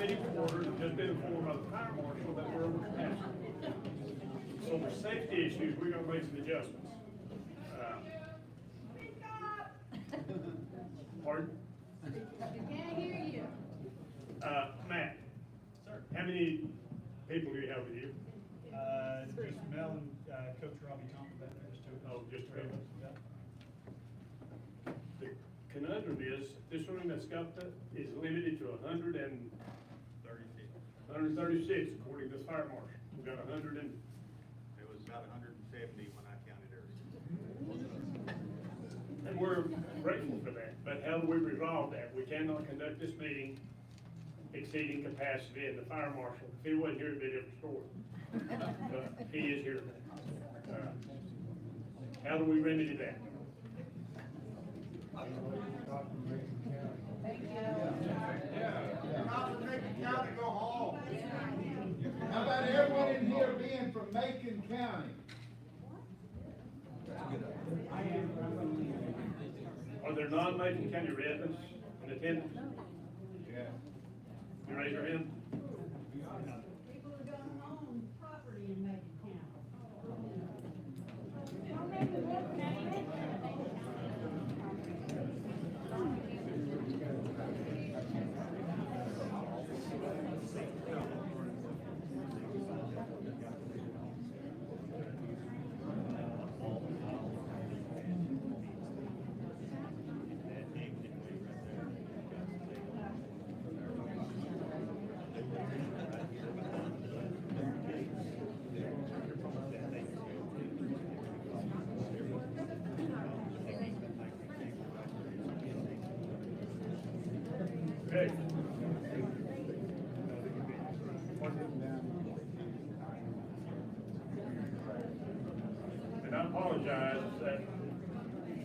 city quarters have just been informed by the fire marshal that we're over capacity. So for safety issues, we're gonna make some adjustments. Pardon? Can't hear you. Matt, Sir. how many people do you have with you? Just Mel and Coach Robbie Thompson back there, just two of us. Oh, just two of us. Yeah. The conundrum is, this room that's got that is limited to 136, according to the fire marshal. We've got 100 and, It was about 170 when I counted ours. and we're grateful for that. But how do we resolve that? We cannot conduct this meeting exceeding capacity, and the fire marshal, if he wasn't here, it'd be a different story. But he is here. How do we remedy that? Not from Macon County, go home. How about everyone in here being from Macon County? Are there non-Macon County residents in attendance? Yeah. You raise your hand. People who don't own property in Macon Okay. And I apologize that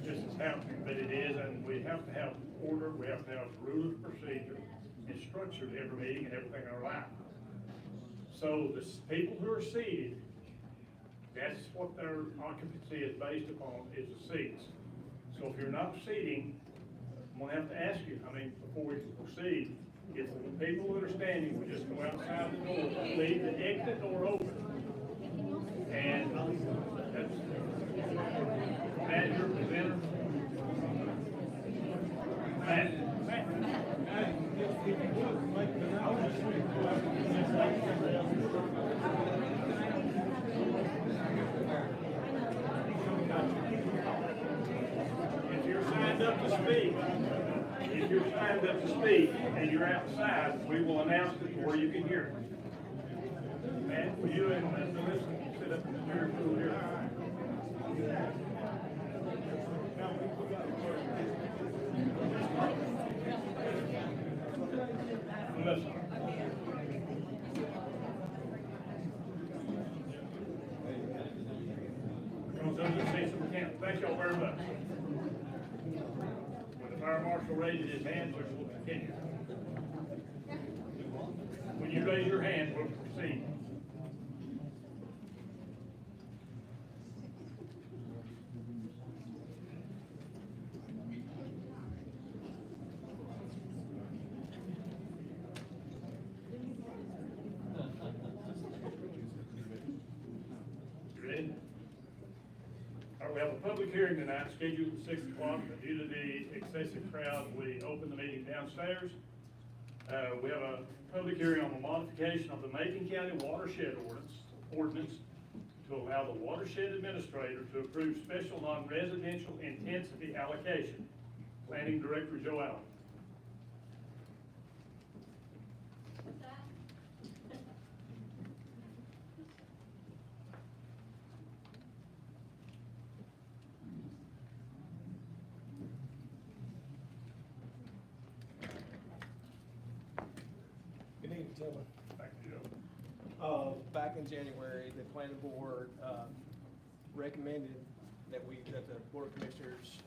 this is happening, but it is, and we have to have order, we have to have rule of procedure and structure to every meeting and everything in our life. So the people who are seated, that's what their occupancy is based upon, is the seats. So if you're not seating, I'm gonna have to ask you, before we proceed, if the people that are standing would just go outside the door, leave the exit door open. And that's, Matt, your presenter. Matt. If you're signed up to speak, and you're outside, we will announce it where you can hear it. Matt, will you and Melissa sit up in the chair over here? Melissa. Thank y'all very much. When the fire marshal raises his hand, we will continue. When you raise your hand, we'll proceed. You ready? All right, we have a public hearing tonight scheduled at 6 o'clock, but due to the excessive crowd, we open the meeting downstairs. We have a public hearing on the modification of the Macon County Watershed ordinance to allow the watershed administrator to approve special non-residential intensity allocation. Planning Director Joe Allen. Good evening, gentlemen. Thank you, Joe. Back in January, the planning board recommended that the board of commissioners.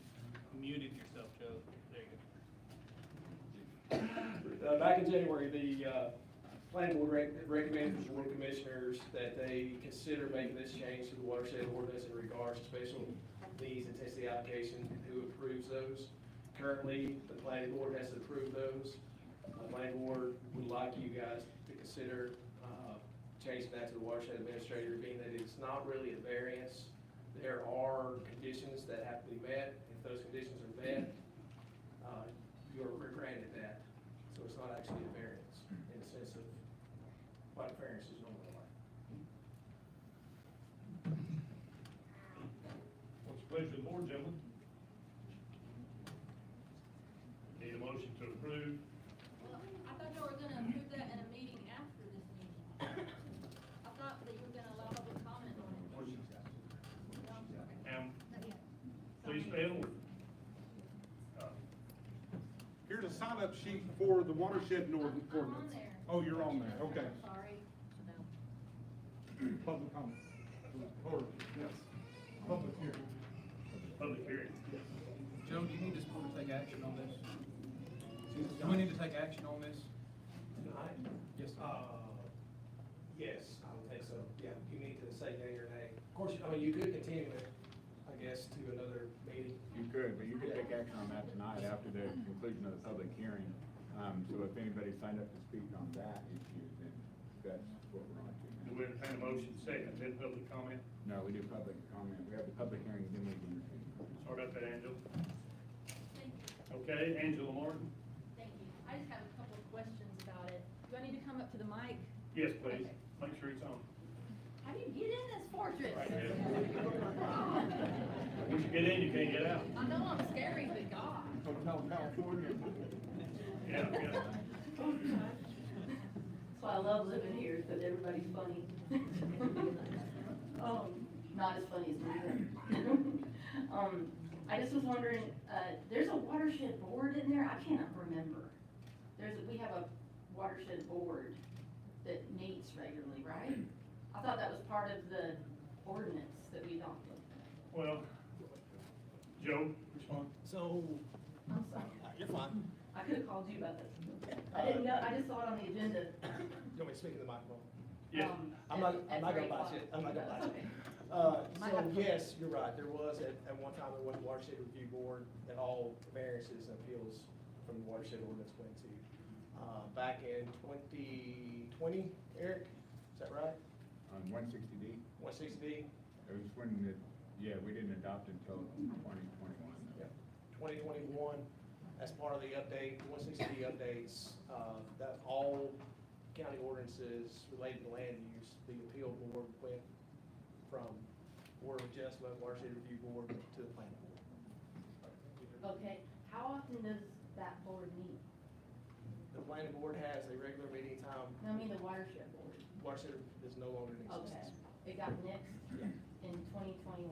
Muted yourself, Joe. There you go. Back in January, the planning board recommended to the board of commissioners that they consider making this change to the watershed ordinance in regards to special needs intensity allocation, who approves those. Currently, the planning board has to approve those. The planning board would like you guys to consider, changing that to the watershed administrator, being that it's not really a variance. There are conditions that have to be met. If those conditions are met, you're granted that. So it's not actually a variance in the sense of what a variance is normally like. What's the pleasure of the board, gentlemen? Need a motion to approve? Well, I thought you were gonna approve that in a meeting after this meeting. I thought that you were gonna allow public comment on it. No? Okay. Please stand. Here's a sign-up sheet for the watershed ordinance. I'm on there. Oh, you're on there, okay. Sorry. Public comment. Or, yes, public hearing. Public hearing. Joe, do you need this board to take action on this? Do we need to take action on this? Tonight? Yes, sir. Yes, I would think so. Yeah, you need to say yea or nay. Of course, I mean, you could continue it, I guess, to another meeting. You could, but you could take action on that tonight after the conclusion of the public hearing. So if anybody signed up to speak on that issue, then that's what we're on to Do now. we entertain a motion second, then public comment? No, we do public comment. We have the public hearing, then we do. Sorry about that, Angela. Thank you. Okay, Angela Martin? Thank you. I just have a couple of questions about it. Do I need to come up to the mic? Yes, please. Okay. Make sure it's on. How do you get in this fortress? Right here. Once you get in, you can't get out. I know I'm scary, but God. Hotel California. Yeah, yeah. That's why I love living here, because everybody's funny. Not as funny as me, but. I just was wondering, there's a watershed board in there, I can't remember. We have a watershed board that meets regularly, right? I thought that was part of the ordinance that we adopted. Well, Joe, respond. So, I'm sorry, you're fine. I could've called you about this. I didn't know, I just saw it on the agenda. You want me to speak in the microphone? Yes. I'm not at gonna 3 bite you. o'clock. I'm not gonna bite you. Okay. Might So have to- yes, you're right. There was, at one time, there was a watershed review board that all variances and appeals from the watershed ordinance went to. Back in 2020, Eric, is that right? On 160D, 160D? it was when we didn't adopt it until 2021. Yeah. 2021, as part of the update, 160D updates, that all county ordinances related to land use, the appeal board went from Board of Adjustment, Watershed Review Board to the planning board. Okay, how often does that board meet? The planning board has a regular meeting time. No, I mean the watershed board. Watershed is no longer in Okay, existence. it got nixed Yeah. in 2021.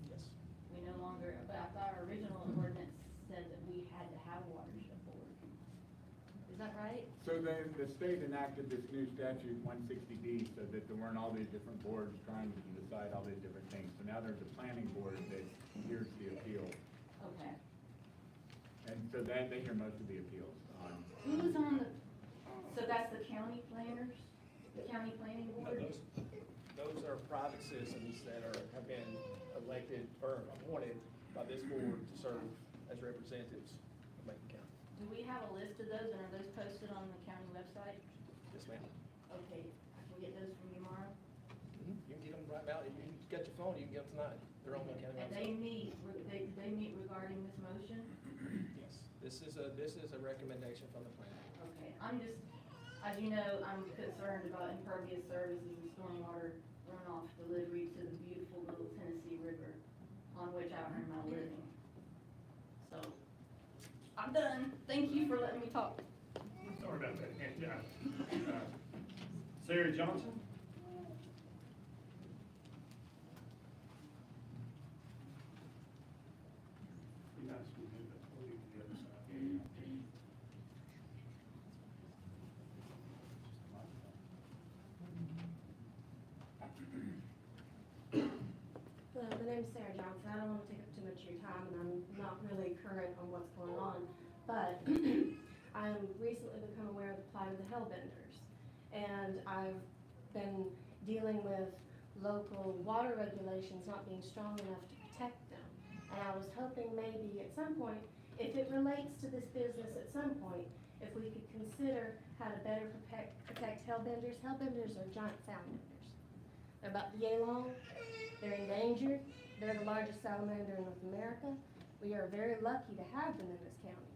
Yes. We no longer, but I thought our original ordinance said that we had to have a watershed board. Is that right? So the state enacted this new statute, 160D, so that there weren't all these different boards trying to decide all these different things. So now there's a planning board that hears the appeal, Okay. and so that they hear most of the appeals on. Who's on the, so that's the county planners, the county planning No, board? those are private citizens that have been elected or appointed by this board to serve as representatives of Macon County. Do we have a list of those, and are those posted on the county website? Yes, ma'am. Okay, I can get those from you tomorrow? You can get them right now. You got your phone, you can get them tonight. They're on the county And they website. they meet regarding this motion? Yes, this is a recommendation from the planning board. Okay, I'm just, as you know, I'm concerned about impervious services and stormwater runoff delivery to the beautiful little Tennessee River on which I earn my living. So, I'm done. Thank you for letting me talk. Sorry about that, Angela. Sarah Johnson? Be nice to do that. We'll leave the other side. My name's Sarah Johnson. I don't want to take up too much of your time, and I'm not really current on what's going on. But I'm recently become aware of the plight of the hellbenders. And I've been dealing with local water regulations not being strong enough to protect them. And I was hoping maybe at some point, if it relates to this business at some point, if we could consider how to better protect hellbenders. Hellbenders are giant salamanders. They're about yay long, they're endangered, they're the largest salamander in North America. We are very lucky to have them in this county.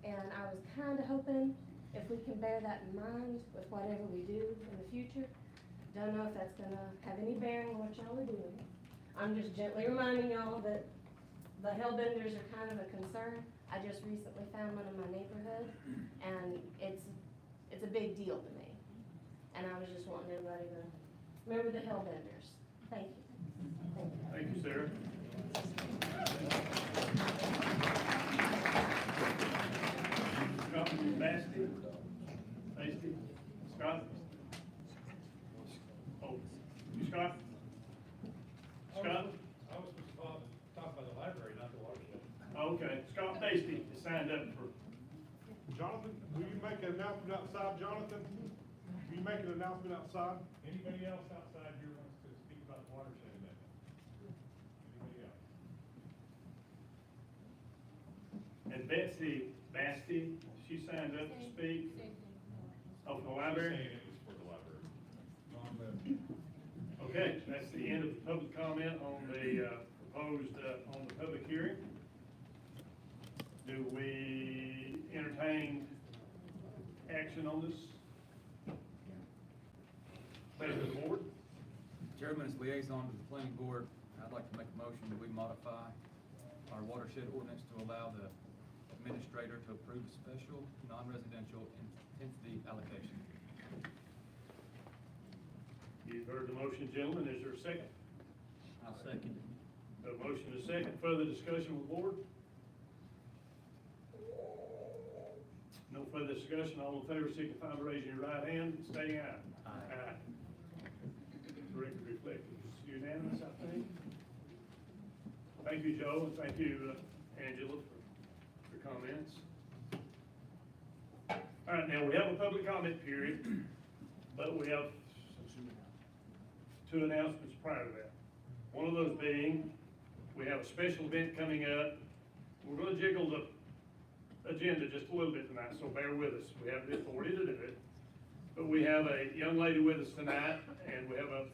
And I was kinda hoping if we can bear that in mind with whatever we do in the future. Don't know if that's gonna have any bearing on what y'all are doing. I'm just gently reminding y'all that the hellbenders are kind of a concern. I just recently found one in my neighborhood, and it's a big deal to me. And I was just wanting everybody to remember the hellbenders. Thank you. Thank you. Thank you, Sarah. Scott Basty? Basty? Scott? Oh, you Scott? Scott? I was supposed to talk about the library, not the watershed. Okay, Scott Basty is signed up for, Jonathan, will you make an announcement outside, Jonathan? Will you make an announcement outside? Anybody else outside here wants to speak about the watershed amendment? Anybody else? and Betsy Basty, she signed up to speak. Oh, for the library? Saying it was for the library. Okay, that's the end of the public comment on the proposed, on the public hearing. Do we entertain action on this? Pleasure of the board. Chairman, as liaison to the planning board, I'd like to make a motion that we modify our watershed ordinance to allow the administrator to approve special non-residential intensity allocation. You've heard the motion, gentlemen. Is there a second? I'll second it. A motion is second. Further discussion with the board? No further discussion. All in favor, signify by raising your right hand and stating aye. Aye. Record reflect it's unanimous, I think. Thank you, Joe, and thank you, Angela, for comments. All right, now, we have a public comment period, but we have two announcements prior to that. One of those being, we have a special event coming up. We're gonna jiggle the agenda just a little bit tonight, so bear with us. We have the authority to do it. But we have a young lady with us tonight, and we have a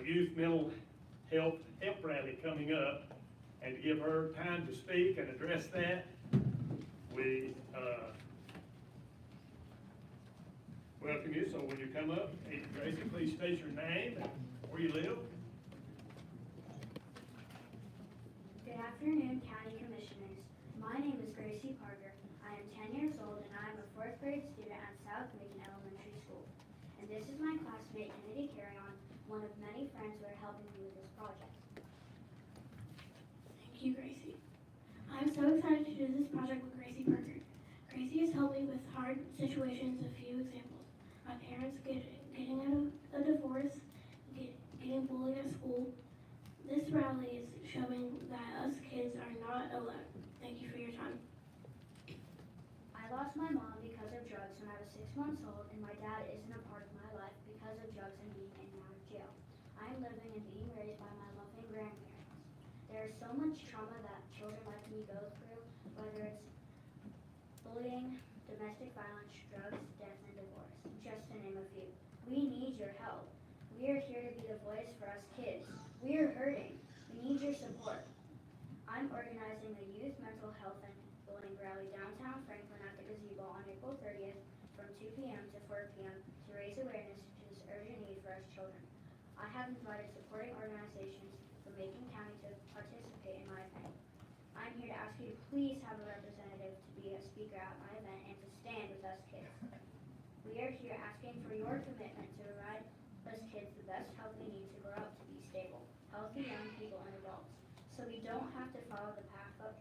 youth mental health rally coming up. And to give her time to speak and address that, we welcome you. So when you come up, Gracie, please state your name and where you live. Good afternoon, County Commissioners. My name is Gracie Parker. I am 10 years old and I am a 4th grade student at South Macon Elementary School. And this is my classmate Kennedy Carrion, one of many friends who are helping me with this project. Thank you, Gracie. I'm so excited to do this project with Gracie Parker. Gracie has helped me with hard situations. A few examples: my parents getting out of a divorce, getting bullied at school. This rally is showing that us kids are not alone. Thank you for your time. I lost my mom because of drugs when I was 6 months old, and my dad isn't a part of my life because of drugs and being in and out of jail. I am living and being raised by my loving grandparents. There is so much trauma that children like me go through, whether it's bullying, domestic violence, drugs, death, and divorce, just to name a few. We need your help. We are here to be the voice for us kids. We are hurting. We need your support. I'm organizing a youth mental health and bullying rally downtown Franklin at the gazebo on April 30th from 2 p.m. to 4 p.m. to raise awareness to this urgent need for us children. I have invited supporting organizations from Macon County to participate in my event. I'm here to ask you to please have a representative to be a speaker at my event and to stand with us kids. We are here asking for your commitment to provide us kids the best help we need to grow up to be stable, healthy young people and adults, so we don't have to follow the path of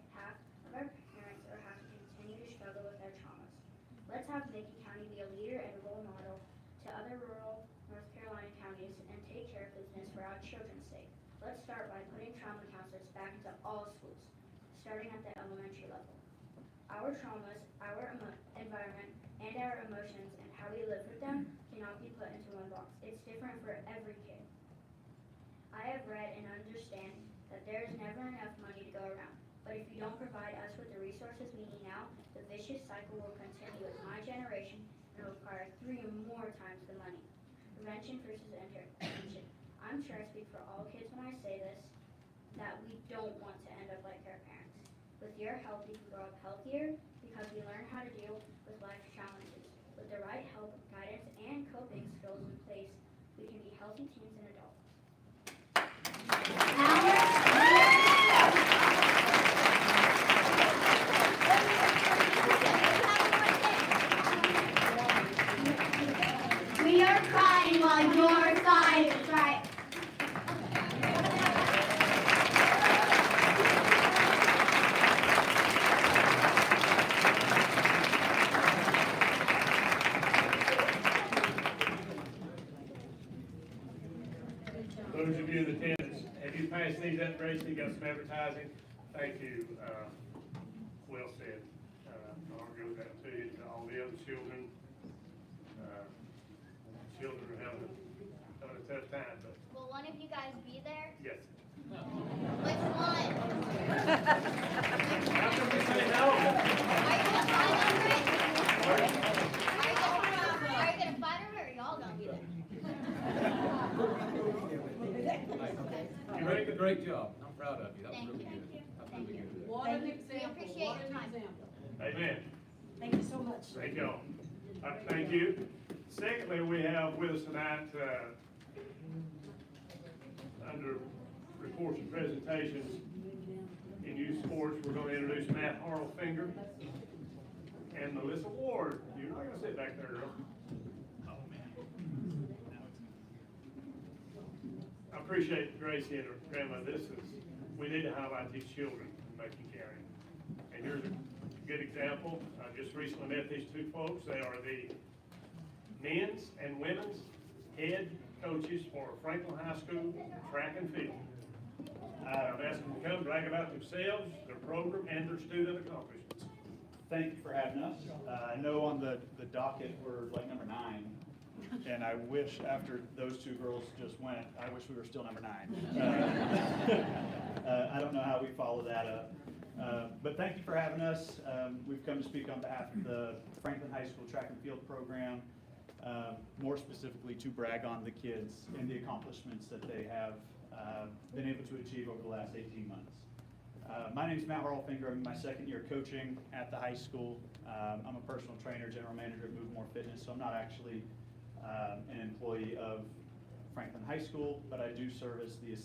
our parents or have to continue to struggle with our traumas. Let's have Macon County be a leader and a role model to other rural North Carolina counties and take care of business for our children's sake. Let's start by putting trauma counselors back into all schools, starting at the elementary level. Our traumas, our environment, and our emotions and how we live with them cannot be put into one box. It's different for every kid. I have read and understand that there is never enough money to go around, but if you don't provide us with the resources we need now, the vicious cycle will continue with my generation and require 3 or more times the money. Prevention versus intervention. I'm sure I speak for all kids when I say this, that we don't want to end up like our parents. With your help, we can grow up healthier because we learn how to deal with life's challenges. With the right help, guidance, and coping skills in place, we can be healthy teens and adults. We are crying while you're crying. That's right. Those of you in attendance, have you passed these up, Gracie? Got some advertising? Thank you, well said. I'll give that to you, to all the other children. Children are having a tough time, but Will one of you guys be there? yes. Which one? How can we say no? Are you gonna fight over it? Are you gonna fight over it, or are y'all gonna be there? You did a great job. I'm proud of you. That was Thank really you. good. That was Thank really you. good. What an We example, appreciate what your an time. example. Amen. Thank you so much. Thank y'all. Thank you. Secondly, we have with us tonight, under reports and presentations in youth sports, we're going to introduce Matt Harlfinger and Melissa Ward. You're not going to sit back there, girl. I appreciate Gracie and her grandma. We need to highlight these children in Macon County. And here's a good example. I just recently met these two folks. They are the men's and women's head coaches for Franklin High School track and field. I've asked them to come brag about themselves, their program, and their student accomplishments. Thank you for having us. I know on the docket, we're like number 9. And I wish after those two girls just went, I wish we were still number 9. I don't know how we follow that up. But thank you for having us. We've come to speak on behalf of the Franklin High School track and field program, more specifically to brag on the kids and the accomplishments that they have been able to achieve over the last 18 months. My name is Matt Harlfinger. I'm in my 2nd year coaching at the high school. I'm a personal trainer, general manager at Move More Fitness, so I'm not actually an employee of Franklin High School, but I do serve as the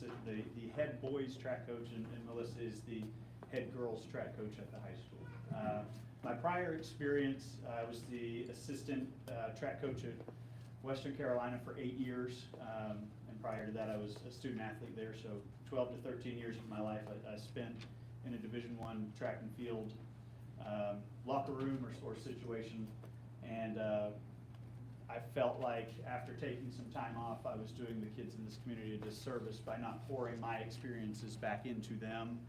head boys track coach, and Melissa is the head girls track coach at the high school. My prior experience, I was the assistant track coach at Western Carolina for 8 years, and prior to that I was a student athlete there, so 12 to 13 years of my life I spent in a Division I track and field locker room or situation, and I felt like after taking some time off, I was doing the kids in this community a disservice by not pouring my experiences back into them.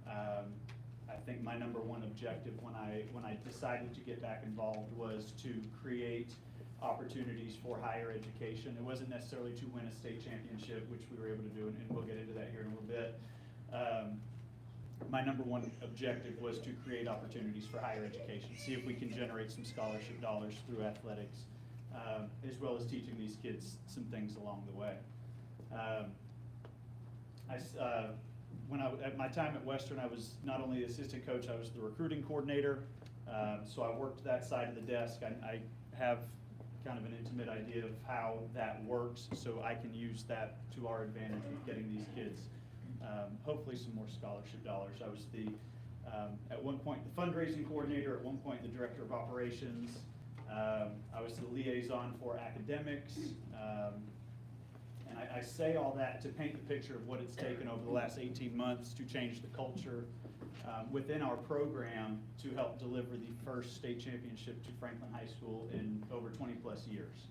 I think my number one objective when I decided to get back involved was to create opportunities for higher education. It wasn't necessarily to win a state championship, which we were able to do, and we'll get into that here in a little bit. My number one objective was to create opportunities for higher education, see if we can generate some scholarship dollars through athletics, as well as teaching these kids some things along the way. At my time at Western, I was not only the assistant coach, I was the recruiting coordinator. So I worked that side of the desk. I have kind of an intimate idea of how that works, so I can use that to our advantage with getting these kids hopefully some more scholarship dollars. I was at one point the fundraising coordinator, at one point the director of operations. I was the liaison for academics. And I say all that to paint the picture of what it's taken over the last 18 months to change the culture within our program to help deliver the first state championship to Franklin High School in over 20 plus years.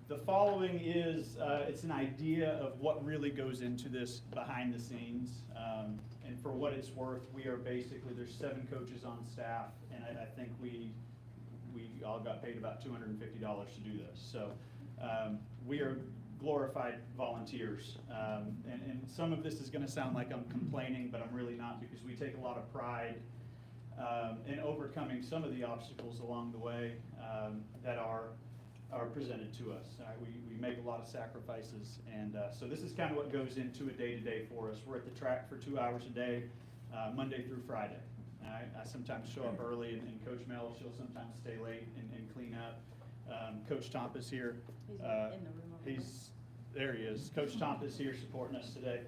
The following is, it's an idea of what really goes into this behind the scenes. And for what it's worth, we are basically, there's 7 coaches on staff, and I think we all got paid about $250 to do this. So we are glorified volunteers. And some of this is gonna sound like I'm complaining, but I'm really not, because we take a lot of pride in overcoming some of the obstacles along the way that are presented to us. We make a lot of sacrifices, and so this is kind of what goes into a day-to-day for us. We're at the track for 2 hours a day, Monday through Friday. I sometimes show up early, and Coach Mel, she'll sometimes stay late and clean up. Coach Tomp is here. He's in the room over there. There he is. Coach Tomp is here supporting us today,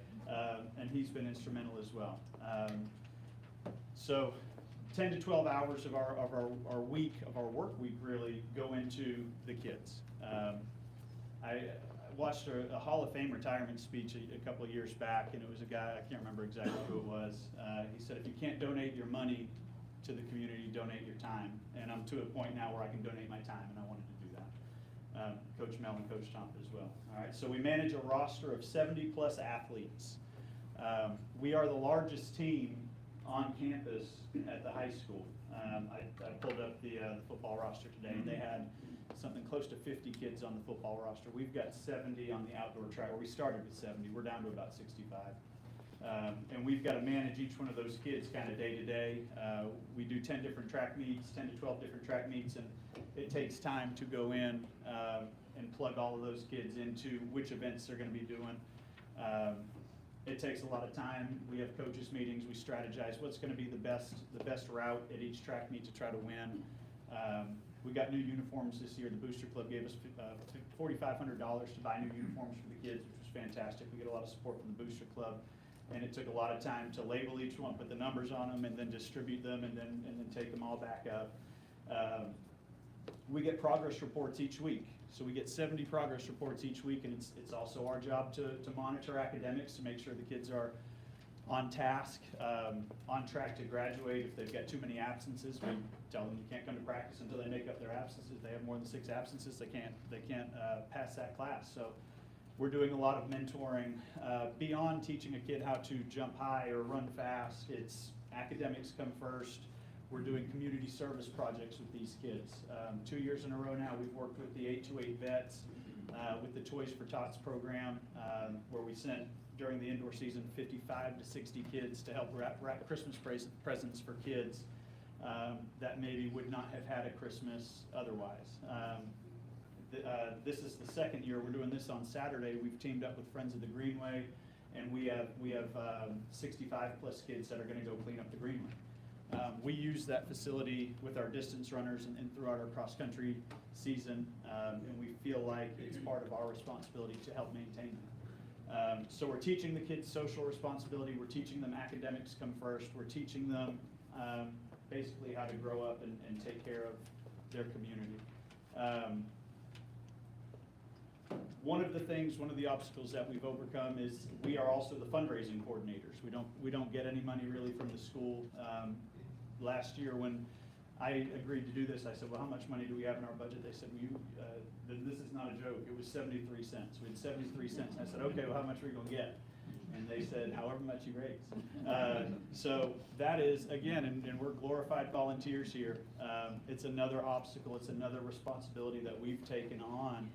and he's been instrumental as well. So 10 to 12 hours of our work week really go into the kids. I watched a Hall of Fame retirement speech a couple of years back, and it was a guy, I can't remember exactly who it was. He said, if you can't donate your money to the community, donate your time. And I'm to a point now where I can donate my time, and I wanted to do that. Coach Mel and Coach Tomp as well. All right, so we manage a roster of 70 plus athletes. We are the largest team on campus at the high school. I pulled up the football roster today, and they had something close to 50 kids on the football roster. We've got 70 on the outdoor track. We started with 70. We're down to about 65. And we've got to manage each one of those kids kind of day to day. We do 10 different track meets, 10 to 12 different track meets, and it takes time to go in and plug all of those kids into which events they're going to be doing. It takes a lot of time. We have coaches meetings. We strategize what's going to be the best route at each track meet to try to win. We got new uniforms this year. The Booster Club gave us $4,500 to buy new uniforms for the kids, which was fantastic. We get a lot of support from the Booster Club, and it took a lot of time to label each one, put the numbers on them, and then distribute them, and then take them all back up. We get progress reports each week. So we get 70 progress reports each week, and it's also our job to monitor academics, to make sure the kids are on task, on track to graduate. If they've got too many absences, we tell them you can't come to practice until they make up their absences. If they have more than 6 absences, they can't pass that class. So we're doing a lot of mentoring beyond teaching a kid how to jump high or run fast. It's academics come first. We're doing community service projects with these kids. 2 years in a row now, we've worked with the 828 vets, with the Toys for Tots program, where we sent, during the indoor season, 55 to 60 kids to help wrap Christmas presents for kids that maybe would not have had a Christmas otherwise. This is the second year we're doing this on Saturday. We've teamed up with Friends of the Greenway, and we have 65 plus kids that are going to go clean up the Greenway. We use that facility with our distance runners and throughout our cross-country season, and we feel like it's part of our responsibility to help maintain them. So we're teaching the kids social responsibility. We're teaching them academics come first. We're teaching them basically how to grow up and take care of their community. One of the obstacles that we've overcome is we are also the fundraising coordinators. We don't get any money really from the school. Last year when I agreed to do this, I said, well, how much money do we have in our budget? They said, well, this is not a joke. It was 73 cents. We had 73 cents. I said, okay, well, how much are we going to get? And they said, however much you raise. So that is, again, and we're glorified volunteers here. It's another obstacle. It's another responsibility that we've taken on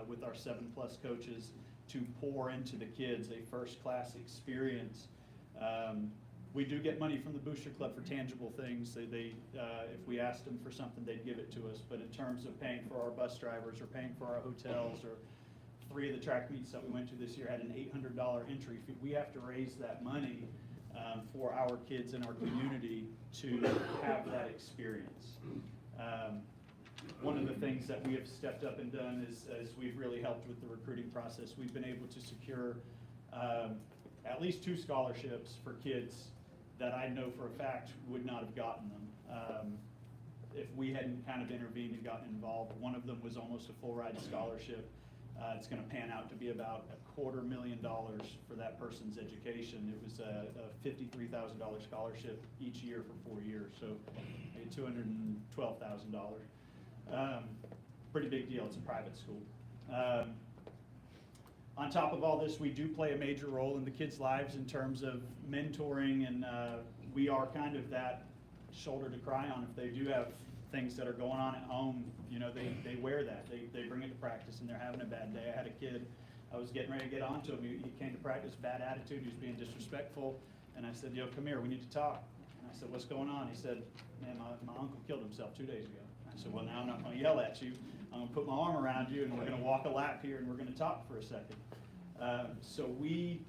with our 7+ coaches to pour into the kids a first-class experience. We do get money from the Booster Club for tangible things. If we asked them for something, they'd give it to us. But in terms of paying for our bus drivers or paying for our hotels, or 3 of the track meets that we went to this year had an $800 entry fee. We have to raise that money for our kids in our community to have that experience. One of the things that we have stepped up and done is we've really helped with the recruiting process. We've been able to secure at least 2 scholarships for kids that I know for a fact would not have gotten them if we hadn't kind of intervened and gotten involved. One of them was almost a full ride scholarship. It's going to pan out to be about $250,000 for that person's education. It was a $53,000 scholarship each year for 4 years, so $212,000. Pretty big deal. It's a private school. On top of all this, we do play a major role in the kids' lives in terms of mentoring, and we are kind of that shoulder to cry on if they do have things that are going on at home. You know, they wear that. They bring it to practice, and they're having a bad day. I had a kid I was getting ready to get on to him. He came to practice, bad attitude, he was being disrespectful. And I said, yo, come here, we need to talk. And I said, what's going on? He said, man, my uncle killed himself 2 days ago. I said, well, now I'm not gonna yell at you. I'm gonna put my arm around you and we're gonna walk a lap here and we're gonna talk for a second. So we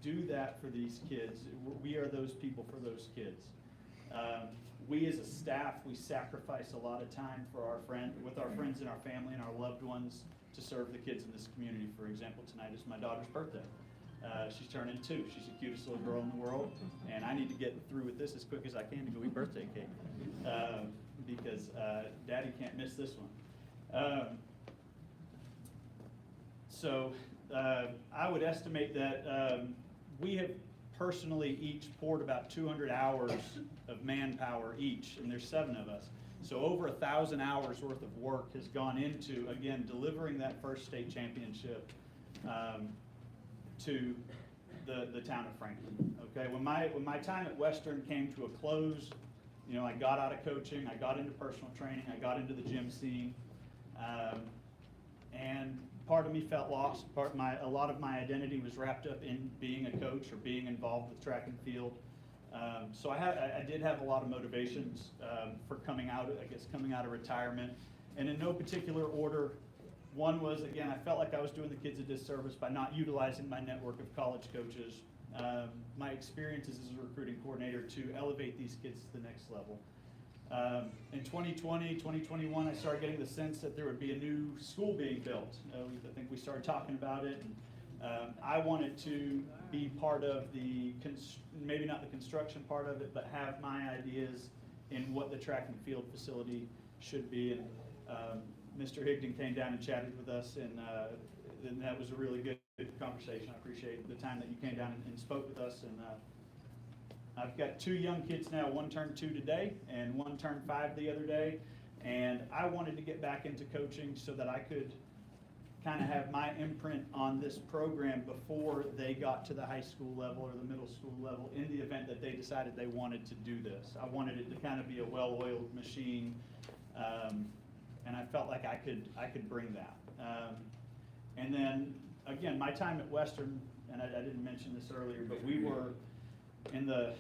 do that for these kids. We are those people for those kids. We as a staff, we sacrifice a lot of time for with our friends and our family and our loved ones to serve the kids in this community. For example, tonight is my daughter's birthday. She's turning 2. She's the cutest little girl in the world, and I need to get through with this as quick as I can to go eat birthday cake because Daddy can't miss this one. So I would estimate that we have personally each poured about 200 hours of manpower each, and there's 7 of us. So over 1,000 hours worth of work has gone into, again, delivering that first state championship to the town of Franklin. Okay, when my time at Western came to a close, you know, I got out of coaching, I got into personal training, I got into the gym scene, and part of me felt lost. A lot of my identity was wrapped up in being a coach or being involved with track and field. So I did have a lot of motivations for coming out of retirement, and in no particular order. One was, again, I felt like I was doing the kids a disservice by not utilizing my network of college coaches, my experiences as a recruiting coordinator to elevate these kids to the next level. In 2020, 2021, I started getting the sense that there would be a new school being built. I think we started talking about it, and I wanted to be part of maybe not the construction part of it, but have my ideas in what the track and field facility should be. And Mr. Higdon came down and chatted with us, and that was a really good conversation. I appreciate the time that you came down and spoke with us. And I've got 2 young kids now. One turned 2 today, and one turned 5 the other day. And I wanted to get back into coaching so that I could kind of have my imprint on this program before they got to the high school level or the middle school level, in the event that they decided they wanted to do this. I wanted it to kind of be a well-oiled machine. And I felt like I could bring that. And then, again, my time at Western, and I didn't mention this earlier, but we were, in the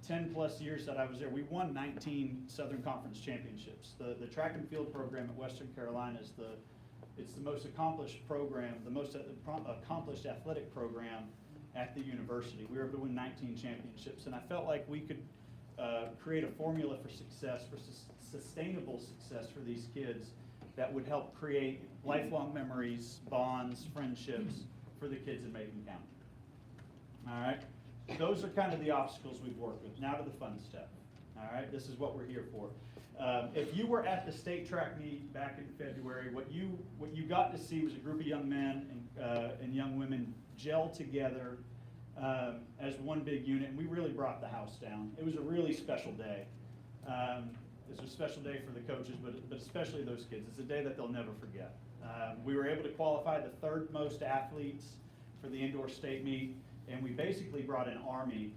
10 plus years that I was there, we won 19 Southern Conference championships. The track and field program at Western Carolina is it's the most accomplished program, the most accomplished athletic program at the university. We were able to win 19 championships, and I felt like we could create a formula for success, for sustainable success for these kids that would help create lifelong memories, bonds, friendships for the kids in Macon County. All right? Those are kind of the obstacles we've worked with. Now to the fun stuff. All right? This is what we're here for. If you were at the state track meet back in February, what you got to see was a group of young men and young women gel together as one big unit, and we really brought the house down. It was a really special day. It was a special day for the coaches, but especially those kids. It's a day that they'll never forget. We were able to qualify the 3rd most athletes for the indoor state meet, and we basically brought an army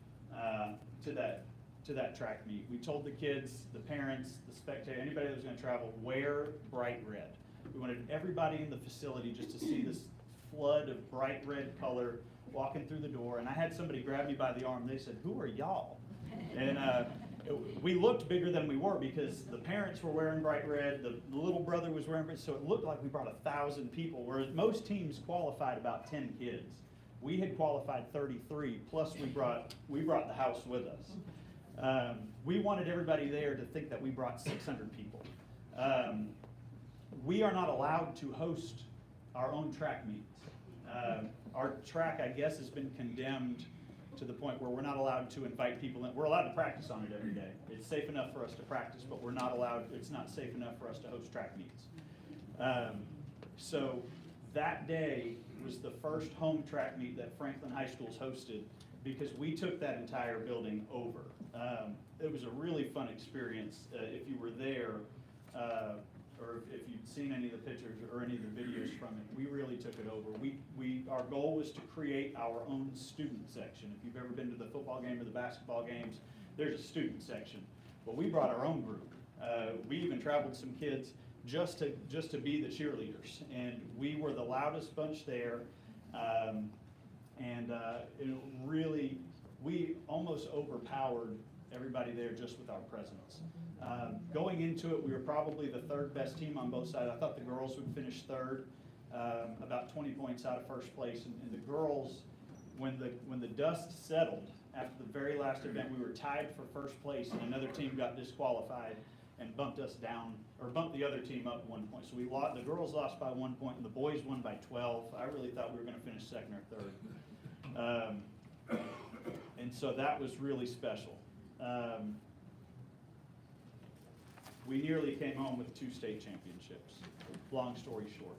to that track meet. We told the kids, the parents, the spectator, anybody that was going to travel, wear bright red. We wanted everybody in the facility just to see this flood of bright red color walking through the door. And I had somebody grab me by the arm. They said, "Who are y'all?" And we looked bigger than we were because the parents were wearing bright red, the little brother was wearing red, so it looked like we brought 1,000 people, whereas most teams qualified about 10 kids. We had qualified 33, plus we brought the house with us. We wanted everybody there to think that we brought 600 people. We are not allowed to host our own track meets. Our track, I guess, has been condemned to the point where we're not allowed to invite people in. We're allowed to practice on it every day. It's safe enough for us to practice, but it's not safe enough for us to host track meets. So that day was the first home track meet that Franklin High School's hosted, because we took that entire building over. It was a really fun experience. If you were there, or if you'd seen any of the pictures or any of the videos from it, we really took it over. Our goal was to create our own student section. If you've ever been to the football game or the basketball games, there's a student section. But we brought our own group. We even traveled some kids just to be the cheerleaders, and we were the loudest bunch there. It really, we almost overpowered everybody there just with our presence. Going into it, we were probably the third best team on both sides. I thought the girls would finish third, about 20 points out of first place. And the girls, when the dust settled, after the very last event, we were tied for first place, and another team got disqualified and bumped us down, or bumped the other team up 1 point. So we lost, the girls lost by 1 point, and the boys won by 12. I really thought we were gonna finish second or third. And so that was really special. We nearly came home with 2 state championships, long story short.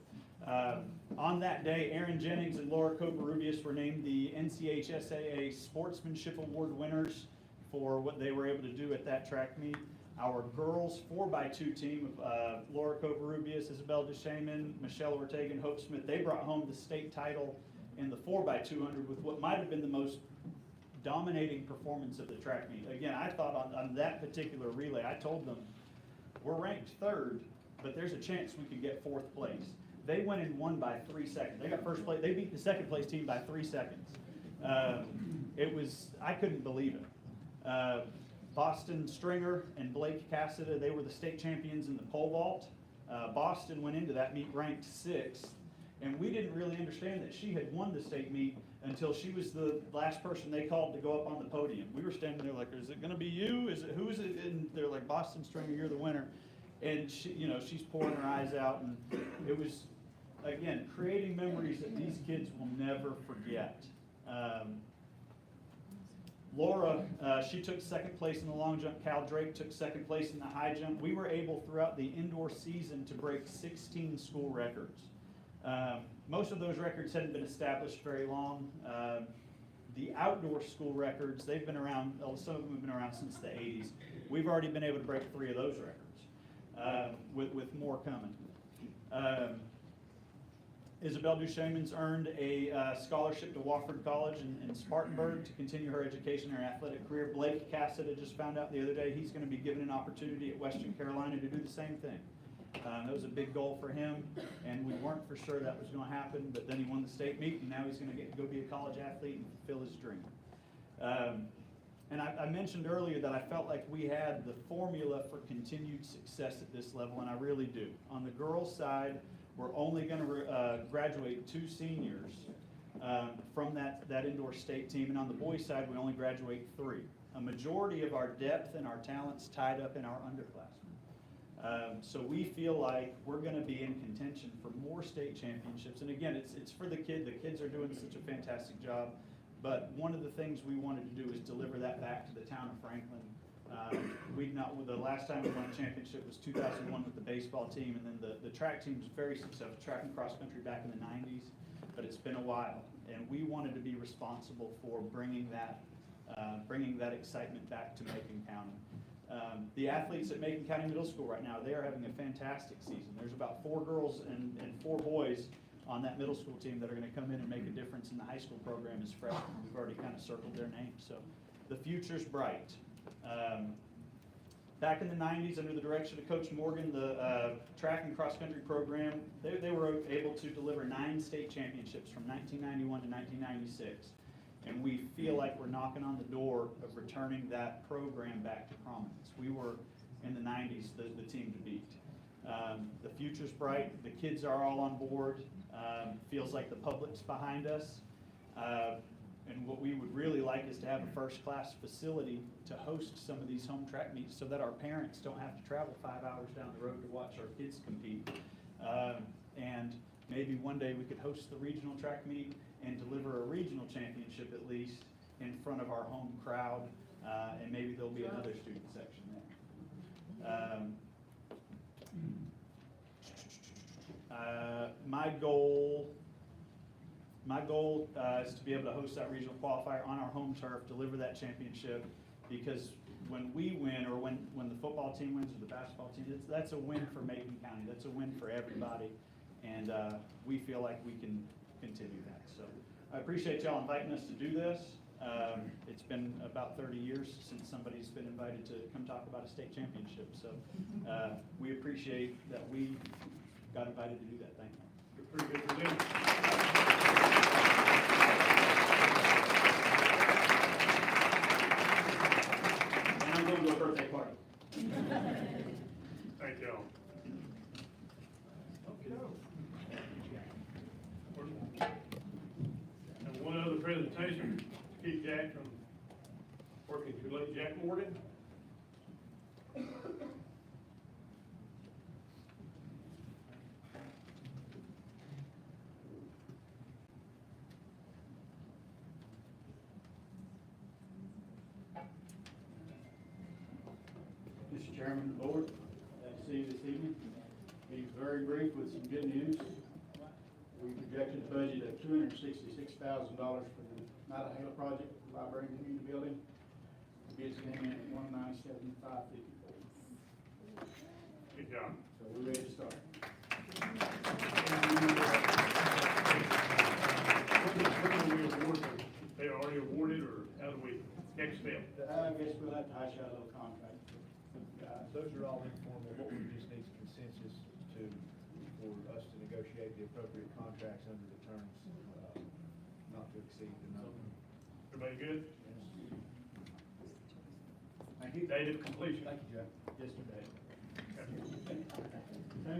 On that day, Aaron Jennings and Laura Coparubius were named the NCHSAA Sportsmanship Award winners for what they were able to do at that track meet. Our girls 4x2 team of Laura Coparubius, Isabel DeShaman, Michelle Ortega, and Hope Smith, they brought home the state title in the 4x200 with what might have been the most dominating performance of the track meet. Again, I thought on that particular relay, I told them, we're ranked third, but there's a chance we could get 4th place. They went and won by 3 seconds. They got first place. They beat the second place team by 3 seconds. I couldn't believe it. Boston Stringer and Blake Cassida, they were the state champions in the pole vault. Boston went into that meet ranked 6th, and we didn't really understand that she had won the state meet until she was the last person they called to go up on the podium. We were standing there like, is it gonna be you? Who is it? And they're like, Boston Stringer, you're the winner. And she, she's pouring her eyes out, and it was, again, creating memories that these kids will never forget. Laura, she took 2nd place in the long jump. Cal Drake took 2nd place in the high jump. We were able throughout the indoor season to break 16 school records. Most of those records hadn't been established very long. The outdoor school records, they've been around, some of them have been around since the 80s. We've already been able to break 3 of those records, with more coming. Isabel Duchemin's earned a scholarship to Wofford College in Spartanburg to continue her education and her athletic career. Blake Cassida just found out the other day he's going to be given an opportunity at Western Carolina to do the same thing. That was a big goal for him, and we weren't for sure that was going to happen, but then he won the state meet, and now he's going to get to go be a college athlete and fulfill his dream. And I mentioned earlier that I felt like we had the formula for continued success at this level, and I really do. On the girls' side, we're only going to graduate 2 seniors from that indoor state team, and on the boys' side, we only graduate 3. A majority of our depth and our talents tied up in our underclassmen. So we feel like we're going to be in contention for more state championships. And again, it's for the kids. The kids are doing such a fantastic job. But one of the things we wanted to do is deliver that back to the town of Franklin. The last time we won a championship was 2001 with the baseball team, and then the track team was very successful, track and cross country back in the 90s, but it's been a while. And we wanted to be responsible for bringing that excitement back to Macon County. The athletes at Macon County Middle School right now, they are having a fantastic season. There's about 4 girls and 4 boys on that middle school team that are going to come in and make a difference in the high school program as freshmen. We've already kind of circled their names, so the future's bright. Back in the 90s, under the direction of Coach Morgan, the track and cross country program, they were able to deliver 9 state championships from 1991 to 1996. And we feel like we're knocking on the door of returning that program back to prominence. We were, in the 90s, the team to beat. The future's bright. The kids are all on board. Feels like the public's behind us. And what we would really like is to have a first-class facility to host some of these home track meets so that our parents don't have to travel 5 hours down the road to watch our kids compete. And maybe one day we could host the regional track meet and deliver a regional championship at least in front of our home crowd, and maybe there'll be another student section there. My goal is to be able to host that regional qualifier on our home turf, deliver that championship, because when we win, or when the football team wins or the basketball team, that's a win for Macon County. That's a win for everybody, and we feel like we can continue that. So I appreciate y'all inviting us to do this. It's been about 30 years since somebody's been invited to come talk about a state championship. So we appreciate that we got invited to do that. Thank you. Pretty good presentation. birthday party. Thank y'all. And one other presentation to keep Jack from working too late. Jack Morgan. Mr. Chairman, Board, glad to see you this evening. Be very brief with some good news. We projected a budget of $266,000 for the Mattahala project, library and community building. The bids came in at $197,554. Good job. So we're ready to start. When do we award them? They already awarded, or how do we next step? I guess we'll have to hash out a little contract. Those are all informal, what we just need consensus to, for us to negotiate the appropriate contracts under the terms, not to exceed the number. Everybody good? Thank you. Date of completion. Thank you, Jack. Yesterday.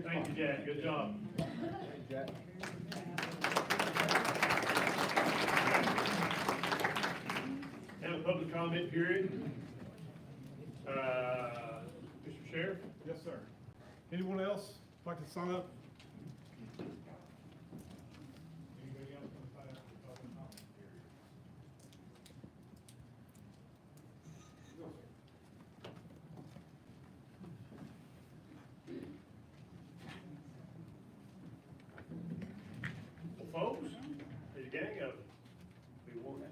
Thank you, Jack. Good job. Thank you, Jack. Now the public comment period. Mr. Sheriff? Yes, sir. Anyone else like to sign up? Anybody else want to sign up for the public comment period? No, sir. Well, folks, there's a gang of them. We want to.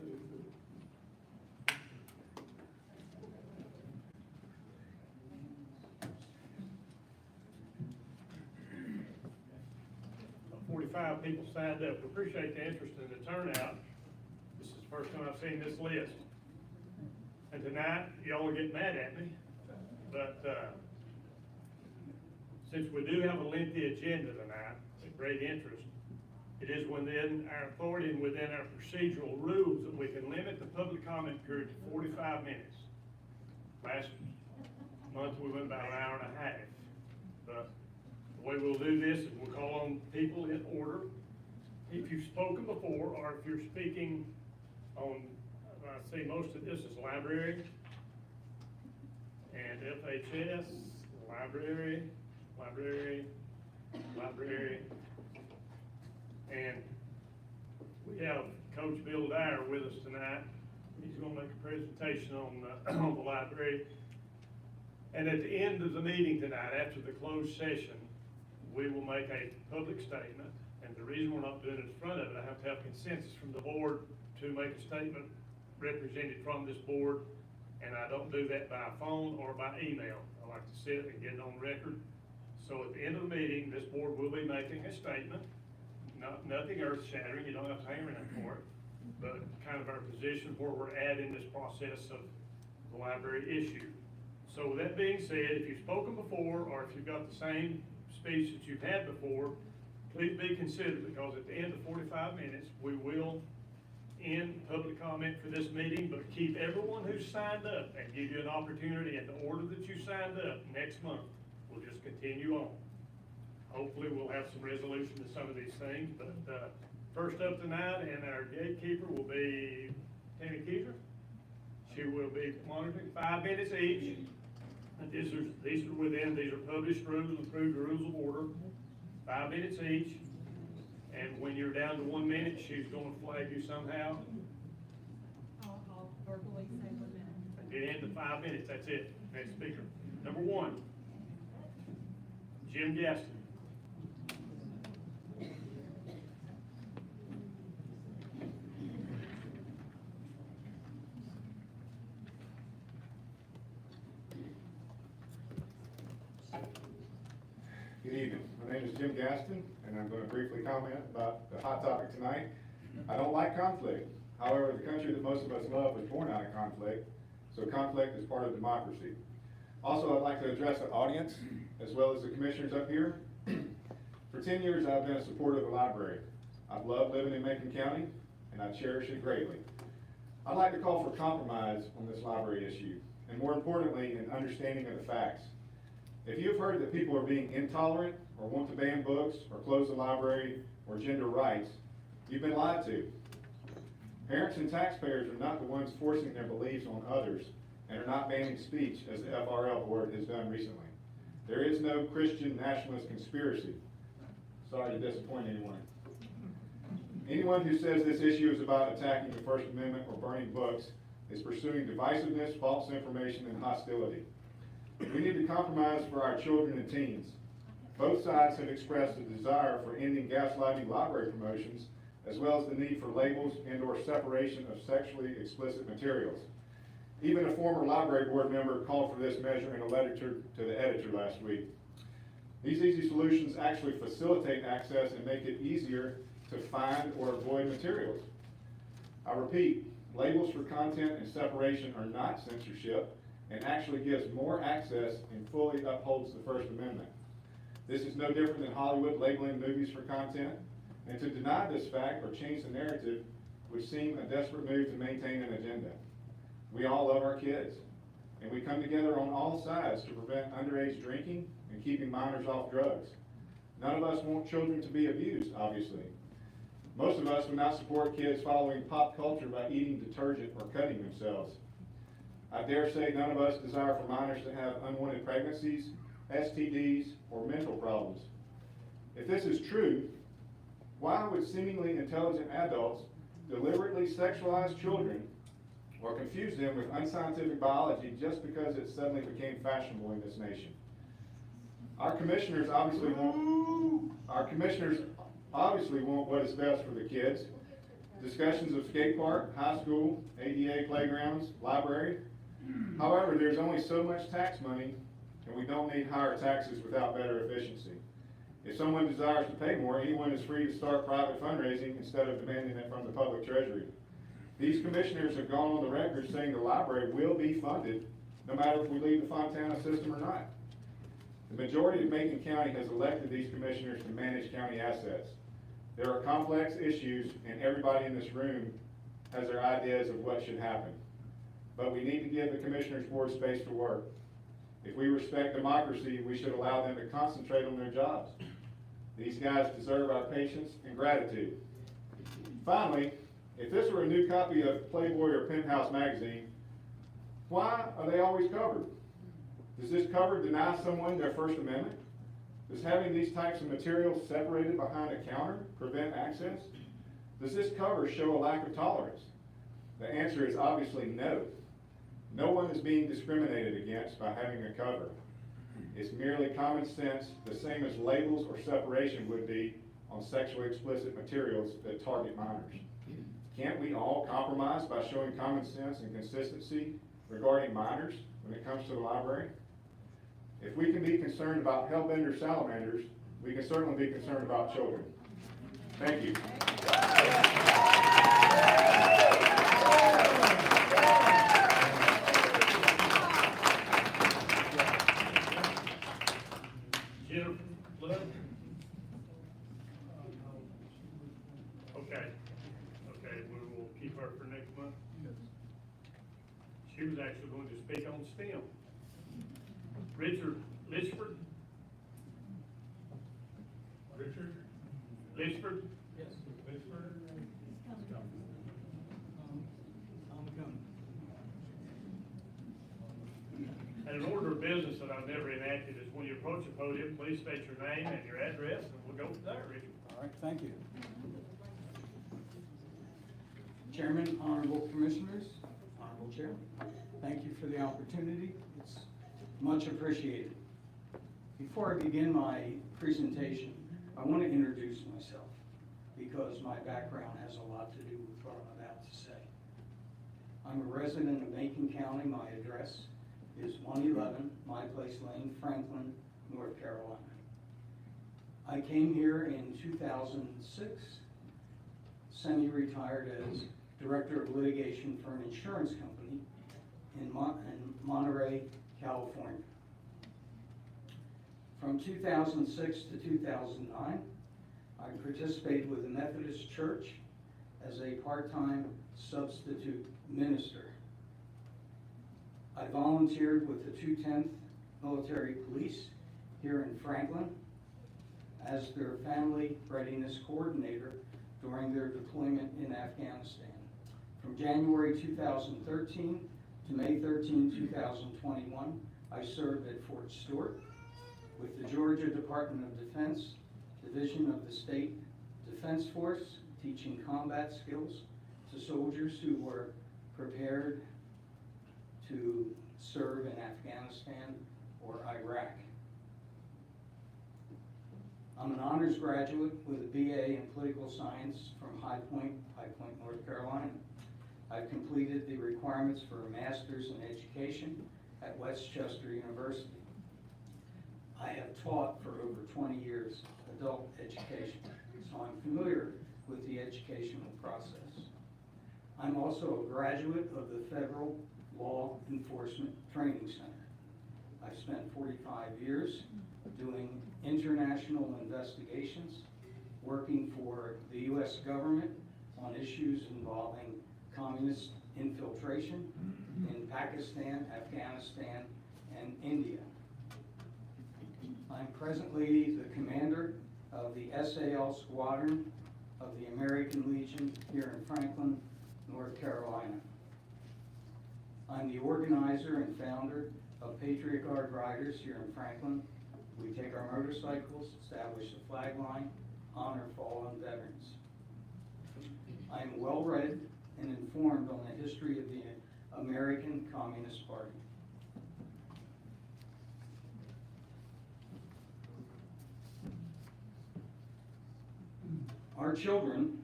45 people signed up. We appreciate the interest and the turnout. This is the first time I've seen this list. And tonight, y'all will get mad at me, but since we do have a lengthy agenda tonight, with great interest, it is within our authority and within our procedural rules that we can limit the public comment period to 45 minutes. Last month, we went about an hour and a half. But the way we'll do this is we'll call on people in order. If you've spoken before, or if you're speaking on, I see most of this is library and FHS, library, and we have Coach Bill Dyer with us tonight. He's gonna make a presentation on the library. And at the end of the meeting tonight, after the closed session, we will make a public statement. And the reason we're not doing it in front of it, I have to have consensus from the board to make a statement represented from this board. And I don't do that by phone or by email. I like to sit and get it on record. So at the end of the meeting, this board will be making a statement. Nothing earth shattering, you don't have to hang around for it. But kind of our position where we're at in this process of the library issue. So with that being said, if you've spoken before, or if you've got the same speech that you've had before, please be considerate, because at the end of 45 minutes, we will end public comment for this meeting, but keep everyone who's signed up and give you an opportunity in the order that you signed up next month. We'll just continue on. Hopefully, we'll have some resolution to some of these things, but first up tonight, and our gatekeeper will be Tammy Keiser. She will be monitoring 5 minutes each. And these are published rules and approved rules of order, 5 minutes each. And when you're down to 1 minute, she's gonna flag you somehow. I'll verbally say 1 minute. At the end of 5 minutes, that's it. Next speaker. Number 1, Jim Gaston. Good evening. My name is Jim Gaston, and I'm going to briefly comment about the hot topic tonight. I don't like conflict. However, the country that most of us love was born out of conflict, so conflict is part of democracy. Also, I'd like to address the audience, as well as the commissioners up here. For 10 years, I've been a supporter of the library. I've loved living in Macon County, and I cherish it greatly. I'd like to call for compromise on this library issue. and more importantly, an understanding of the facts. If you've heard that people are being intolerant, or want to ban books, or close the library, or gender rights, you've been lied to. Parents and taxpayers are not the ones forcing their beliefs on others, and are not banning speech as the FRL board has done recently. There is no Christian nationalist conspiracy. Sorry to disappoint anyone. Anyone who says this issue is about attacking the First Amendment or burning books is pursuing divisiveness, false information, and hostility. We need to compromise for our children and teens. Both sides have expressed a desire for ending gaslighting library promotions, as well as the need for labels and/or separation of sexually explicit materials. Even a former library board member called for this measure in a letter to the editor last week. These easy solutions actually facilitate access and make it easier to find or avoid materials. I repeat, labels for content and separation are not censorship and actually gives more access and fully upholds the First Amendment. This is no different than Hollywood labeling movies for content, and to deny this fact or change the narrative would seem a desperate move to maintain an agenda. We all love our kids, and we come together on all sides to prevent underage drinking and keeping minors off drugs. None of us want children to be abused, obviously. Most of us would not support kids following pop culture by eating detergent or cutting themselves. I dare say none of us desire for minors to have unwanted pregnancies, STDs, or mental problems. If this is true, why would seemingly intelligent adults deliberately sexualize children or confuse them with unscientific biology just because it suddenly became fashionable in this nation? Our commissioners obviously want what is best for the kids. Discussions of skate park, high school, ADA playgrounds, library. However, there's only so much tax money, and we don't need higher taxes without better efficiency. If someone desires to pay more, anyone is free to start private fundraising instead of demanding it from the public treasury. These commissioners have gone on the record saying the library will be funded no matter if we leave the Fontana system or not. The majority of Macon County has elected these commissioners to manage county assets. There are complex issues, and everybody in this room has their ideas of what should happen. But we need to give the Commissioners Board space to work. If we respect democracy, we should allow them to concentrate on their jobs. These guys deserve our patience and gratitude. Finally, if this were a new copy of Playboy or Penthouse magazine, why are they always covered? Does this cover deny someone their First Amendment? Does having these types of materials separated behind a counter prevent access? Does this cover show a lack of tolerance? The answer is obviously no. No one is being discriminated against by having a cover. It's merely common sense, the same as labels or separation would be on sexually explicit materials that target minors. Can't we all compromise by showing common sense and consistency regarding minors when it comes to the library? If we can be concerned about hellbender salamanders, we can certainly be concerned about children. Thank you. Jennifer Flood? Okay, we will keep her for next month. She was actually going to speak on STEM. Richard Litchford? Richard? Litchford? Yes. Litchford? And an order of business that I've never enacted is when you approach the podium, please state your name and your address, and we'll go from there, Richard. All right, thank you. Chairman, honorable commissioners, honorable chair, thank you for the opportunity. It's much appreciated. Before I begin my presentation, I want to introduce myself because my background has a lot to do with what I'm about to say. I'm a resident of Macon County. My address is 111 My Place Lane, Franklin, North Carolina. I came here in 2006, semi-retired as Director of Litigation for an insurance company in Monterey, California. From 2006 to 2009, I participated with the Methodist Church as a part-time substitute minister. I volunteered with the 210th Military Police here in Franklin as their family readiness coordinator during their deployment in Afghanistan. From January 2013 to May 13, 2021, I served at Fort Stewart with the Georgia Department of Defense, Division of the State Defense Force, teaching combat skills to soldiers who were prepared to serve in Afghanistan or Iraq. I'm an honors graduate with a BA in political science from High Point, North Carolina. I've completed the requirements for a master's in education at Westchester University. I have taught for over 20 years adult education, so I'm familiar with the educational process. I'm also a graduate of the Federal Law Enforcement Training Center. I've spent 45 years doing international investigations, working for the U.S. government on issues involving communist infiltration in Pakistan, Afghanistan, and India. I'm presently the commander of the SAL Squadron of the American Legion here in Franklin, North Carolina. I'm the organizer and founder of Patriot Guard Riders here in Franklin. We take our motorcycles, establish a flag line, honor fallen veterans. I am well-read and informed on the history of the American Communist Party. Our children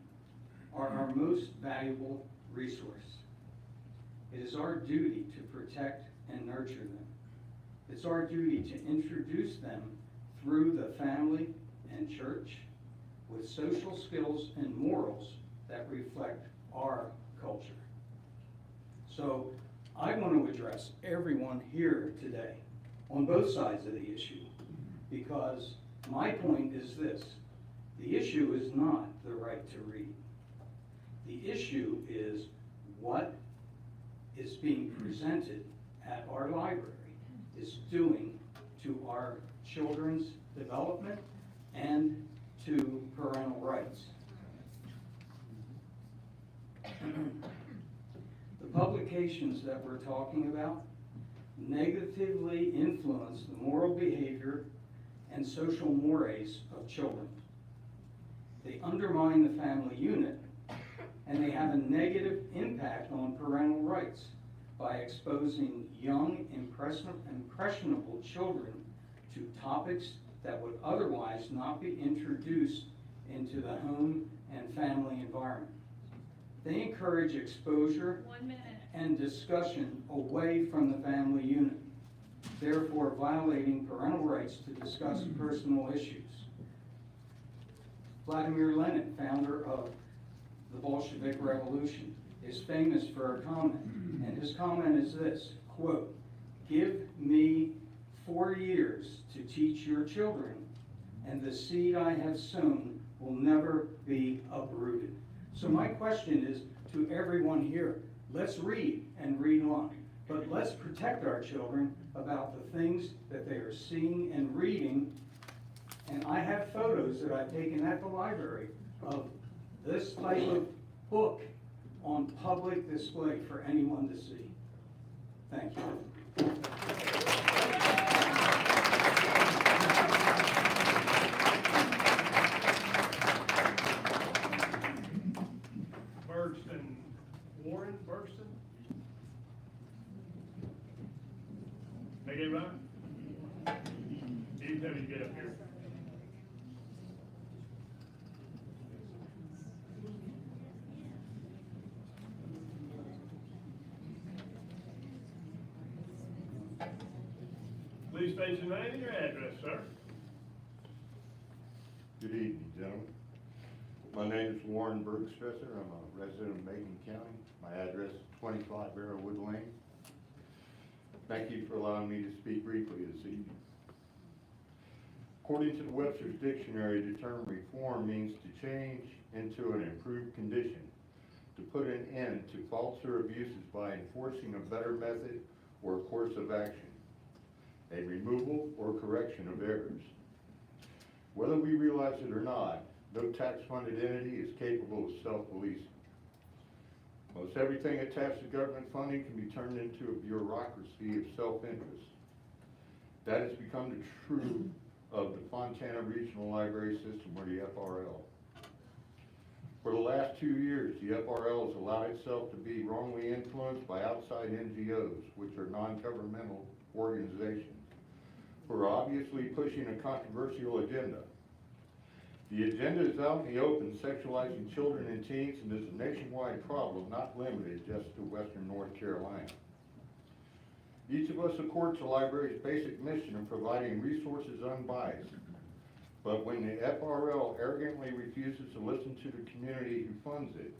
are our most valuable resource. It is our duty to protect and nurture them. It's our duty to introduce them through the family and church with social skills and morals that reflect our culture. So I want to address everyone here today on both sides of the issue, because my point is this: the issue is not the right to read. The issue is what is being presented at our library is doing to our children's development and to parental rights. The publications that we're talking about negatively influence the moral behavior and social mores of children. They undermine the family unit, and they have a negative impact on parental rights by exposing young, impressionable children to topics that would otherwise not be introduced into the home and family environment. They encourage exposure and discussion away from the family unit, therefore violating parental rights to discuss personal issues. Vladimir Lenin, founder of the Bolshevik Revolution, is famous for a comment, and his comment is this, quote, "Give me 4 years to teach your children, and the seed I have sown will never be uprooted." So my question is to everyone here, let's read and read on, but let's protect our children about the things that they are seeing and reading. And I have photos that I've taken at the library of this type of book on public display for anyone to see. Thank you. Warren Burston? Did I get it right? You tell me to get up here. Please state your name and your address, sir. Good evening, gentlemen. My name is Warren Bergstresser. I'm a resident of Macon County. My address is 25 Barrowwood Lane. Thank you for allowing me to speak briefly this evening. According to the Webster's Dictionary, the term reform means to change into an improved condition, to put an end to faults or abuses by enforcing a better method or course of action, a removal or correction of errors. Whether we realize it or not, no tax-funded entity is capable of self-policing. Most everything attached to government funding can be turned into a bureaucracy of self-interest. That has become the truth of the Fontana Regional Library System, or the FRL. For the last 2 years, the FRL has allowed itself to be wrongly influenced by outside NGOs, which are non-governmental organizations, who are obviously pushing a controversial agenda. The agenda is out in the open, sexualizing children and teens, and is a nationwide problem, not limited just to Western North Carolina. Each of us supports the library's basic mission of providing resources unbiased. But when the FRL arrogantly refuses to listen to the community who funds it,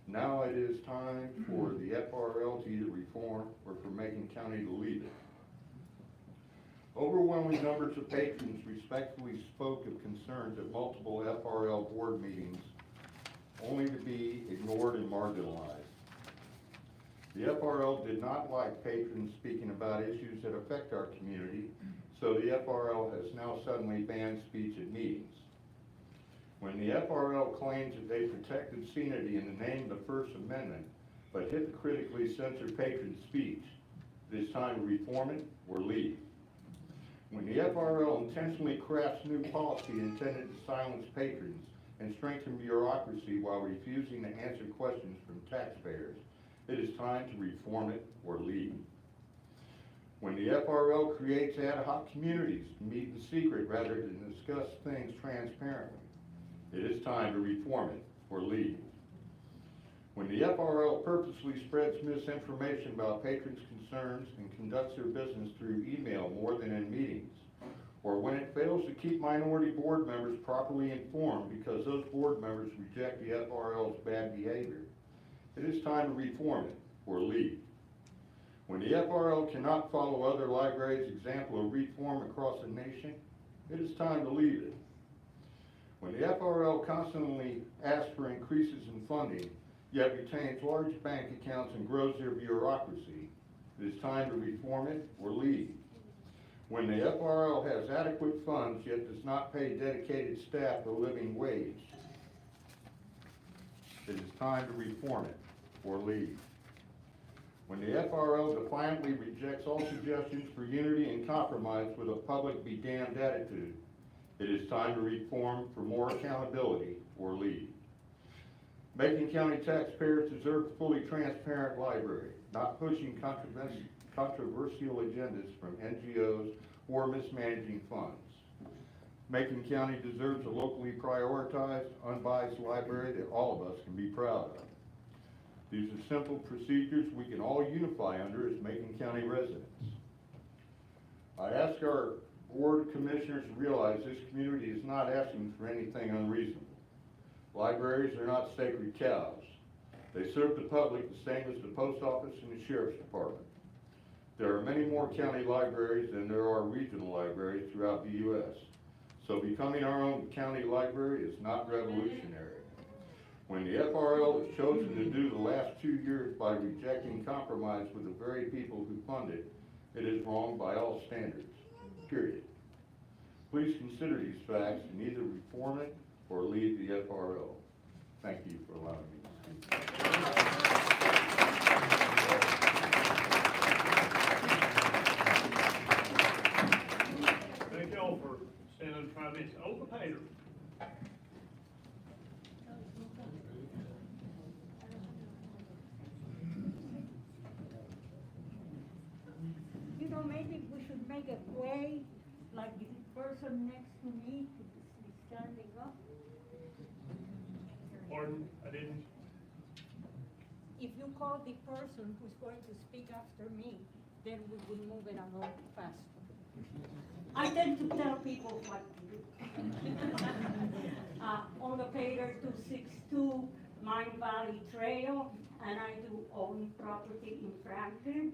now it is time for the FRL to either reform or for Macon County to lead it. Overwhelming numbers of patrons respectfully spoke of concerns at multiple FRL board meetings, only to be ignored and marginalized. The FRL did not like patrons speaking about issues that affect our community, so the FRL has now suddenly banned speech at meetings. When the FRL claims that they protected sanity in the name of the First Amendment, but hypocritically censor patron speech, it is time to reform it or leave. When the FRL intentionally crafts new policy intended to silence patrons and strengthen bureaucracy while refusing to answer questions from taxpayers, it is time to reform it or leave. When the FRL creates ad hoc communities to meet in secret rather than discuss things transparently, it is time to reform it or leave. When the FRL purposely spreads misinformation about patrons' concerns and conducts their business through email more than in meetings, or when it fails to keep minority board members properly informed because those board members reject the FRL's bad behavior, it is time to reform it or leave. When the FRL cannot follow other libraries' example of reform across the nation, it is time to leave it. When the FRL constantly asks for increases in funding, yet retains large bank accounts and grows their bureaucracy, it is time to reform it or leave. When the FRL has adequate funds yet does not pay dedicated staff a living wage, it is time to reform it or leave. When the FRL defiantly rejects all suggestions for unity and compromise with a public be damned attitude, it is time to reform for more accountability or leave. Macon County taxpayers deserve a fully transparent library, not pushing controversial agendas from NGOs or mismanaging funds. Macon County deserves a locally prioritized, unbiased library that all of us can be proud of. These are simple procedures we can all unify under as Macon County residents. I ask our board of commissioners to realize this community is not asking for anything unreasonable. Libraries are not sacred cows. They serve the public the same as the post office and the sheriff's department. There are many more county libraries than there are regional libraries throughout the U.S. So becoming our own county library is not revolutionary. When the FRL has chosen to do the last 2 years by rejecting compromise with the very people who fund it, it is wrong by all standards, period. Please consider these facts and either reform it or leave the FRL. Thank you for allowing me to speak. Thank y'all for standing 5 minutes. Open Pater. You know, maybe we should make a way, like the person next to me to be standing up. Pardon, I didn't. If you call the person who's going to speak after me, then we will move it along faster. I tend to tell people what to do. On the Pater 262 Mine Valley Trail, and I do own property in Franklin.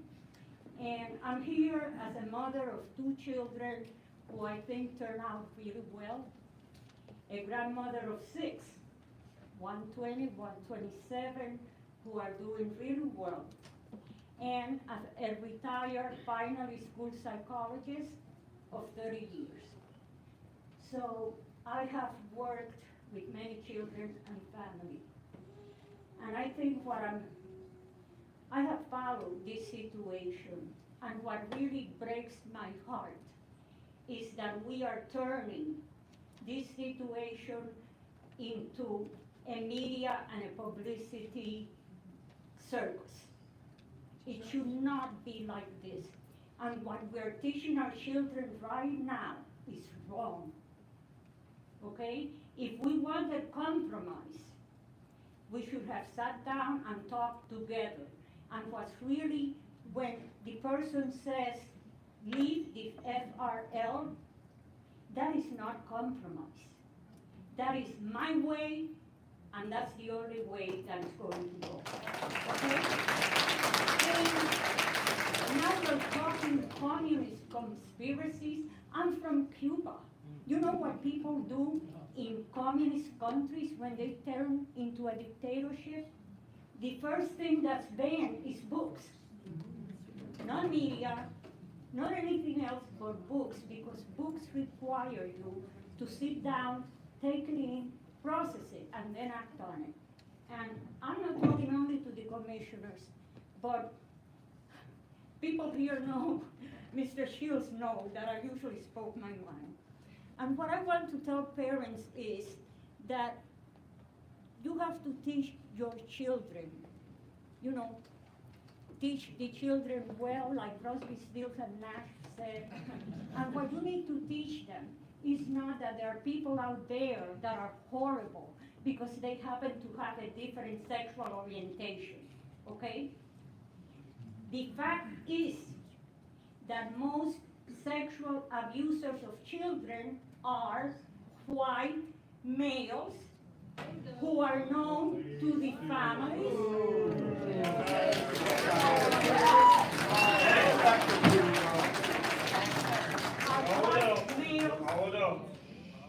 And I'm here as a mother of 2 children who I think turn out really well. A grandmother of 6, 120, 127, who are doing really well. and a retired finally school psychologist of 30 years. So I have worked with many children and family. And I think I have followed this situation, and what really breaks my heart is that we are turning this situation into a media and a publicity circus. It should not be like this. And what we're teaching our children right now is wrong. Okay? If we want a compromise, we should have sat down and talked together. And what's really, when the person says, leave the FRL, that is not compromise. That is my way, and that's the only way that it's going to go. Okay? And now we're talking communist conspiracies. I'm from Cuba. You know what people do in communist countries when they turn into a dictatorship? The first thing that's banned is books. Not media, not anything else but books, because books require you to sit down, take it in, process it, and then act on it. And I'm not talking only to the commissioners, but people here know, Mr. Shields know that I usually spoke my mind. And what I want to tell parents is that you have to teach your children, teach the children well, like Crosby, Stills, and Nash said. And what you need to teach them is not that there are people out there that are horrible because they happen to have a different sexual orientation, okay? The fact is that most sexual abusers of children are white males who are known to the families.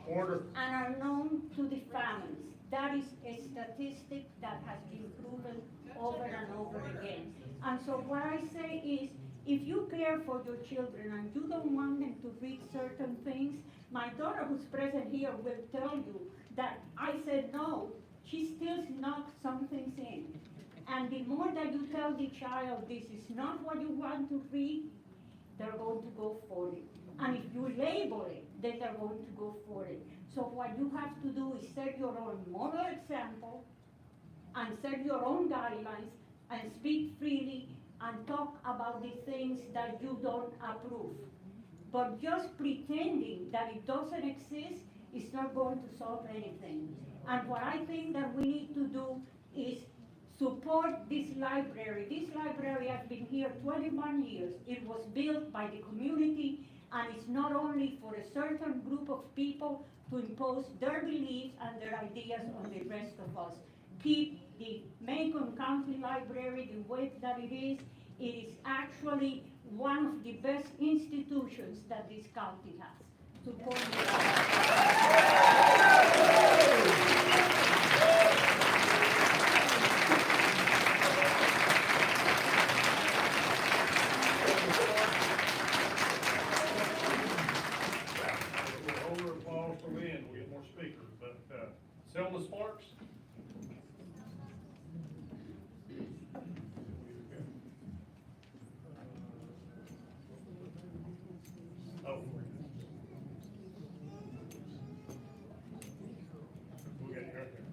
Order. And are known to the families. That is a statistic that has been proven over and over again. And so what I say is, if you care for your children and you don't want them to read certain things, my daughter who's present here will tell you that I said no, she still snuck some things in. And the more that you tell the child this is not what you want to read, they're going to go for it. And if you label it, then they're going to go for it. So what you have to do is set your own moral example and set your own guidelines and speak freely and talk about the things that you don't approve. But just pretending that it doesn't exist is not going to solve anything. And what I think that we need to do is support this library. This library has been here 21 years. It was built by the community, and it's not only for a certain group of people to impose their beliefs and their ideas on the rest of us. Keep the Macon County Library the way that it is. It is actually one of the best institutions that this county has. Support Over applause to Lynn, we'll get more speakers, but, Selma Sparks? Oh. We'll get her here.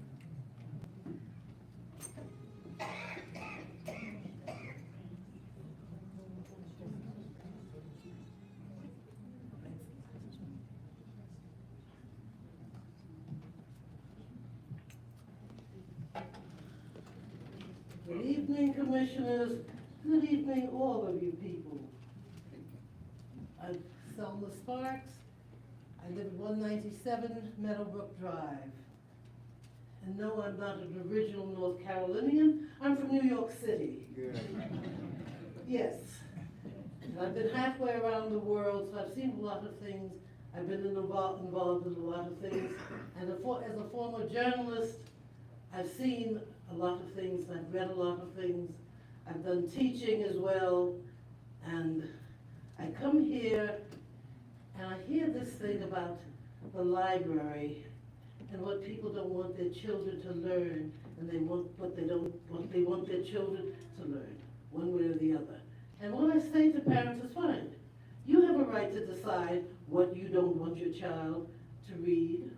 Good evening, commissioners. Good evening, all of you people. I'm Selma Sparks. I live at 197 Meadowbrook Drive. And no, I'm not an original North Carolinian. I'm from New York City. Good. Yes. And I've been halfway around the world, so I've seen a lot of things. I've been involved in a lot of things. And as a former journalist, I've seen a lot of things, I've read a lot of things. I've done teaching as well, and I come here and I hear this thing about the library and what people don't want their children to learn, and they want what they want their children to learn, one way or the other. And what I say to parents is fine. You have a right to decide what you don't want your child to read,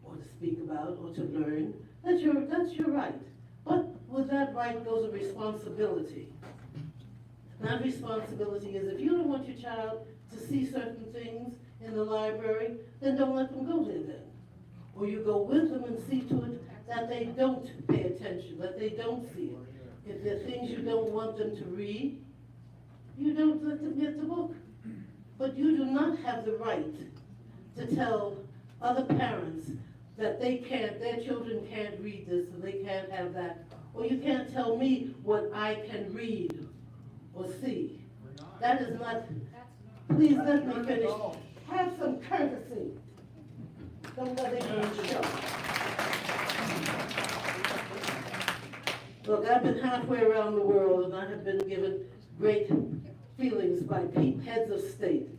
or to speak about, or to learn. That's your right. But with that right goes a responsibility. That responsibility is if you don't want your child to see certain things in the library, then don't let them go there then. Or you go with them and see to it that they don't pay attention, that they don't see it. If there are things you don't want them to read, you don't let them get the book. But you do not have the right to tell other parents that they can't, their children can't read this, and they can't have that. Or you can't tell me what I can read or see. That is not, please let me finish. Have some courtesy. Don't let it go show. Look, I've been halfway around the world, and I have been given great feelings by heads of state.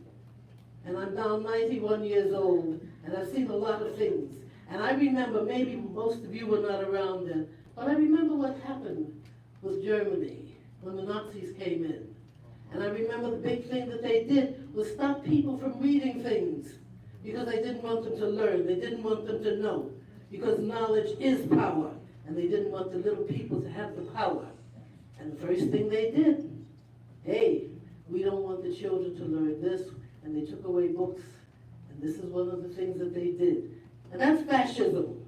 And I'm now 91 years old, and I've seen a lot of things. And I remember, maybe most of you were not around then, but I remember what happened with Germany when the Nazis came in. And I remember the big thing that they did was stop people from reading things because they didn't want them to learn, they didn't want them to know, because knowledge is power, and they didn't want the little people to have the power. And the first thing they did, hey, we don't want the children to learn this, and they took away books, and this is one of the things that they did. And that's fascism,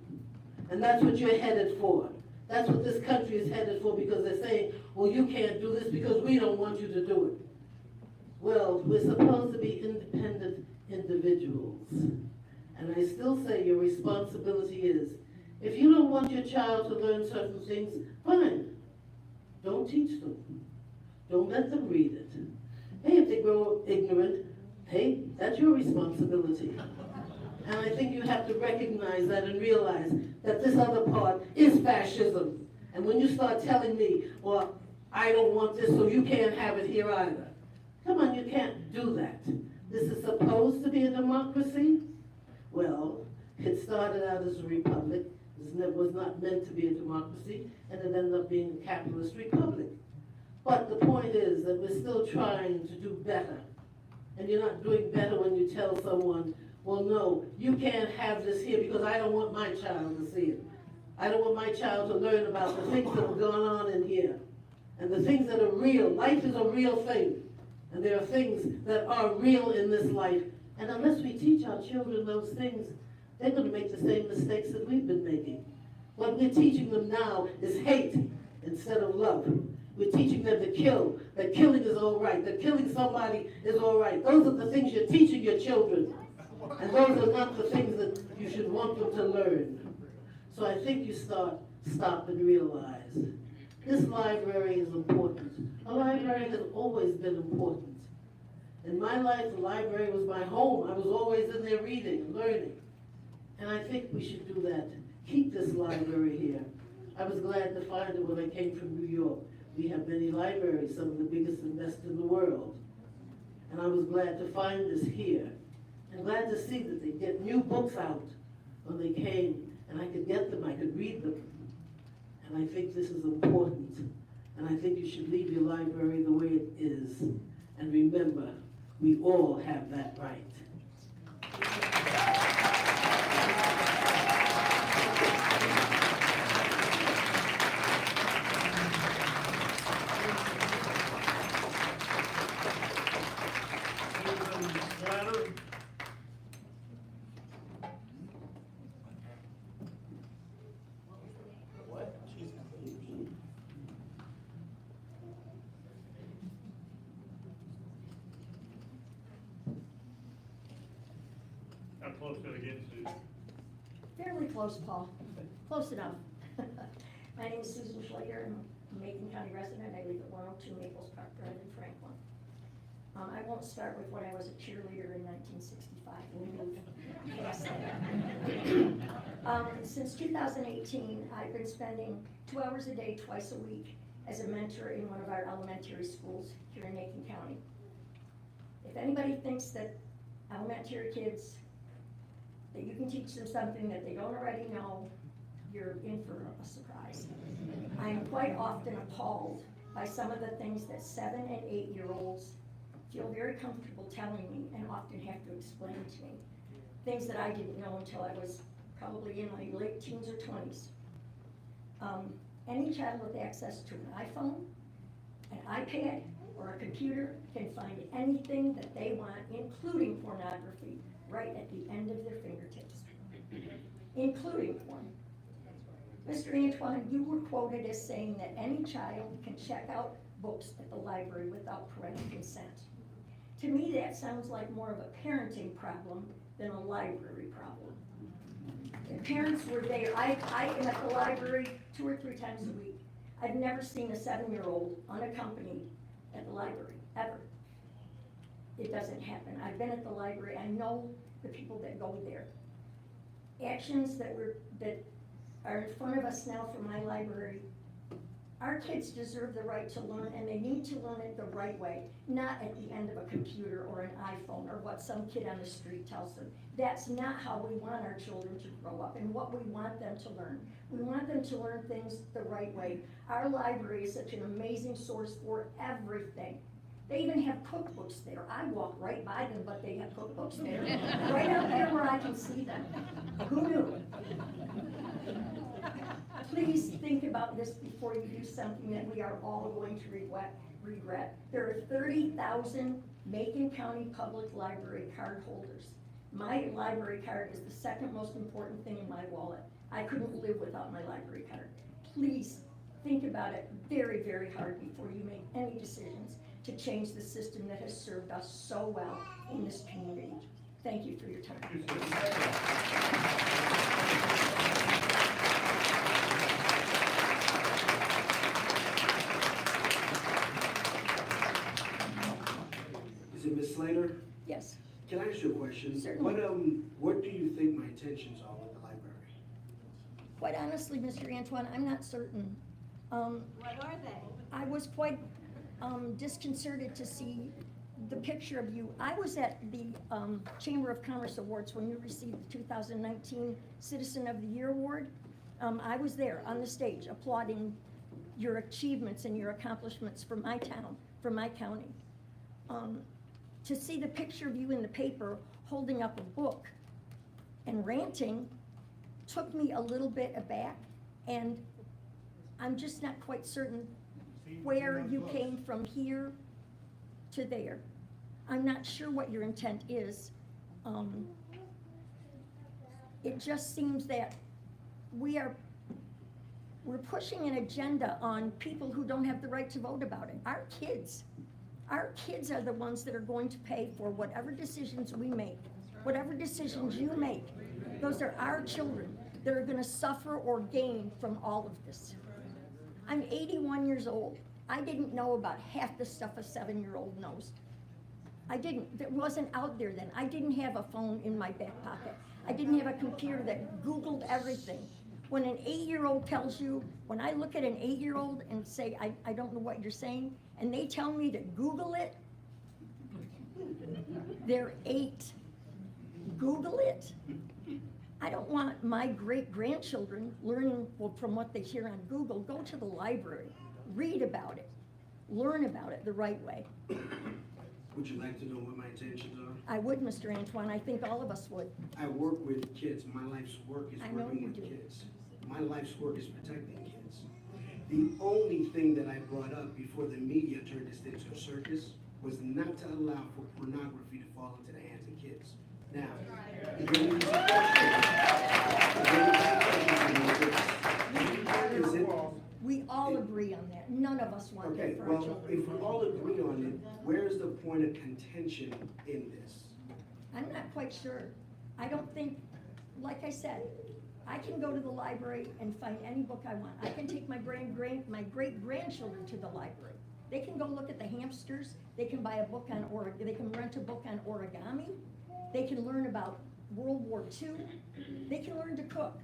and that's what you're headed for. That's what this country is headed for, because they're saying, well, you can't do this because we don't want you to do it. Well, we're supposed to be independent individuals. And I still say your responsibility is, if you don't want your child to learn certain things, fine. Don't teach them. Don't let them read it. Hey, if they grow ignorant, hey, that's your responsibility. And I think you have to recognize that and realize that this other part is fascism. And when you start telling me, well, I don't want this, so you can't have it here either. Come on, you can't do that. This is supposed to be a democracy? Well, it started out as a republic. It was not meant to be a democracy, and it ended up being a capitalist republic. But the point is that we're still trying to do better. And you're not doing better when you tell someone, well, no, you can't have this here because I don't want my child to see it. I don't want my child to learn about the things that have gone on in here. And the things that are real. Life is a real thing. And there are things that are real in this life. And unless we teach our children those things, they're going to make the same mistakes that we've been making. What we're teaching them now is hate instead of love. We're teaching them to kill, that killing is all right, that killing somebody is all right. Those are the things you're teaching your children. And those are not the things that you should want them to learn. So I think you stop and realize this library is important. A library has always been important. In my life, the library was my home. I was always in there reading and learning. And I think we should do that. Keep this library here. I was glad to find it when I came from New York. We have many libraries, some of the biggest and best in the world. And I was glad to find this here. And glad to see that they get new books out when they came, and I could get them, I could read them. And I think this is important. And I think you should leave your library the way it is. And remember, we all have that right. How close did I get to? Fairly close, Paul. Close enough. My name is Susan Schlager. I'm a Macon County resident. I live at 102 Maples Park Drive in Franklin. I won't start with when I was a cheerleader in 1965. We'll move past that. Since 2018, I've been spending 2 hours a day, twice a week, as a mentor in one of our elementary schools here in Macon County. If anybody thinks that elementary kids, that you can teach them something that they don't already know, you're in for a surprise. I'm quite often appalled by some of the things that 7- and 8-year-olds feel very comfortable telling me and often have to explain to me. Things that I didn't know until I was probably in my late teens or 20s. Any child with access to an iPhone, an iPad, or a computer can find anything that they want, including pornography, right at the end of their fingertips, including porn. Mr. Antoine, you were quoted as saying that any child can check out books at the library without parental consent. To me, that sounds like more of a parenting problem than a library problem. If parents were there, I am at the library 2 or 3 times a week. I've never seen a 7-year-old unaccompanied at the library, ever. It doesn't happen. I've been at the library, I know the people that go there. Actions that are in front of us now from my library, our kids deserve the right to learn, and they need to learn it the right way, not at the end of a computer or an iPhone or what some kid on the street tells them. That's not how we want our children to grow up and what we want them to learn. We want them to learn things the right way. Our library is such an amazing source for everything. They even have cookbooks there. I walk right by them, but they have cookbooks there, right out there where I can see them. Who knew? Please think about this before you do something that we are all going to regret. There are 30,000 Macon County Public Library card holders. My library card is the second most important thing in my wallet. I couldn't live without my library card. Please think about it very, very hard before you make any decisions to change the system that has served us so well in this community. Thank you for your time. Is it Ms. Slater? Yes. Can I ask you a question? Certainly. What do you think my intentions are with the library? Quite honestly, Mr. Antoine, I'm not certain. What are they? I was quite disconcerted to see the picture of you. I was at the Chamber of Commerce Awards when you received the 2019 Citizen of the Year Award. I was there on the stage applauding your achievements and your accomplishments for my town, for my county. To see the picture of you in the paper holding up a book and ranting took me a little bit aback, and I'm just not quite certain where you came from here to there. I'm not sure what your intent is. It just seems that we're pushing an agenda on people who don't have the right to vote about it. Our kids are the ones that are going to pay for whatever decisions we make, whatever decisions you make. Those are our children that are gonna suffer or gain from all of this. I'm 81 years old. I didn't know about half the stuff a 7-year-old knows. I didn't. It wasn't out there then. I didn't have a phone in my back pocket. I didn't have a computer that Googled everything. When an 8-year-old tells you, when I look at an 8-year-old and say, I don't know what you're saying, and they tell me to Google it, they're 8. Google it. I don't want my great-grandchildren learning from what they hear on Google. Go to the library, read about it, learn about it the right way. Would you like to know what my intentions are? I would, Mr. Antoine. I think all of us would. I work with kids. My life's work is I know working you with do. kids. My life's work is protecting kids. The only thing that I brought up before the media turned this into a circus was not to allow for pornography to fall into the hands of kids. Now, We all agree on that. None of us want okay, that for our well, children. if we all agree on it, where's the point of contention in this? I'm not quite sure. I don't think, like I said, I can go to the library and find any book I want. I can take my great-grandchildren to the library. They can go look at the hamsters. They can buy a book on they can rent a book on origami. They can learn about World War II. They can learn to cook.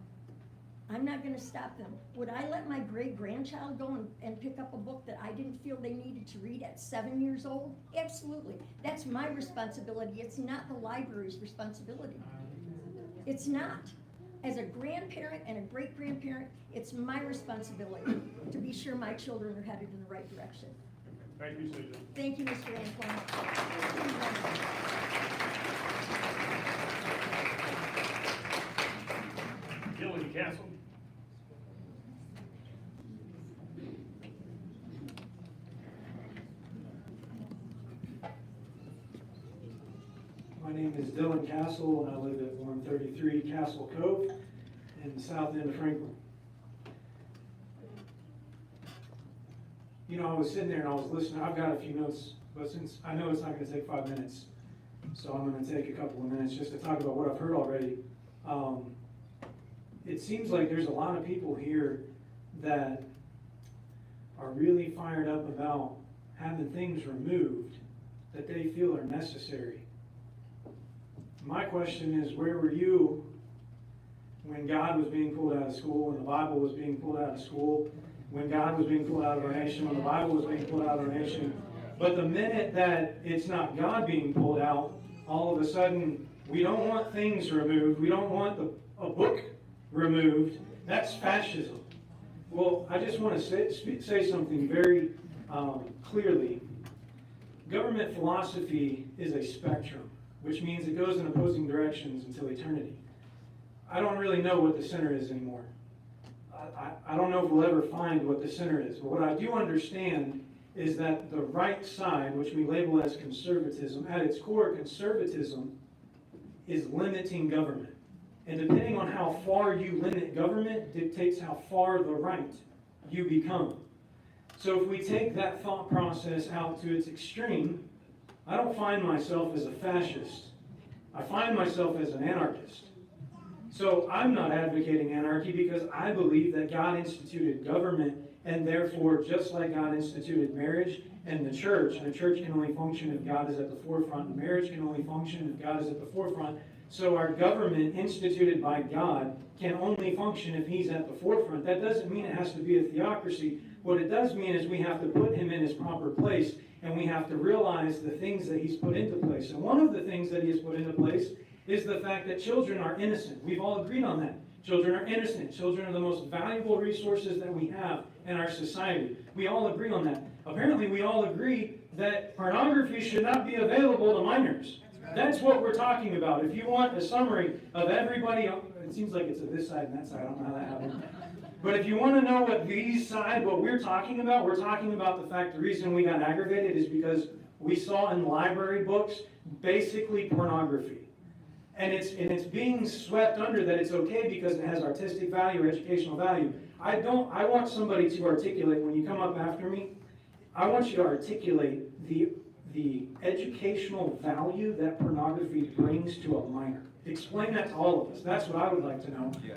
I'm not gonna stop them. Would I let my great-grandchild go and pick up a book that I didn't feel they needed to read at 7 years old? Absolutely. That's my responsibility. It's not the library's responsibility. It's not. As a grandparent and a great-grandparent, it's my responsibility to be sure my children are headed in the right direction. Thank you, Susan. Thank you, Mr. Antoine. Gillian Castle. My name is Dylan Castle, and I live at 133 Castle Cove in the south end of Franklin. You know, I was sitting there and I was listening. I've got a few notes, but since I know it's not going to take 5 minutes, so I'm going to take a couple of minutes just to talk about what I've heard already. It seems like there's a lot of people here that are really fired up about having things removed that they feel are necessary. My question is, where were you when God was being pulled out of school, when the Bible was being pulled out of school, when God was being pulled out of our nation, when the Bible was being pulled out of our nation? But the minute that it's not God being pulled out, all of a sudden, we don't want things removed. We don't want a book removed. That's fascism. Well, I just want to say something very clearly. Government philosophy is a spectrum, which means it goes in opposing directions until eternity. I don't really know what the center is anymore. I don't know if we'll ever find what the center is. But what I do understand is that the right side, which we label as conservatism, at its core, conservatism is limiting government. And depending on how far you limit government dictates how far the right you become. So if we take that thought process out to its extreme, I don't find myself as a fascist. I find myself as an anarchist. So I'm not advocating anarchy because I believe that God instituted government, and therefore, just like God instituted marriage and the church can only function if God is at the forefront, and marriage can only function if God is at the forefront. So our government, instituted by God, can only function if He's at the forefront. That doesn't mean it has to be a theocracy. What it does mean is we have to put Him in His proper place, and we have to realize the things that He's put into place. And one of the things that He has put into place is the fact that children are innocent. We've all agreed on that. Children are innocent. Children are the most valuable resources that we have in our society. We all agree on that. Apparently, we all agree that pornography should not be available to minors. That's what we're talking about. If you want a summary of everybody, it seems like it's this side and that side. I don't know how that happened. But if you want to know what we're talking about the fact the reason we got aggravated is because we saw in library books basically pornography. And it's being swept under that it's okay because it has artistic value or educational value. I want somebody to articulate, when you come up after me, I want you to articulate the educational value that pornography brings to a minor. Explain that to all of us. That's what I would like to know. Yeah.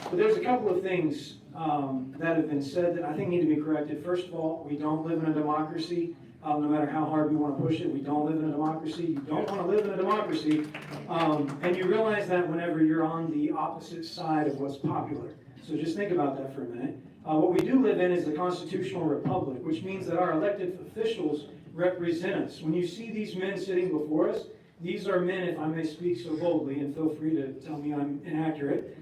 But there's a couple of things that have been said that I think need to be corrected. First of all, we don't live in a democracy. No matter how hard we want to push it, we don't live in a democracy. You don't want to live in a democracy. And you realize that whenever you're on the opposite side of what's popular. So just think about that for a minute. What we do live in is a constitutional republic, which means that our elected officials represent us. When you see these men sitting before us, these are men, if I may speak so boldly, and feel free to tell me I'm inaccurate,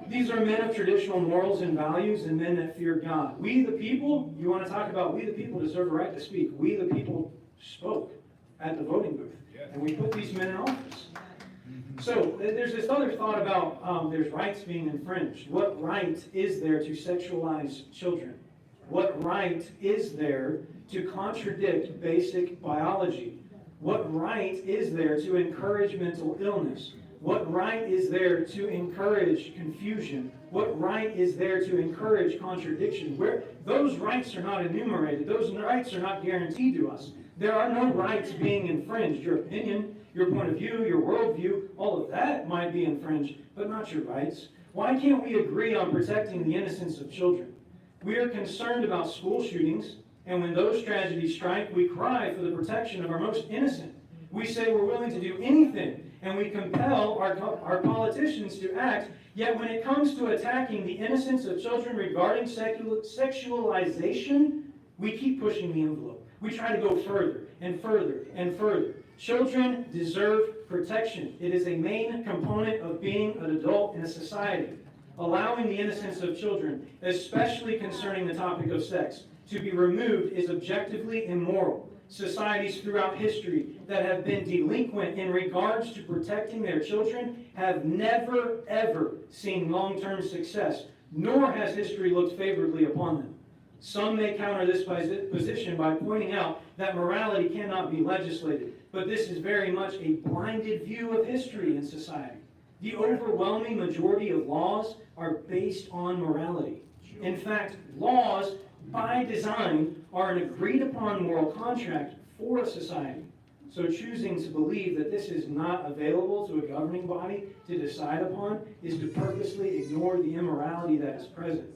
these are men of traditional morals and values and men that fear God. We the people, you want to talk about we the people deserve a right to speak. We the people spoke at the voting booth. And we put these men in office. So there's this other thought about there's rights being infringed. What right is there to sexualize children? What right is there to contradict basic biology? What right is there to encourage mental illness? What right is there to encourage confusion? What right is there to encourage contradiction? Those rights are not enumerated. Those rights are not guaranteed to us. There are no rights being infringed. Your opinion, your point of view, your worldview, all of that might be infringed, but not your rights. Why can't we agree on protecting the innocence of children? We are concerned about school shootings, and when those tragedies strike, we cry for the protection of our most innocent. We say we're willing to do anything, and we compel our politicians to act, yet when it comes to attacking the innocence of children regarding sexualization, we keep pushing the envelope. We try to go further and further and further. Children deserve protection. It is a main component of being an adult in a society. Allowing the innocence of children, especially concerning the topic of sex, to be removed is objectively immoral. Societies throughout history that have been delinquent in regards to protecting their children have never, ever seen long-term success, nor has history looked favorably upon them. Some may counter this position by pointing out that morality cannot be legislated, but this is very much a blinded view of history in society. The overwhelming majority of laws are based on morality. In fact, laws, by design, are an agreed-upon moral contract for a society. So choosing to believe that this is not available to a governing body to decide upon is to purposely ignore the immorality that is present.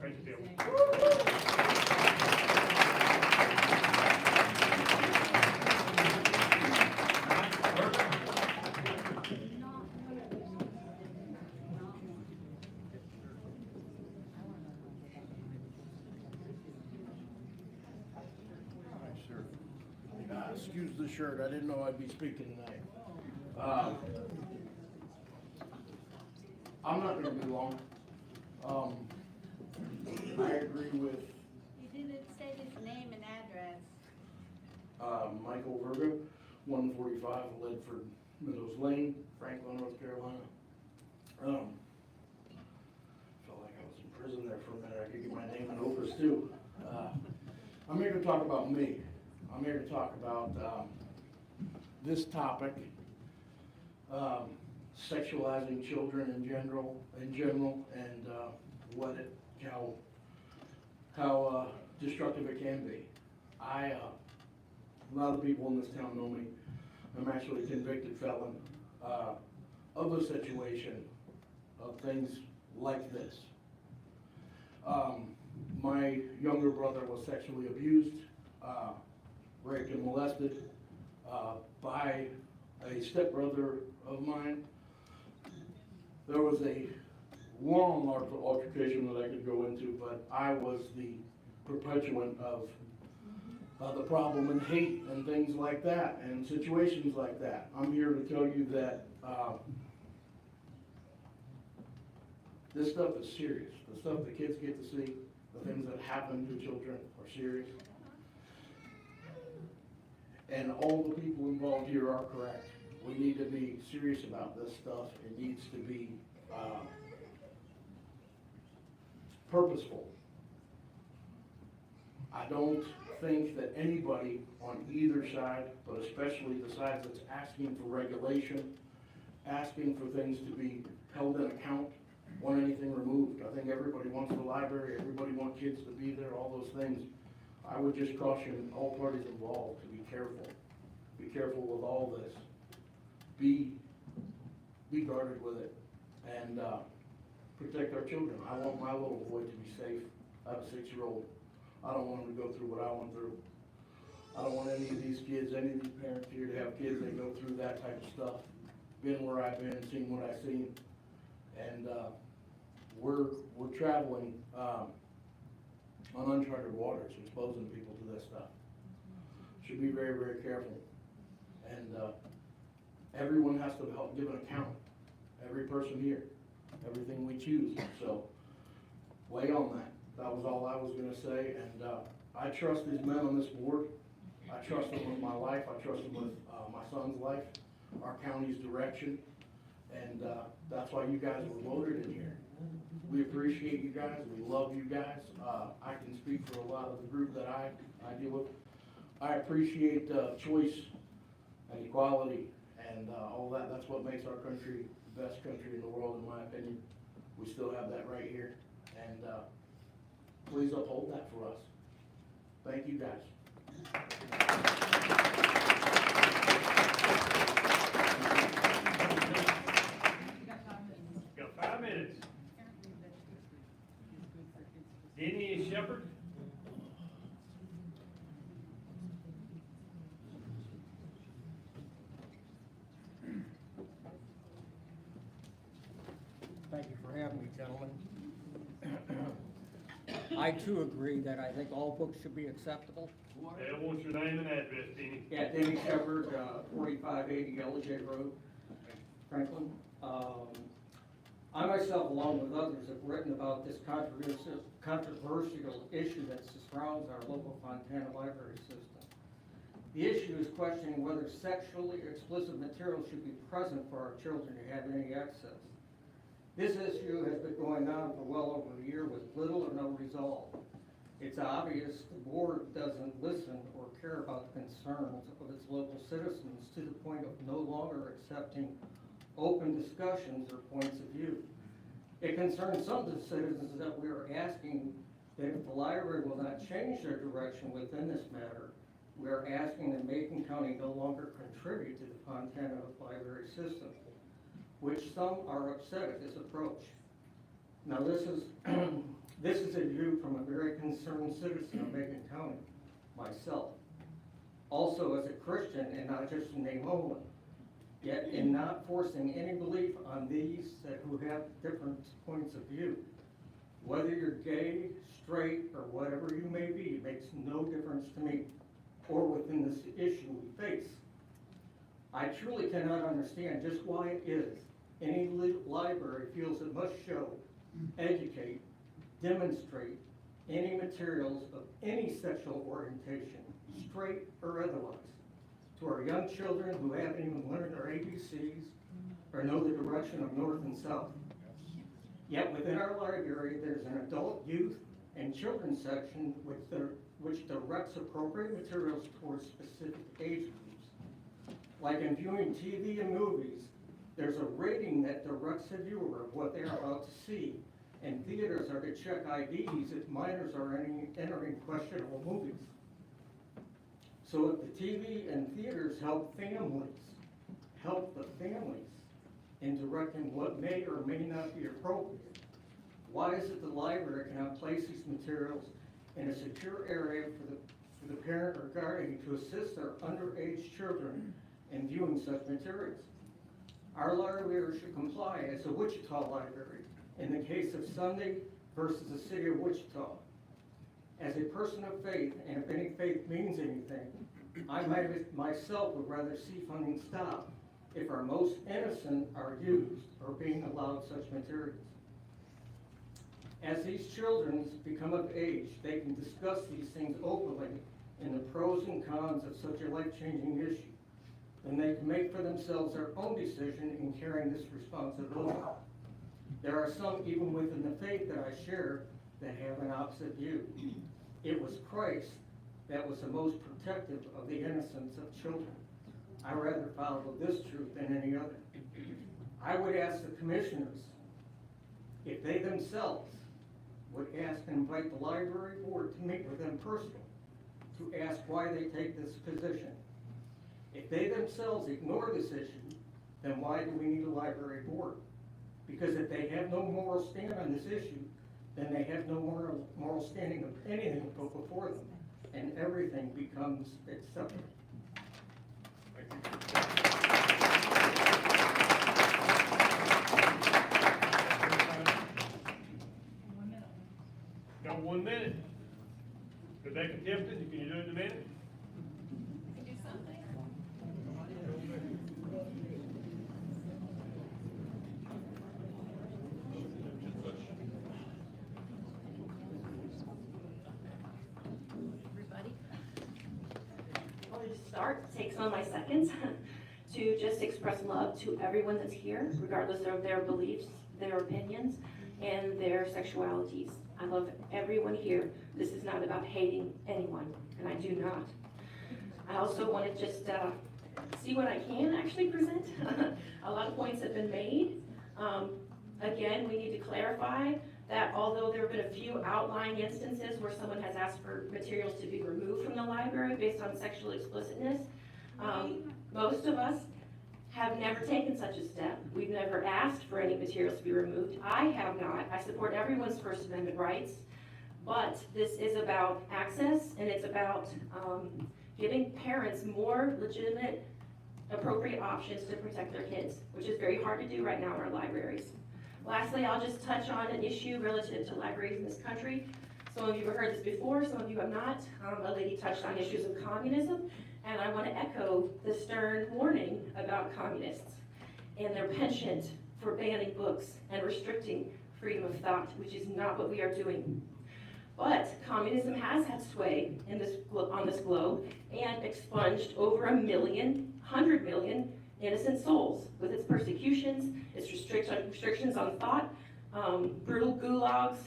Thank you, Bill. Excuse the shirt, I didn't know I'd be speaking tonight. I'm not gonna be long. I agree with, You didn't say his name and address. Michael Virgo, 145 Ledford Meadows Lane, Franklin, North Carolina. Felt like I was in prison there for a minute, I could get my name in Oprah's too. I'm here to talk about me. I'm here to talk about this topic, sexualizing children in general, and how destructive it can be. A lot of people in this town know me. I'm actually a convicted felon of a situation of things like this. My younger brother was sexually abused, raped and molested by a stepbrother of mine. There was a long altercation that I could go into, but I was the perpetuant of the problem and hate and things like that and situations like that. I'm here to tell you that this stuff is serious. The stuff the kids get to see, the things that happen to children are serious. And all the people involved here are correct. We need to be serious about this stuff. It needs to be purposeful. I don't think that anybody on either side, but especially the side that's asking for regulation, asking for things to be held in account, want anything removed. I think everybody wants the library, everybody wants kids to be there, all those things. I would just caution all parties involved to be careful. Be careful with all this. Be guarded with it, and protect our children. I want my little boy to be safe. I have a 6-year-old. I don't want him to go through what I went through. I don't want any of these kids, any of these parents here to have kids that go through that type of stuff. Been where I've been, seen what I've seen, and we're traveling on uncharted waters, exposing people to this stuff. Should be very, very careful. And everyone has to help give an account. Every person here, everything we choose. So weigh on that. That was all I was going to say. And I trust these men on this board. I trust them with my life. I trust them with my son's life, our county's direction. And that's why you guys were voted in here. We appreciate you guys. We love you guys. I can speak for a lot of the group that I deal with. I appreciate choice and equality and all that. That's what makes our country the best country in the world, in my opinion. We still have that right here. And please uphold that for us. Thank you, guys. Got 5 minutes. Denny Shepherd. having me, gentlemen. I too agree that I think all books should be acceptable. Dale, what's your name and address, Denny? Yeah, Denny Shepherd, 4580 Yellow J Road, Franklin. I myself, along with others, have written about this controversial issue that surrounds our local Fontana library system. The issue is questioning whether sexually explicit material should be present for our children to have any access. This issue has been going on for well over a year with little or no resolve. It's obvious the board doesn't listen or care about the concerns of its local citizens to the point of no longer accepting open discussions or points of view. It concerns some of the citizens that we are asking that if the library will not change their direction within this matter, we are asking that Macon County no longer contribute to the Fontana library system, which some are upset at this approach. Now this is this is a view from a very concerned citizen of Macon County, myself. Also as a Christian and not just a name only. Yet in not forcing any belief on these who have different points of view. Whether you're gay, straight, or whatever you may be, makes no difference to me or within this issue we face. I truly cannot understand just why it is any library feels it must show, educate, demonstrate any materials of any sexual orientation, straight or otherwise, to our young children who haven't even learned their ABCs or know the direction of north and south. Yet within our library, there's an adult, youth, and children's section which directs appropriate materials towards specific age groups. Like in viewing TV and movies, there's a rating that directs the viewer of what they're about to see, and theaters are to check IDs if minors are entering questionable movies. So if the TV and theaters help the families in directing what may or may not be appropriate, why is it the library cannot place these materials in a secure area for the parent or guardian to assist their underage children in viewing such materials? Our library should comply as a Wichita library in the case of Sunday versus the city of Wichita. As a person of faith, and if any faith means anything, I myself would rather see funding stop if our most innocent are used or being allowed such materials. As these children become of age, they can discuss these things openly and the pros and cons of such a life-changing issue. Then they can make for themselves their own decision in carrying this responsibility. There are some even within the faith that I share that have an opposite view. It was Christ that was the most protective of the innocence of children. I rather follow this truth than any other. I would ask the commissioners if they themselves would ask and invite the library board to meet with them personally to ask why they take this position. If they themselves ignore this issue, then why do we need a library board? Because if they have no moral stand on this issue, then they have no moral standing of anything to go before them, and everything becomes acceptable. Got 1 minute. Rebecca Tipton, can you do it in a minute? You can do something. Everybody. I'll just start, takes on my seconds, to just express love to everyone that's here, regardless of their beliefs, their opinions, and their sexualities. I love everyone here. This is not about hating anyone, and I do not. I also want to just see what I can actually present. A lot of points have been made. Again, we need to clarify that although there have been a few outlying instances where someone has asked for materials to be removed from the library based on sexual explicitness, most of us have never taken such a step. We've never asked for any materials to be removed. I have not. I support everyone's First Amendment rights, but this is about access, and it's about giving parents more legitimate, appropriate options to protect their kids, which is very hard to do right now in our libraries. Lastly, I'll just touch on an issue relative to libraries in this country. Some of you have heard this before, some of you have not. A lady touched on issues of communism, and I want to echo the stern warning about communists and their penchant for banning books and restricting freedom of thought, which is not what we are doing. But communism has had sway on this globe and expunged over 100 million innocent souls with its persecutions, its restrictions on thought, brutal gulags,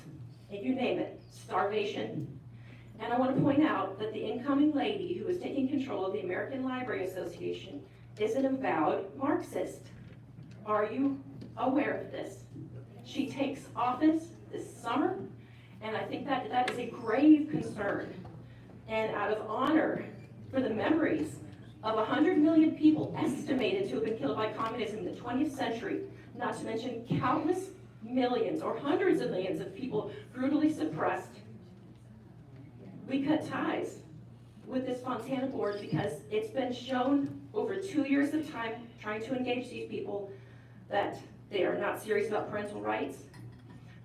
and you name it, starvation. And I want to point out that the incoming lady who is taking control of the American Library Association is an avowed Marxist. Are you aware of this? She takes office this summer, and I think that is a grave concern. And out of honor for the memories of 100 million people estimated to have been killed by communism in the 20th century, not to mention countless millions or hundreds of millions of people brutally suppressed, we cut ties with this Fontana board because it's been shown over 2 years of time trying to engage these people that they are not serious about parental rights,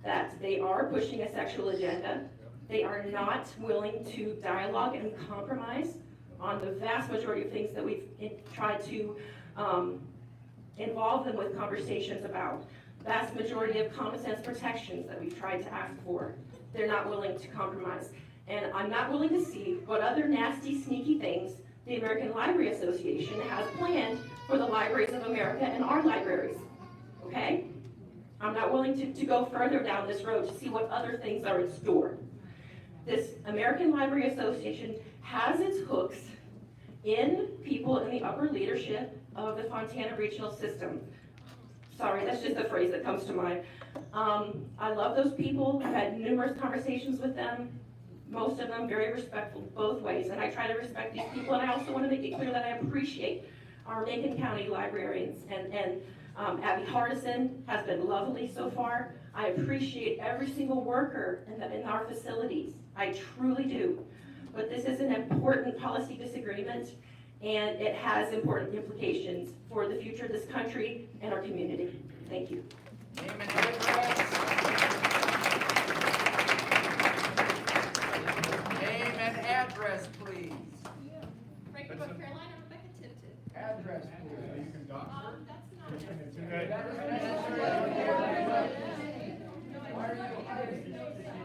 that they are pushing a sexual agenda, they are not willing to dialogue and compromise on the vast majority of things that we've tried to involve them with conversations about. Vast majority of common sense protections that we've tried to ask for, they're not willing to compromise. And I'm not willing to see what other nasty, sneaky things the American Library Association has planned for the libraries of America and our libraries, okay? I'm not willing to go further down this road to see what other things are in store. This American Library Association has its hooks in people in the upper leadership of the Fontana regional system. Sorry, that's just a phrase that comes to mind. I love those people. I've had numerous conversations with them. Most of them very respectful both ways, and I try to respect these people, and I also want to make it clear that I appreciate our Macon County librarians, and Abby Hardison has been lovely so far. I appreciate every single worker in our facilities. I truly do. But this is an important policy disagreement, and it has important implications for the future of this country and our community. Thank you. Name and address. Name and address, please. Franklin, North Carolina, Rebecca Tipton. Address, please. You can doctor.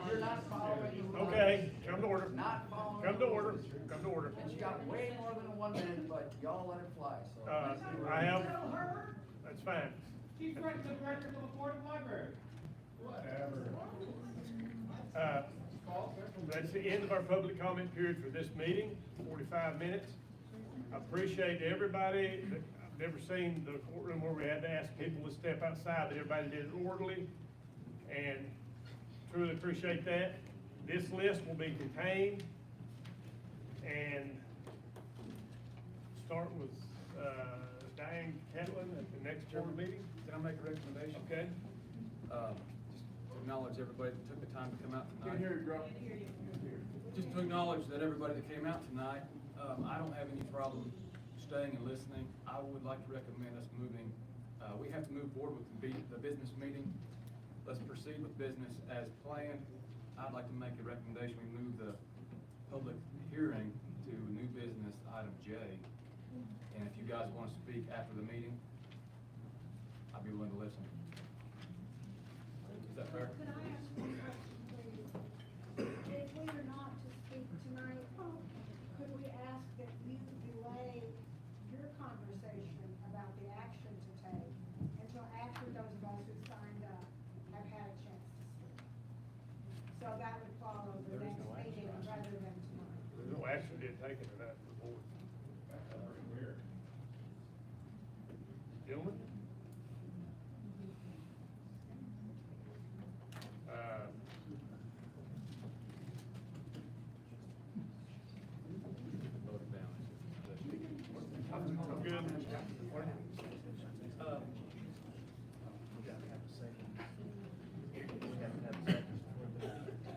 You're not following. Okay, come to order. Not following. Come to order. Come to order. And she got way more than 1 minute, but y'all let it fly, so. I have, that's fine. She's running the director for the Board of Library. Whatever. That's the end of our public comment period for this meeting, 45 minutes. I appreciate everybody. I've never seen the courtroom where we had to ask people to step outside, but everybody did it orderly, and truly appreciate that. This list will be contained, and start with Diane Catlin at the next board meeting. Can I make a recommendation? Okay. Just to acknowledge everybody that took the time to come out tonight. Can hear you, Drop. Just to acknowledge that everybody that came out tonight, I don't have any problem staying and listening. I would like to recommend us moving, we have to move forward with the business meeting. Let's proceed with business as planned. I'd like to make a recommendation, we move the public hearing to new business item J. And if you guys want to speak after the meeting, I'd be willing to listen. Is that fair? Could I ask one question, please? If we are not to speak tonight, could we ask that you delay your conversation about the action to take until after those of us who signed up have had a chance to speak? So that would follow the next meeting rather than tonight. There's no action being taken tonight for the board. Gentlemen? I'm good.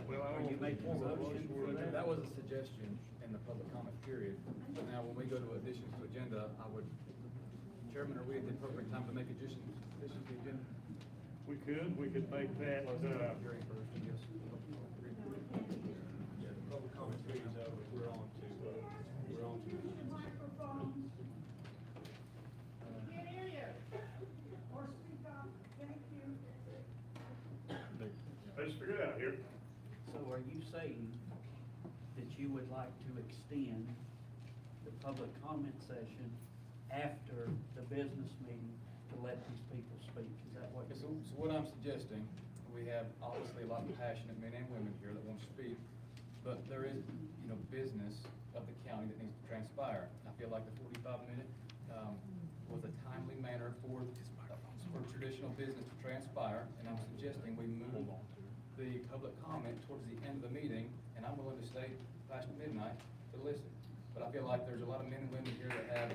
Well, I don't make formal motion for that. That was a suggestion in the public comment period. But now, when we go to additions to agenda, Chairman, are we at the appropriate time to make additions to the agenda? We could make that, Hearing first, yes. Yeah, the public comment period is over, we're on to. Microphone. Can't hear you. Or speak up, thank you. let's figure it out here. So are you saying that you would like to extend the public comment session after the business meeting to let these people speak? Is that what? So what I'm suggesting, we have obviously a lot of passionate men and women here that want to speak, but there is, business of the county that needs to transpire. I feel like the 45-minute was a timely manner for traditional business to transpire, and I'm suggesting we move the public comment towards the end of the meeting, and I'm willing to stay past midnight to listen. But I feel like there's a lot of men and women here that have,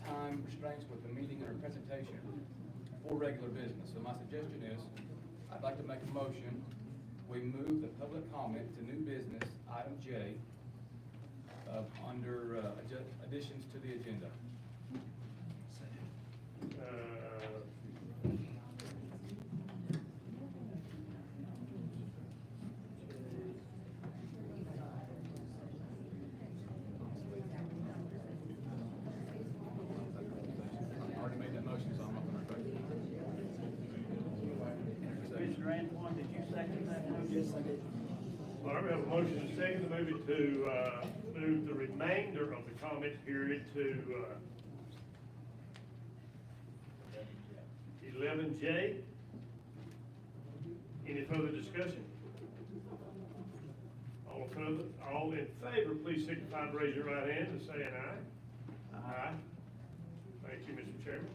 time restraints with the meeting or presentation for regular business. So my suggestion is, I'd like to make a motion, we move the public comment to new business, item J, under additions to the agenda. I already made that motion, so I'm not going to repeat it. Commissioner Antoine, did you second that motion? Yes, I did. All right, we have a motion and a second to move it to, move the remainder of the comment period to, 11J. Any further discussion? All in favor, please signify by raising your right hand and saying aye. Aye. Thank you, Mr. Chairman.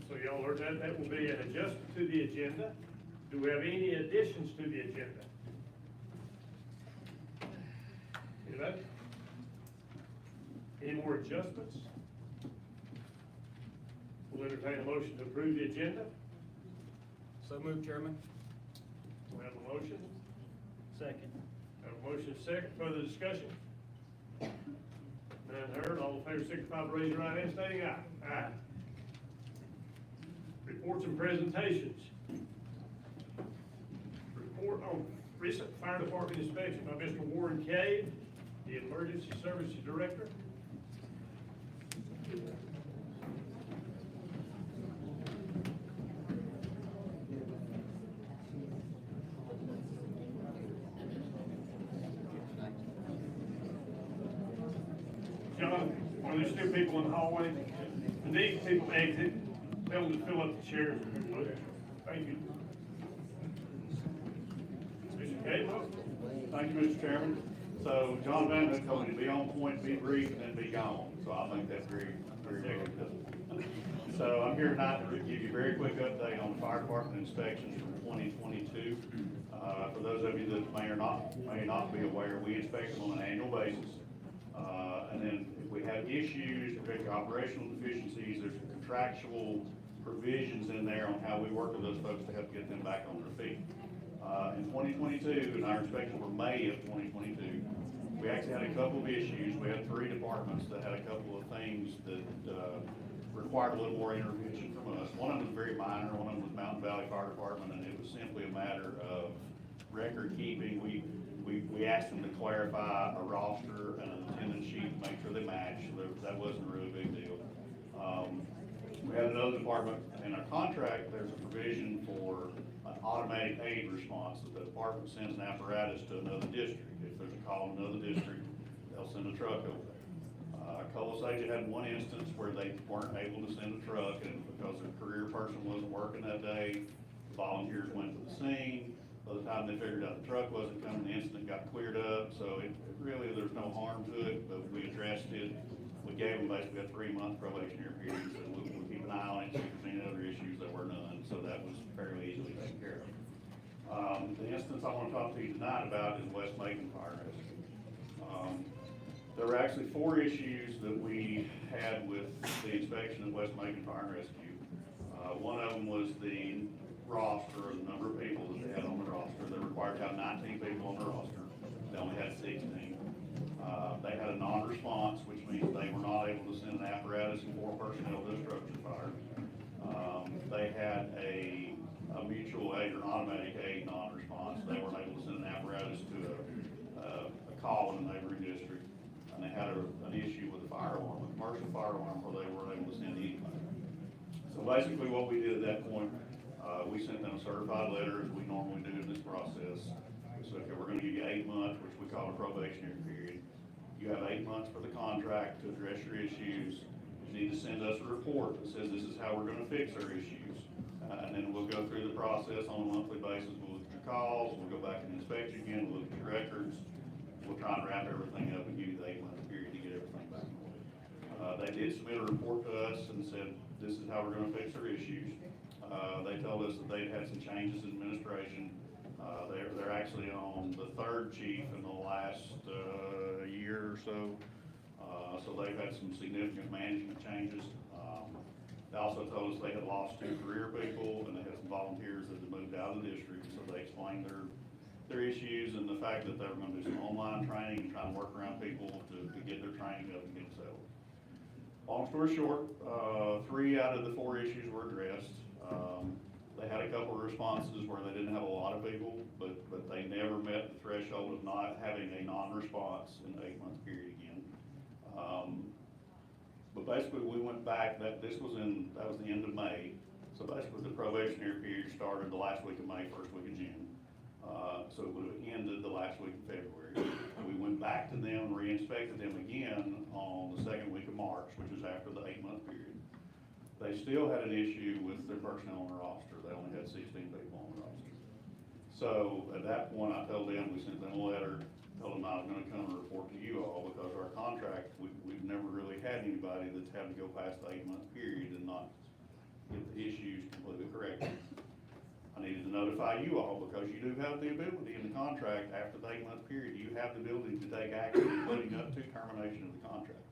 So y'all heard that. That will be an adjustment to the agenda. Do we have any additions to the agenda? Anybody? Any more adjustments? We'll entertain a motion to approve the agenda. So moved, Chairman. We have a motion. Second. Have a motion second. Further discussion? None heard. All in favor signify by raising your right hand, stating aye. Aye. Reports and presentations. Report on recent fire department inspection by Mr. Warren Cade, the Emergency Services Director. John, are there still people in the hallway? When these people exit, tell them to fill up the chairs. Thank you. Mr. Cade? Thank you, Mr. Chairman. So John Van Hook told me to be on point, be brief, and then be gone. So I think that's very, very difficult. So I'm here tonight to give you a very quick update on the fire department inspections from 2022. For those of you that may not be aware, we inspect them on an annual basis. And then if we have issues, particularly operational deficiencies, there's contractual provisions in there on how we work with those folks to help get them back on their feet. In 2022, in our inspection for May of 2022, we actually had a couple of issues. We had 3 departments that had a couple of things that required a little more intervention from us. One of them was very minor. One of them was Mountain Valley Fire Department, and it was simply a matter of record keeping. We asked them to clarify a roster and an attendance sheet to make sure they match. So that wasn't a really big deal. We had another department in our contract. There's a provision for an automatic aid response that the department sends an apparatus to another district. If there's a call in another district, they'll send a truck over there. Colas Agent had one instance where they weren't able to send a truck, and because a career person wasn't working that day, volunteers went to the scene. By the time they figured out the truck wasn't coming, the incident got cleared up. So it really, there's no harm to it, but we addressed it. We gave them basically a 3-month probationary period, so we'll keep an eye on it, see if there's any other issues that were none. So that was fairly easily taken care of. The instance I want to talk to you tonight about is West Macon Fire Rescue. There were actually 4 issues that we had with the inspection of West Macon Fire Rescue. One of them was the roster, the number of people that they had on the roster. They're required to have 19 people on the roster. They only had 16. They had a non-response, which means they were not able to send an apparatus and 4 personnel to a structure fire. they had a mutual aid or automatic aid non-response. They weren't able to send an apparatus to a call in the neighboring district. And they had an issue with a fire alarm, a commercial fire alarm, where they weren't able to send anybody. So basically what we did at that point, we sent them a certified letter, as we normally do in this process. We said, okay, we're gonna give you 8 months, which we call a probationary period. You have 8 months for the contract to address your issues. You need to send us a report that says this is how we're gonna fix our issues. And then we'll go through the process on a monthly basis. We'll look at your calls, we'll go back and inspect you again, we'll look at your records. We'll try and wrap everything up and give you the 8-month period to get everything back in order. They did submit a report to us and said, this is how we're gonna fix our issues. They told us that they'd had some changes in administration. They're actually on the 3rd chief in the last year or so. So they've had some significant management changes. They also told us they had lost 2 career people, and they had some volunteers that had moved out of the district, so they explained their issues and the fact that they were gonna do some online training and try and work around people to get their training up and get settled. Long story short, 3 out of the 4 issues were addressed. They had a couple of responses where they didn't have a lot of people, but they never met the threshold of not having a non-response in the 8-month period again. But basically, we went back, that was the end of May. So basically, the probationary period started the last week of May, 1st week of June. So it would have ended the last week of February. We went back to them, re-inspected them again on the 2nd week of March, which is after the 8-month period. They still had an issue with their personnel on the roster. They only had 16 people on the roster. So at that point, I told them, we sent them a letter, told them I was gonna come and report to you all, because our contract, we've never really had anybody that's had to go past the 8-month period and not get the issues completely corrected. I needed to notify you all, because you do have the ability in the contract, after the 8-month period, you have the ability to take action, including up to termination of the contract.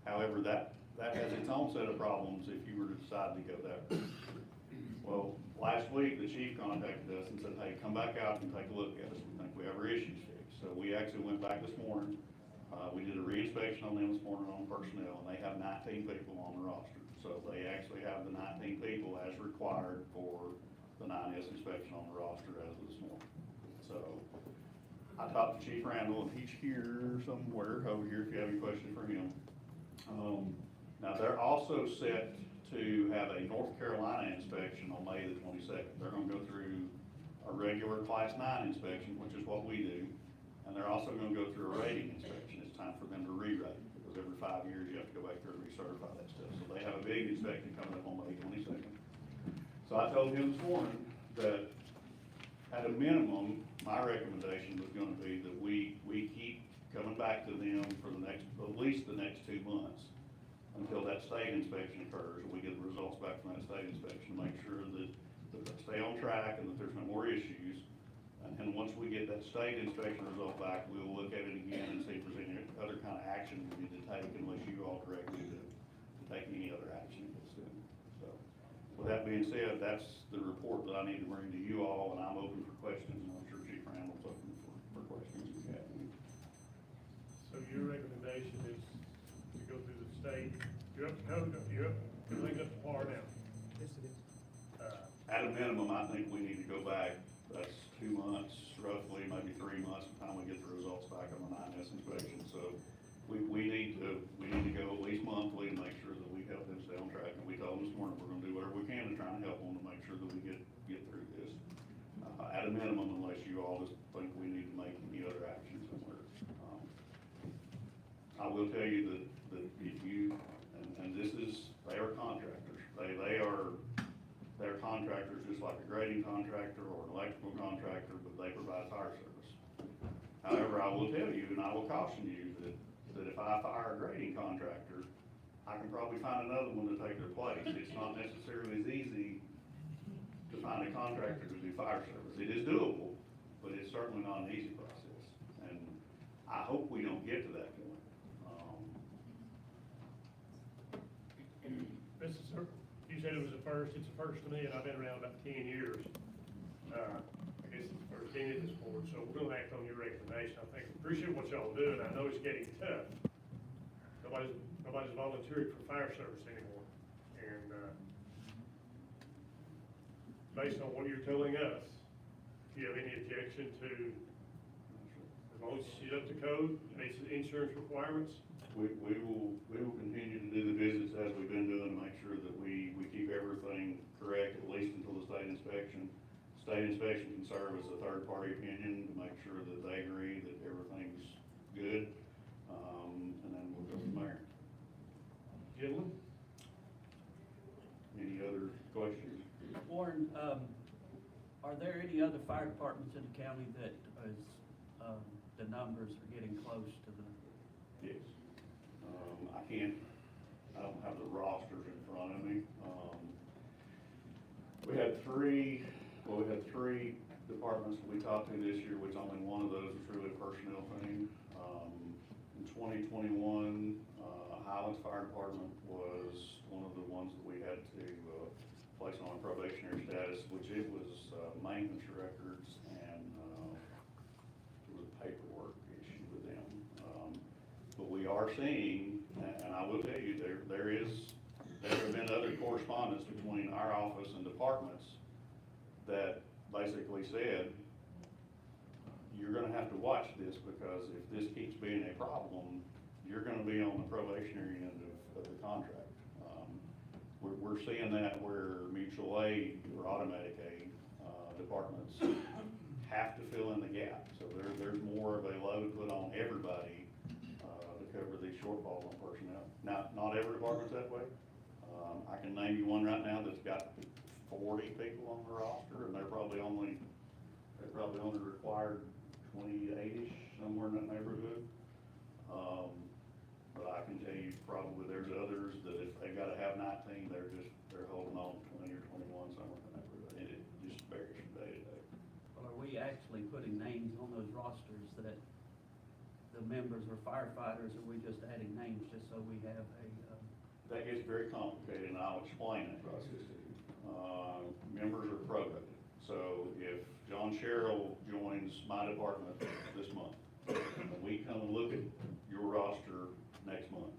However, that has its own set of problems if you were to decide to go that route. Well, last week, the chief contacted us and said, hey, come back out and take a look at us. We think we have our issues fixed. So we actually went back this morning. We did a re-inspection on them this morning on personnel, and they have 19 people on the roster. So they actually have the 19 people as required for the 9S inspection on the roster as of this morning. So I talked to Chief Randall, and he's here somewhere over here if you have any questions for him. Now, they're also set to have a North Carolina inspection on May the 22nd. They're gonna go through a regular Class 9 inspection, which is what we do, and they're also gonna go through a rating inspection. It's time for them to re-rate, because every 5 years you have to go back there and recertify that stuff. So they have a big inspection coming up on May 22nd. So I told him this morning that at a minimum, my recommendation was gonna be that we keep coming back to them for at least the next 2 months, until that state inspection occurs, and we get the results back from that state inspection, to make sure that they stay on track and that there's no more issues. And once we get that state inspection result back, we'll look at it again and see if there's any other kind of action we need to take, unless you all direct me to take any other action against them. So, with that being said, that's the report that I need to bring to you all, and I'm open for questions, and I'm sure Chief Randall's open for questions if you have any. So your recommendation is to go through the state, you're up to code, you're up, everything's up to par now? Yes, it is. At a minimum, I think we need to go back, that's 2 months, roughly, maybe 3 months, by the time we get the results back on the 9S inspection. So we need to go at least monthly to make sure that we help them stay on track. And we told them this morning, we're gonna do whatever we can to try and help them to make sure that we get through this. At a minimum, unless you all just think we need to make any other action somewhere. I will tell you that if you, and this is, they are contractors. They're contractors just like a grading contractor or an electrical contractor, but they provide fire service. However, I will tell you, and I will caution you, that if I fire a grading contractor, I can probably find another one to take their place. It's not necessarily as easy to find a contractor to do fire service. It is doable, but it's certainly not an easy process. And I hope we don't get to that point. Mrs. Sir, you said it was a first, it's a first to me, and I've been around about 10 years. I guess it's the first 10 at this board, so we're gonna act on your recommendation. I think, appreciate what y'all doing. I know it's getting tough. Nobody's volunteering for fire service anymore. And, based on what you're telling us, do you have any objection to, as long as she's up to code, meets the insurance requirements? We will continue to do the visits as we've been doing to make sure that we keep everything correct, at least until the state inspection. State inspection can serve as a third-party opinion to make sure that they agree that everything's good, and then we'll go from there. Gentlemen? Any other questions? Warren, are there any other fire departments in the county that is, the numbers are getting close to the? Yes. I don't have the rosters in front of me. We had three departments that we talked to this year, which only one of those was really a personnel thing. In 2021, Highlands Fire Department was one of the ones that we had to place on a probationary status, which it was maintenance records and there was a paperwork issue with them. But we are seeing, and I will tell you, there have been other correspondence between our office and departments that basically said, you're gonna have to watch this, because if this keeps being a problem, you're gonna be on the probationary end of the contract. We're seeing that where mutual aid or automatic aid departments have to fill in the gap. So there's more of a load put on everybody to cover these shortfalls on personnel. Now, not every department's that way. I can name you one right now that's got 40 people on the roster, and they're probably only required 28-ish, somewhere in that neighborhood. But I can tell you probably there's others that if they gotta have 19, they're holding on 20 or 21, somewhere in that neighborhood. And it just varies from day to day. Well, are we actually putting names on those rosters that the members are firefighters, or are we just adding names just so we have a? That gets very complicated, and I'll explain that process to you. Members are prorated. So if John Sherrill joins my department this month, and we come and look at your roster next month,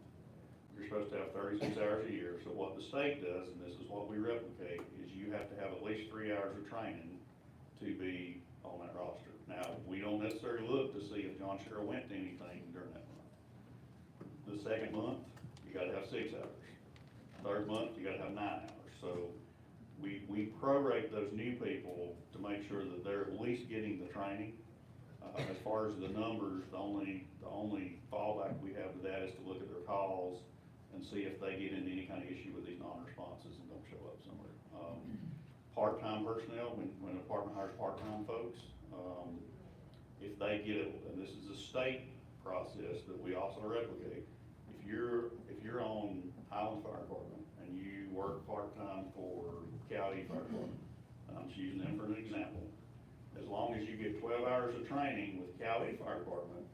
you're supposed to have 36 hours a year. So what the state does, and this is what we replicate, is you have to have at least 3 hours of training to be on that roster. Now, we don't necessarily look to see if John Sherrill went to anything during that month. The second month, you gotta have 6 hours. Third month, you gotta have 9 hours. So we prorate those new people to make sure that they're at least getting the training. As far as the numbers, the only fallback we have to that is to look at their calls and see if they get into any kind of issue with these non-responses and don't show up somewhere. Part-time personnel, when a department hires part-time folks, if they get it, and this is a state process that we also replicate, if you're on Highlands Fire Department and you work part-time for County Fire Department, and I'm just using them for an example, as long as you get 12 hours of training with County Fire Department,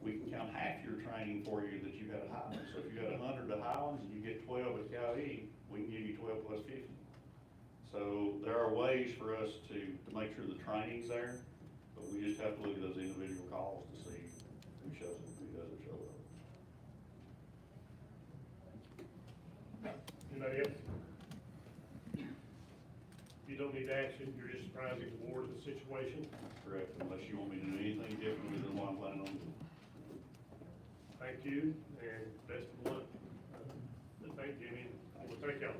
we can count half your training for you that you had at Highlands. So if you got 100 at Highlands and you get 12 at County, we can give you 12 plus 50. So there are ways for us to make sure the training's there, but we just have to look at those individual calls to see who shows up, who doesn't show up. Anybody else? You don't need action, you're just surprising the board of the situation. Correct, unless you want me to do anything differently than what I'm planning on doing. Thank you, and best of luck. Thank you, and we'll take y'all.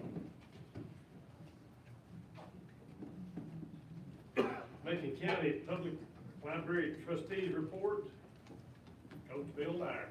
Macon County Public Library Trustees Report, Coach Bill Dyer.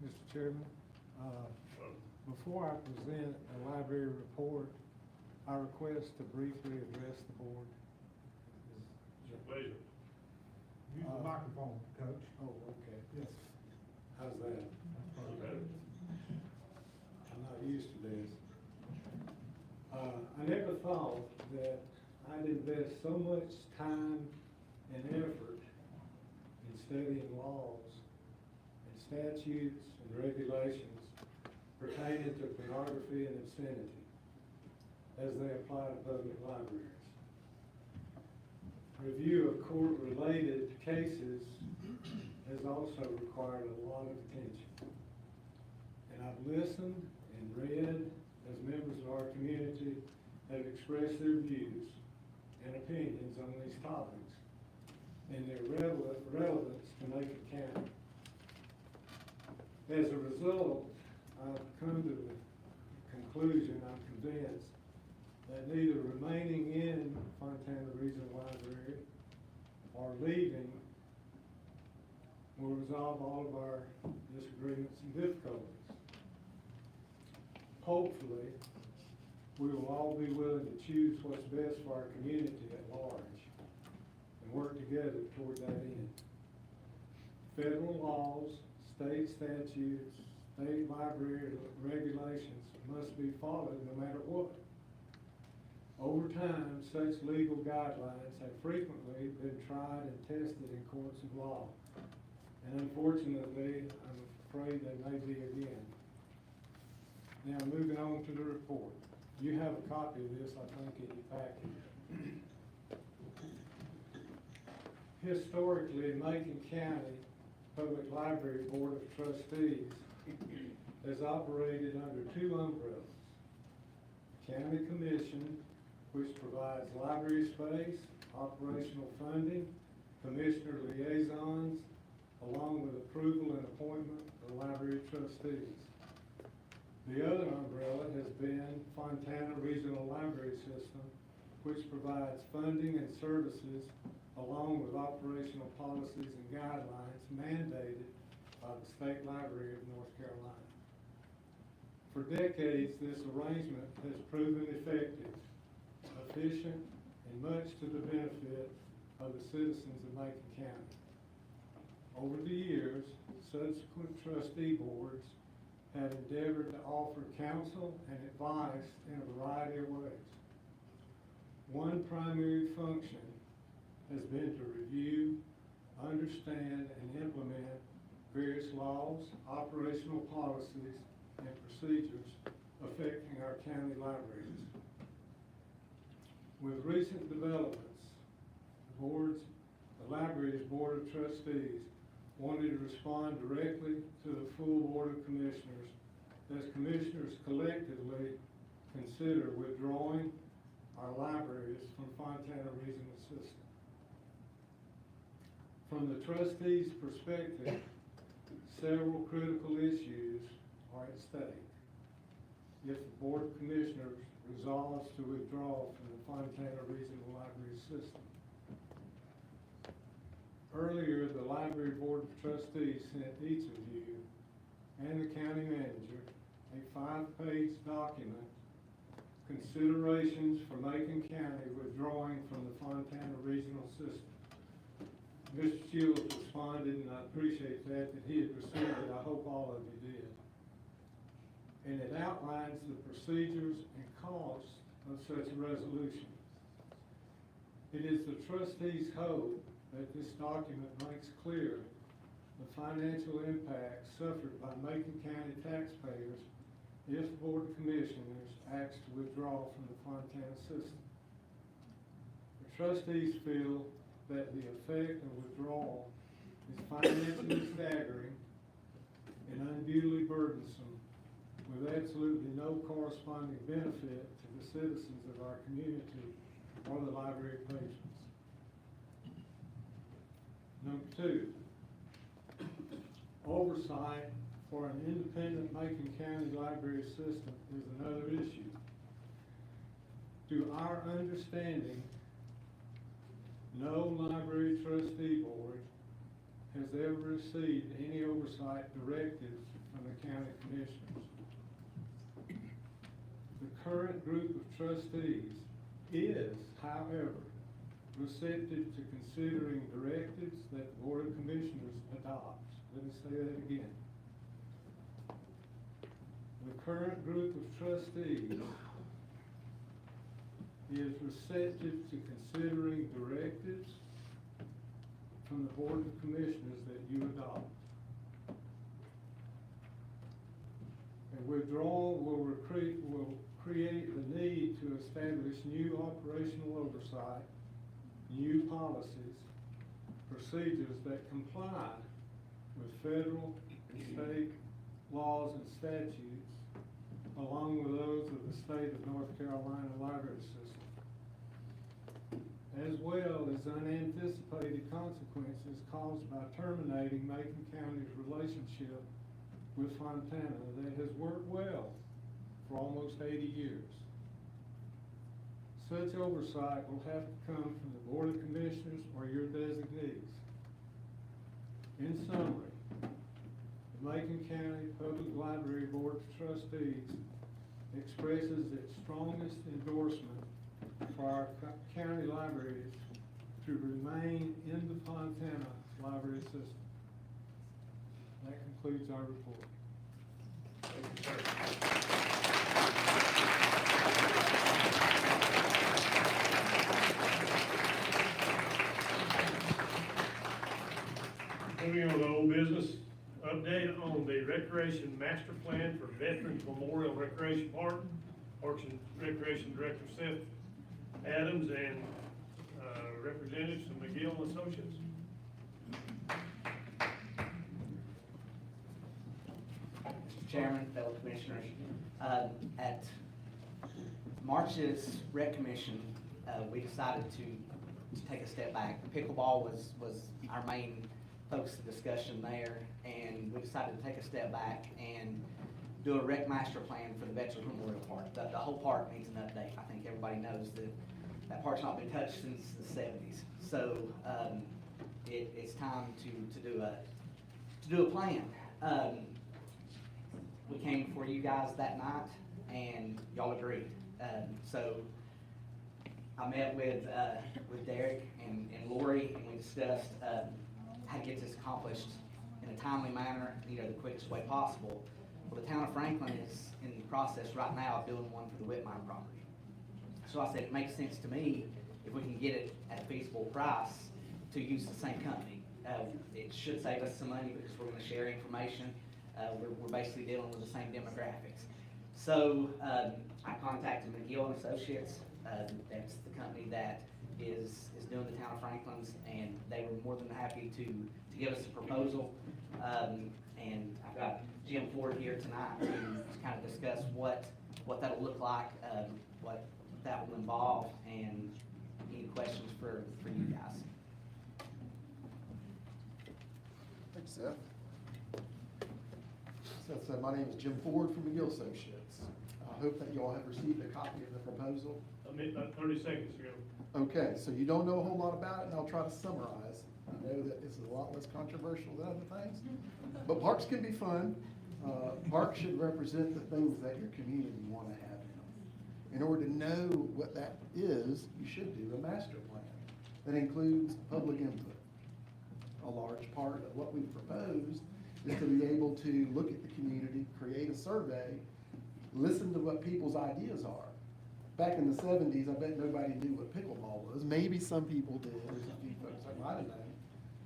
Mr. Chairman, before I present the library report, I request to briefly address the board. It's your pleasure. Use the microphone, Coach. Oh, okay. Yes. How's that? I'm not used to this. I never thought that I'd invest so much time and effort in studying laws and statutes and regulations pertaining to pornography and obscenity as they apply to public libraries. Review of court-related cases has also required a lot of attention. And I've listened and read as members of our community have expressed their views and opinions on these topics and their relevance to Macon County. As a result, I've come to the conclusion, I'm convinced, that neither remaining in Fontana Regional Library or leaving will resolve all of our disagreements and difficulties. Hopefully, we will all be willing to choose what's best for our community at large and work together toward that end. Federal laws, state statutes, state library regulations must be followed no matter what. Over time, such legal guidelines have frequently been tried and tested in courts of law. And unfortunately, I'm afraid they may be again. Now, moving on to the report. You have a copy of this, I think, in your package. Historically, Macon County Public Library Board of Trustees has operated under two umbrellas. County Commission, which provides library space, operational funding, commissioner liaisons, along with approval and appointment of library trustees. The other umbrella has been Fontana Regional Library System, which provides funding and services along with operational policies and guidelines mandated by the State Library of North Carolina. For decades, this arrangement has proven effective, efficient, and much to the benefit of the citizens of Macon County. Over the years, subsequent trustee boards have endeavored to offer counsel and advice in a variety of ways. One primary function has been to review, understand, and implement various laws, operational policies, and procedures affecting our county libraries. With recent developments, the library's Board of Trustees wanted to respond directly to the full Board of Commissioners as commissioners collectively consider withdrawing our libraries from Fontana Regional System. From the trustees' perspective, several critical issues are at stake if the Board of Commissioners resolves to withdraw from the Fontana Regional Library System. Earlier, the Library Board of Trustees sent each of you and the county manager a 5-page document, Considerations for Macon County Withdrawing from the Fontana Regional System. Mr. Shields responded, and I appreciate that he had received it. I hope all of you did. And it outlines the procedures and costs of such a resolution. It is the trustees' hope that this document makes clear the financial impact suffered by Macon County taxpayers if the Board of Commissioners acts to withdraw from the Fontana system. The trustees feel that the effect of withdrawal is financially staggering and unduly burdensome, with absolutely no corresponding benefit to the citizens of our community or the library patrons. Number two, oversight for an independent Macon County library system is another issue. To our understanding, no library trustee board has ever received any oversight directives from the county commissioners. The current group of trustees is, however, receptive to considering directives that the Board of Commissioners adopts. Let me say that again. The current group of trustees is receptive to considering directives from the Board of Commissioners that you adopt. And withdrawal establish new operational oversight, new policies, procedures that comply with federal and state laws and statutes, along with those of the state of North Carolina library system, as well as unanticipated consequences caused by terminating Macon County's relationship with Fontana that has worked well for almost 80 years. Such oversight will have to come from the Board of Commissioners or your designees. In summary, the Macon County Public Library Board of Trustees expresses its strongest endorsement for our county libraries to remain in the Fontana library system. That concludes our report. Moving on to old business, update on the recreation master plan for Veterans Memorial Recreation Park. Parks and Recreation Director Seth Adams and representatives from McGill and Associates. Mr. Chairman, fellow commissioners, at March's rec commission, we decided to take a step back. Pickleball was our main focus of discussion there, and we decided to take a step back and do a rec master plan for the Veterans Memorial Park. The whole park needs an update. I think everybody knows that park's not been touched since the 70s. So it's time to do a plan. We came before you guys that night, and y'all agreed. So I met with Derek and Lori, and we discussed how to get this accomplished in a timely manner, the quickest way possible. Well, the town of Franklin is in the process right now of doing one for the Whitmire property. So I said it makes sense to me if we can get it at a feasible price to use the same company. It should save us some money because we're going to share information. We're basically dealing with the same demographics. So I contacted McGill and Associates. That's the company that is doing the town of Franklin's, and they were more than happy to give us a proposal. And I've got Jim Ford here tonight to kind of discuss what that'll look like, what that will involve, and any questions for you guys. Thanks, Seth. Seth said, my name is Jim Ford from McGill Associates. I hope that you all have received a copy of the proposal. About 30 seconds ago. Okay, so you don't know a whole lot about it, and I'll try to summarize. I know that this is a lot less controversial than other things, but parks can be fun. Parks should represent the things that your community want to have in them. In order to know what that is, you should do a master plan that includes public input. A large part of what we've proposed is to be able to look at the community, create a survey, listen to what people's ideas are. Back in the 70s, I bet nobody knew what pickleball was. Maybe some people did. There's a few folks that might have known.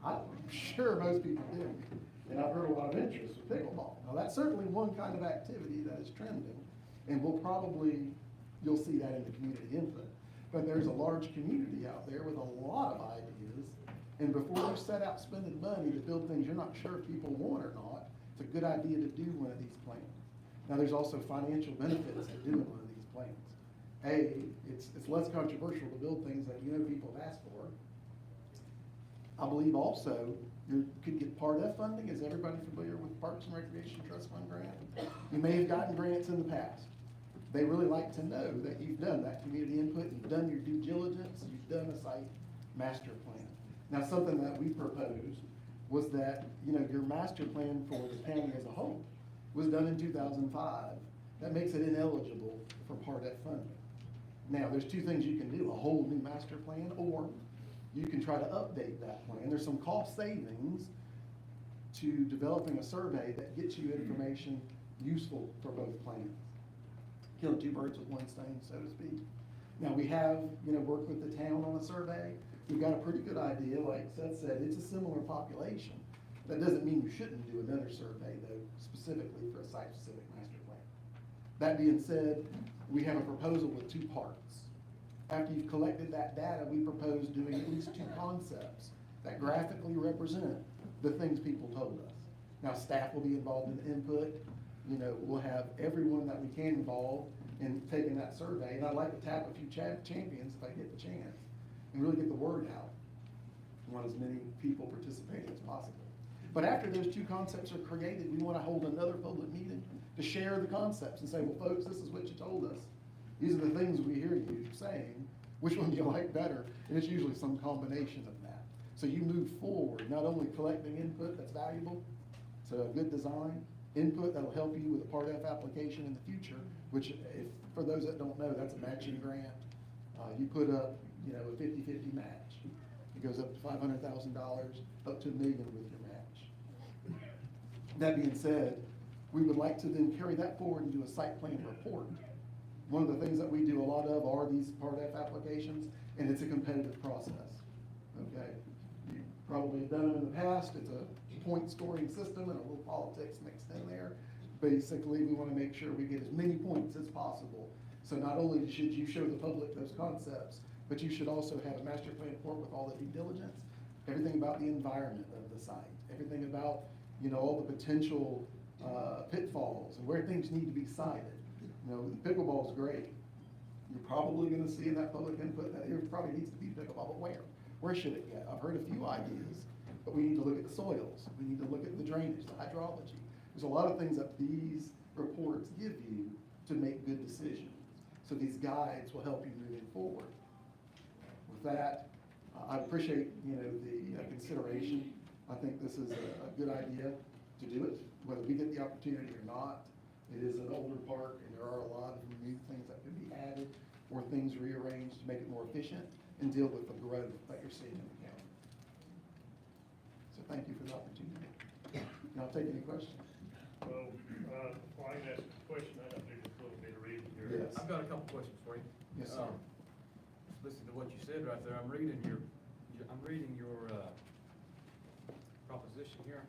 I'm sure most people didn't. And I've heard a lot of interest with pickleball. Now, that's certainly one kind of activity that is trending. And you'll see that in the community input. But there's a large community out there with a lot of ideas. And before you set out spending money to build things you're not sure if people want or not, it's a good idea to do one of these plans. Now, there's also financial benefits to doing one of these plans. It's less controversial to build things that people have asked for. I believe also you could get Part F funding. Is everybody familiar with Parks and Recreation Trust Fund grant? You may have gotten grants in the past. They really like to know that you've done that community input, you've done your due diligence, you've done a site master plan. Now, something that we proposed was that, your master plan for the county as a whole was done in 2005. That makes it ineligible for Part F funding. Now, there's two things you can do, a whole new master plan, or you can try to update that plan. There's some cost savings to developing a survey that gets you information useful for both plans. Killing two birds with one stone, so to speak. Now, we have, worked with the town on a survey. We've got a pretty good idea. Like Seth said, it's a similar population. That doesn't mean you shouldn't do another survey, though, specifically for a site-specific master plan. That being said, we have a proposal with 2 parts. After you've collected that data, we propose doing at least 2 concepts that graphically represent the things people told us. Now, staff will be involved in input. You know, we'll have everyone that we can involve in taking that survey. And I'd like to tap a few champions if I get the chance and really get the word out. We want as many people participating as possible. But after those 2 concepts are created, we want to hold another public meeting to share the concepts and say, well, folks, this is what you told us. These are the things we hear you saying. Which one do you like better? And it's usually some combination of that. So you move forward, not only collecting input that's valuable, so a good design, input that'll help you with a Part F application in the future, which if, for those that don't know, that's a matching grant. You put up, you know, a 50-50 match. It goes up to $500,000, up to $1 million with your match. That being said, we would like to then carry that forward and do a site plan report. One of the things that we do a lot of are these Part F applications, and it's a competitive process, okay? You probably have done it in the past. It's a point scoring system and a little politics mixed in there. Basically, we want to make sure we get as many points as possible. So not only should you show the public those concepts, but you should also have a master plan report with all the due diligence, everything about the environment of the site, everything about, you know, all the potential pitfalls and where things need to be sited. You know, pickleball is great. You're probably going to see in that public input that there probably needs to be pickleball, but where? Where should it get? I've heard a few ideas, but we need to look at the soils. We need to look at the drainage, the hydrology. There's a lot of things that these reports give you to make good decisions. So these guides will help you moving forward. With that, I appreciate, you know, the consideration. I think this is a good idea to do it, whether we get the opportunity or not. It is an older park, and there are a lot of new things that could be added or things rearranged to make it more efficient and deal with the growth that you're seeing in the county. So thank you for the opportunity. And I'll take any questions. Well, before I can ask a question, I have to do just a little bit of reading here. Yes. I've got a couple questions for you. Yes, sir. Listen to what you said right there. I'm reading your proposition here.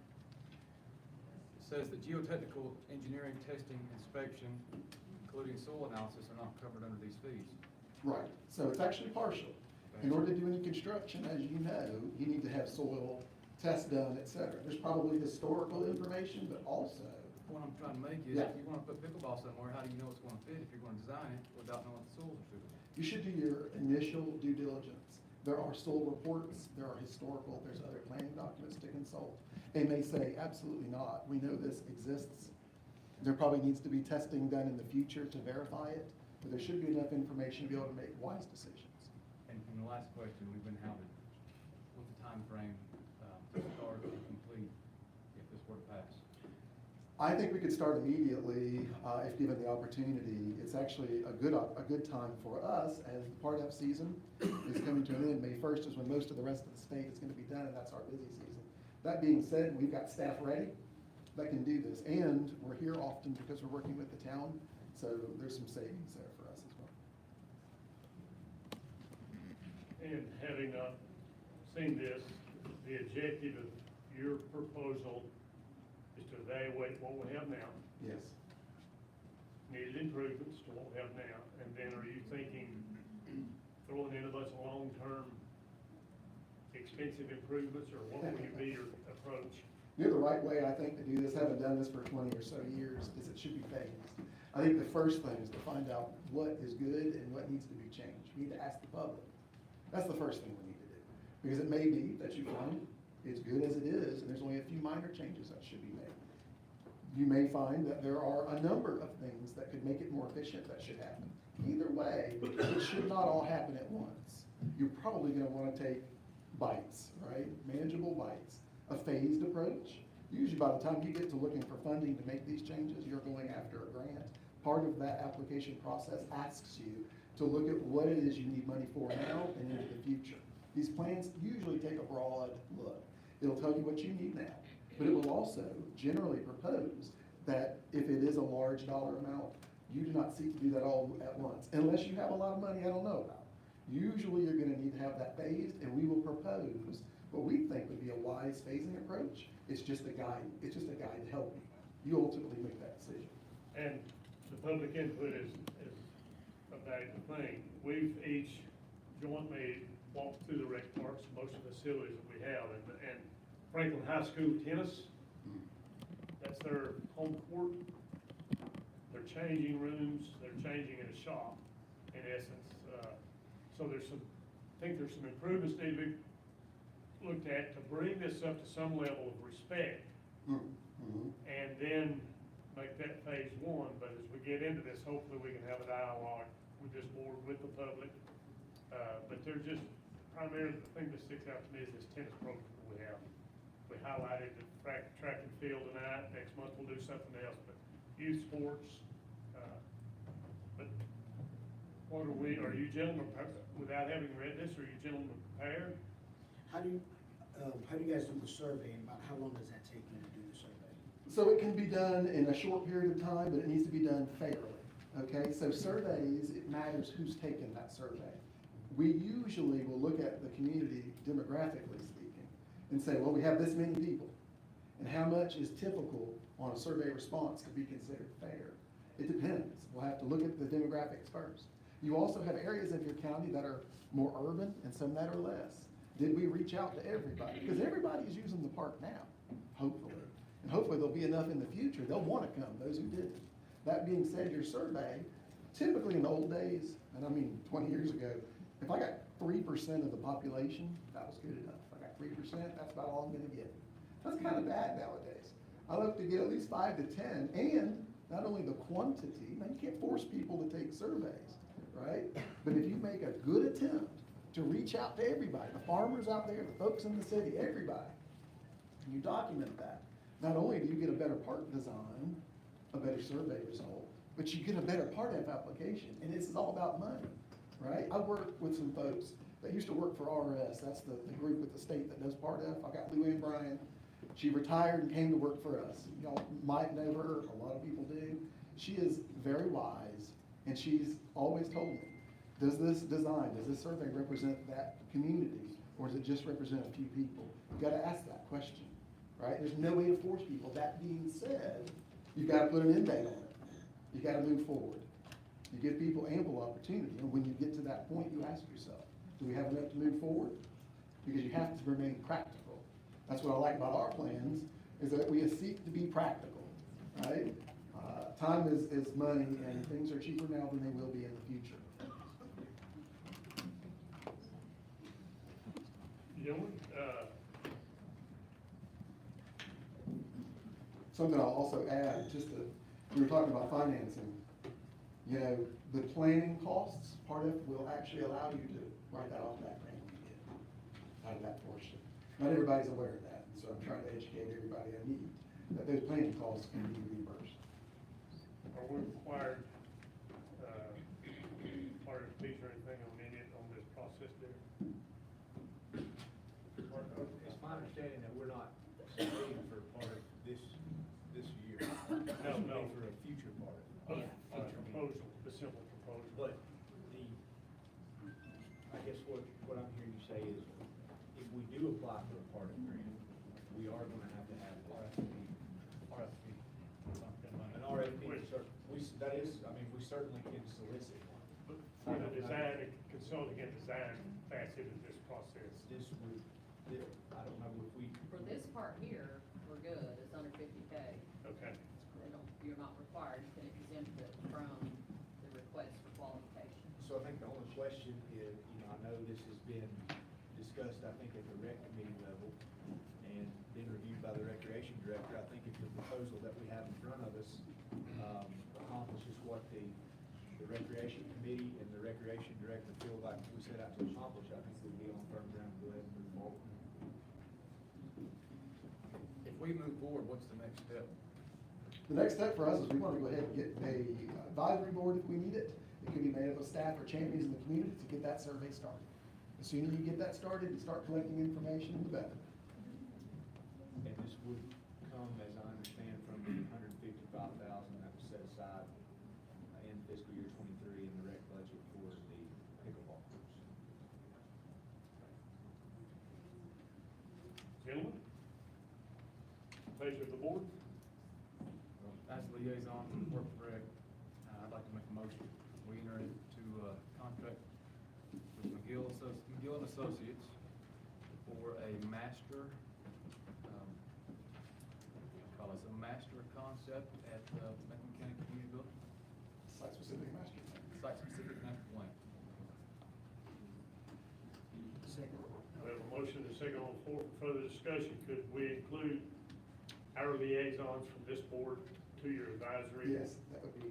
It says that geotechnical engineering, testing, inspection, including soil analysis, are not covered under these fees. Right, so it's actually partial. In order to do any construction, as you know, you need to have soil tests done, et cetera. There's probably historical information, but also. The point I'm trying to make is, Yeah. if you want to put pickleball somewhere, how do you know it's going to fit if you're going to design it without knowing what the soils are suitable? You should do your initial due diligence. There are soil reports, there are historical, there's other planning documents to consult. They may say, absolutely not, we know this exists. There probably needs to be testing done in the future to verify it, but there should be enough information to be able to make wise decisions. And the last question, we've been having, what's the time frame to start and complete if this were to pass? I think we could start immediately if given the opportunity. It's actually a good time for us as the Part F season is coming to an end. May 1st is when most of the rest of the state is going to be done, and that's our busy season. That being said, we've got staff ready that can do this, and we're here often because we're working with the town, so there's some savings there for us as well. And having seen this, the objective of your proposal is to evaluate what we have now, Yes. needed improvements to what we have now, and then are you thinking throwing in a bunch of long-term expensive improvements, or what would be your approach? The right way, I think, to do this, having done this for 20 or so years, is it should be phased. I think the first thing is to find out what is good and what needs to be changed. We need to ask the public. That's the first thing we need to do. Because it may be that you find it's good as it is, and there's only a few minor changes that should be made. You may find that there are a number of things that could make it more efficient that should happen. Either way, it should not all happen at once. You're probably gonna wanna take bites, right? Manageable bites. A phased approach. Usually by the time you get to looking for funding to make these changes, you're going after a grant. Part of that application process asks you to look at what it is you need money for now and into the future. These plans usually take a broad look. It'll tell you what you need now, but it will also generally propose that if it is a large dollar amount, you do not seek to do that all at once, unless you have a lot of money I don't know about. Usually you're gonna need to have that phased, and we will propose what we think would be a wise phasing approach. It's just a guide. It's just a guide to help you. You ultimately make that decision. And the public input is a valuable thing. We've each jointly walked through the rec parks, most of the facilities that we have, and Franklin High School tennis, that's their home court. They're changing rooms, they're changing in a shop, in essence. So I think there's some improvements need to be looked at to bring this up to some level of respect. And then make that phase one, but as we get into this, hopefully we can have a dialogue with this board, with the public. But they're just, primarily, the thing that sticks out to me is this tennis program we have. We highlighted the track and field tonight, next month we'll do something else, but youth sports. But what are you gentlemen, without having read this, are you gentlemen prepared? How do you guys do the survey, and about how long does that take you to do the survey? So it can be done in a short period of time, but it needs to be done fairly, okay? So surveys, it matters who's taken that survey. We usually will look at the community demographically speaking and say, well, we have this many people, and how much is typical on a survey response to be considered fair? It depends. We'll have to look at the demographics first. You also have areas of your county that are more urban and some that are less. Did we reach out to everybody? Because everybody's using the park now, hopefully. And hopefully there'll be enough in the future. They'll want to come, those who didn't. That being said, your survey, typically in the old days, and I mean 20 years ago, if I got 3% of the population, that was good enough. If I got 3%, that's about all I'm gonna get. That's kind of bad nowadays. I look to get at least 5 to 10, and not only the quantity, now you can't force people to take surveys, right? But if you make a good attempt to reach out to everybody, the farmers out there, the folks in the city, everybody, and you document that, not only do you get a better park design, a better survey result, but you get a better Part F application, and this is all about money, right? I worked with some folks that used to work for RS, that's the group with the state that does Part F. I got Lou Ann Bryan. She retired and came to work for us. Y'all might know her, a lot of people do. She is very wise, and she's always told me, does this design, does this survey represent that community, or does it just represent a few people? You gotta ask that question, right? There's no way to force people. That being said, you've gotta put an end date on it. You gotta move forward. You give people ample opportunity, and when you get to that point, you ask yourself, do we have enough to move forward? Because you have to remain practical. That's what I like about our plans, is that we seek to be practical, right? Time is money, and things are cheaper now than they will be in the future. Gentlemen, Something I'll also add, we were talking about financing. You know, the planning costs, part of it will actually allow you to write that off that grant you get, out of that portion. Not everybody's aware of that, and so I'm trying to educate everybody I need, that those planning costs can be reimbursed. are we required, part of the fees or anything on this process there? It's my understanding that we're not paying for part of this year. No. For a future part of it. Proposal, the simple proposal. But I guess what I'm hearing you say is, if we do apply for a part of the grant, we are gonna have to have RFP. An RFP, we certainly can solicit one. For the design, consulting and design facet of this process. I don't know if we. For this part here, we're good, it's under 50K. Okay. You're not required, you can exempt it from the request for qualification. So I think the only question is, I know this has been discussed, I think, at the rec committee level and been reviewed by the recreation director. I think if the proposal that we have in front of us accomplishes what the recreation committee and the recreation director feel like we set out to accomplish, I think we'd be on firm ground to go ahead and move forward. If we move forward, what's the next step? The next step for us is we want to go ahead and get a advisory board if we need it. It could be made up of staff or champions in the community to get that survey started. The sooner you get that started and start collecting information, the better. And this would come, as I understand, from the $155,000 that was set aside in fiscal year '23 in the rec budget for the pickleball courts. Gentlemen, pleasure of the board. As liaison to the Work Rec, motion. We enter into a contract with McGill and Associates for a master, call it a master concept at Macon County Community Building. Site-specific master plan. Site-specific master plan. Second. We have a motion and a second on the floor for further discussion. Could we include our liaisons from this board to your advisory? Yes, that would be,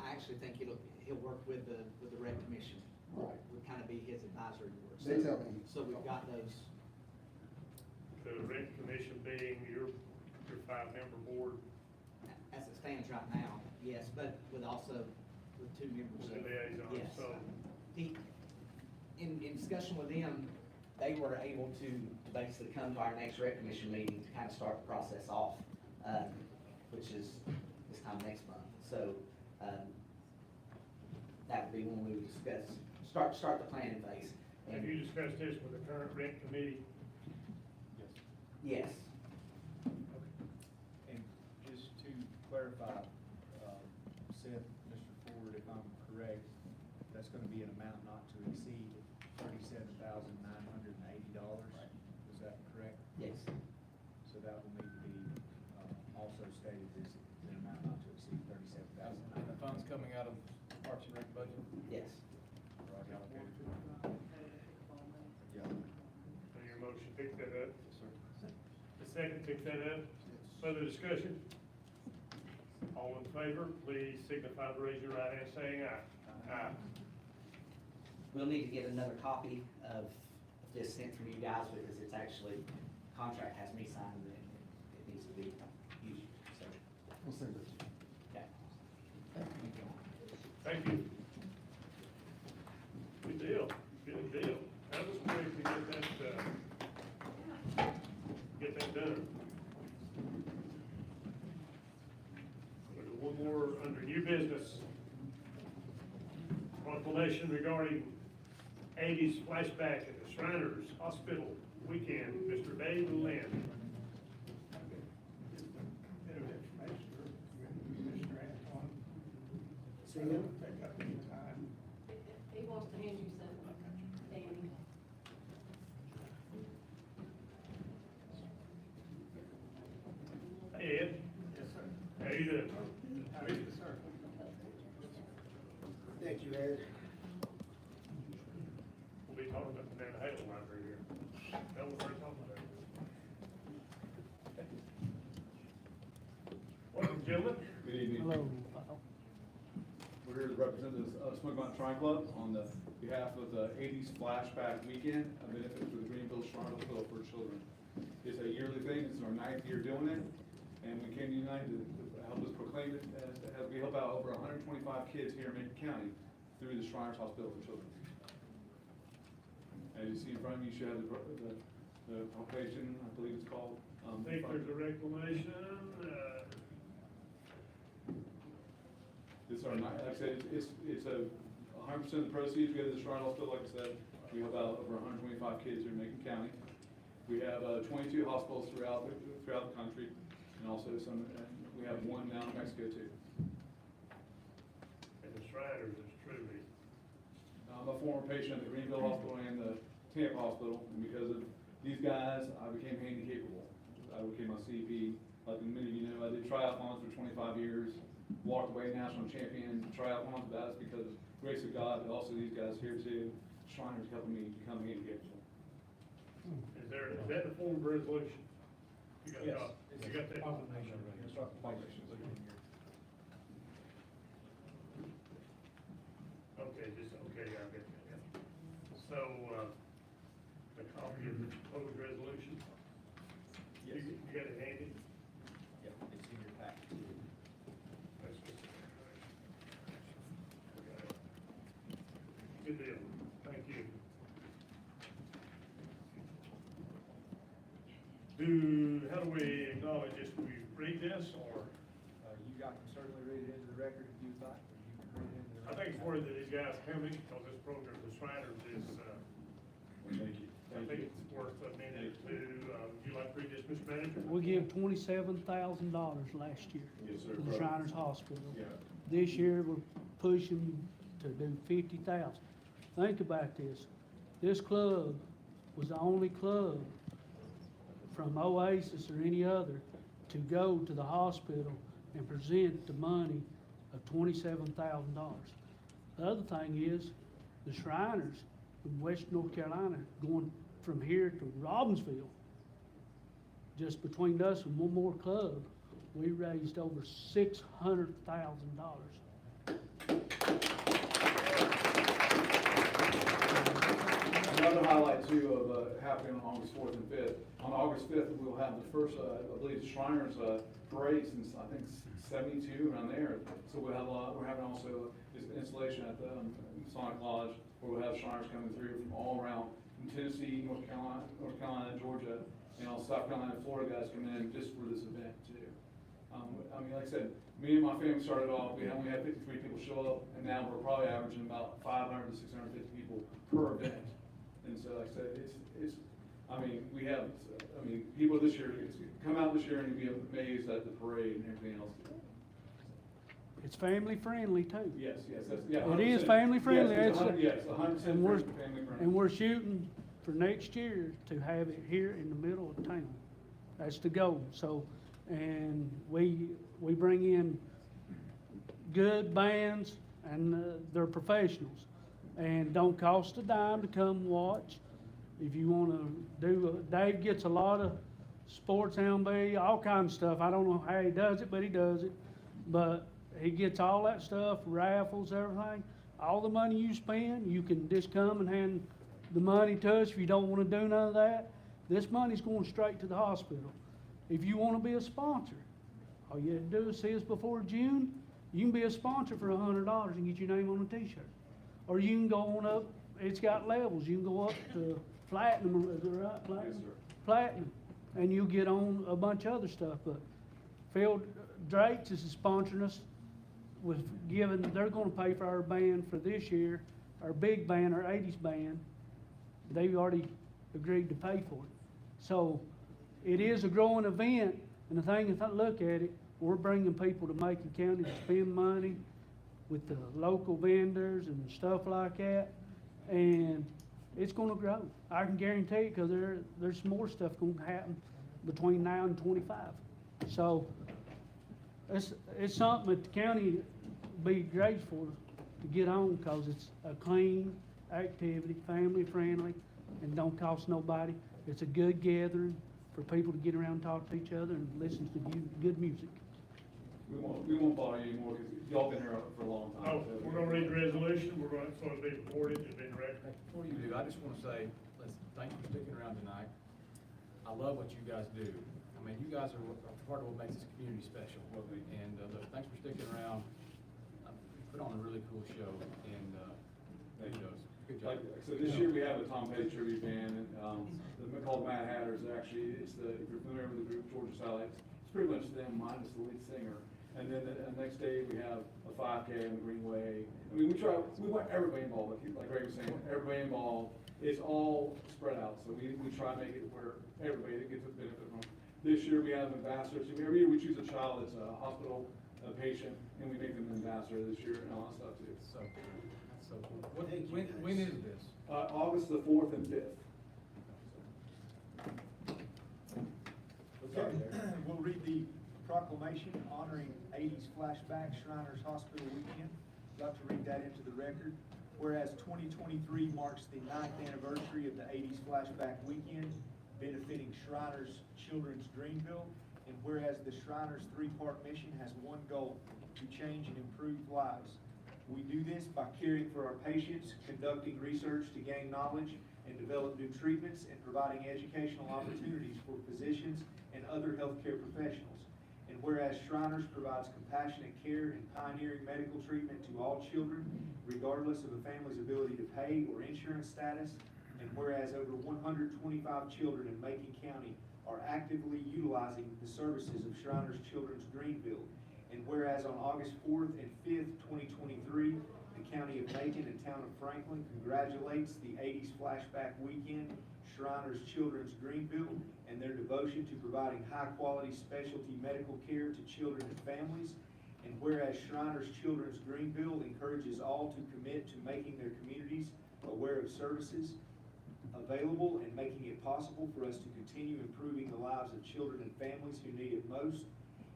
I actually think he'll work with the rec commission. Right. Would kind of be his advisory board. They tell me. So we've got those. The rec commission being your 5-member board, As it stands right now, yes, but with also with 2 members. with the liaison, Yes. so. In discussion with them, they were able to basically come to our next rec commission meeting to kind of start the process off, which is this time next month. So, that would be when we would discuss, start the planning phase. Have you discussed this with the current rec committee? Yes. And just to clarify, Seth, Mr. Ford, if I'm correct, that's gonna be an amount not to exceed $37,980. Is that correct? Yes. So that will need to be, also stated as the amount not to exceed And the $37,900. funds coming out of Parks and Rec budget? Yes. Already allocated to it. Yeah. So your motion picks that up? Yes, sir. The second picks that up? Further discussion? All in favor, please signify by raising your right hand saying aye. Aye. We'll need to get another copy of this sent from you guys because it's actually, contract has me signed and it needs to be used, so. we'll send it. Okay. Thank you. Good deal, good deal. That was quick to get that done. One more under new business. Proclamation regarding 80s flashback at the Shriners Hospital weekend. Mr. Dave Lynn. Say again? He wants to hand you something, Danny. Hey, Ed. Yes, sir. How you doing? Yes, sir. Thank you, Ed. We'll be talking about the Nana Hale library here. That was very talking about. Welcome, gentlemen. Good evening. Hello. We're here to represent the Smoky Mountain Shrine Club on the behalf of the 80s Flashback Weekend, a benefit for the Greenville Shrine Hospital for Children. It's a yearly thing, this is our 9th year doing it, and we came united to help us proclaim it as we help out over 125 kids here in Macon County through the Shriners Hospital for Children. As you see in front of you, you should have the proclamation, I believe it's called. I think there's a reclamation, This is our, like I said, it's a 100% of the proceeds go to the Shrine Hospital, like I said. We help out over 125 kids here in Macon County. We have 22 hospitals throughout the country, and also we have one now in Mexico too. and the Shriners is truly. I'm a former patient at the Greenville Hospital and the Tampa Hospital, and because of these guys, I became handicapable. I became a CP. Like many of you know, I did triathlons for 25 years, walked away national champion triathlons, but that's because of grace of God, but also these guys here too, Shriners helping me become handicapable. Is that the form of resolution? You got Yes. that? You got that? Proclamation. It's proclamation. Okay, okay, I get that. So, the copy of the proposed resolution? Yes. You got it handy? Yeah, it's in your package. That's good. Okay. Good deal, thank you. How do we acknowledge this? Do we read this, or? You guys can certainly read it into the record if you'd like, or you can read it into the record. I think it's worth that these guys come in, because this program, the Shriners is, Thank you. I think it's worth a minute to, would you like to read this, Mr. Manager? We gave $27,000 last year Yes, sir. to the Shriners Hospital. Yeah, This year, we're pushing to do 50,000. Think about this. This club was the only club from Oasis or any other to go to the hospital and present the money of $27,000. The other thing is, the Shriners from West North Carolina going from here to Robbinsville, just between us and one more club, we raised over $600,000. Another highlight too of happening on August 4th and 5th. On August 5th, we'll have the first, I believe, Shriners parade since I think 72 around there. So we'll have we're having also this installation at the Masonic Lodge where we'll have Shriners coming through from all around, from Tennessee, North Carolina, Georgia, and all South Carolina and Florida guys coming in just for this event too. I mean, like I said, me and my family started off, we only had 53 people show up, and now we're probably averaging about 500 to 650 people per event. And so, like I said, people this year, come out this year and you'll be amazed at the parade and everything else. It's family friendly too. Yes, that's, yeah. It is family friendly. Yes, It's- 100% and we're- family friendly. And we're shooting for next year to have it here in the middle of town. That's the goal. So, and we bring in good bands and they're professionals. And don't cost a dime to come watch. If you wanna do, Dave gets a lot of sports MLB, all kinds of stuff. I don't know how he does it, but he does it. But he gets all that stuff, raffles, everything. All the money you spend, you can just come and hand the money to us if you don't wanna do none of that. This money's going straight to the hospital. If you wanna be a sponsor, all you have to do is see us before June. You can be a sponsor for $100 and get your name on a t-shirt. Or you can go on up, it's got levels, you can go up to platinum, is it right, platinum? Yes, sir. Platinum, and you'll get on a bunch of other stuff, but Phil Drakes is sponsoring us with giving, they're gonna pay for our band for this year, our big band, our 80s band. They've already agreed to pay for it. So, it is a growing event, and the thing, if I look at it, we're bringing people to Macon County to spend money with the local vendors and stuff like that, and it's gonna grow. I can guarantee it, cause there's more stuff gonna happen between now and 25. So, it's something that the county be grateful to get on, cause it's a clean activity, family friendly, and don't cost nobody. It's a good gathering for people to get around and talk to each other and listen to good music. We won't bother you anymore because y'all been here for a long time. Oh, we're gonna read the resolution, we're gonna, so it'll be recorded, it'll be directed. Before you do, I just wanna say, thank you for sticking around tonight. I love what you guys do. I mean, you guys are part of what makes this community special. And, look, thanks for sticking around. You put on a really cool show, and, Thank you. good job. So this year we have a Tom Petty tribute band, and, called Mad Hatters, actually, if you're familiar with the group Georgia Satellites, it's pretty much them minus the lead singer. And then the next day we have a 5K on the Greenway. I mean, we want everybody involved, like Ray was saying, everybody involved. It's all spread out, so we try to make it where everybody gets a benefit from. This year we have ambassadors. Every year we choose a child that's a hospital patient, and we make them an ambassador this year and all that stuff too. So cool. When is this? August the 4th and 5th. Okay, we'll read the proclamation honoring 80s Flashback Shriners Hospital Weekend. I'd like to read that into the record. Whereas 2023 marks the 9th anniversary of the 80s Flashback Weekend, benefiting Shriners Children's Dreamville, and whereas the Shriners three-part mission has one goal, to change and improve lives. We do this by caring for our patients, conducting research to gain knowledge and develop new treatments, and providing educational opportunities for physicians and other healthcare professionals. And whereas Shriners provides compassionate care and pioneering medical treatment to all children, regardless of a family's ability to pay or insurance status, and whereas over 125 children in Macon County are actively utilizing the services of Shriners Children's Greenville, and whereas on August 4th and 5th, 2023, the County of Macon and Town of Franklin congratulates the 80s Flashback Weekend Shriners Children's Greenville and their devotion to providing high-quality specialty medical care to children and families. And whereas Shriners Children's Greenville encourages all to commit to making their communities aware of services available and making it possible for us to continue improving the lives of children and families who need it most,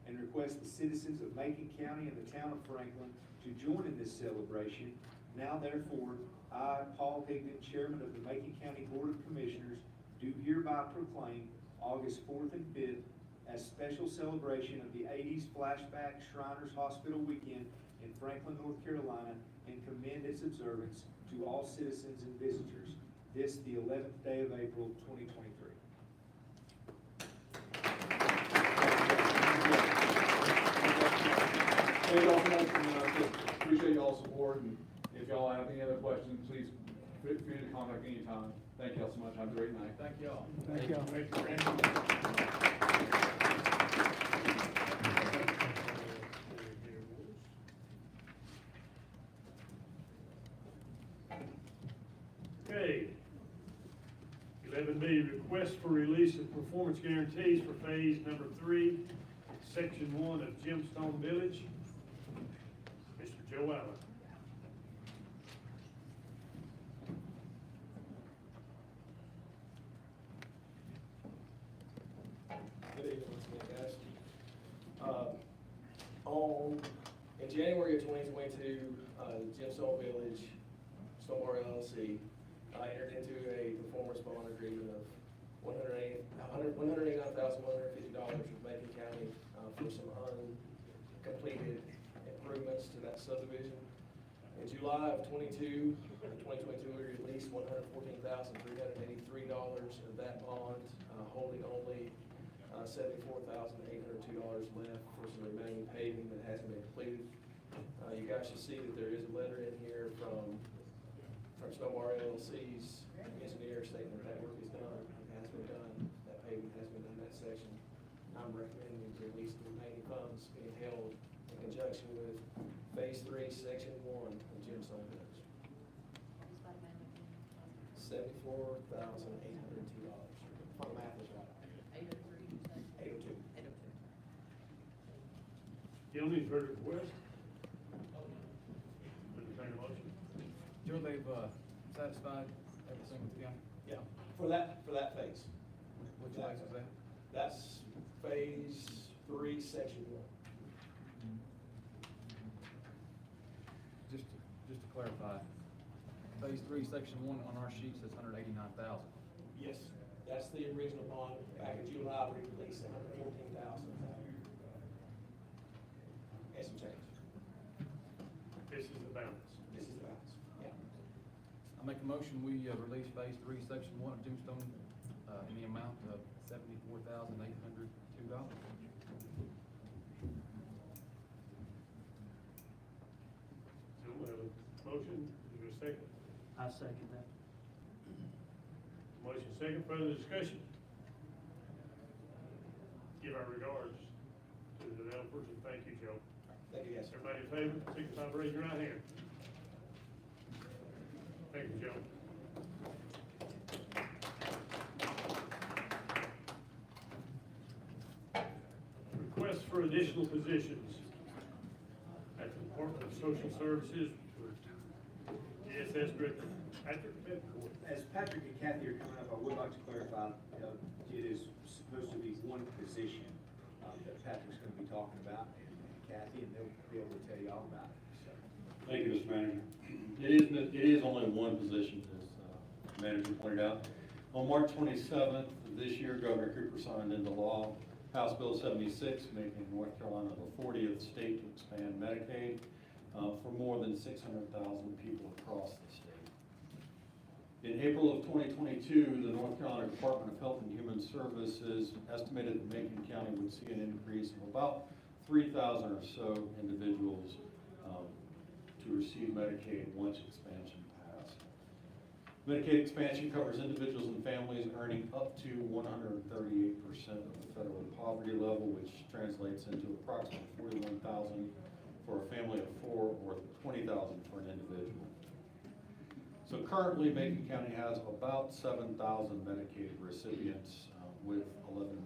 and request the citizens of Macon County and the town of Franklin to join in this celebration. Now therefore, I, Paul Higdon, Chairman of the Macon County Board of Commissioners, do hereby proclaim August 4th and 5th as special celebration of the 80s Flashback Shriners Hospital Weekend in Franklin, North Carolina, and commend its observance to all citizens and visitors. This, the 11th day of April, 2023. Thank y'all so much, and appreciate y'all's support, and if y'all have any other questions, please feel free to contact me anytime. Thank y'all so much, have a great night. Thank y'all. Thank y'all. Thank you, Randy. Okay. 11B, request for release of performance guarantees for phase number 3, section 1 of Gemstone Village. Mr. Joe Allen. Good evening, once again, guys. In January of 2022, Gemstone Village, Stormwater LLC, entered into a performance bond agreement of $189,150 with Macon County for some uncompleted improvements to that subdivision. In July of 2022, we released $114,383 of that bond, holding only $74,802 left for some remaining paving that hasn't been completed. You guys should see that there is a letter in here from Snowmar LLC's engineer stating that work is done, has been done, that paving has been done in that section. I'm recommending to release the remaining funds being held in conjunction with phase 3, section 1 of Gemstone Village. $74,802. If my math is right. 802. Still need further request? Entertain a motion. Joe, they've satisfied everything with the county? Yeah, for that phase. Which phase is that? That's phase 3, section 1. Just to clarify, phase 3, section 1 on our sheet says 189,000. Yes, that's the original bond. Back in July, we released $114,000. And some change. This is the balance. This is the balance. Yeah. I make a motion, we release phase 3, section 1 of Gemstone in the amount of $74,802. So we have a motion, is there a second? I second that. Motion second, further discussion? Give our regards to the developers and thank you, Joe. Thank you, guys. Everybody in favor, signify by raising your right hand. Thank you, Joe. Request for additional positions at the Department of Social Services for DSS Director Patrick Bedford. As Patrick and Kathy are coming up, I would like to clarify, it is supposed to be one position that Patrick's going to be talking about, and Kathy, and they'll be able to tell you all about it. So. Thank you, Mr. Manager. It is only one position, as manager pointed out. On March 27th of this year, Governor Cooper signed into law House Bill 76, making North Carolina the 40th state to expand Medicaid for more than 600,000 people across the state. In April of 2022, the North Carolina Department of Health and Human Services estimated that Macon County would see an increase of about 3,000 or so individuals to receive Medicaid once expansion passed. Medicaid expansion covers individuals and families earning up to 138% of the federal poverty level, which translates into approximately $41,000 for a family of 4 or $20,000 for an individual. So currently, Macon County has about 7,000 Medicaid recipients with 11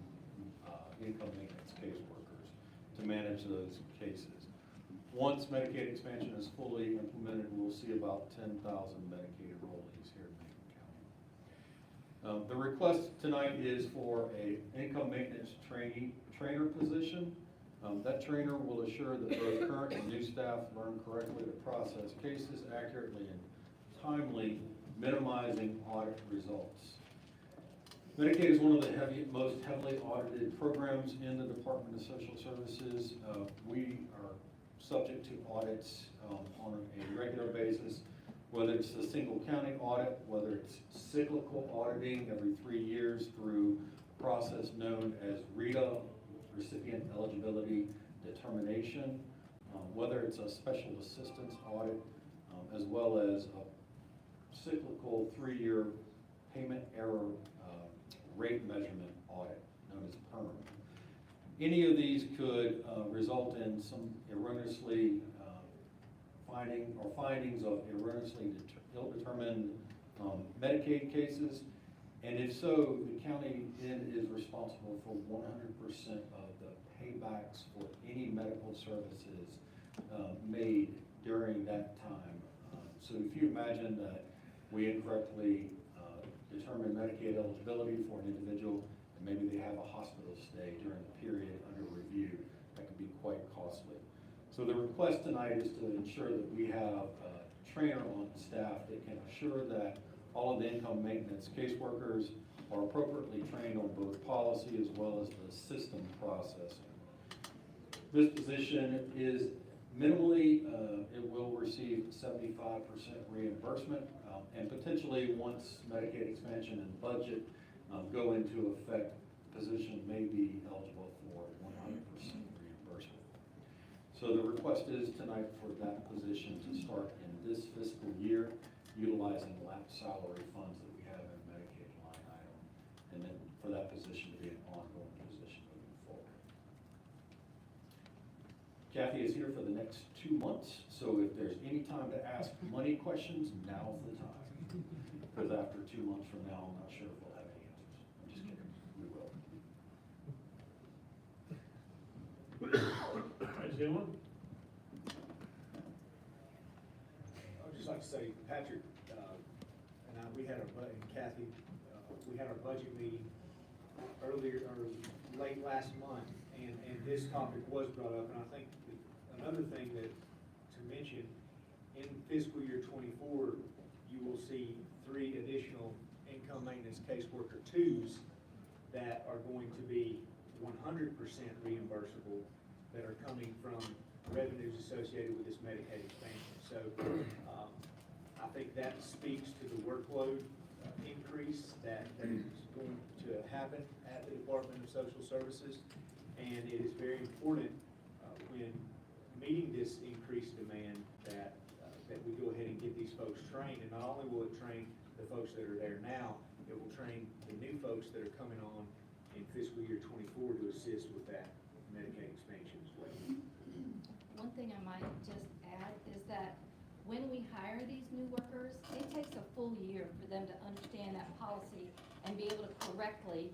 income maintenance caseworkers to manage those cases. Once Medicaid expansion is fully implemented, we'll see about 10,000 Medicaid enrollees here in Macon County. The request tonight is for a income maintenance trainer position. That trainer will assure that both current and new staff learn correctly to process cases accurately and timely, minimizing audit results. Medicaid is one of the most heavily audited programs in the Department of Social Services. We are subject to audits on a regular basis, whether it's a single county audit, whether it's cyclical auditing every 3 years through a process known as RETA, Recipient Eligibility Determination, whether it's a special assistance audit, as well as a cyclical 3-year payment error rate measurement audit known as PERM. Any of these could result in some erroneously findings of erroneously ill-determined Medicaid cases, and if so, the county then is responsible for 100% of the paybacks for any medical services made during that time. So if you imagine that we incorrectly determine Medicaid eligibility for an individual, and maybe they have a hospital stay during the period under review, that could be quite costly. So the request tonight is to ensure that we have a trainer on staff that can assure that all of the income maintenance caseworkers are appropriately trained on both policy as well as the system processing. This position is minimally, it will receive 75% reimbursement, and potentially once Medicaid expansion and budget go into effect, the position may be eligible for 100% reimbursement. So the request is tonight for that position to start in this fiscal year, utilizing lapsed salary funds that we have in Medicaid line item, and then for that position to be an ongoing position moving forward. Kathy is here for the next 2 months, so if there's any time to ask money questions, now's the time. Because after 2 months from now, I'm not sure if we'll have any answers. I'm just kidding, we will. Dylan? I would just like to say, Patrick, and we had our, and Kathy, we had our budget meeting earlier, or late last month, and this topic was brought up, and I think another thing that, to mention, in fiscal year 24, you will see 3 additional income maintenance caseworker 2s that are going to be 100% reimbursable, that are coming from revenues associated with this Medicaid expansion. So I think that speaks to the workload increase that is going to happen at the Department of Social Services, and it is very important when meeting this increased demand that we go ahead and get these folks trained, and not only will it train the folks that are there now, it will train the new folks that are coming on in fiscal year 24 to assist with that Medicaid expansion as well. One thing I might just add is that when we hire these new workers, it takes a full year for them to understand that policy and be able to correctly,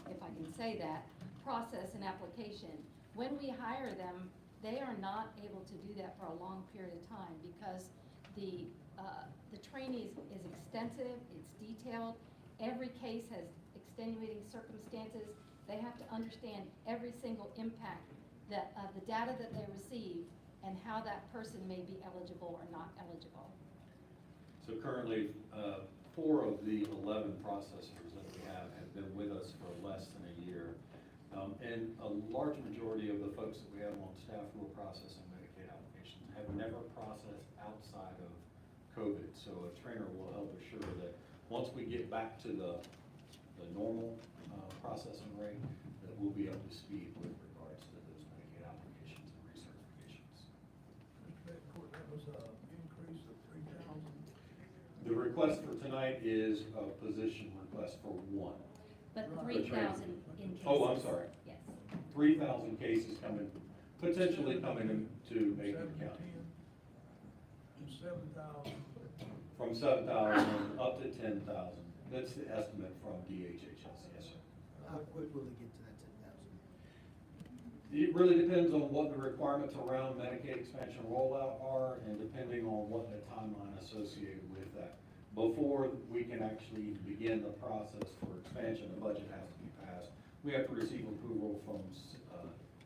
if I can say that, process an application. When we hire them, they are not able to do that for a long period of time because the training is extensive, it's detailed, every case has extenuating circumstances. They have to understand every single impact of the data that they receive and how that person may be eligible or not eligible. So currently, 4 of the 11 processors that we have been with us for less than a year. And a large majority of the folks that we have on staff who are processing Medicaid applications have never processed outside of COVID. So a trainer will help assure that once we get back to the normal processing rate, that we'll be up to speed with regards to those Medicaid applications and recertifications. That was an increase of 3,000. The request for tonight is a position request for 1. But 3,000 in cases. Oh, I'm sorry. Yes. 3,000 cases potentially coming into Macon County. From 7,000. From 7,000 up to 10,000. That's the estimate from DHHS, yes, sir. How quick will it get to that 10,000? It really depends on what the requirements around Medicaid expansion rollout are, and depending on what the timeline associated with that. Before we can actually begin the process for expansion, the budget has to be passed. We have to receive approval from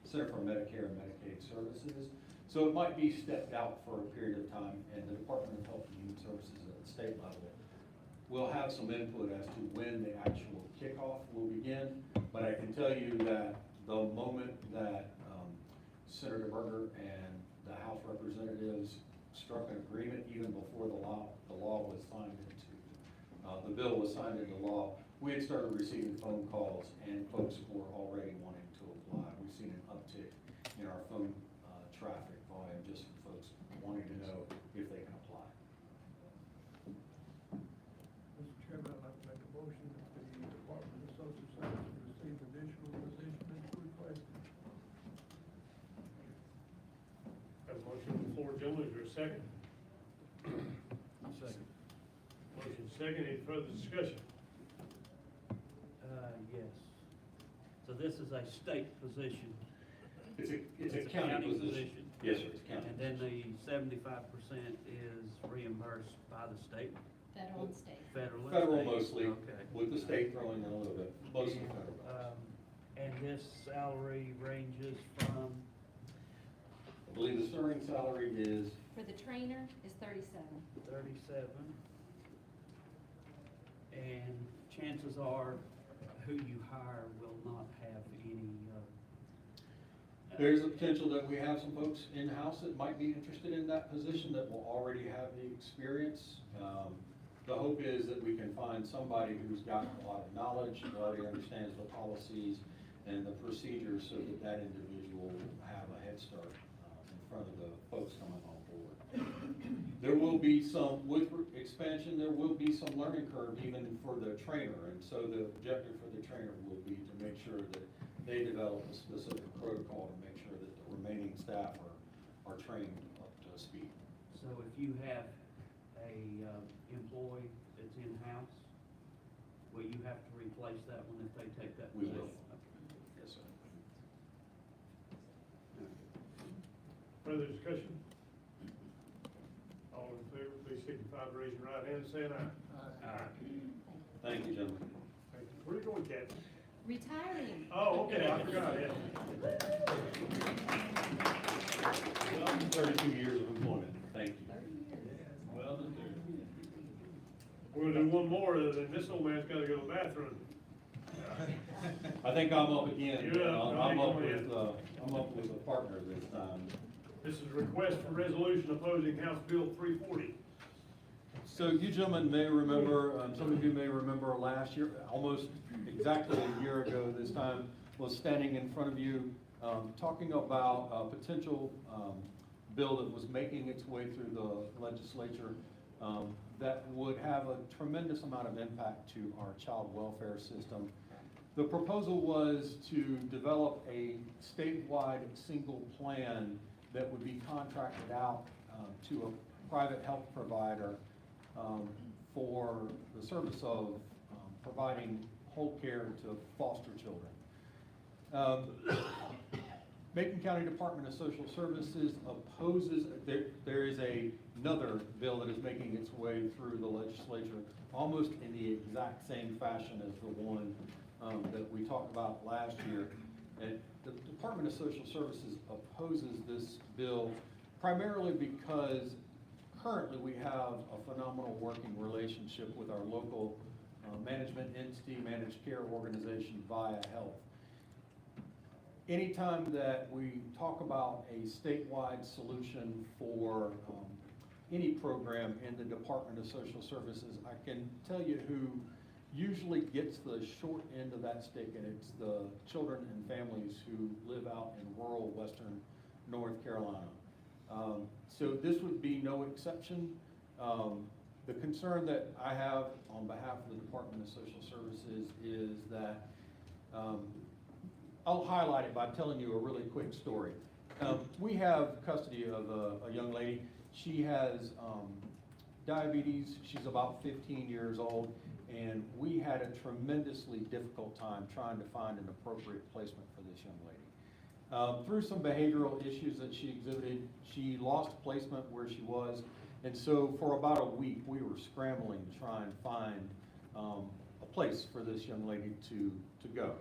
Center for Medicare and Medicaid Services. So it might be stepped out for a period of time, and the Department of Health and Human Services at the state level will have some input as to when the actual kickoff will begin. But I can tell you that the moment that Senator Berger and the House representatives struck an agreement, even before the law was signed into, the bill was signed into law, we had started receiving phone calls, and folks were already wanting to apply. We've seen an uptick in our phone traffic volume, just from folks wanting to know if they can apply. Mr. Chairman, I'd like to make a motion that the Department of Social Services receive additional position as requested. Have a motion on the floor, gentlemen, is there a second? Second. Motion second, any further discussion? Yes. So this is a state position. It's a county position. Yes, sir, it's county. And then the 75% is reimbursed by the state? Federal and state. Federal and Federal state? mostly, Okay. with the state throwing in a little bit, mostly federal. And this salary ranges from, I believe the starting salary is, For the trainer is 37. 37. And chances are, who you hire will not have any, there's a potential that we have some folks in-house that might be interested in that position that will already have the experience. The hope is that we can find somebody who's got a lot of knowledge, who already understands the policies and the procedures, so that that individual will have a head start in front of the folks coming on board. There will be some, with expansion, there will be some learning curve even for the trainer, and so the objective for the trainer will be to make sure that they develop a specific protocol to make sure that the remaining staff are trained up to speed. so if you have a employee that's in-house, will you have to replace that one if they take that We position? will. Yes, sir. Further discussion? All in favor, please signify by raising your right hand and saying aye. Aye. Thank you, gentlemen. Thank you. Where are you going, Kat? Retiring. Oh, okay, I forgot, yeah. Well, 32 years of employment. Thank you. Well done. We're gonna do one more, then this old man's gotta go to the bathroom. I think I'm up again. Yeah, I'm no, up you with, I'm up with a partner this time. This is a request for resolution opposing House Bill 340. So you gentlemen may remember, some of you may remember last year, almost exactly a year ago this time, was standing in front of you, talking about a potential bill that was making its way through the legislature that would have a tremendous amount of impact to our child welfare system. The proposal was to develop a statewide single plan that would be contracted out to a private health provider for the service of providing whole care to foster children. Macon County Department of Social Services opposes, there is another bill that is making its way through the legislature, almost in the exact same fashion as the one that we talked about last year. And the Department of Social Services opposes this bill primarily because currently we have a phenomenal working relationship with our local management entity, managed care organization, Via Health. Anytime that we talk about a statewide solution for any program in the Department of Social Services, I can tell you who usually gets the short end of that stick, and it's the children and families who live out in rural western North Carolina. So this would be no exception. The concern that I have on behalf of the Department of Social Services is that I'll highlight it by telling you a really quick story. We have custody of a young lady. She has diabetes. She's about 15 years old, and we had a tremendously difficult time trying to find an appropriate placement for this young lady. Through some behavioral issues that she exhibited, she lost placement where she was. And so for about a week, we were scrambling to try and find a place for this young lady to go.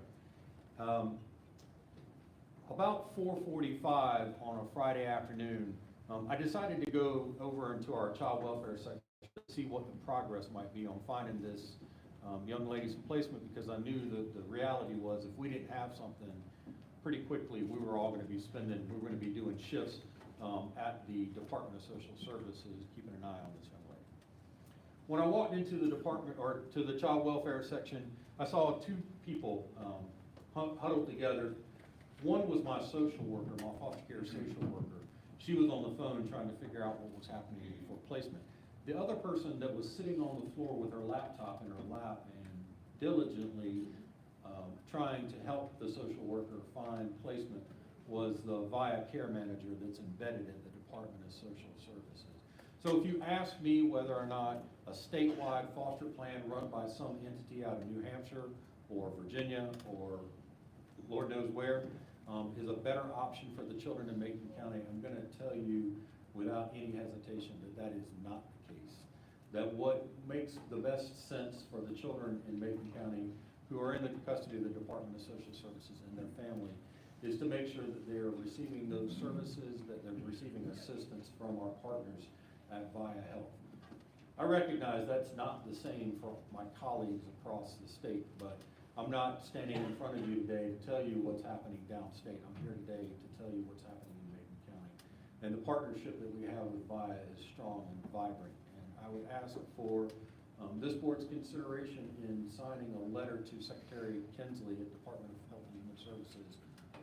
About 4:45 on a Friday afternoon, I decided to go over into our child welfare section to see what the progress might be on finding this young lady's placement, because I knew that the reality was if we didn't have something pretty quickly, we were all going to be doing shifts at the Department of Social Services, keeping an eye on this young lady. When I walked into the department, or to the child welfare section, I saw two people huddled together. One was my social worker, my foster care social worker. She was on the phone trying to figure out what was happening for placement. The other person that was sitting on the floor with her laptop in her lap and diligently trying to help the social worker find placement was the VIA care manager that's embedded in the Department of Social Services. So if you ask me whether or not a statewide foster plan run by some entity out of New Hampshire or Virginia or Lord knows where is a better option for the children in Macon County, I'm going to tell you without any hesitation that that is not the case. That what makes the best sense for the children in Macon County who are in the custody of the Department of Social Services and their family is to make sure that they're receiving those services, that they're receiving assistance from our partners at VIA Health. I recognize that's not the same for my colleagues across the state, but I'm not standing in front of you today to tell you what's happening downstate. I'm here today to tell you what's happening in Macon County. And the partnership that we have with VIA is strong and vibrant. And I would ask for this board's consideration in signing a letter to Secretary Kinsley at Department of Health and Human Services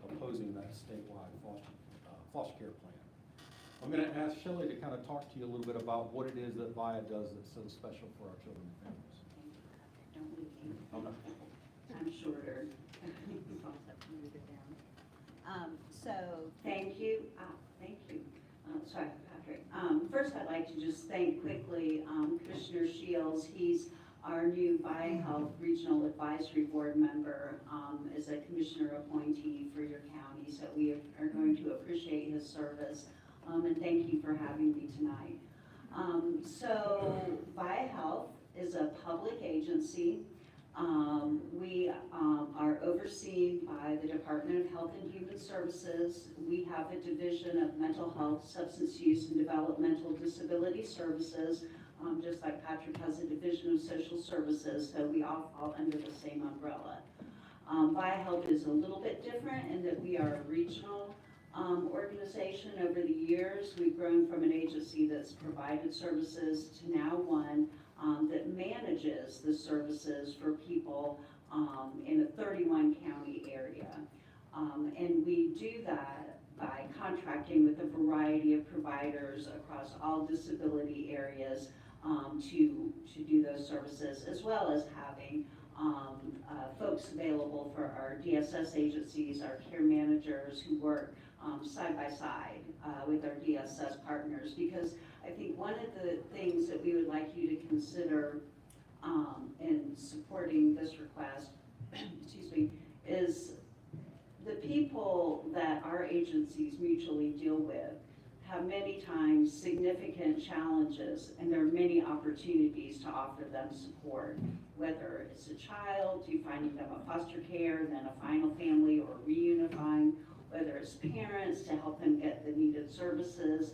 opposing that statewide foster care plan. I'm going to ask Shelley to kind of talk to you a little bit about what it is that VIA does that's so special for our children and families. Don't leave me. Oh, no. I'm shorter. So, thank you. Thank you. Sorry, Patrick. First, I'd like to just thank quickly Commissioner Shields. He's our new VIA Health Regional Advisory Board member, as a commissioner appointee for your county. So we are going to appreciate his service, and thank you for having me tonight. So VIA Health is a public agency. We are overseen by the Department of Health and Human Services. We have a division of mental health, substance use, and developmental disability services, just like Patrick has a division of social services, so we all fall under the same umbrella. VIA Health is a little bit different in that we are a regional organization. Over the years, we've grown from an agency that's provided services to now one that manages the services for people in a 31 county area. And we do that by contracting with a variety of providers across all disability areas to do those services, as well as having folks available for our DSS agencies, our care managers who work side by side with our DSS partners, because I think one of the things that we would like you to consider in supporting this request, excuse me, is the people that our agencies mutually deal with have many times significant challenges, and there are many opportunities to offer them support, whether it's a child, to finding them a foster care, then a final family, or reunifying, whether it's parents to help them get the needed services.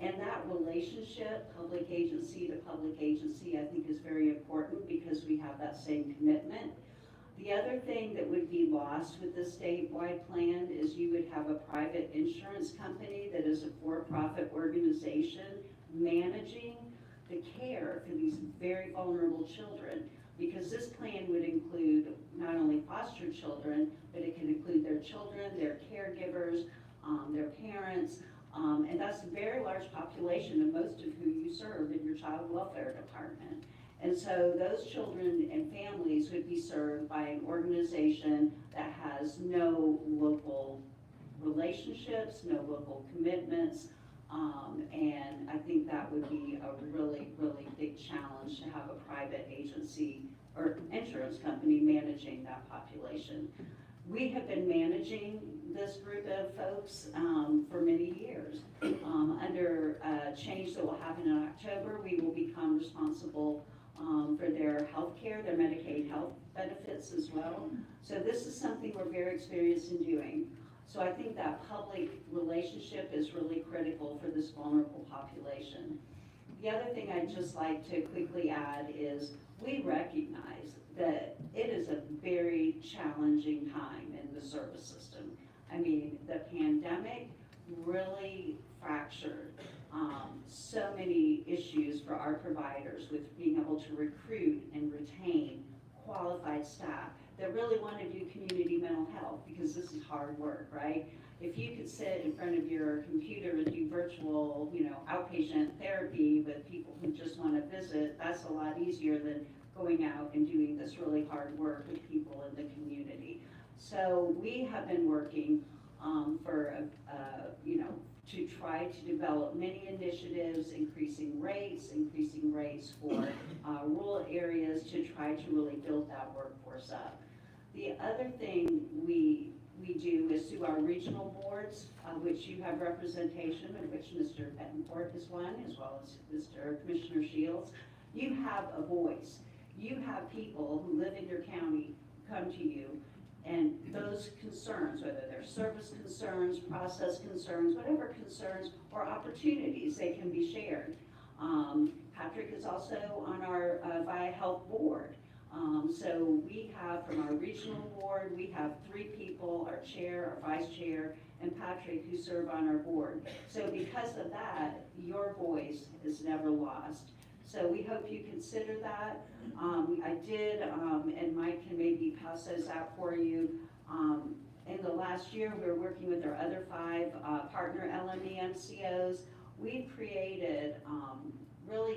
And that relationship, public agency to public agency, I think is very important because we have that same commitment. The other thing that would be lost with the statewide plan is you would have a private insurance company that is a for-profit organization managing the care for these very vulnerable children, because this plan would include not only foster children, but it can include their children, their caregivers, their parents, and that's a very large population, and most of who you serve in your child welfare department. And so those children and families would be served by an organization that has no local relationships, no local commitments, and I think that would be a really, really big challenge to have a private agency or insurance company managing that population. We have been managing this group of folks for many years. Under a change that will happen in October, we will become responsible for their health care, their Medicaid health benefits as well. So this is something we're very experienced in doing. So I think that public relationship is really critical for this vulnerable population. The other thing I'd just like to quickly add is we recognize that it is a very challenging time in the service system. I mean, the pandemic really fractured so many issues for our providers with being able to recruit and retain qualified staff that really want to do community mental health, because this is hard work, right? If you could sit in front of your computer and do virtual, outpatient therapy with people who just want to visit, that's a lot easier than going out and doing this really hard work with people in the community. So we have been working to try to develop many initiatives, increasing rates for rural areas to try to really build that workforce up. The other thing we do is through our regional boards, which you have representation, of which Mr. Bettencourt is one, as well as Mr. Commissioner Shields. You have a voice. You have people who live in your county come to you, and those concerns, whether they're service concerns, process concerns, whatever concerns or opportunities, they can be shared. Patrick is also on our VIA Health Board. So we have, from our regional board, we have 3 people, our chair, our vice chair, and Patrick, who serve on our board. So because of that, your voice is never lost. So we hope you consider that. I did, and Mike can maybe pass those out for you. In the last year, we were working with our other 5 partner LME-MCOs. We've created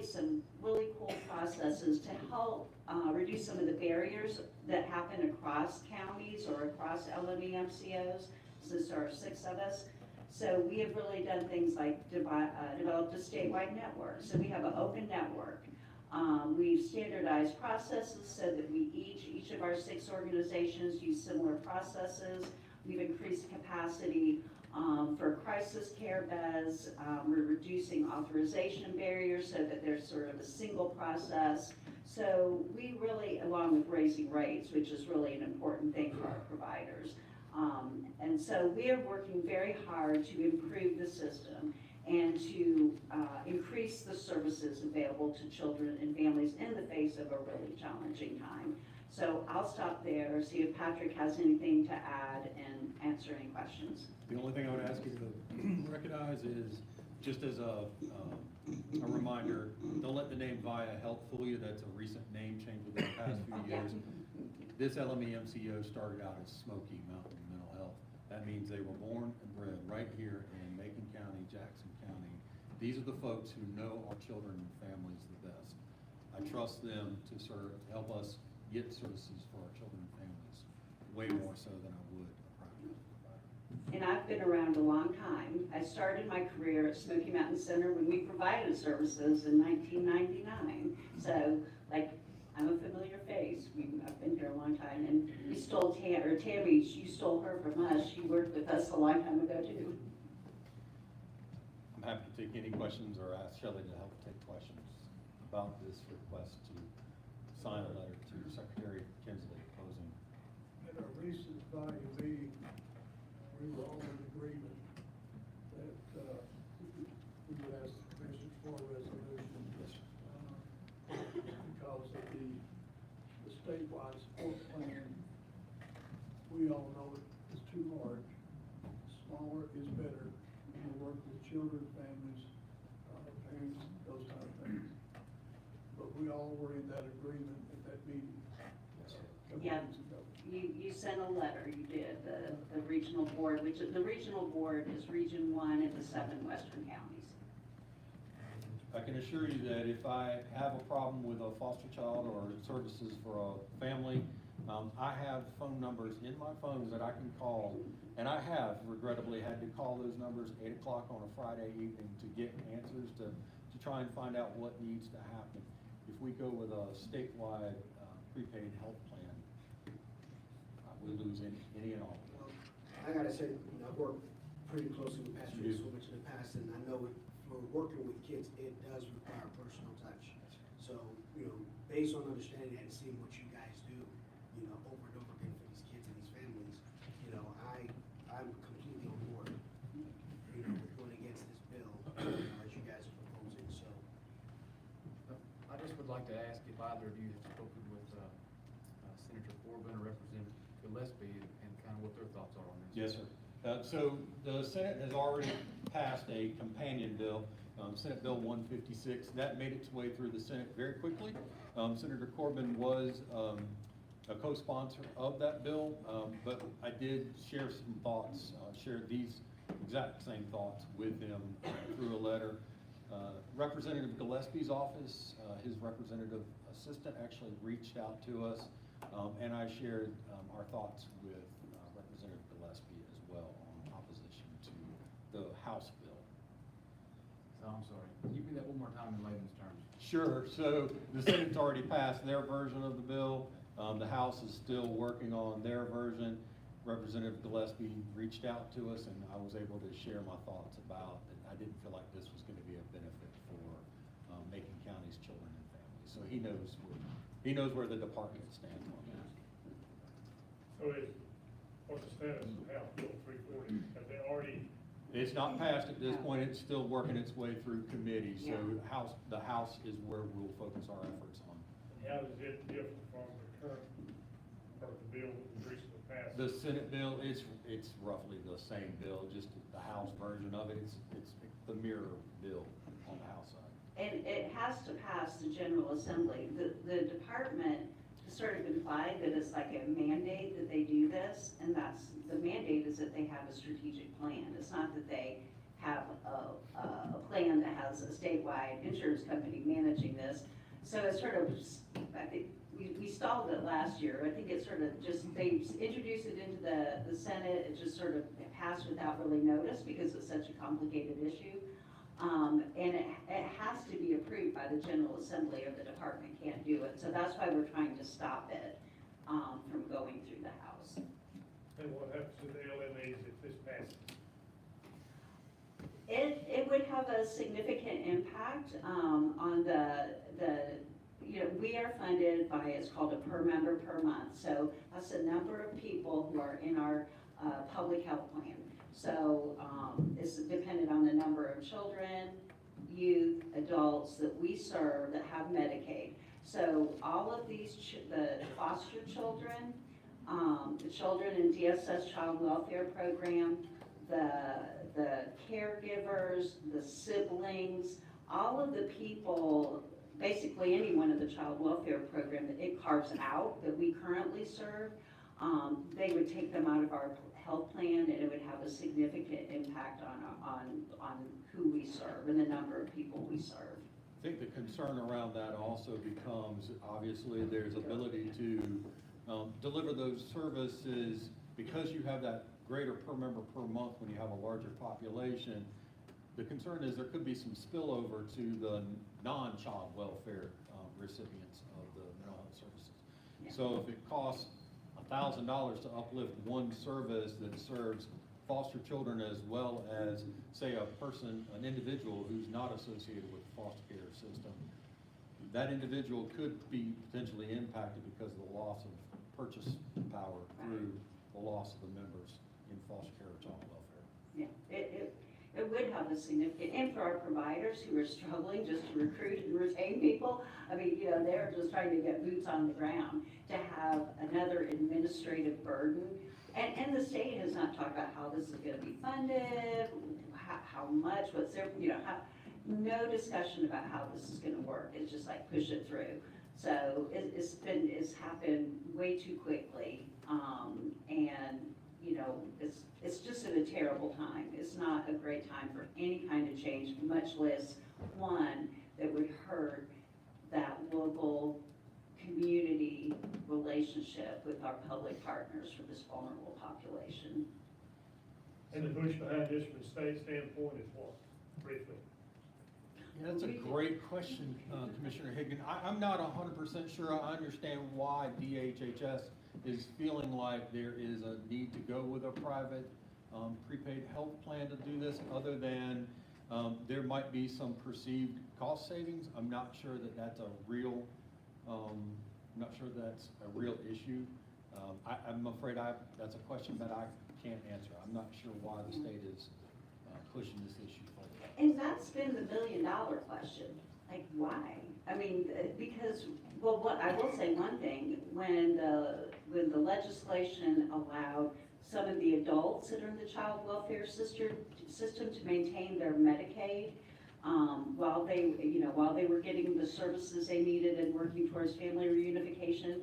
some really cool processes to help reduce some of the barriers that happen across counties or across LME-MCOs, since there are 6 of us. So we have really done things like developed a statewide network. So we have an open network. We've standardized processes so that each of our 6 organizations use similar processes. We've increased capacity for crisis care beds. We're reducing authorization barriers so that there's sort of a single process. So we really, along with raising rates, which is really an important thing for our providers. And so we are working very hard to improve the system and to increase the services available to children and families in the face of a really challenging time. So I'll stop there, see if Patrick has anything to add and answer any questions. The only thing I would ask you to recognize is, just as a reminder, don't let the name VIA Health fool you. That's a recent name change within the past few years. This LME-MCO started out as Smoky Mountain Mental Health. That means they were born and bred right here in Macon County, Jackson County. These are the folks who know our children and families the best. I trust them to help us get services for our children and families, way more so than I would a private provider. And I've been around a long time. I started my career at Smoky Mountain Center when we provided services in 1999. So, I'm a familiar face. I've been here a long time. And you stole Tammy, you stole her from us. She worked with us a long time ago too. I'm happy to take any questions or ask Shelley to help take questions about this request to sign a letter to Secretary Kinsley opposing. At our recent value meeting, we were all in agreement that we would ask the commission for a resolution. Because of the statewide support plan, we all know it's too large. Smaller is better. We work with children, families, parents, those kind of things. But we all were in that agreement at that meeting. Yeah, you sent a letter, you did, the regional board, the regional board is Region 1 in the 7 western counties. I can assure you that if I have a problem with a foster child or services for a family, I have phone numbers in my phones that I can call, and I have regrettably had to call those numbers 8 o'clock on a Friday evening to get answers to try and find out what needs to happen. If we go with a statewide prepaid health plan, we lose any any and all. Well, I gotta say, I've worked pretty closely with Pastor You do. so much in the past, and I know for working with kids, it does require personal touch. So, based on understanding that and seeing what you guys do, over and over again for these kids and these families, I'm completely on board, with going against this bill, as you guys are proposing, so. I just would like to ask if either of you have spoken with Senator Corbin or Representative Gillespie and kind of what their thoughts are on this. Yes, sir. So the Senate has already passed a companion bill, Senate Bill 156. That made its way through the Senate very quickly. Senator Corbin was a co-sponsor of that bill, but I did share some thoughts, shared these exact same thoughts with him through a letter. Representative Gillespie's office, his representative assistant actually reached out to us, and I shared our thoughts with Representative Gillespie as well on opposition to the House bill. So I'm sorry, can you read that one more time in layman's terms? Sure. So the Senate's already passed their version of the bill. The House is still working on their version. Representative Gillespie reached out to us, and I was able to share my thoughts about it. I didn't feel like this was going to be a benefit for Macon County's children and families. So he knows where the department stands on that. So what's the status of House Bill 340? Have they already? It's not passed at this point. It's still working its way through committee. So the House is where we'll focus our efforts on. And how does it differ from the current, or the bill that was recently passed? The Senate bill, it's roughly the same bill, just the House version of it. It's the mirror bill on the House side. And it has to pass the General Assembly. The department sort of implied that it's like a mandate that they do this, and the mandate is that they have a strategic plan. It's not that they have a plan that has a statewide insurance company managing this. So it's sort of, I think, we stalled it last year. I think it sort of just, they introduced it into the Senate, it just sort of passed without really notice because it's such a complicated issue. And it has to be approved by the General Assembly or the department can't do it. So that's why we're trying to stop it from going through the House. And what happens to the LMAs if this passes? It would have a significant impact on we are funded by, it's called a per member per month. So that's the number of people who are in our public health plan. So it's dependent on the number of children, youth, adults that we serve that have Medicaid. So all of these, the foster children, the children in DSS Child Welfare Program, the caregivers, the siblings, all of the people, basically anyone in the Child Welfare Program that it carves out that we currently serve, they would take them out of our health plan, and it would have a significant impact on who we serve and the number of people we serve. I think the concern around that also becomes, obviously, there's ability to deliver those services because you have that greater per member per month when you have a larger population. The concern is there could be some spillover to the non-child welfare recipients of the mental health services. Yeah. So if it costs $1,000 to uplift one service that serves foster children as well as, say, an individual who's not associated with the foster care system, that individual could be potentially impacted because of the loss of purchase power through the loss of the members in foster care or child welfare. Yeah, it would have a significant, and for our providers who are struggling just to recruit and retain people, I mean, they're just trying to get boots on the ground, to have another administrative burden. And the state has not talked about how this is gonna be funded, how much, what's there, no discussion about how this is gonna work. It's just like push it through. So it's happened way too quickly. And it's just at a terrible time. It's not a great time for any kind of change, much less one that would hurt that local community relationship with our public partners for this vulnerable population. And the push behind this from the state standpoint is what, briefly? Yeah, that's a great question, Commissioner Higgin. I'm not 100% sure I understand why DHHS is feeling like there is a need to go with a private prepaid health plan to do this, other than there might be some perceived cost savings. I'm not sure that that's a real, issue. I'm afraid that's a question that I can't answer. I'm not sure why the state is pushing this issue forward. And that's been the million-dollar question, like, why? I mean, because, well, what, I will say one thing, when the legislation allowed some of the adults that are in the child welfare system to maintain their Medicaid, while they were getting the services they needed and working towards family reunification,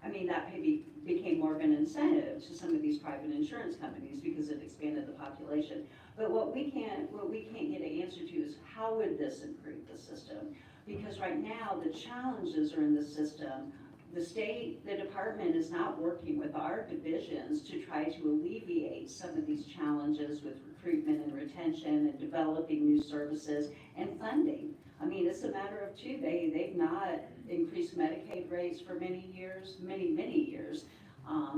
I mean, that maybe became more of an incentive to some of these private insurance companies because it expanded the population. But what we can't get an answer to is how would this improve the system? Because right now, the challenges are in the system. The department is not working with our divisions to try to alleviate some of these challenges with recruitment and retention and developing new services and funding. I mean, it's a matter of two. They've not increased Medicaid rates for many years.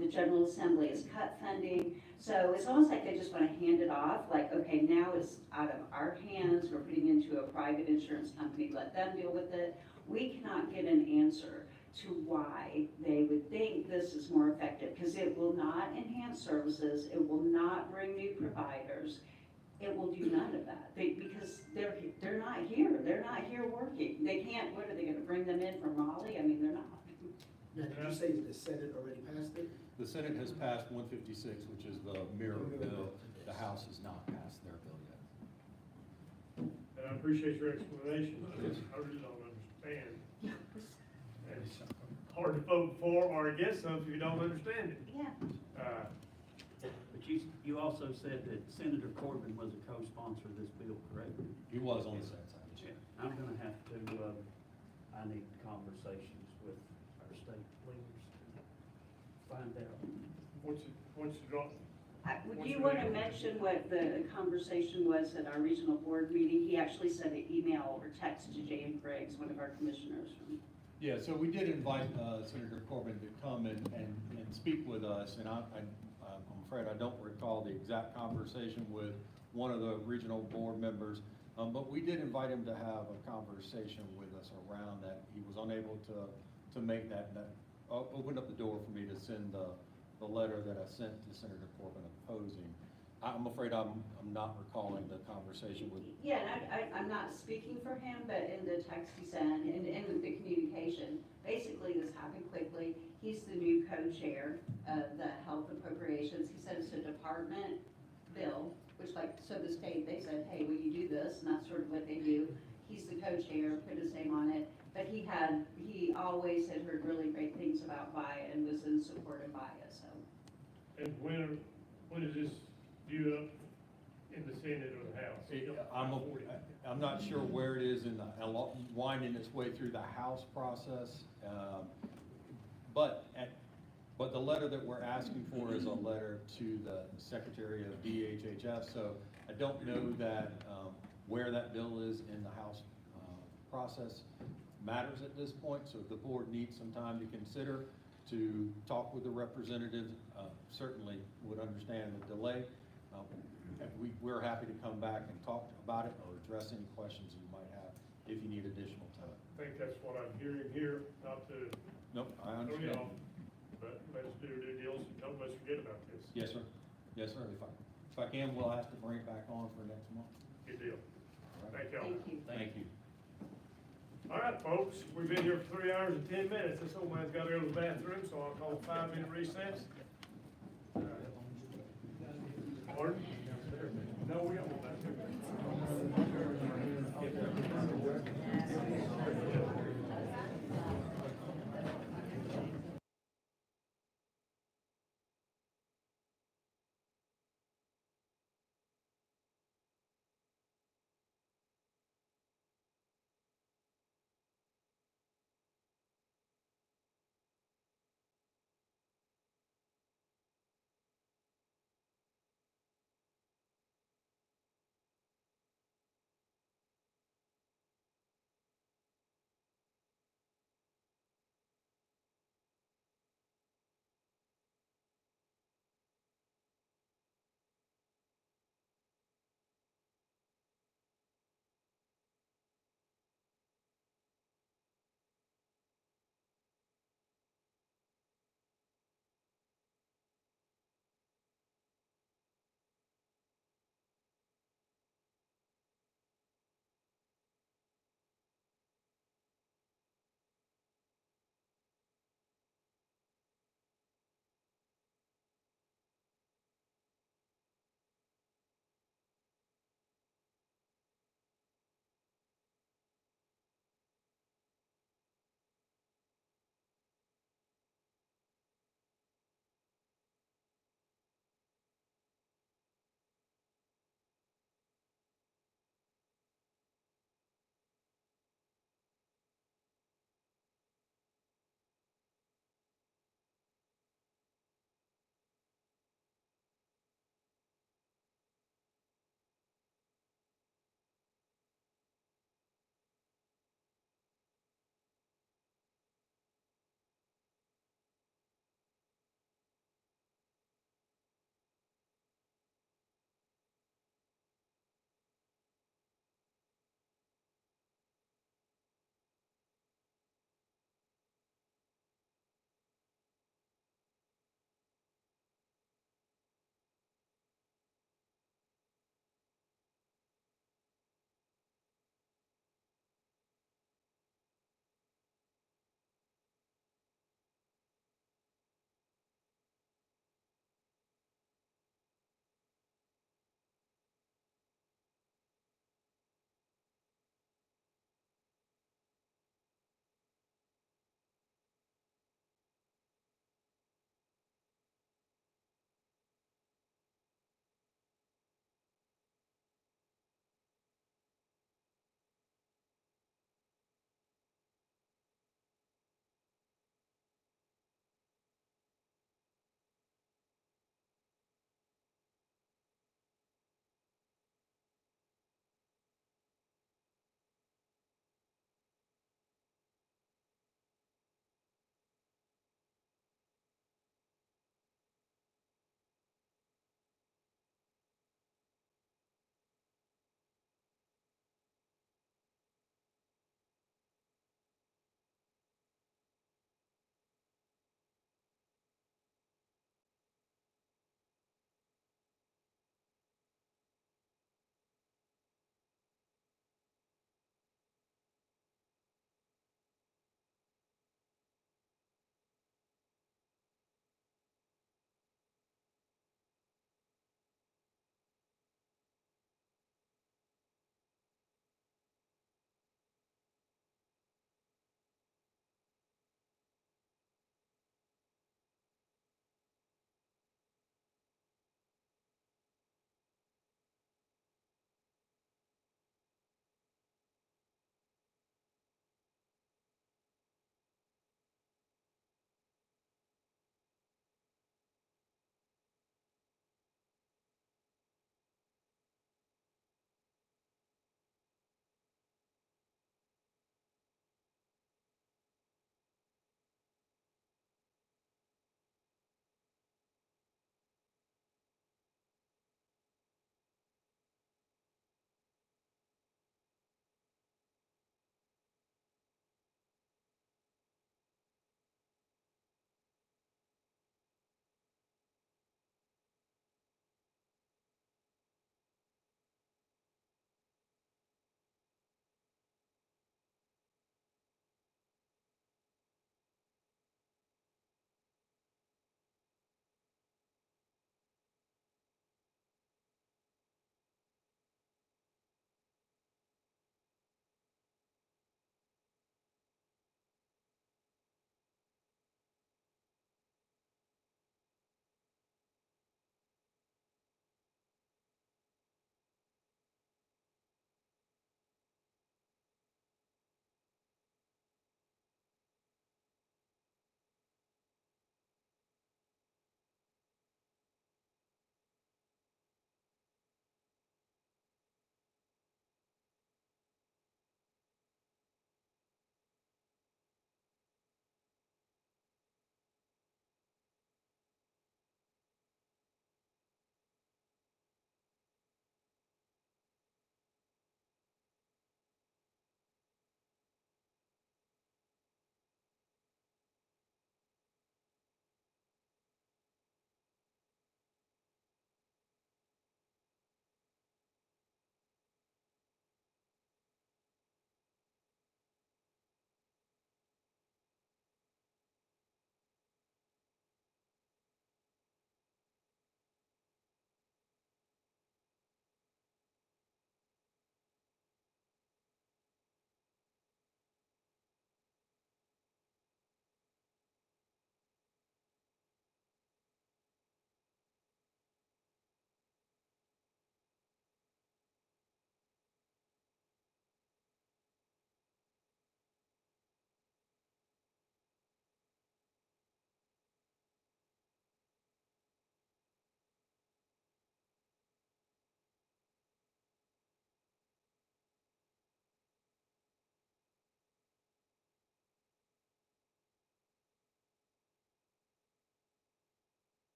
The General Assembly has cut funding. So it's almost like they just want to hand it off, like, okay, now it's out of our hands, we're putting into a private insurance company, let them deal with it. We cannot get an answer to why they would think this is more effective, because it will not enhance services, it will not bring new providers, it will do none of that, because they're not here working. They can't, what are they gonna bring them in from Raleigh? I mean, they're not. Now, did you say that the Senate already passed it? The Senate has passed 156, which is the mirror bill. The House has not passed their bill yet. And I appreciate your explanation, I really don't understand. And it's hard to vote for or against something if you don't understand it. Yeah. But you also said that Senator Corbin was a co-sponsor of this bill, correct? He was on the Senate side. Yeah. I'm gonna have to, I need conversations with our state leaders to find out. Once you drop. Do you want to mention what the conversation was at our regional board meeting? He actually sent an email or text to Jan Briggs, one of our commissioners from. Yeah, so we did invite Senator Corbin to come and speak with us, and I'm afraid I don't recall the exact conversation with one of the regional board members, but we did invite him to have a conversation with us around that. He was unable to make that opened up the door for me to send the letter that I sent to Senator Corbin opposing. I'm afraid I'm not recalling the conversation with. Yeah, and I'm not speaking for him, but in the text he sent and with the communication, basically this happened quickly. He's the new co-chair of the Health Appropriations. He said it's a department bill, which so the state, they said, hey, will you do this? And that's sort of what they do. He's the co-chair, put his name on it. But he always had heard really great things about VIA and was in support of VIA, so. And when is this due up in the Senate or the House? I'm not sure where it is in winding its way through the House process, but the letter that we're asking for is a letter to the Secretary of DHHS. So I don't know that where that bill is in the House process matters at this point. So if the board needs some time to consider, to talk with the representatives, certainly would understand the delay. We're happy to come back and talk about it or address any questions you might have if you need additional time. I think that's what I'm hearing here, not to. Nope, I understand. But let's do due diligence, don't let's forget about this. Yes, sir. Yes, sir. If I can, we'll have to bring it back on for next month. Good deal. All right. Thank y'all. Thank you. Thank you. All right, folks, we've been here for 3 hours and 10 minutes. This old man's got to go to the bathroom, so I'll call a 5-minute recess. Pardon? No, we don't want that.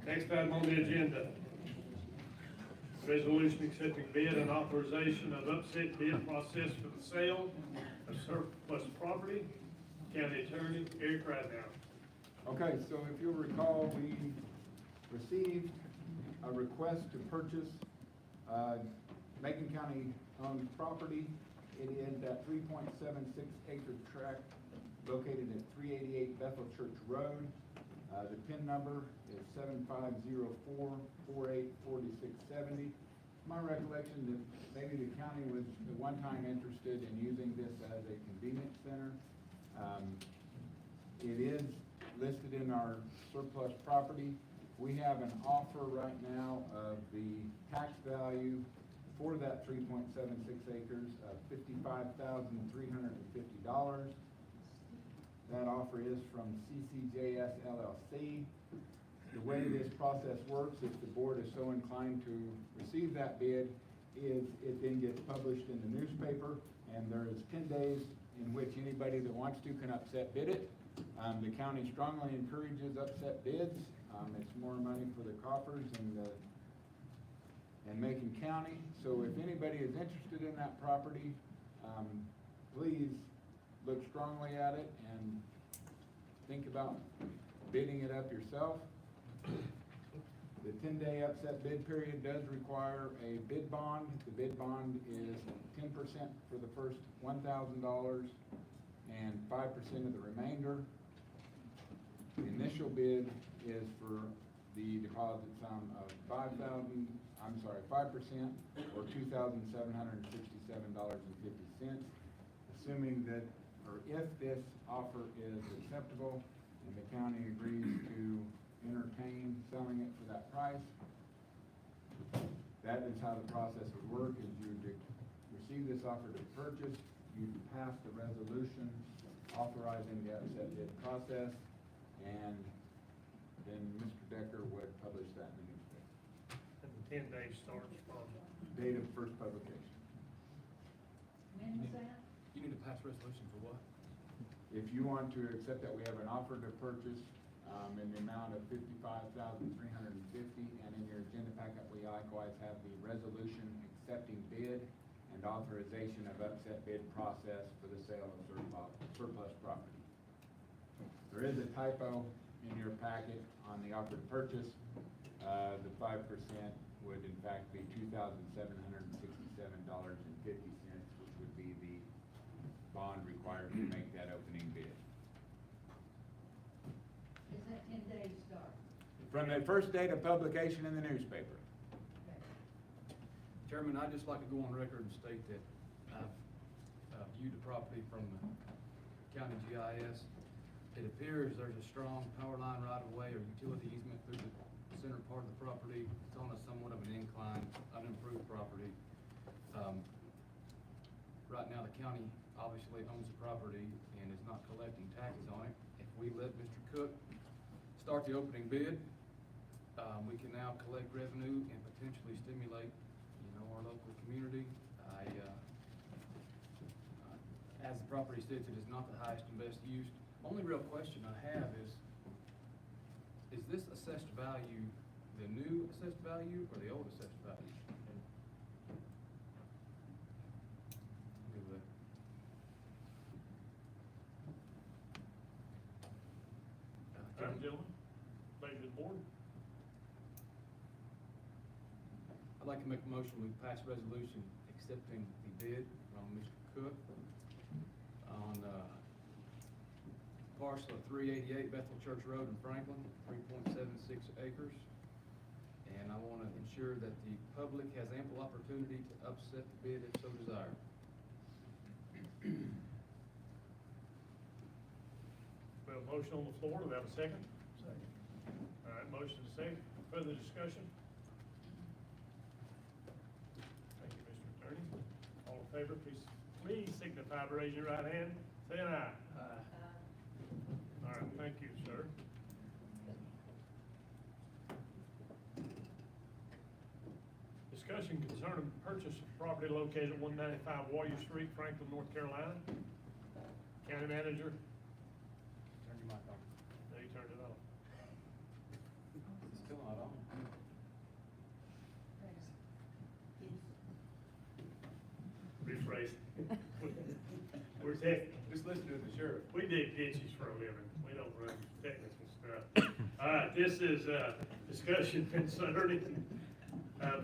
Next item on the agenda, resolution accepting bid and authorization of upset bid process for the sale of surplus property. County Attorney Eric Rideout. Okay, so if you'll recall, we received a request to purchase Macon County owned property. It is that 3.76 acre tract located at 388 Bethel Church Road. The PIN number is 7504484670. My recollection that maybe the county was at one time interested in using this as a convenience center. It is listed in our surplus property. We have an offer right now of the tax value for that 3.76 acres of $55,350. That offer is from CCJS LLC. The way this process works, if the board is so inclined to receive that bid, is it then gets published in the newspaper, and there is 10 days in which anybody that wants to can upset bid it. The county strongly encourages upset bids. It's more money for the coffers and Macon County. So if anybody is interested in that property, please look strongly at it and think about bidding it up yourself. The 10-day upset bid period does require a bid bond. The bid bond is 10% for the first $1,000 and 5% of the remainder. The initial bid is for the deposit sum of 5% or $2,767.50, assuming that, or if this offer is acceptable and the county agrees to entertain selling it for that price. That is how the process would work, is you would receive this offer to purchase, you'd pass the resolution authorizing the upset bid process, and then Mr. Decker would publish that in the newspaper. And the 10 days starts from Date of first publication. When was that? You need to pass resolution for what? If you want to accept that, we have an offer to purchase in the amount of $55,350, and in your agenda packet, we likewise have the resolution accepting bid and authorization of upset bid process for the sale of surplus property. There is a typo in your packet on the offer to purchase. The 5% would in fact be $2,767.50, which would be the bond required to make that opening bid. Is that 10 days start? From the first date of publication in the newspaper. Chairman, I'd just like to go on record and state that I've viewed the property from the county GIS. It appears there's a strong power line right of way or utility easement through the center part of the property. It's on a somewhat of an incline, unimproved property. Right now, the county obviously owns the property and is not collecting taxes on it. If we let Mr. Cook start the opening bid, we can now collect revenue and potentially stimulate, our local community. As the property sits, it is not the highest and best use. Only real question I have is this assessed value the new assessed value or the old assessed value? Good with that. All right, gentlemen, pleasure of the board. I'd like to make a motion, we pass resolution accepting the bid from Mr. Cook on parcel of 388 Bethel Church Road in Franklin, 3.76 acres. And I want to ensure that the public has ample opportunity to upset the bid if so desired. We have a motion on the floor. Do we have a second? Second. All right, motion is second. Further discussion? Thank you, Mr. Attorney. All in favor, please signify by raising your right hand, saying aye. Aye. All right, thank you, sir. Discussion concerning purchase of property located at 195 Warrior Street, Franklin, North Carolina. County manager. Turn your mic on. Now you turned it off. It's still not on. Rephrase. We're tech, Just listen to the sheriff. we dig ditches for a living, we don't run technical stuff. All right, this is, discussion concerning,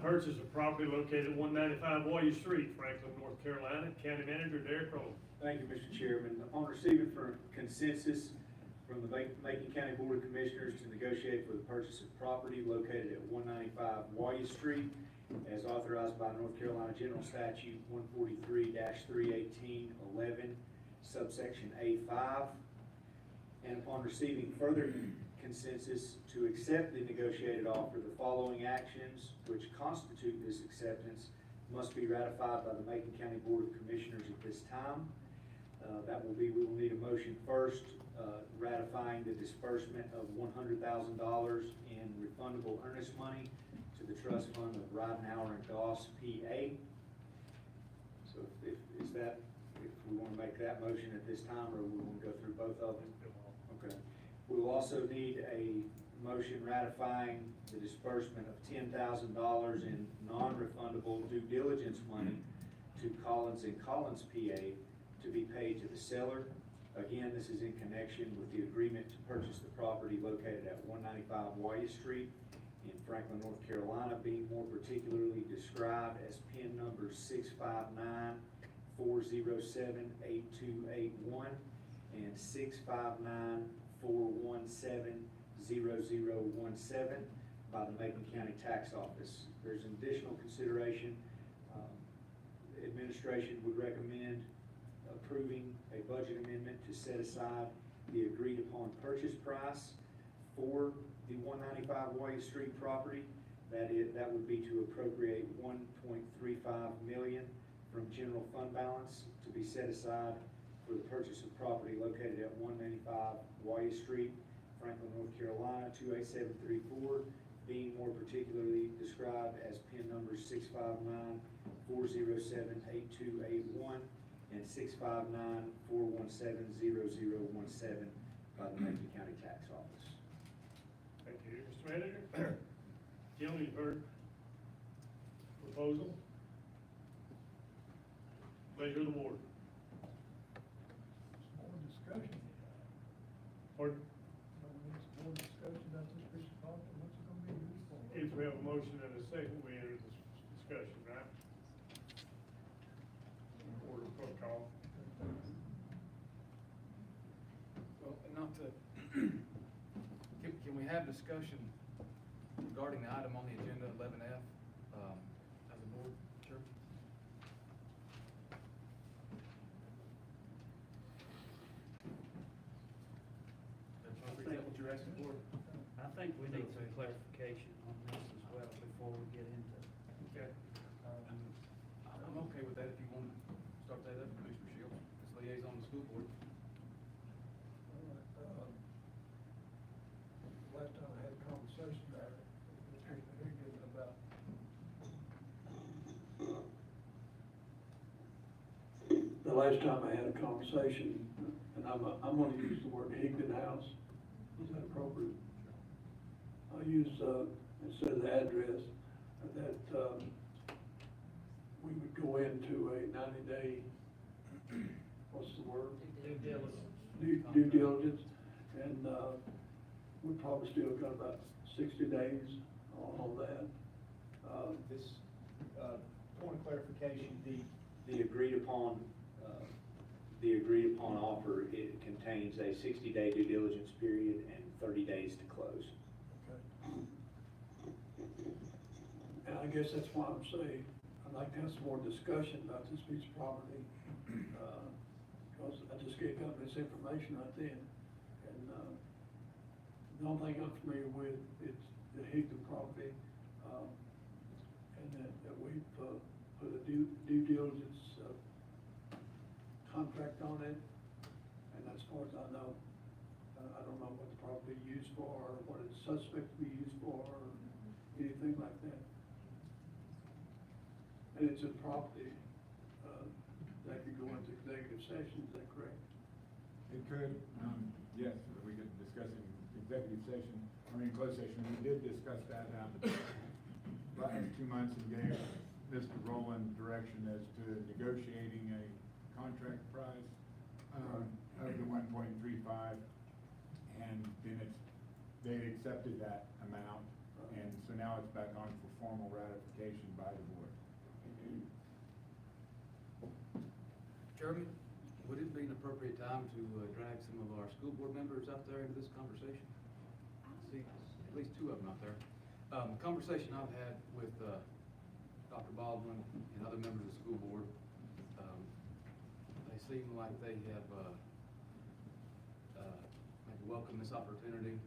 purchase of property located at 195 Warrior Street, Franklin, North Carolina. County Manager Derek Roll. Thank you, Mr. Chairman. Upon receiving for consensus from the Macon County Board of Commissioners to negotiate for the purchase of property located at 195 Warrior Street, as authorized by North Carolina General Statute 143-318-11, subsection A5, and upon receiving further consensus to accept the negotiated offer, the following actions which constitute this acceptance must be ratified by the Macon County Board of Commissioners at this time. That will be, we will need a motion first, ratifying the disbursement of $100,000 in refundable earnest money to the trust fund of Ridenhour and Goss, PA. So if we want to make that motion at this time, or we want to go through both of them? Okay. We will also need a motion ratifying the disbursement of $10,000 in non-refundable due diligence money to Collins and Collins, PA, to be paid to the seller. Again, this is in connection with the agreement to purchase the property located at 195 Wyatt Street in Franklin, North Carolina, being more particularly described as PIN number 659-407-8281 and 659-417-0017 by the Macon County Tax Office. There's an additional consideration. Administration would recommend approving a budget amendment to set aside the agreed upon purchase price for the 195 Wyatt Street property. That would be to appropriate $1.35 million from general fund balance to be set aside for the purchase of property located at 195 Wyatt Street, Franklin, North Carolina, 28734, being more particularly described as PIN number 659-407-8281 and 659-417-0017 by the Macon County Tax Office. Thank you, Mr. Manager. Gentlemen, you've heard proposal. Pleasure of the board. More discussion. Pardon? More discussion about this piece of property, what's it gonna be used for? If we have a motion and a second, we enter this discussion, right? Order of protocol. Well, and not to, can we have discussion regarding the item on the agenda, 11F, as a board? Sure. Is that what you're asking for? I think we need some clarification on this as well before we get into. Okay. I'm okay with that if you want to start that up, Commissioner Shields, as liaison to the school board. Last time I had a conversation there, with Mr. Higgins about the last time I had a conversation, and I'm gonna use the word Higdon House, is that appropriate? I'll use, instead of the address, that, we would go into a 90-day, what's the word? Due diligence. Due diligence, and, we probably still got about 60 days on that. This, point of clarification, the agreed upon offer, it contains a 60-day due diligence period and 30 days to close. And I guess that's why I'm saying, I'd like to have some more discussion about this piece of property, because I just gave out this information right then, and, the only thing I'm familiar with is the Higdon property, and that we've, put a due diligence, contract on it, and as far as I know, I don't know what the property is used for, or what it's suspect to be used for, or anything like that. And it's a property, that could go into executive session, is that correct? It could, yes, we could discuss it in executive session, in closed session, we did discuss that last 2 months and gave Mr. Rowland direction as to negotiating a contract price of the 1.35, and then they accepted that amount, and so now it's back on for formal ratification by the board. Chairman, would it be an appropriate time to drag some of our school board members out there into this conversation? I see at least 2 of them out there. Conversation I've had with Dr. Baldwin and other members of the school board, they seem like they have maybe welcomed this opportunity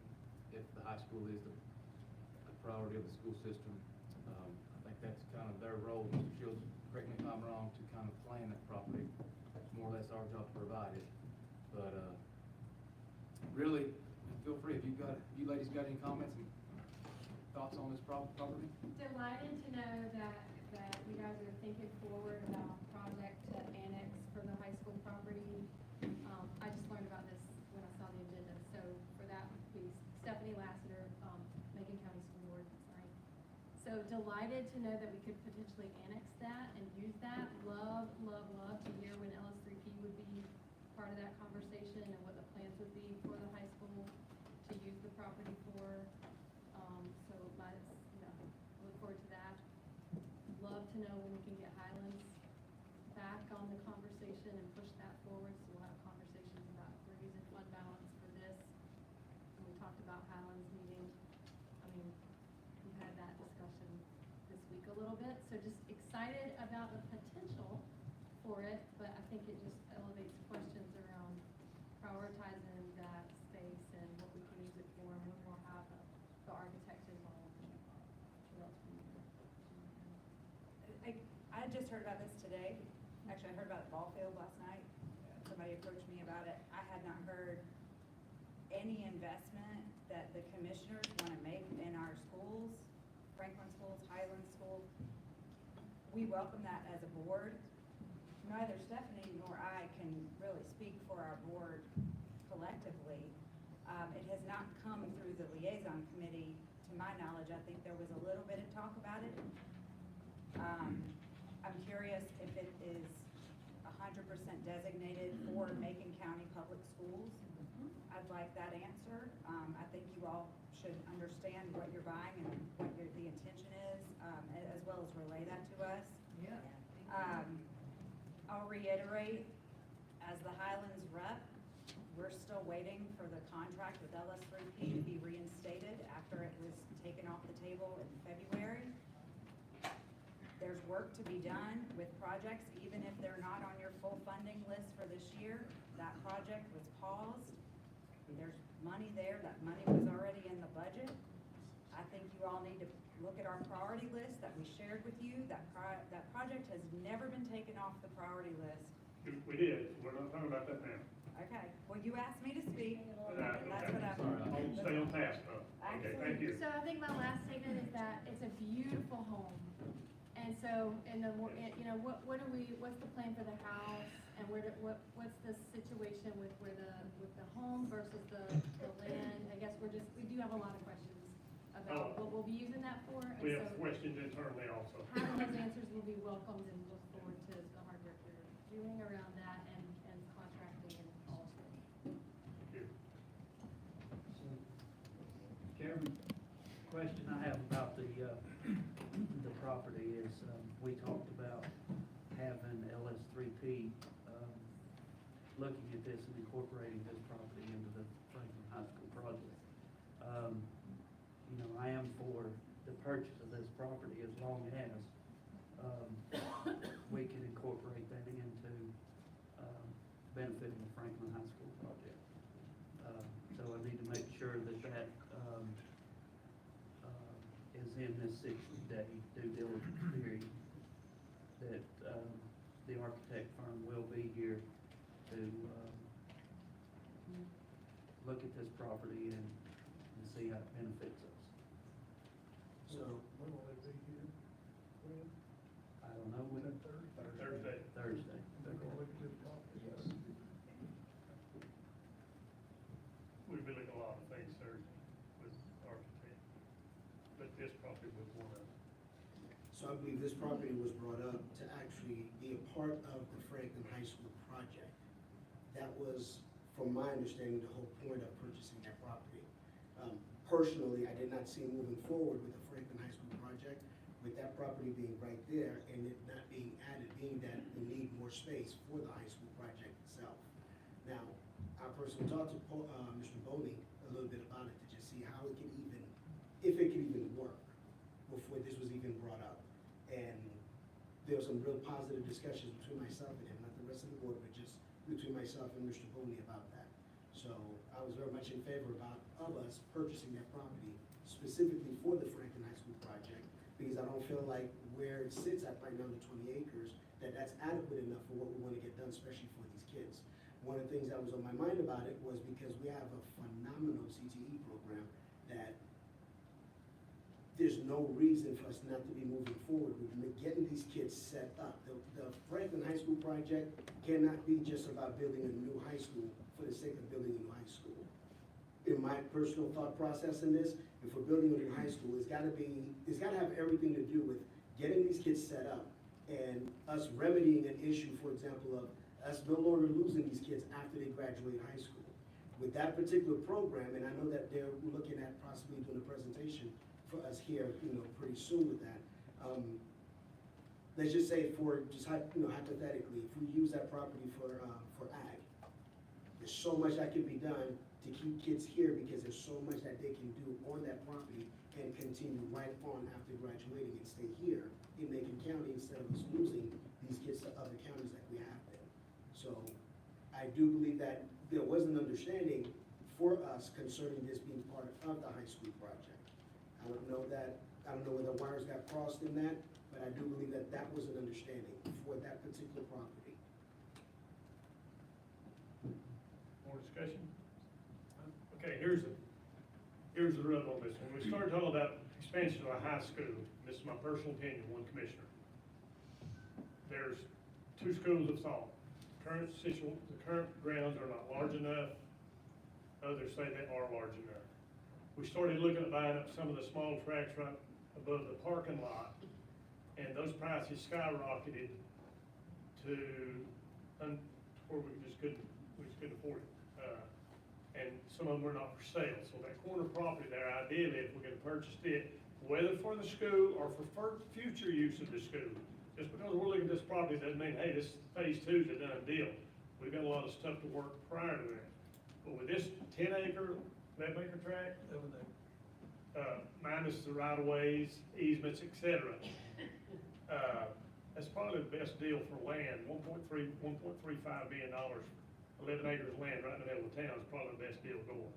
if the high school is the priority of the school system. I think that's kind of their role. Mr. Shields, correct me if I'm wrong, to kind of plan that property. It's more or less our job to provide it. But really, feel free, if you ladies got any comments and thoughts on this property? Delighted to know that you guys are thinking forward about project to annex for the high school property. I just learned about this when I saw the agenda, so for that, please, Stephanie Lassiter, Macon County School Board, sorry. So delighted to know that we could potentially annex that and use that. Love to hear when LS3P would be part of that conversation and what the plans would be for the high school to use the property for. So look forward to that. Love to know when we can get Highlands back on the conversation and push that forward, so we'll have conversations about if we're using fund balance for this. And we talked about Highlands meeting. I mean, we've had that discussion this week a little bit, so just excited about the potential for it, but I think it just elevates questions around prioritizing that space and what we can use it for, and when we'll have the architect involved. What else we need. I just heard about this today. Actually, I heard about the ball field last night. Somebody approached me about it. I had not heard any investment that the commissioners want to make in our schools, Franklin schools, Highland schools. We welcome that as a board. Neither Stephanie nor I can really speak for our board collectively. It has not come through the liaison committee, to my knowledge. I think there was a little bit of talk about it. I'm curious if it is 100% designated for Macon County Public Schools. I'd like that answer. I think you all should understand what you're buying and what the intention is, as well as relay that to us. Yeah. I'll reiterate, as the Highlands rep, we're still waiting for the contract with LS3P to be reinstated after it was taken off the table in February. There's work to be done with projects, even if they're not on your full funding list for this year. That project was paused. There's money there. That money was already in the budget. I think you all need to look at our priority list that we shared with you. That project has never been taken off the priority list. We did, we're not talking about that now. Okay, well, you asked me to speak, and that's what I'm. Stay on task, though. Okay, thank you. So I think my last statement is that it's a beautiful home. And so, what's the plan for the house, and what's the situation with the home versus the land? I guess we do have a lot of questions about what we'll be using that for. And We have so questions internally also. having those answers will be welcomed, and look forward to the hard work you're doing around that and contracting and all of that. Thank you. Chairman, question I have about the property is, we talked about having LS3P, looking at this and incorporating this property into the Franklin High School project. I am for the purchase of this property as long as, we can incorporate that into, benefiting the Franklin High School project. So I need to make sure that is in this 60-day due diligence period, that the architect firm will be here to look at this property and see how it benefits us. So, when will they be here? When? I don't know when. Thursday. Thursday. They're gonna look at this property? Yes. We've been looking at a lot of things Thursday. this property was one of them. So I believe this property was brought up to actually be a part of the Franklin High School project. That was, from my understanding, the whole point of purchasing that property. Personally, I did not see moving forward with the Franklin High School project, with that property being right there and it not being added, being that we need more space for the high school project itself. Now, I personally talked to Mr. Boney a little bit about it to just see how it can even, if it can even work before this was even brought up. And there was some real positive discussions between myself and him, not the rest of the board, but just between myself and Mr. Boney about that. So I was very much in favor of us purchasing that property specifically for the Franklin High School project, because I don't feel like where it sits at right now, the 20 acres, that's adequate enough for what we want to get done, especially for these kids. One of the things that was on my mind about it was because we have a phenomenal CTE program that there's no reason for us not to be moving forward with getting these kids set up. The Franklin High School project cannot be just about building a new high school for the sake of building a new high school. In my personal thought process in this, if we're building a new high school, it's gotta have everything to do with getting these kids set up and us remedying an issue, for example, of us no longer losing these kids after they graduate high school. With that particular program, and I know that they're looking at possibly doing a presentation for us here, pretty soon with that. Let's just say hypothetically, if we use that property for ag, there's so much that can be done to keep kids here because there's so much that they can do on that property and continue right on after graduating and stay here in Macon County instead of us losing these kids to other counties that we have there. So I do believe that there was an understanding for us concerning this being part of the high school project. I don't know whether wires got crossed in that, but I do believe that that was an understanding for that particular property. More discussion? Okay, here's the rub on this. When we started talking about expansion of a high school, this is my personal opinion, one commissioner. There's two schools of thought. The current grounds are not large enough. Others say they are large enough. We started looking at buying up some of the small tracks right above the parking lot, and those prices skyrocketed to where we just couldn't afford it. And some of them were not for sale. So that corner property there, ideally, if we're gonna purchase it, whether for the school or for future use of the school, just because we're looking at this property doesn't mean, hey, this phase 2 is a done deal. We've got a lot of stuff to work prior to that. But with this 10-acre, 11-acre tract, minus the right-of-ways, easements, et cetera, that's probably the best deal for land. $1.35 billion, 11 acres of land right in the middle of town is probably the best deal going.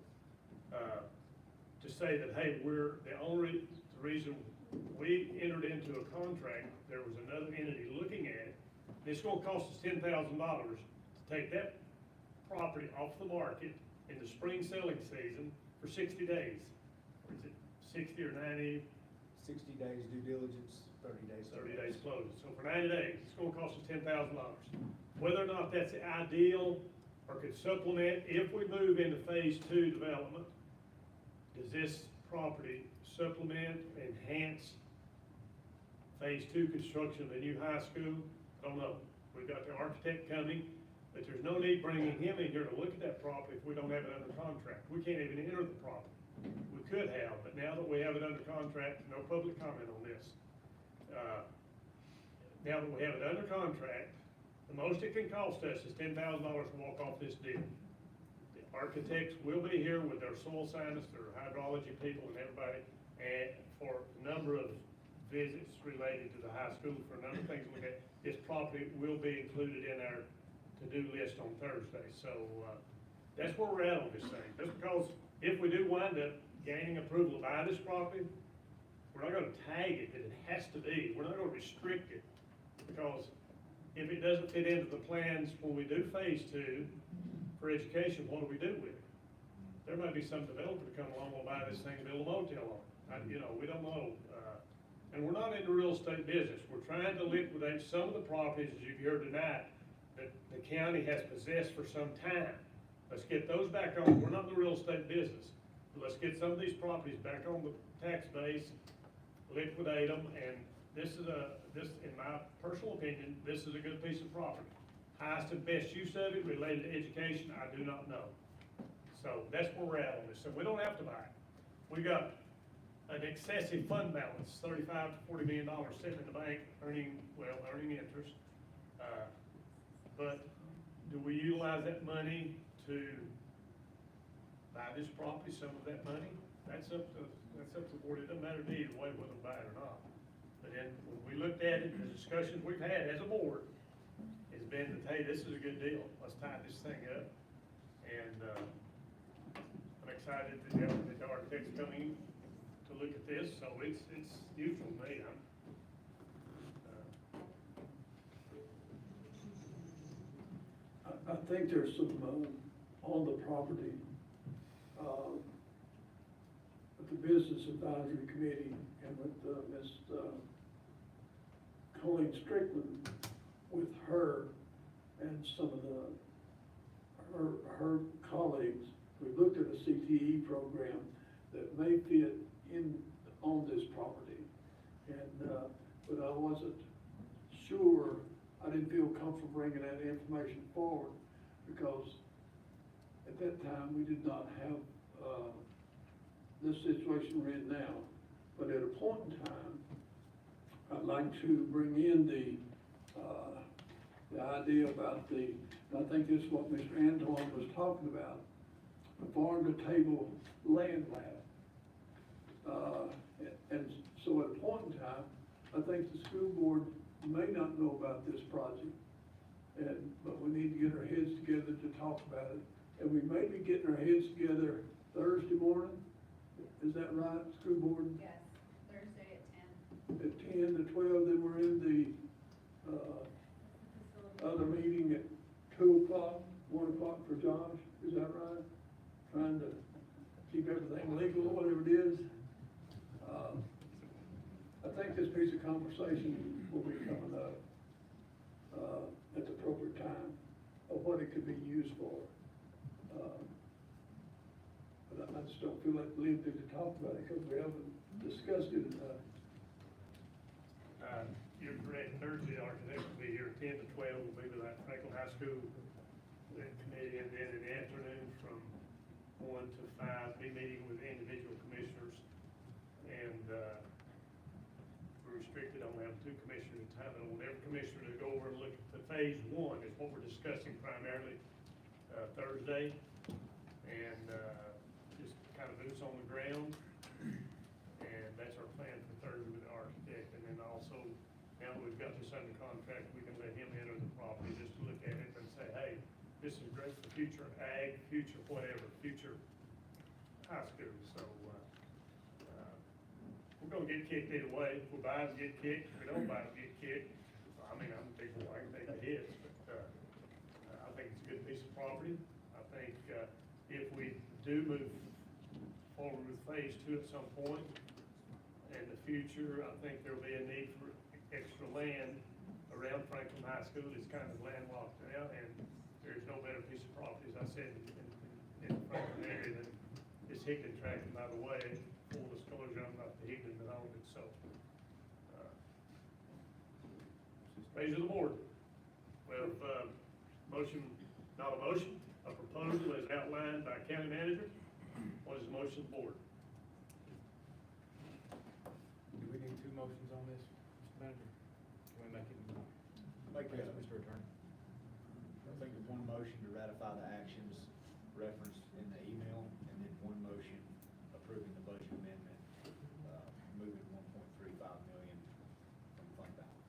To say that, hey, the reason we entered into a contract, there was another entity looking at it, and it's gonna cost us $10,000 to take that property off the market in the spring selling season for 60 days. Or is it 60 or 90? 60 days due diligence, 30 days. 30 days closing. So for 90 days, it's gonna cost us $10,000. Whether or not that's ideal or could supplement, if we move into phase 2 development, does this property supplement, enhance phase 2 construction of the new high school? I don't know. We've got the architect coming, but there's no need bringing him in here to look at that property if we don't have it under contract. We can't even enter the property. We could have, but now that we have it under contract, no public comment on this. Now that we have it under contract, the most it can cost us is $10,000 to walk off this deal. The architects will be here with their soil scientists, their hydrology people and everybody, and for a number of visits related to the high school, for a number of things we get. This property will be included in our to-do list on Thursday. So that's where we're at on this thing. Just because if we do wind up gaining approval to buy this property, we're not gonna tag it that it has to be. We're not gonna restrict it, because if it doesn't fit into the plans when we do phase 2 for education, what do we do with it? There might be some developer to come along and buy this thing and build a motel on it. We don't know. And we're not in the real estate business. We're trying to liquidate some of the properties, as you've heard tonight, that the county has possessed for some time. Let's get those back on. We're not in the real estate business. But let's get some of these properties back on the tax base liquidate them, and this, in my personal opinion, this is a good piece of property. Highest and best use of it related to education, I do not know. So that's where we're at on this, so we don't have to buy it. We got an excessive fund balance, $35 to $40 million sitting in the bank, earning interest. But do we utilize that money to buy this property, some of that money? That's up to the board. It doesn't matter to me either way whether we buy it or not. But then when we looked at it, the discussions we've had as a board has been that, hey, this is a good deal. Let's tie this thing up. And I'm excited that the architect's coming to look at this, so it's useful to me. I think there's some, on the property, with the Business Advisory Committee and with, Ms. Colleen Strickland, with her and some of her colleagues, we looked at a CTE program that may fit in, on this property. And, but I wasn't sure, I didn't feel comfortable bringing that information forward because at that time, we did not have, this situation we're in now. But at a point in time, I'd like to bring in the idea about the, I think this is what Mr. Antoine was talking about, the farm-to-table land lab. And so at a point in time, I think the school board may not know about this project, but we need to get our heads together to talk about it. And we may be getting our heads together Thursday morning, is that right, school board? Yes, Thursday at 10. At 10 to 12, then we're in the, other meeting at 2 o'clock, 1 o'clock for Josh, is that right? Trying to keep everything legal, whatever it is. I think this piece of conversation will be coming up, at the appropriate time of what it could be used for. But I just don't feel like liberty to talk about it because we haven't discussed it enough. You're correct, Thursday, the architect will be here 10 to 12, will be with that Franklin High School committee, and then in the afternoon from 1 to 5, be meeting with individual commissioners, and we're restricted, only have 2 commissioners at a time, and I want every commissioner to go over and look at the phase 1 is what we're discussing primarily Thursday, and just kind of boots on the ground, and that's our plan for Thursday with the architect, and then also, now that we've got this under contract, we can let him enter the property, just to look at it and say, hey, this is great for future ag, future whatever, future high school, so, we're gonna get kicked either way. If we buy them, get kicked. If we don't buy them, get kicked. I mean, I'm people, I can take the hits, but, I think it's a good piece of property. I think, if we do move forward with phase 2 at some point in the future, I think there'll be a need for extra land around Franklin High School. It's kind of landlocked now, and there's no better piece of property, as I said, in the Franklin area than this Hickman tract. And by the way, full disclosure, I'm not the Hickman that owned it, so. Pleasure of the board. We have motion, not a motion, a proposal as outlined by county manager. What is the motion of the board? Do we need 2 motions on this, Mr. Manager? Can we make it one? Make that, Mr. Attorney. I think it's one motion to ratify the actions referenced in the email, and then one motion approving the budget amendment, moving $1.35 million from fund balance.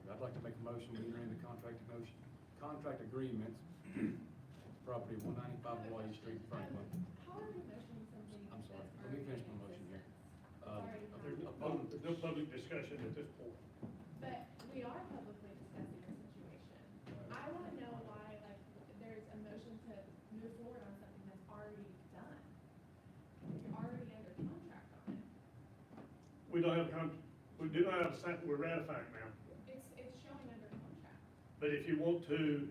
I'd like to make a motion, we enter into contract agreements, property 195 Hawaii Street, Franklin. How are we motioning something? I'm sorry, let me finish my motion here. There's no public discussion at this point. But we are publicly discussing the situation. I want to know why, like, there's a motion to move forward on something that's already done. You're already under contract on it. We don't have we do not have a sign, we're ratifying now. It's showing under contract. But if you want to,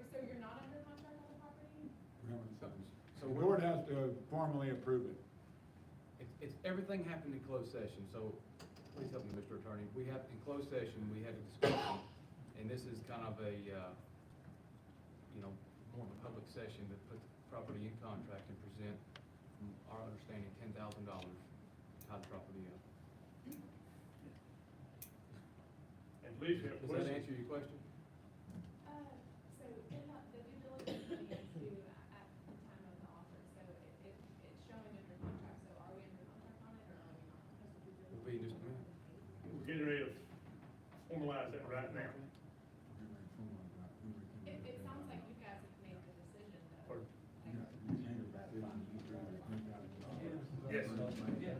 So you're not under contract on the property? We're having something So the board has to formally approve it. It's, everything happened in closed session, so please help me, Mr. Attorney. We have, in closed session, we had a discussion, and this is kind of a, you know, more of a public session that put the property in contract and present, from our understanding, $10,000, tie the property up. And please have Does that questions. answer your question? So the due diligence begins due at the time of the offer, so it's showing under contract, so are we under contract on it, or are we not? Will be in just a minute. We're getting ready to formalize that right now. It sounds like you guys have made the decision, though. Or- Yes. Yes.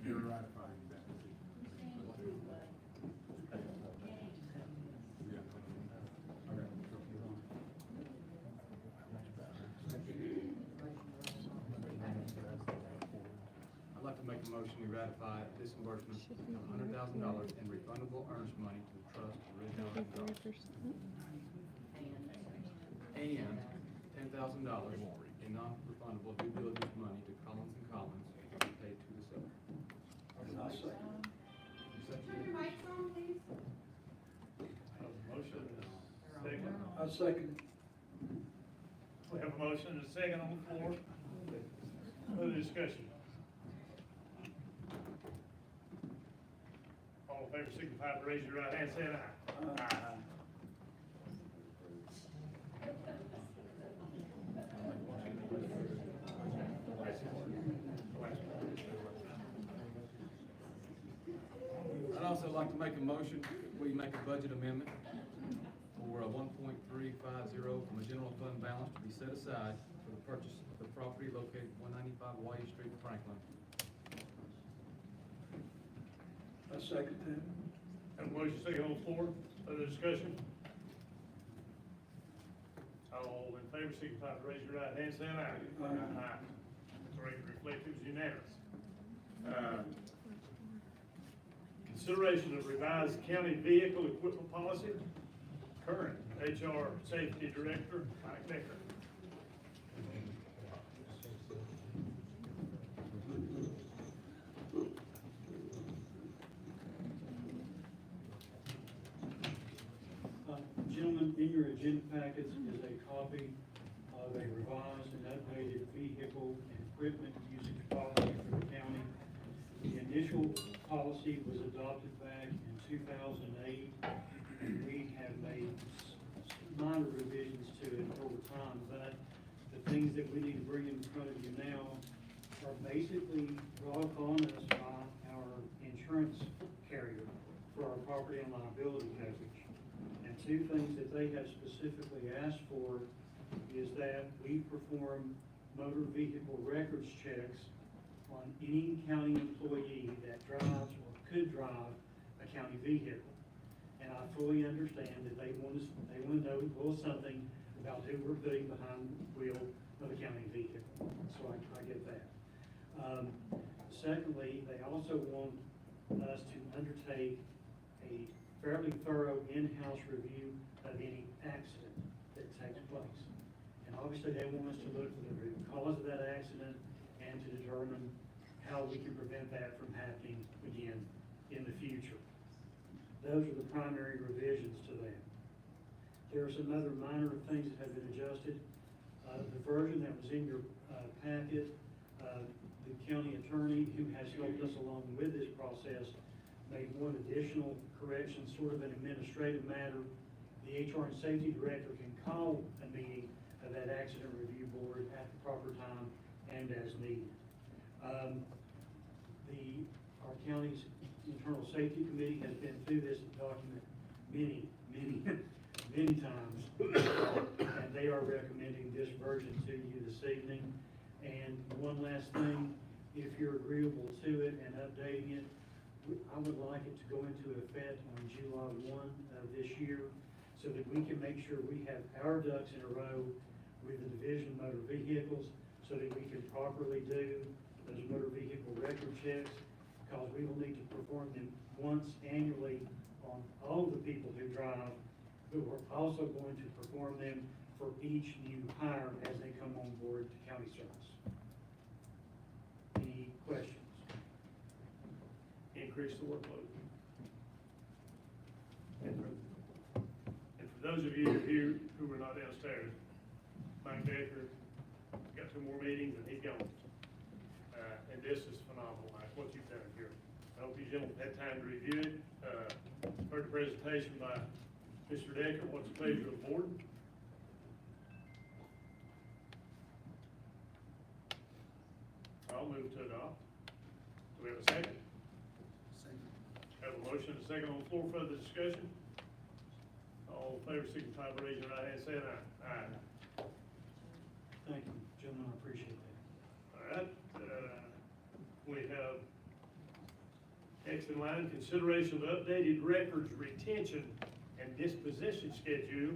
You're ratifying that decision. I'd like to make a motion to ratify disbursement of $100,000 in refundable earnest money to the trust for Red Mountain and $10,000 in non-refundable due diligence money to Collins and Collins to be paid to the seller. I'll second. Turn your mics on, please. Motion and a second. I'll second. We have a motion and a second on the floor. Further discussion. All in favor, signify by raising your right hand, saying aye. Aye. I'd also like to make a motion, we make a budget amendment for a 1.350 from a general fund balance to be set aside for the purchase of the property located at 195 Wyatt Street, Franklin. I second that. Have a motion second on the floor. Further discussion. All in favor, signify by raising your right hand, saying aye. Aye. The record reflect it was unanimous. Consideration of revised county vehicle equipment policy. Current HR Safety Director, Mike Becker. Gentlemen, in your agenda packets is a copy of a revised and updated vehicle and equipment usage policy for the county. The initial policy was adopted back in 2008. We have made minor revisions to it over time, but the things that we need to bring in front of you now are basically brought upon us by our insurance carrier for our property and liability coverage. And two things that they have specifically asked for is that we perform motor vehicle records checks on any county employee that drives or could drive a county vehicle. And I fully understand that they want to know a little something about who we're putting behind the wheel of a county vehicle. So I get that. Secondly, they also want us to undertake a fairly thorough in-house review of any accident that takes place. And obviously, they want us to look for the root cause of that accident and to determine how we can prevent that from happening again in the future. Those are the primary revisions to that. There are some other minor things that have been adjusted. The version that was in your packet, the county attorney who has helped us along with this process made one additional correction, sort of an administrative matter. The HR and safety director can call a meeting of that accident review board at the proper time and as needed. Our county's internal safety committee has been through this document many times. And they are recommending this version to you this evening. And one last thing, if you're agreeable to it and updating it, I would like it to go into effect on July 1 of this year so that we can make sure we have our ducks in a row with the Division of Motor Vehicles so that we can properly do those motor vehicle record checks, because we will need to perform them once annually on all of the people who drive, but we're also going to perform them for each new hire as they come on board to county service. Any questions? Increase the workload. And for those of you who were not downstairs, Mike Baker got 2 more meetings and he's gone. And this is phenomenal, Mike, what you've done here. I hope you gentlemen had time to review it. Heard the presentation by Mr. Decker. What's the pleasure of the board? I'll move to adopt. Do we have a second? Second. Have a motion and a second on the floor. Further discussion? All in favor, signify by raising your right hand, saying aye. Aye. Thank you, gentlemen, I appreciate that. All right, we have next in line, consideration of updated records retention and disposition schedule.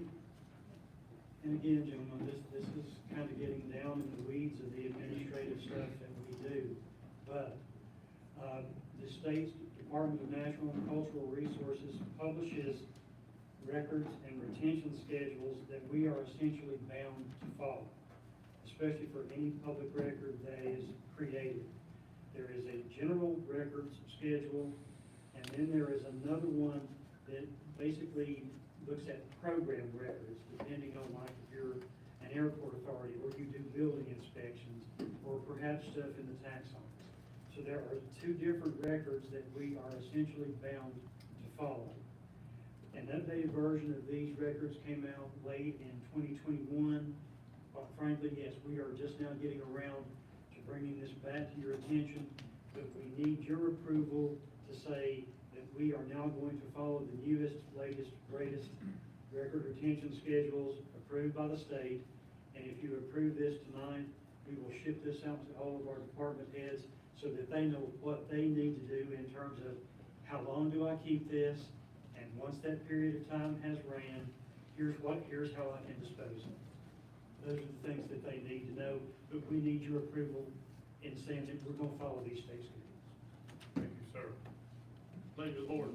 And again, gentlemen, this is kind of getting down in the weeds of the administrative stuff that we do. But the state's Department of Natural and Cultural Resources publishes records and retention schedules that we are essentially bound to follow, especially for any public record that is created. There is a general records schedule, and then there is another one that basically looks at program records, depending on, like, if you're an airport authority, or you do building inspections, or perhaps stuff in the tax office. So there are 2 different records that we are essentially bound to follow. An updated version of these records came out late in 2021. Quite frankly, yes, we are just now getting around to bringing this back to your attention, but we need your approval to say that we are now going to follow the newest, latest, greatest record retention schedules approved by the state. And if you approve this tonight, we will ship this out to all of our department heads so that they know what they need to do in terms of how long do I keep this, and once that period of time has ran, here's how I can dispose of it. Those are the things that they need to know, but we need your approval in saying that we're gonna follow these state schedules. Thank you, sir. Pleasure of the board.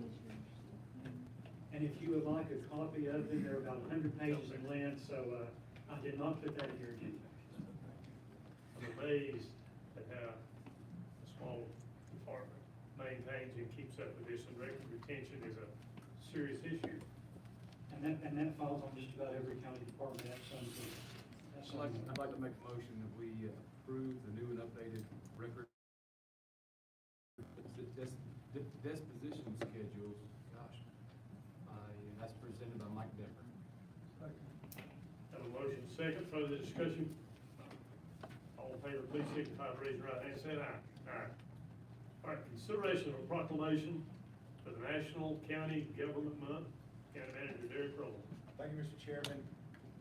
And if you would like a copy of it, there are about 100 pages in length, so I did not put that in your agenda. I'm amazed at how a small department maintains and keeps up with this, and record retention is a serious issue. And that falls on just about every county department at some point. I'd like to make a motion that we approve the new and updated record disposition schedules, as presented by Mike Decker. Have a motion second, further discussion? All in favor, please signify by raising your right hand, saying aye. Aye. All right, consideration of a proclamation for the National County Government Month. County Manager Derek Rowland. Thank you, Mr. Chairman.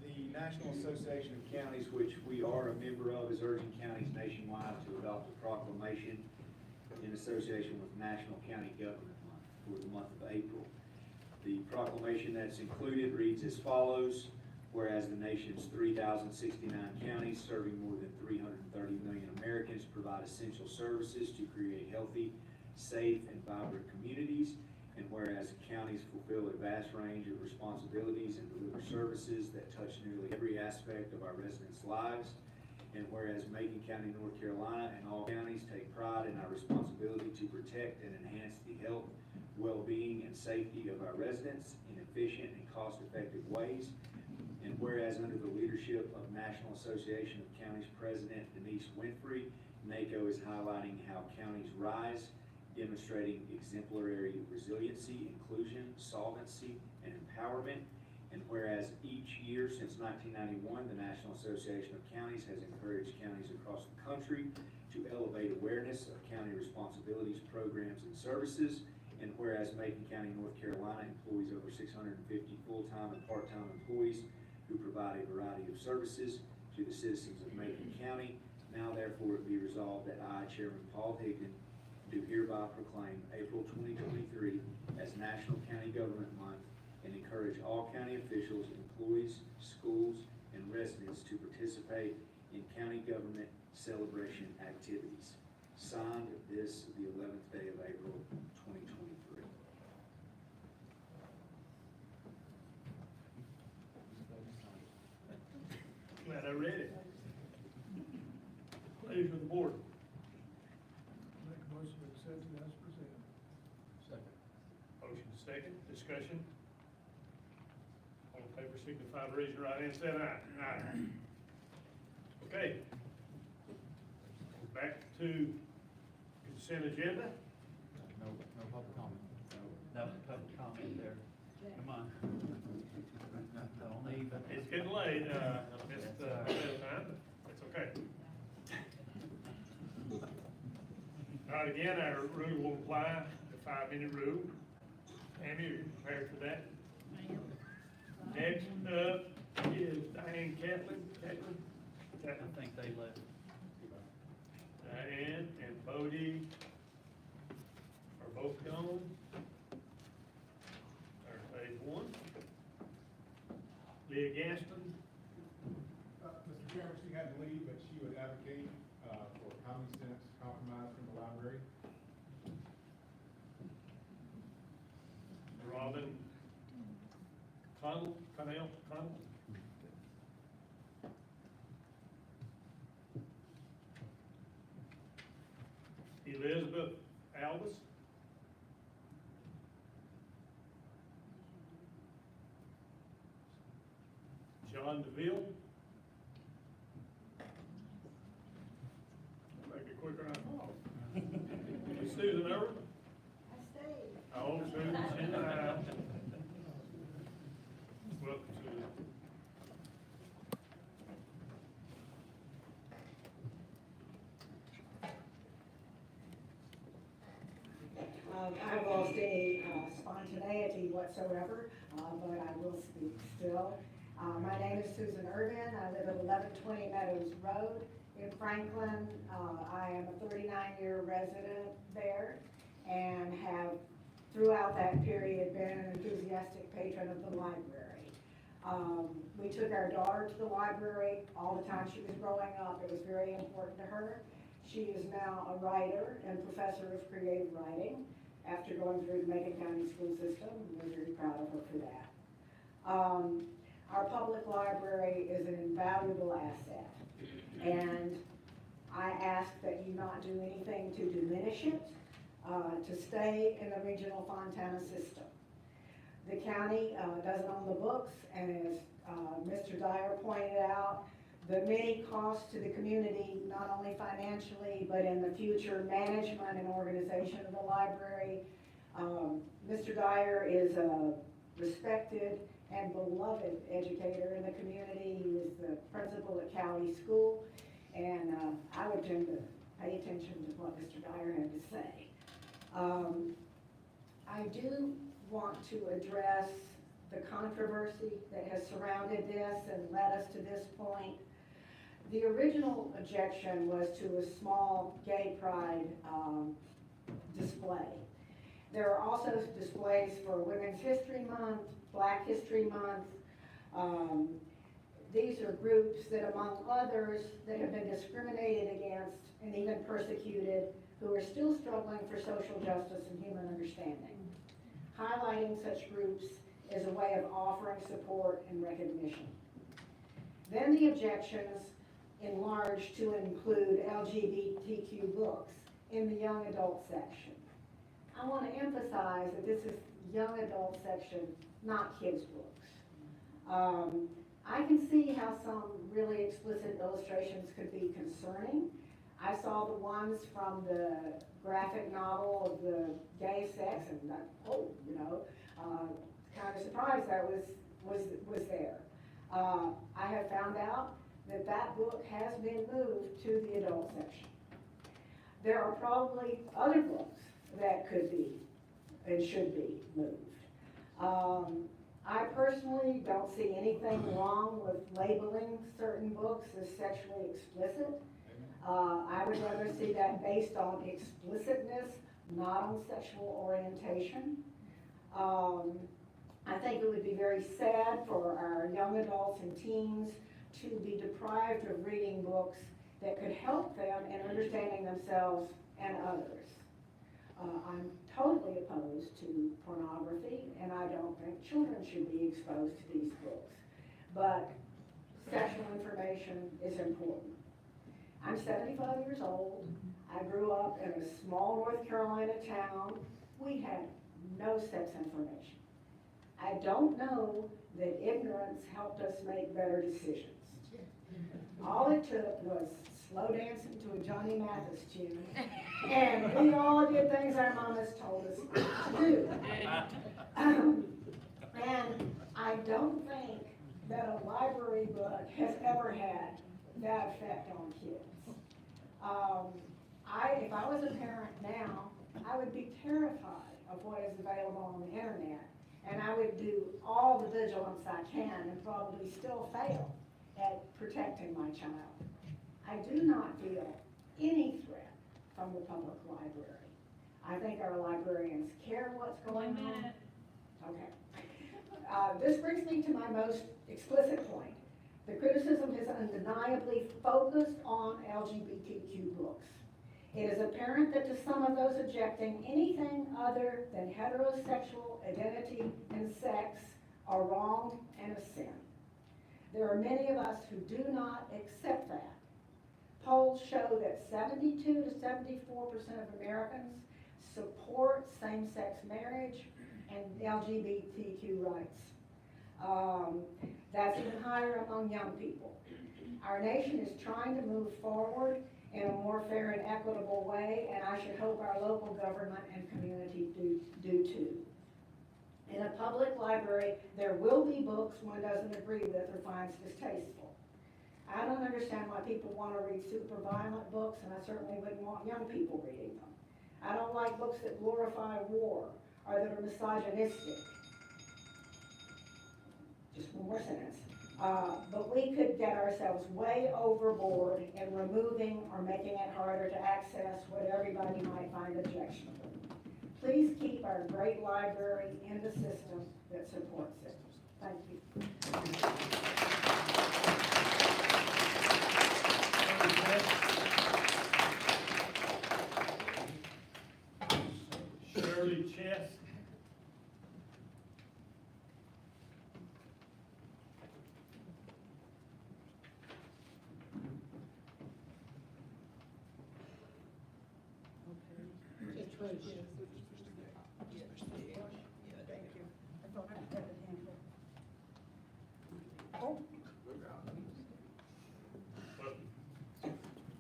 The National Association of Counties, which we are a member of, is urging counties nationwide to adopt a proclamation in association with National County Government Month for the month of April. The proclamation that's included reads as follows: whereas the nation's 3,069 counties serving more than 330 million Americans provide essential services to create healthy, safe, and vibrant communities, and whereas counties fulfill a vast range of responsibilities and deliver services that touch nearly every aspect of our residents' lives, and whereas Macon County, North Carolina, and all counties take pride in our responsibility to protect and enhance the health, well-being, and safety of our residents in efficient and cost-effective ways, and whereas under the leadership of National Association of Counties President Denise Winfrey, NACO is highlighting how counties rise, demonstrating exemplary resiliency, inclusion, solvency, and empowerment. And whereas each year since 1991, the National Association of Counties has encouraged counties across the country to elevate awareness of county responsibilities, programs, and services. And whereas Macon County, North Carolina employs over 650 full-time and part-time employees who provide a variety of services to the citizens of Macon County, now therefore it be resolved that I, Chairman Paul Higdon, do hereby proclaim April 2023 as National County Government Month and encourage all county officials, employees, schools, and residents to participate in county government celebration activities. Signed this the 11th day of April 2023. second, discussion. All in favor, signify by raising your right hand, saying aye. Aye. Okay. Back to consent agenda. No public comment. No public comment there. Come on. Don't even. It's getting late, missed, ahead of time, but it's okay. All right, again, our rule will apply, the 5-minute rule. Amy, are you prepared for that? Next up is Diane Catlin. I think they left. Diane and Bodie are both gone. There's page 1. Leah Gaston. Mr. Chairman, she had to leave, but she would advocate for common sense compromise from the library. Robin Connell. Elizabeth Albus. John DeVille. Make it quicker than I thought. Susan Irwin. I stayed. Oh, Susan, she's in the house. Welcome, Susan. I have lost any spontaneity whatsoever, but I will speak still. My name is Susan Irvin. I live at 1120 Meadows Road in Franklin. I am a 39-year resident there and have throughout that period been an enthusiastic patron of the library. We took our daughter to the library all the time she was growing up. It was very important to her. She is now a writer and professor of creative writing after going through the Macon County school system. We're very proud of her for that. Our public library is an invaluable asset, and I ask that you not do anything to diminish it, to stay in the regional Fontana system. The county doesn't own the books, and as Mr. Dyer pointed out, the many costs to the community, not only financially, but in the future management and organization of the library. Mr. Dyer is a respected and beloved educator in the community. He was the principal at Cowley School, and I would tend to pay attention to what Mr. Dyer had to say. I do want to address the controversy that has surrounded this and led us to this point. The original objection was to a small gay pride display. There are also displays for Women's History Month, Black History Month. These are groups that, among others, that have been discriminated against and even persecuted, who are still struggling for social justice and human understanding. Highlighting such groups is a way of offering support and recognition. Then the objections enlarged to include LGBTQ books in the young adult section. I want to emphasize that this is young adult section, not kids' books. I can see how some really explicit illustrations could be concerning. I saw the ones from the graphic novel of the gay sex, and kind of surprised that was there. I have found out that that book has been moved to the adult section. There are probably other books that could be and should be moved. I personally don't see anything wrong with labeling certain books as sexually explicit. I would rather see that based on explicitness, not on sexual orientation. I think it would be very sad for our young adults and teens to be deprived of reading books that could help them in understanding themselves and others. I'm totally opposed to pornography, and I don't think children should be exposed to these books. But sexual information is important. I'm 75 years old. I grew up in a small North Carolina town. We had no sex information. I don't know that ignorance helped us make better decisions. All it took was slow dancing to a Johnny Mathis tune, and we all did things our mamas told us to do. And I don't think that a library book has ever had that effect on kids. If I was a parent now, I would be terrified of what is available on the internet, and I would do all the vigilance I can and probably still fail at protecting my child. I do not feel any threat from the public library. I think our librarians care what's going on. Okay. This brings me to my most explicit point. The criticism has undeniably focused on LGBTQ books. It is apparent that to some of those objecting, anything other than heterosexual identity and sex are wrong and a sin. There are many of us who do not accept that. Polls show that 72 to 74% of Americans support same-sex marriage and LGBTQ rights. That's even higher among young people. Our nation is trying to move forward in a more fair and equitable way, and I should hope our local government and community do too. In a public library, there will be books one doesn't agree with or finds distasteful. I don't understand why people want to read super violent books, and I certainly wouldn't want young people reading them. I don't like books that glorify war or that are misogynistic. Just one more sentence. But we could get ourselves way overboard in removing or making it harder to access what everybody might find objectionable. Please keep our great library in the system that supports it. Thank you. Shirley Chess.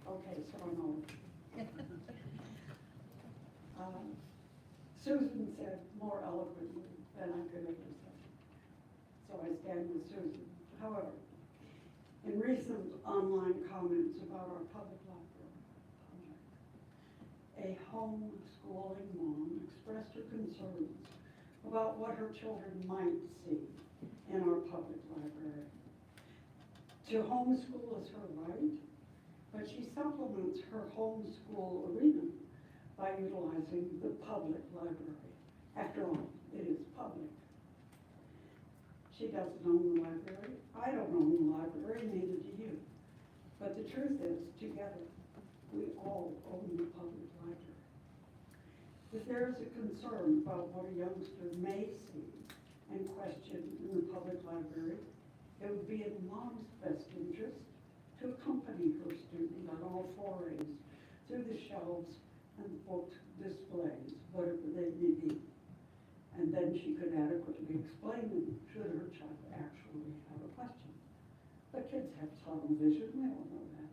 Okay, so I'm on. Susan said more eloquently than I could have said. So I stand with Susan. However, in recent online comments about our public library project, a homeschooling mom expressed her concerns about what her children might see in our public library. To homeschool is her right, but she supplements her homeschool arena by utilizing the public library. After all, it is public. She doesn't own the library. I don't own the library, neither do you. But the truth is, together, we all own the public library. If there is a concern about what a youngster may see and question in the public library, it would be in mom's best interest to accompany her student on all forays through the shelves and book displays, whatever they may be. And then she could adequately explain them should her child actually have a question. But kids have tunnel vision, we all know that.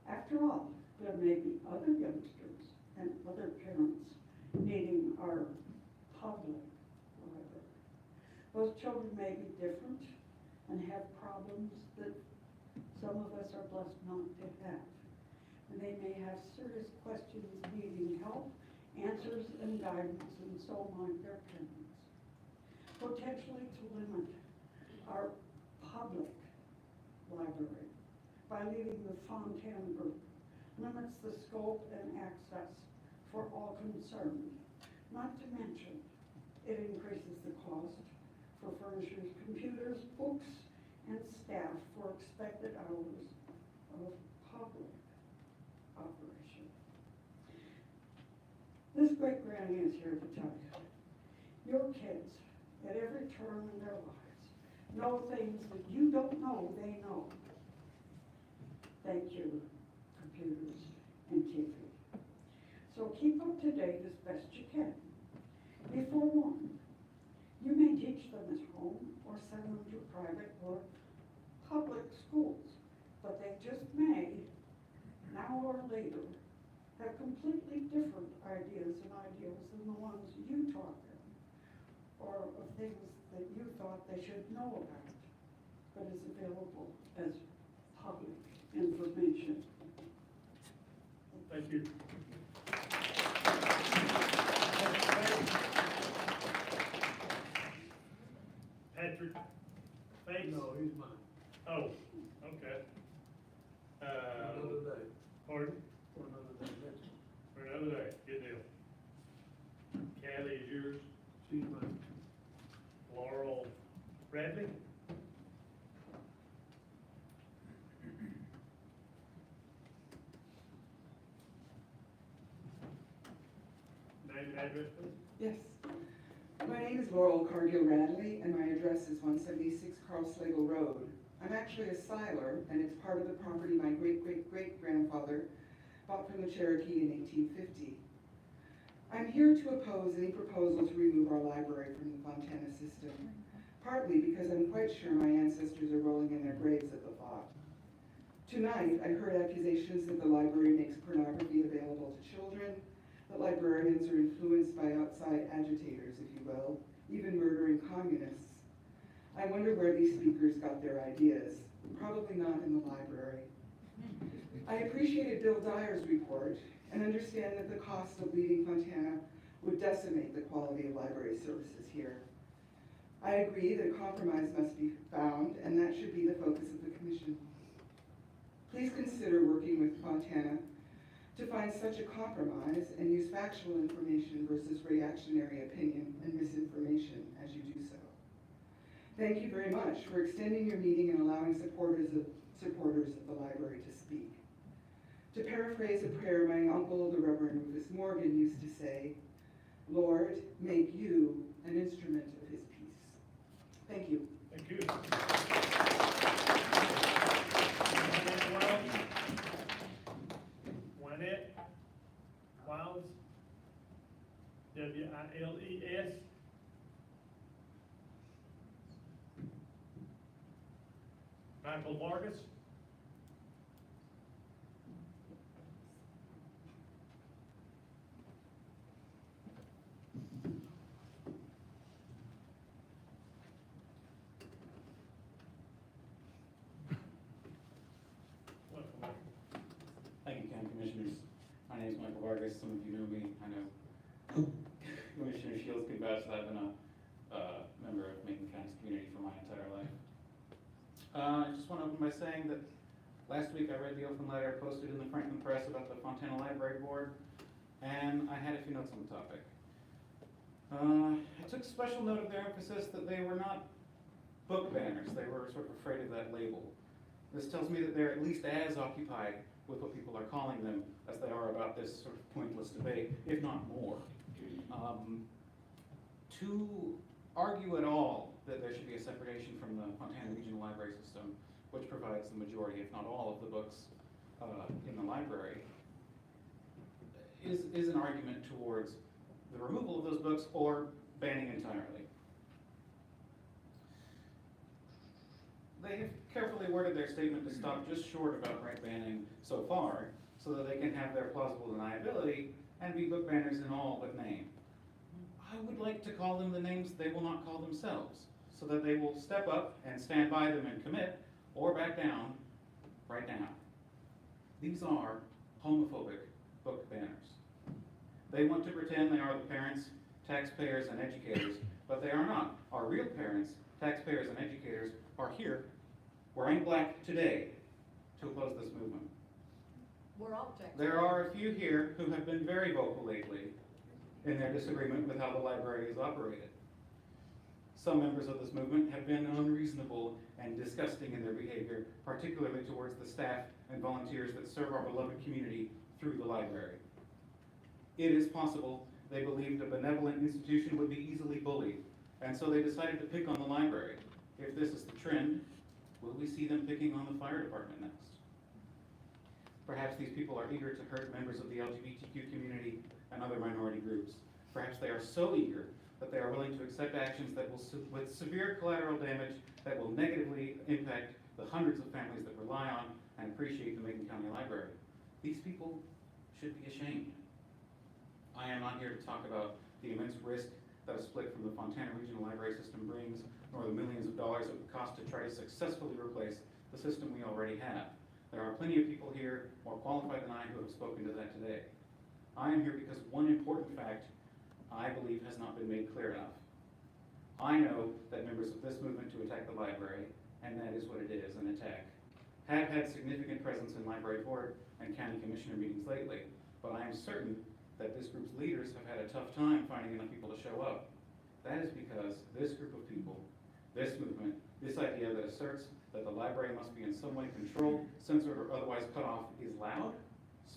After all, there may be other youngsters and other parents needing our public library. Those children may be different and have problems that some of us are blessed not to have. And they may have serious questions needing help, answers, and guidance, and so might their parents. Potentially to limit our public library by leaving the Fontaine group limits the scope and access for all concerned. Not to mention, it increases the cost for furnishers, computers, books, and staff for expected hours of public operation. This great granny is here to tell you, your kids at every turn in their lives know things that you don't know they know. Thank you, computers and TV. So keep up to date as best you can. Be forewarned. You may teach them at home or send them to private or public schools, but they just may, now or later, have completely different ideas and ideals than the ones you taught them, or of things that you thought they should know about, but is available as public information. Thank you. Patrick, thanks. No, he's mine. Oh, okay. Another day. Pardon? For another day, next one. For another day, good deal. Callie is yours. She's mine. Laurel Bradley? Name and address, please. Yes. My name is Laurel Cargill Radley, and my address is 176 Carl Slagle Road. I'm actually a siler, and it's part of the property my great-great-great-grandfather bought from the Cherokee in 1850. I'm here to oppose any proposal to remove our library from the Fontana system, partly because I'm quite sure my ancestors are rolling in their graves at the thought. Tonight, I heard accusations that the library makes pornography available to children, that librarians are influenced by outside agitators, if you will, even murdering communists. I wonder where these speakers got their ideas. Probably not in the library. I appreciated Bill Dyer's report and understand that the cost of leaving Fontana would decimate the quality of library services here. I agree that a compromise must be found, and that should be the focus of the commission. Please consider working with Fontana to find such a compromise and use factual information versus reactionary opinion and misinformation as you do so. Thank you very much for extending your meeting and allowing supporters of the library to speak. To paraphrase a prayer my uncle, the Reverend Rufus Morgan, used to say, Lord, make you an instrument of his peace. Thank you. Thank you. Wynette Wiles, W-I-L-E-S. Michael Vargas. Thank you, County Commissioners. My name is Michael Vargas. Some of you know me. I know Commissioner Shields can vouch that I've been a member of Macon County's community for my entire life. I just want to open by saying that last week I read the open letter posted in the Franklin Press about the Fontana Library Board, and I had a few notes on the topic. I took special note of their emphasis that they were not book banners. They were sort of afraid of that label. This tells me that they're at least as occupied with what people are calling them as they are about this sort of pointless debate, if not more. To argue at all that there should be a separation from the Fontana Regional Library System, which provides the majority, if not all, of the books in the library, is an argument towards the removal of those books or banning entirely. They have carefully worded their statement to stop just short of outright banning so far, so that they can have their plausible deniability and be book banners in all but name. I would like to call them the names they will not call themselves, so that they will step up and stand by them and commit, or back down right now. These are homophobic book banners. They want to pretend they are the parents, taxpayers, and educators, but they are not. Our real parents, taxpayers, and educators are here, wearing black today, to oppose this movement. We're objects. There are a few here who have been very vocal lately in their disagreement with how the library is operated. Some members of this movement have been unreasonable and disgusting in their behavior, particularly towards the staff and volunteers that serve our beloved community through the library. It is possible they believed a benevolent institution would be easily bullied, and so they decided to pick on the library. If this is the trend, will we see them picking on the fire department next? Perhaps these people are eager to hurt members of the LGBTQ community and other minority groups. Perhaps they are so eager that they are willing to accept actions that will, with severe collateral damage that will negatively impact the hundreds of families that rely on and appreciate the Macon County Library. These people should be ashamed. I am not here to talk about the immense risk that a split from the Fontana Regional Library System brings, nor the millions of dollars it would cost to try to successfully replace the system we already have. There are plenty of people here more qualified than I who have spoken to that today. I am here because one important fact I believe has not been made clear enough. I know that members of this movement to attack the library, and that is what it is, an attack, have had significant presence in library board and county commissioner meetings lately, but I am certain that this group's leaders have had a tough time finding enough people to show up. That is because this group of people, this movement, this idea that asserts that the library must be in some way controlled, censored, or otherwise cut off is loud,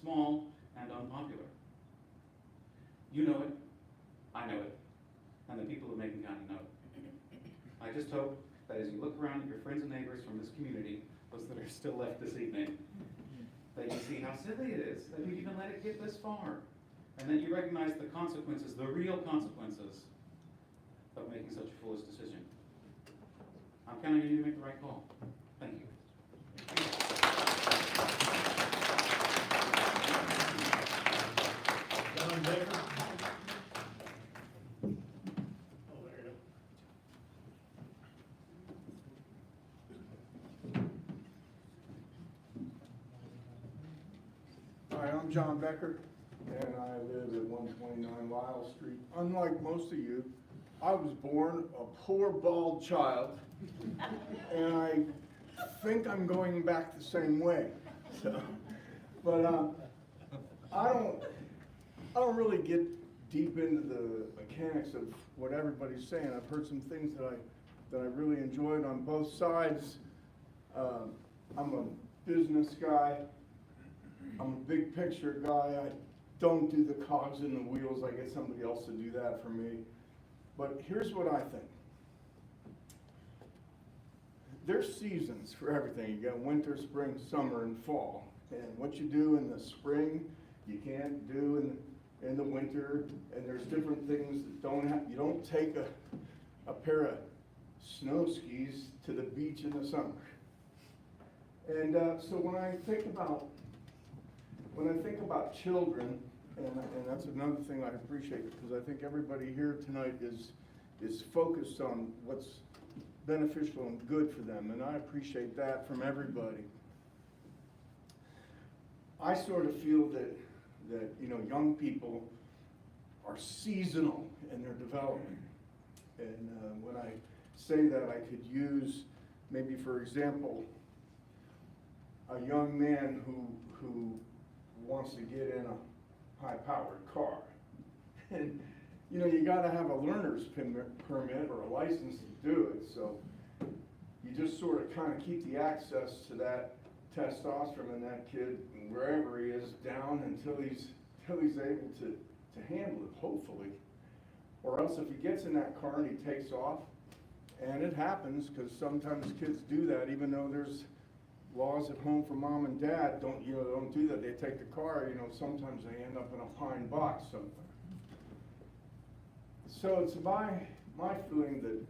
small, and unpopular. You know it, I know it, and the people of Macon County know it. I just hope that as you look around at your friends and neighbors from this community, those that are still left this evening, that you see how silly it is, that you even let it get this far, and that you recognize the consequences, the real consequences of making such a foolish decision. I'm counting on you to make the right call. Thank you. John Becker? Oh, there you go. Hi, I'm John Becker, and I live at 129 Lyle Street. Unlike most of you, I was born a poor bald child, and I think I'm going back the same way. So, but I don't really get deep into the mechanics of what everybody's saying. I've heard some things that I really enjoyed on both sides. I'm a business guy. I'm a big picture guy. I don't do the cogs in the wheels. I get somebody else to do that for me. But here's what I think. There's seasons for everything. You got winter, spring, summer, and fall. And what you do in the spring, you can't do in the winter. And there's different things that you don't take a pair of snow skis to the beach in the summer. And so when I think about children, and that's another thing I appreciate, because I think everybody here tonight is focused on what's beneficial and good for them, and I appreciate that from everybody. I sort of feel that young people are seasonal in their development, and when I say that, I could use maybe, for example, a young man who wants to get in a high-powered car. And, you gotta have a learner's permit or a license to do it, so you just sort of kind of keep the access to that testosterone in that kid, wherever he is, down until he's able to handle it, hopefully. Or else if he gets in that car and he takes off, and it happens, because sometimes kids do that, even though there's laws at home for mom and dad, don't do that. They take the car, sometimes they end up in a pine box somewhere. So it's my feeling that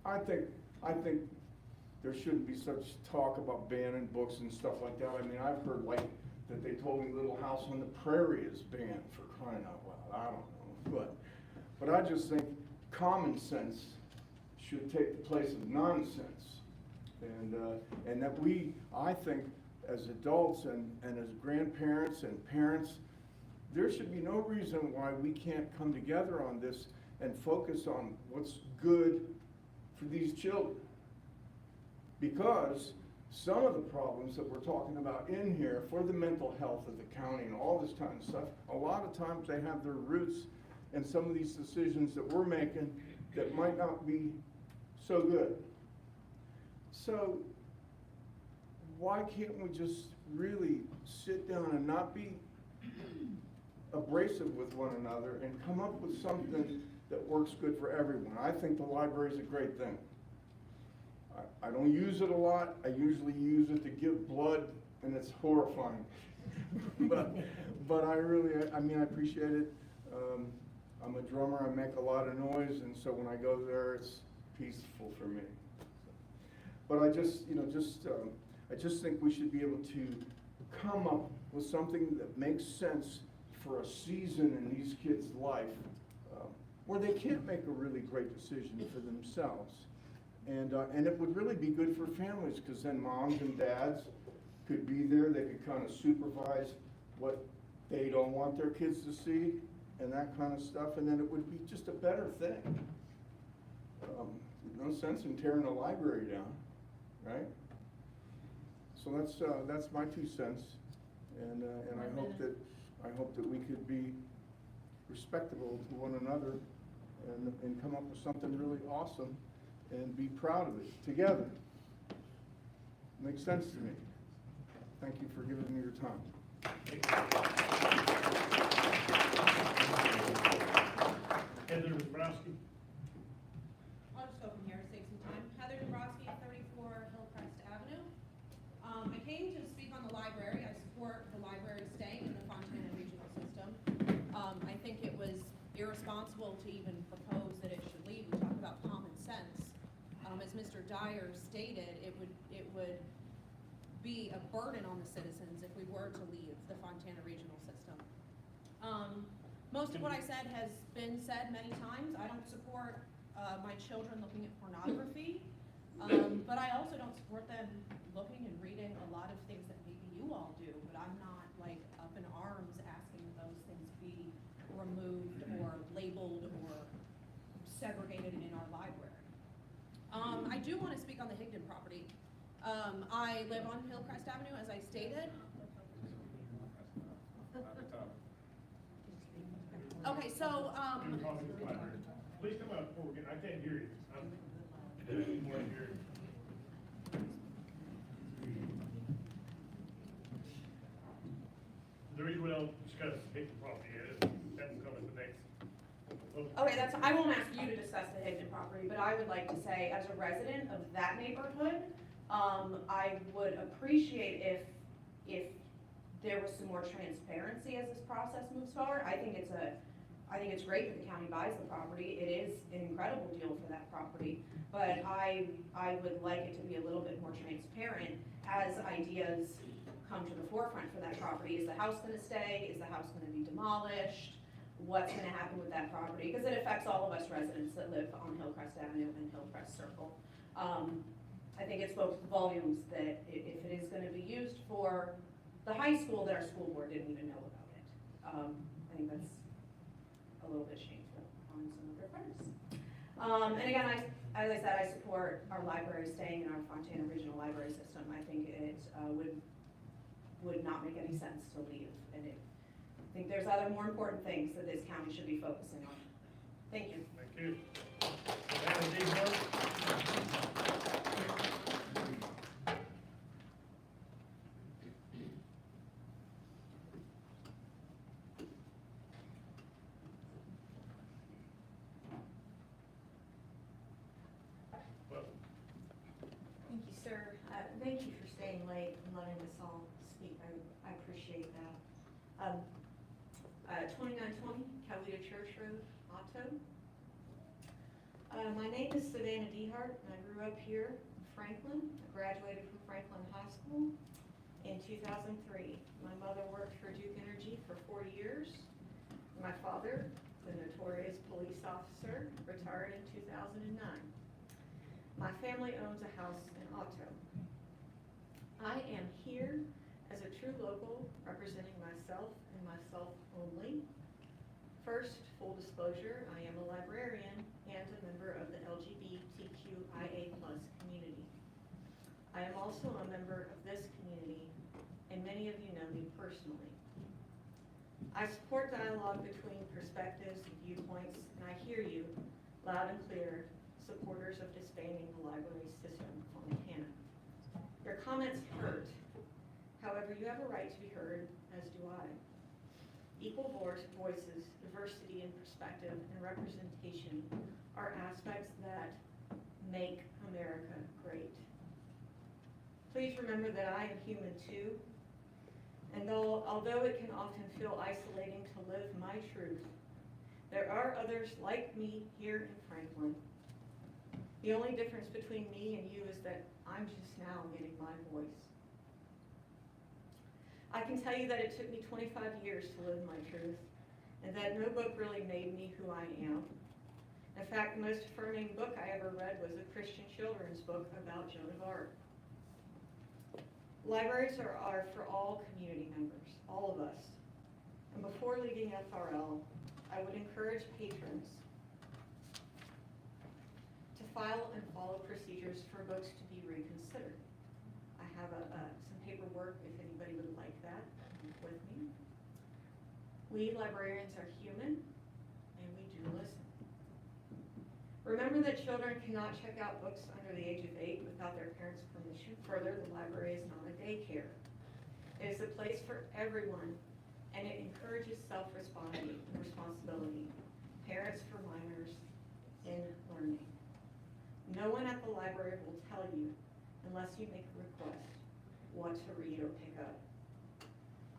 I think there shouldn't be such talk about banning books and stuff like that. I mean, I've heard that they told me Little House on the Prairie is banned, for crying out loud. I don't know, but I just think common sense should take the place of nonsense. And that I think, as adults and as grandparents and parents, there should be no reason why we can't come together on this and focus on what's good for these children. Because some of the problems that we're talking about in here for the mental health of the county and all this kind of stuff, a lot of times they have their roots in some of these decisions that we're making that might not be so good. So why can't we just really sit down and not be abrasive with one another and come up with something that works good for everyone? I think the library is a great thing. I don't use it a lot. I usually use it to give blood and it's horrifying. But I really, I mean, I appreciate it. I'm a drummer, I make a lot of noise, and so when I go there, it's peaceful for me. But I just, I just think we should be able to come up with something that makes sense for a season in these kids' life, where they can't make a really great decision for themselves. And it would really be good for families, because then moms and dads could be there, they could kind of supervise what they don't want their kids to see, and that kind of stuff, and then it would be just a better thing. No sense in tearing the library down, right? So that's my 2 cents, and I hope that we could be respectable to one another and come up with something really awesome and be proud of it together. Makes sense to me. Thank you for giving me your time. Heather Dabrowski. I'll just go from here to save some time. Heather Dabrowski, 34 Hillcrest Avenue. I came to speak on the library. I support the library staying in the Fontana regional system. I think it was irresponsible to even propose that it should leave. We talk about common sense. As Mr. Dyer stated, it would be a burden on the citizens if we were to leave the Fontana regional system. Most of what I said has been said many times. I don't support my children looking at pornography, but I also don't support them looking and reading a lot of things that maybe you all do, but I'm not like up in arms asking that those things be removed or labeled or segregated in our library. I do want to speak on the Higdon property. I live on Hillcrest Avenue, as I stated. Okay, so, Please come up before we get, I can't hear you. The reason we don't discuss Higdon property is that will come at the next. okay, I won't ask you to discuss the Higdon property, but I would like to say, as a resident of that neighborhood, I would appreciate if there was some more transparency as this process moves forward. I think it's great that the county buys the property. It is an incredible deal for that property, but I would like it to be a little bit more transparent as ideas come to the forefront for that property. Is the house gonna stay? Is the house gonna be demolished? What's gonna happen with that property? Because it affects all of us residents that live on Hillcrest Avenue and Hillcrest Circle. I think it spoke volumes that if it is gonna be used for the high school, that our school board didn't even know about it. I think that's a little bit shameful on some of their parts. And again, as I said, I support our library staying in our Fontana Regional Library System. I think it would not make any sense to leave. And I think there's other more important things that this county should be focusing on. Thank you. Thank you. Thank you, sir. Thank you for staying late and letting us all speak. I appreciate that. 2920 Coweta Church Road, Otto. My name is Savannah Dehart, and I grew up here in Franklin. I graduated from Franklin High School in 2003. My mother worked for Duke Energy for 4 years. My father, the notorious police officer, retired in 2009. My family owns a house in Otto. I am here as a true local representing myself and myself only. First, full disclosure, I am a librarian and a member of the LGBTQIA+ community. I am also a member of this community, and many of you know me personally. I support dialogue between perspectives and viewpoints, and I hear you, loud and clear, supporters of disbanding the library system in Fontana. Your comments hurt. However, you have a right to be heard, as do I. Equal voices, diversity in perspective, and representation are aspects that make America great. Please remember that I am human too, And although it can often feel isolating to live my truth, there are others like me here in Franklin. The only difference between me and you is that I'm just now getting my voice. I can tell you that it took me 25 years to live my truth, and that no book really made me who I am. In fact, the most affirming book I ever read was a Christian children's book about Joan of Arc. Libraries are for all community members, all of us. And before leaving FRL, I would encourage patrons to file and follow procedures for books to be reconsidered. I have some paperwork if anybody would like that with me. We librarians are human, and we do listen. Remember that children cannot check out books under the age of 8 without their parents' permission. Further, the library is not a daycare. It is a place for everyone, and it encourages responsibility, parents for minors in learning. No one at the library will tell you, unless you make a request, what to read or pick up.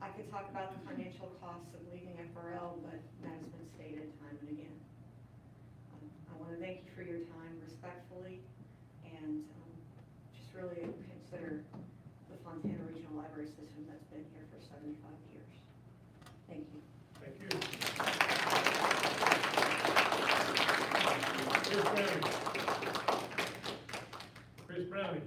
I could talk about the financial costs of leaving FRL, but that has been stated time and again. I want to thank you for your time respectfully, and just really consider the Fontana Regional Library System that's been here for 75 years. Thank you. Thank you. Chris Browning. Chris Browning.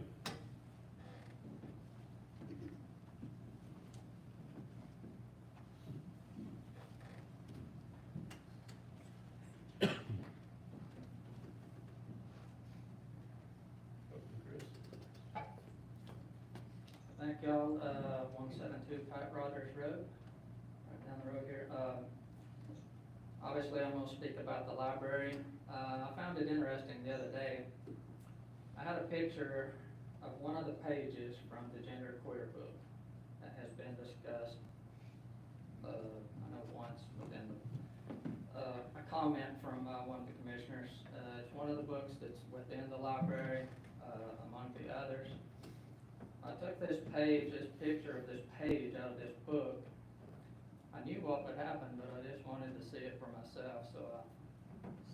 Thank y'all, 172 Pipe Rogers Road, right down the road here. Obviously, I'm gonna speak about the library. I found it interesting the other day. I had a picture of one of the pages from the gender queer book that has been discussed, I know once within a comment from one of the commissioners. It's one of the books that's within the library, among the others. I took this picture of this page out of this book. I knew what would happen, but I just wanted to see it for myself, so I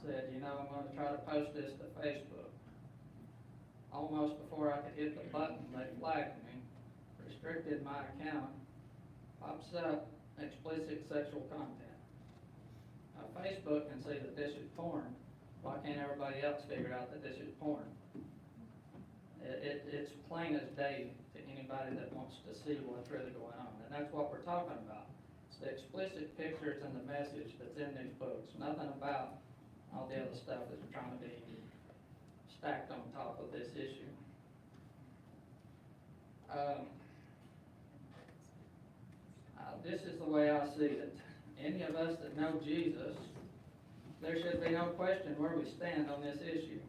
said, I'm going to try to post this to Facebook. Almost before I could hit the button, they flagged me, restricted my account, pops up explicit sexual content. Now, Facebook can see that this is porn. Why can't everybody else figure out that this is porn? It's plain as day to anybody that wants to see what's really going on, and that's what we're talking about. It's the explicit pictures and the message that's in these books, nothing about all the other stuff that's trying to be stacked on top of this issue. This is the way I see it. Any of us that know Jesus, there should be no question where we stand on this issue,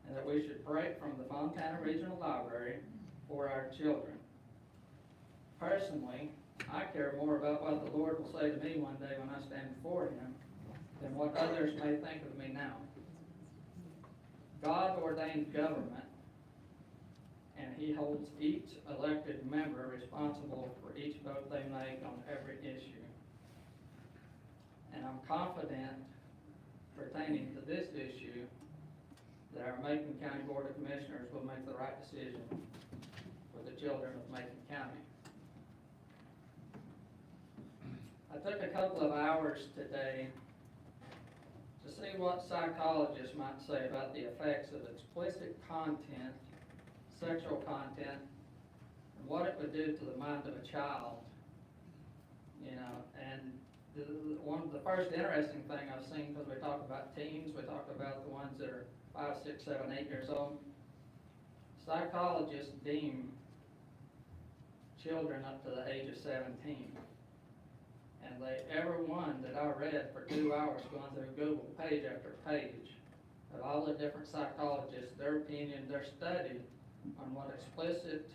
and that we should break from the Fontana Regional Library for our children. Personally, I care more about what the Lord will say to me one day when I stand before Him than what others may think of me now. God ordained government, and He holds each elected member responsible for each vote they make on every issue. And I'm confident pertaining to this issue that our Macon County Board of Commissioners will make the right decision for the children of Macon County. I took a couple of hours today to see what psychologists might say about the effects of explicit content, sexual content, and what it would do to the mind of a child. And the first interesting thing I've seen, because we talk about teens, we talk about the ones that are 5, 6, 7, 8 years old. Psychologists deem children up to the age of 17. And every one that I read for 2 hours going through Google page after page of all the different psychologists, their opinion, their study on what explicit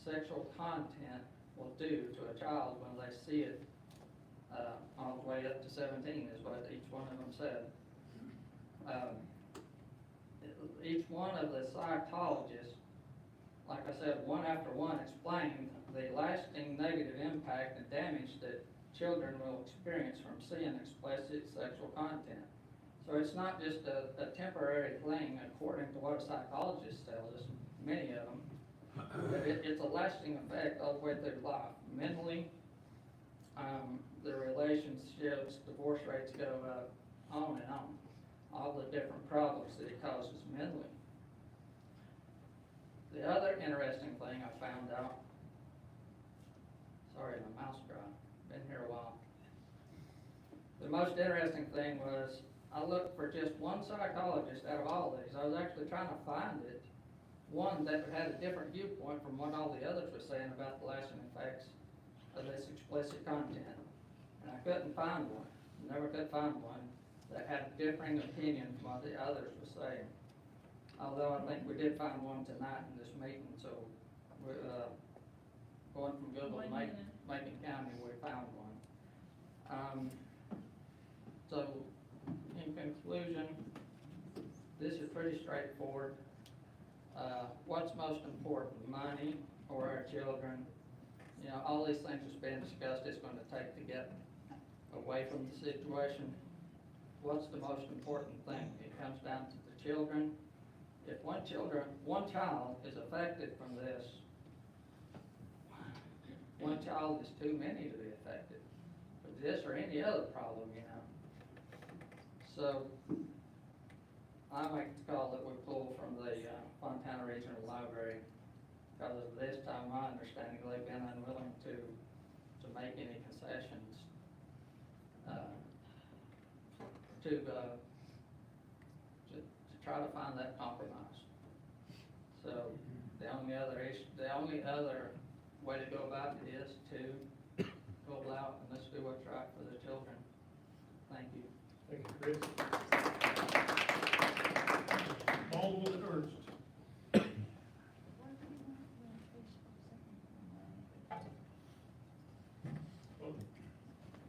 sexual content will do to a child when they see it all the way up to 17 is what each one of them said. Each one of the psychologists like I said, one after one explained the lasting negative impact and damage that children will experience from seeing explicit sexual content. So it's not just a temporary thing, according to what a psychologist tells us, many of them, but it's a lasting effect all the way through life. Mentally, the relationships, divorce rates go up, on and on. All the different problems that it causes mentally. The other interesting thing I found out, sorry, my mouse dropped, been here a while. The most interesting thing was, I looked for just one psychologist out of all these. I was actually trying to find it, one that had a different viewpoint from what all the others were saying about the lasting effects of this explicit content. And I couldn't find one, never could find one that had a differing opinion from what the others were saying. Although I think we did find one tonight in this meeting, so we're, going from Google to Macon County, we found one. So, in conclusion, this is pretty straightforward. What's most important, money or our children? You know, all these things that's been discussed, it's going to take to get away from the situation. What's the most important thing? It comes down to the children. If one child is affected from this, one child is too many to be affected with this or any other problem, you know. So, I make the call that we pull from the Fontana Regional Library, because of this time, my understanding, they've been unwilling to make any concessions to try to find that compromise. So the only other way to go about it is to go out and let's do what's right for the children. Thank you. Thank you, Chris. Baldwin Ernst.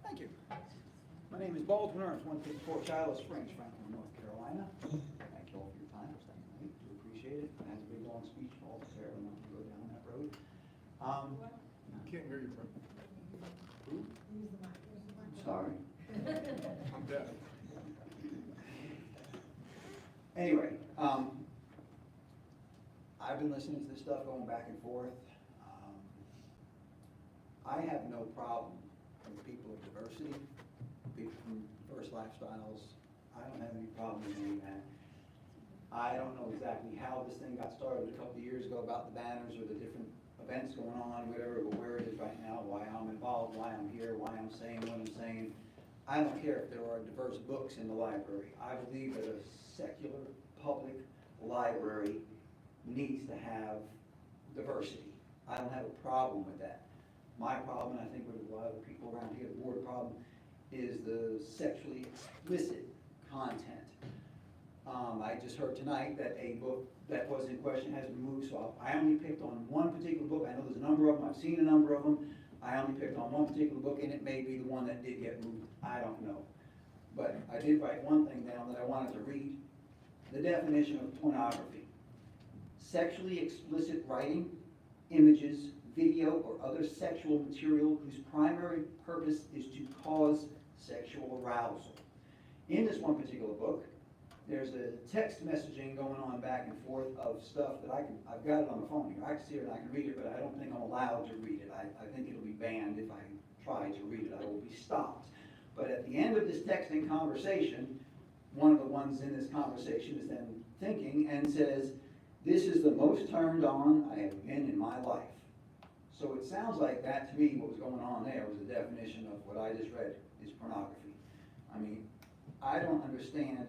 Thank you. My name is Baldwin Ernst, 154 Shiloh Springs, Franklin, North Carolina. Thank you all for your time, staying late, do appreciate it. That's a big long speech, all the fair, I'm not gonna go down that road. Can't hear you, Frank. I'm sorry. I'm deaf. Anyway, I've been listening to this stuff going back and forth. I have no problem with people of diversity, people from diverse lifestyles. I don't have any problem with any of that. I don't know exactly how this thing got started a couple of years ago about the banners or the different events going on, whatever, but where it is right now, why I'm involved, why I'm here, why I'm saying what I'm saying. I don't care if there are diverse books in the library. I believe that a secular public library needs to have diversity. I don't have a problem with that. My problem, and I think with a lot of the people around here, the board problem, is the sexually explicit content. I just heard tonight that a book that was in question has been moved, so I only picked on one particular book. I know there's a number of them, I've seen a number of them. I only picked on one particular book, and it may be the one that did get moved, I don't know. But I did write one thing down that I wanted to read. The definition of pornography: sexually explicit writing, images, video, or other sexual material whose primary purpose is to cause sexual arousal. In this one particular book, there's a text messaging going on back and forth of stuff that I've got it on the phone here. I can see it and I can read it, but I don't think I'm allowed to read it. I think it'll be banned if I try to read it. I will be stopped. But at the end of this texting conversation, one of the ones in this conversation is then thinking and says, "This is the most turned on I have been in my life." So it sounds like that to me, what was going on there was a definition of what I just read is pornography. I mean, I don't understand,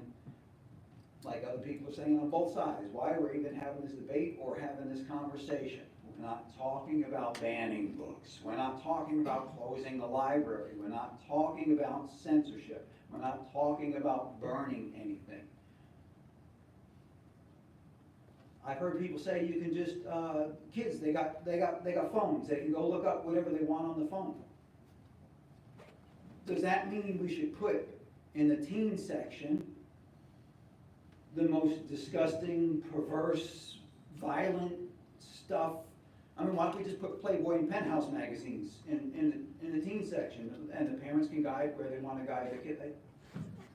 like other people are saying on both sides, why we're even having this debate or having this conversation. We're not talking about banning books. We're not talking about closing the library. We're not talking about censorship. We're not talking about burning anything. I've heard people say you can just, kids, they got phones. They can go look up whatever they want on the phone. Does that mean we should put in the teen section the most disgusting, perverse, violent stuff. I mean, why don't we just put Playboy and Penthouse magazines in the teen section, and the parents can guide where they wanna guide their kid?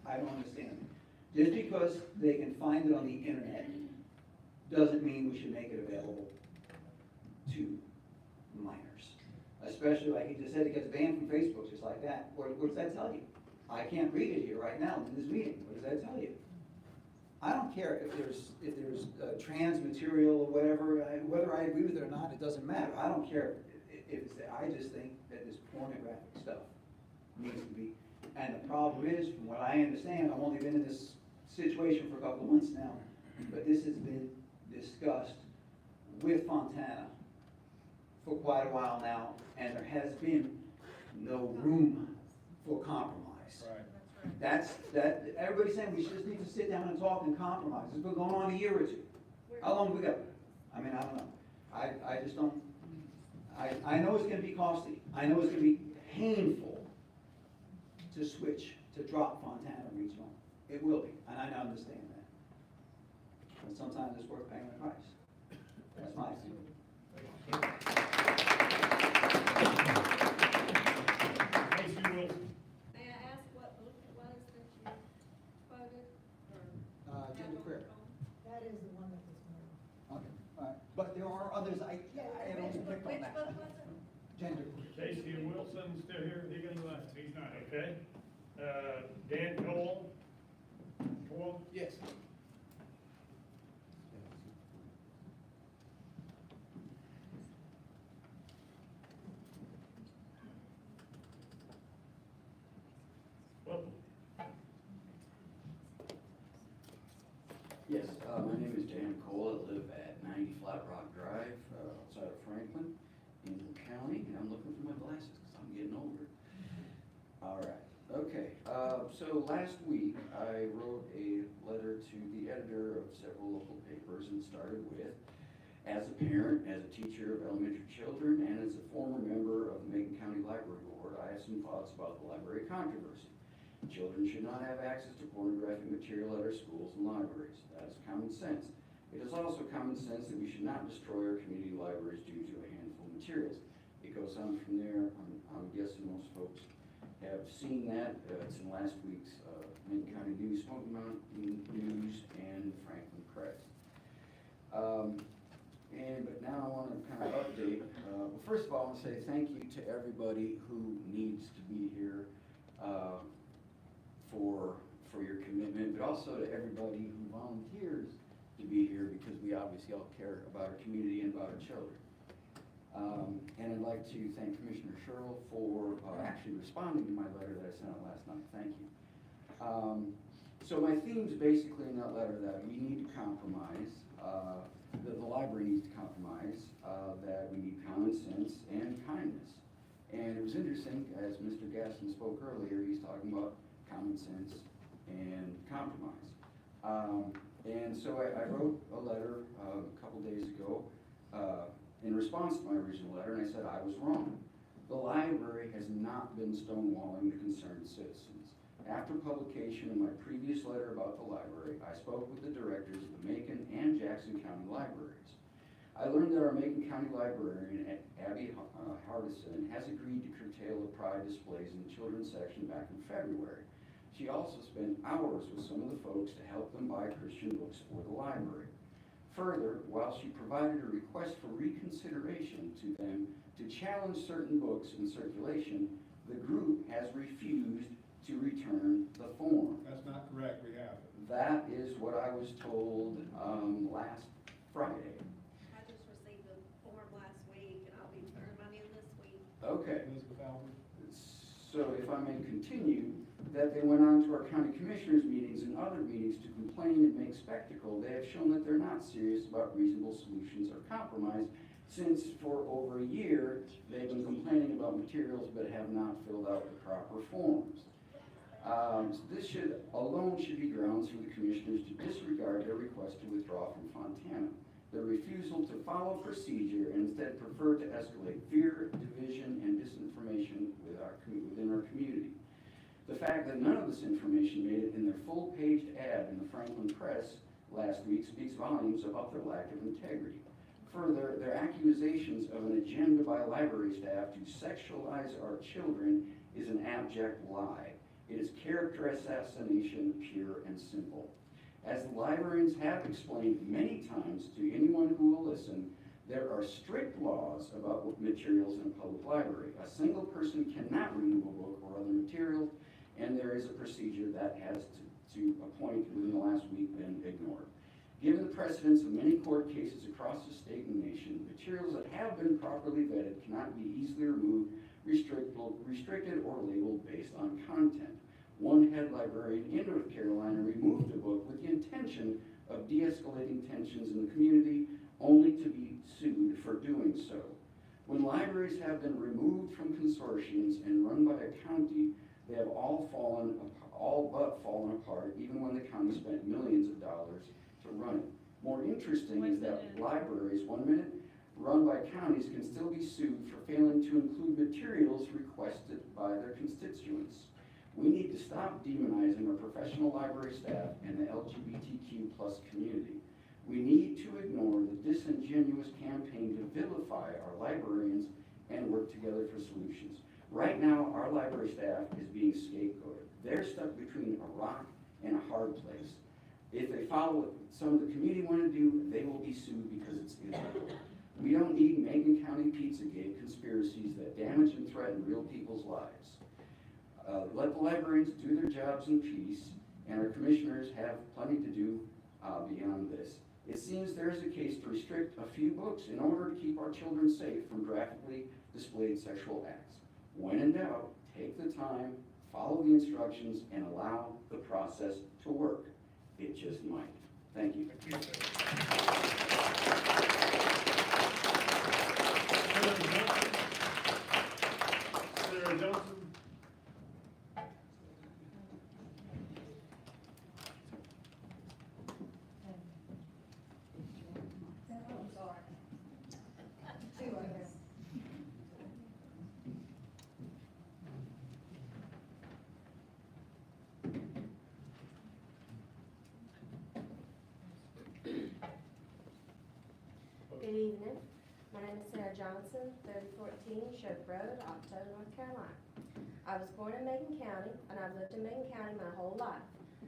I don't understand. Just because they can find it on the internet, doesn't mean we should make it available to minors. Especially like he just said, it gets banned from Facebook just like that. What does that tell you? I can't read it here right now in this meeting. What does that tell you? I don't care if there's trans material or whatever, whether I agree with it or not, it doesn't matter. I don't care if it's there. I just think that this pornographic stuff needs to be. And the problem is, from what I understand, I've only been in this situation for a couple of months now, but this has been discussed with Fontana for quite a while now, and there has been no room for compromise. Right. Everybody's saying we just need to sit down and talk and compromise. It's been going on a year or two. How long have we got? I mean, I don't know. I just don't, I know it's gonna be costly. I know it's gonna be painful to switch, to drop Fontana Regional. It will be, and I understand that. But sometimes it's worth paying the price. That's my opinion. Casey Wilson. May I ask what book it was that you quoted, or? Gender queer. That is the one that was moved. Okay, all right. But there are others, I don't pick on Which that. book was it? Gender queer. Casey Wilson still here? Higgins? He's not. Okay. Dan Cole? Cole? Yes. Welcome. Yes, my name is Dan Cole. I live at 90 Flat Rock Drive, outside of Franklin, in the county, and I'm looking for my glasses because I'm getting older. All right, okay. So last week, I wrote a letter to the editor of several local papers and started with, as a parent, as a teacher of elementary children, and as a former member of the Macon County Library Board, I have some thoughts about the library controversy. Children should not have access to pornographic material at our schools and libraries. That is common sense. It is also common sense that we should not destroy our community libraries due to a handful of materials. It goes on from there. I'm guessing most folks have seen that. It's in last week's Macon County News, Smoky Mountain News, and Franklin Press. But now I want to kind of update. Well, first of all, I want to say thank you to everybody who needs to be here for your commitment, but also to everybody who volunteers to be here, because we obviously all care about our community and about our children. And I'd like to thank Commissioner Sherrill for actually responding to my letter that I sent out last night. Thank you. So my themes basically in that letter that we need to compromise, that the library needs to compromise, that we need common sense and kindness. And it was interesting, as Mr. Gaston spoke earlier, he's talking about common sense and compromise. And so I wrote a letter a couple days ago in response to my original letter, and I said I was wrong. The library has not been stonewalling the concerned citizens. After publication of my previous letter about the library, I spoke with the directors of the Macon and Jackson County libraries. I learned that our Macon County librarian, Abby Hardison, has agreed to curtail the pride displays in the children's section back in February. She also spent hours with some of the folks to help them buy Christian books for the library. Further, while she provided a request for reconsideration to them to challenge certain books in circulation, the group has refused to return the form. That's not correct, we have. That is what I was told last Friday. I just received the form last week, and I'll be turning mine in this week. Okay. Elizabeth Albert. So if I may continue, that they went on to our county commissioners meetings and other meetings to complain and make spectacle. They have shown that they're not serious about reasonable solutions or compromise, since for over a year they've been complaining about materials but have not filled out the proper forms. So this alone should be grounds for the commissioners to disregard their request to withdraw from Fontana. Their refusal to follow procedure and instead prefer to escalate fear, division, and disinformation within our community. The fact that none of this information made it in their full-page ad in the Franklin Press last week speaks volumes about their lack of integrity. Further, their accusations of an agenda by library staff to sexualize our children is an abject lie. It is character assassination, pure and simple. As the librarians have explained many times to anyone who will listen, there are strict laws about materials in a public library. A single person cannot remove a book or other materials, and there is a procedure that has to a point within the last week been ignored. Given the precedence of many court cases across the state and nation, materials that have been properly vetted cannot be easily removed, restricted, or labeled based on content. One head librarian in North Carolina removed a book with the intention of de-escalating tensions in the community, only to be sued for doing so. When libraries have been removed from consortiums and run by a county, they have all but fallen apart, even when the county spent millions of dollars to run it. More interesting is that libraries, run by counties can still be sued for failing to include materials requested by their constituents. We need to stop demonizing our professional library staff and the LGBTQ+ community. We need to ignore the disingenuous campaign to vilify our librarians and work together for solutions. Right now, our library staff is being scapegoated. They're stuck between a rock and a hard place. If they follow what some of the community want to do, they will be sued because it's illegal. We don't need Macon County Pizzagate conspiracies that damage and threaten real people's lives. Let the librarians do their jobs in peace, and our commissioners have plenty to do beyond this. It seems there is a case to restrict a few books in order to keep our children safe from graphically displayed sexual acts. When in doubt, take the time, follow the instructions, and allow the process to work. It just might. Thank you. Senator Johnson. Good evening. My name is Sarah Johnson, 3014 Shope Road, Octo, North Carolina. I was born in Macon County, and I've lived in Macon County my whole life.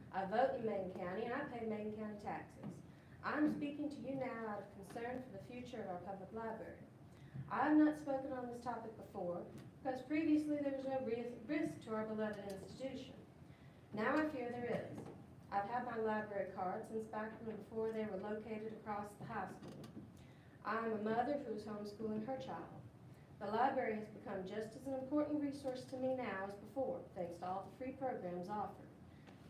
I vote in Macon County, and I pay Macon County taxes. I'm speaking to you now out of concern for the future of our public library. I have not spoken on this topic before, because previously there was no risk to our beloved institution. Now I fear there is. I've had my library card since back before they were located across the high school. I am a mother who is homeschooling her child. The library has become just as an important resource to me now as before, thanks to all the free programs offered.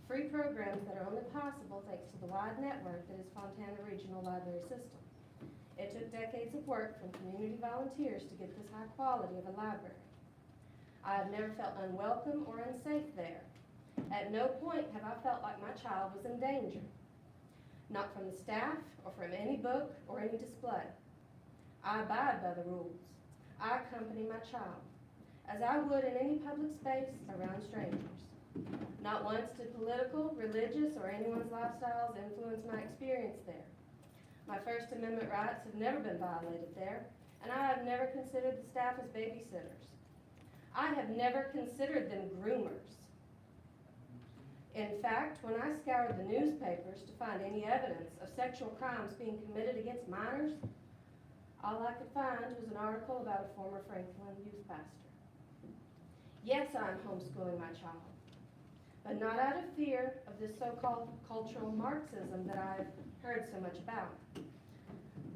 Free programs that are only possible thanks to the wide network that is Fontana Regional Library System. It took decades of work from community volunteers to get this high quality of a library. I have never felt unwelcome or unsafe there. At no point have I felt like my child was in danger. Not from the staff or from any book or any display. I abide by the rules. I accompany my child, as I would in any public space around strangers. Not once did political, religious, or anyone's lifestyles influence my experience there. My First Amendment rights have never been violated there, and I have never considered the staff as babysitters. I have never considered them groomers. In fact, when I scoured the newspapers to find any evidence of sexual crimes being committed against minors, all I could find was an article about a former Franklin youth pastor. Yes, I am homeschooling my child, but not out of fear of this so-called cultural Marxism that I've heard so much about.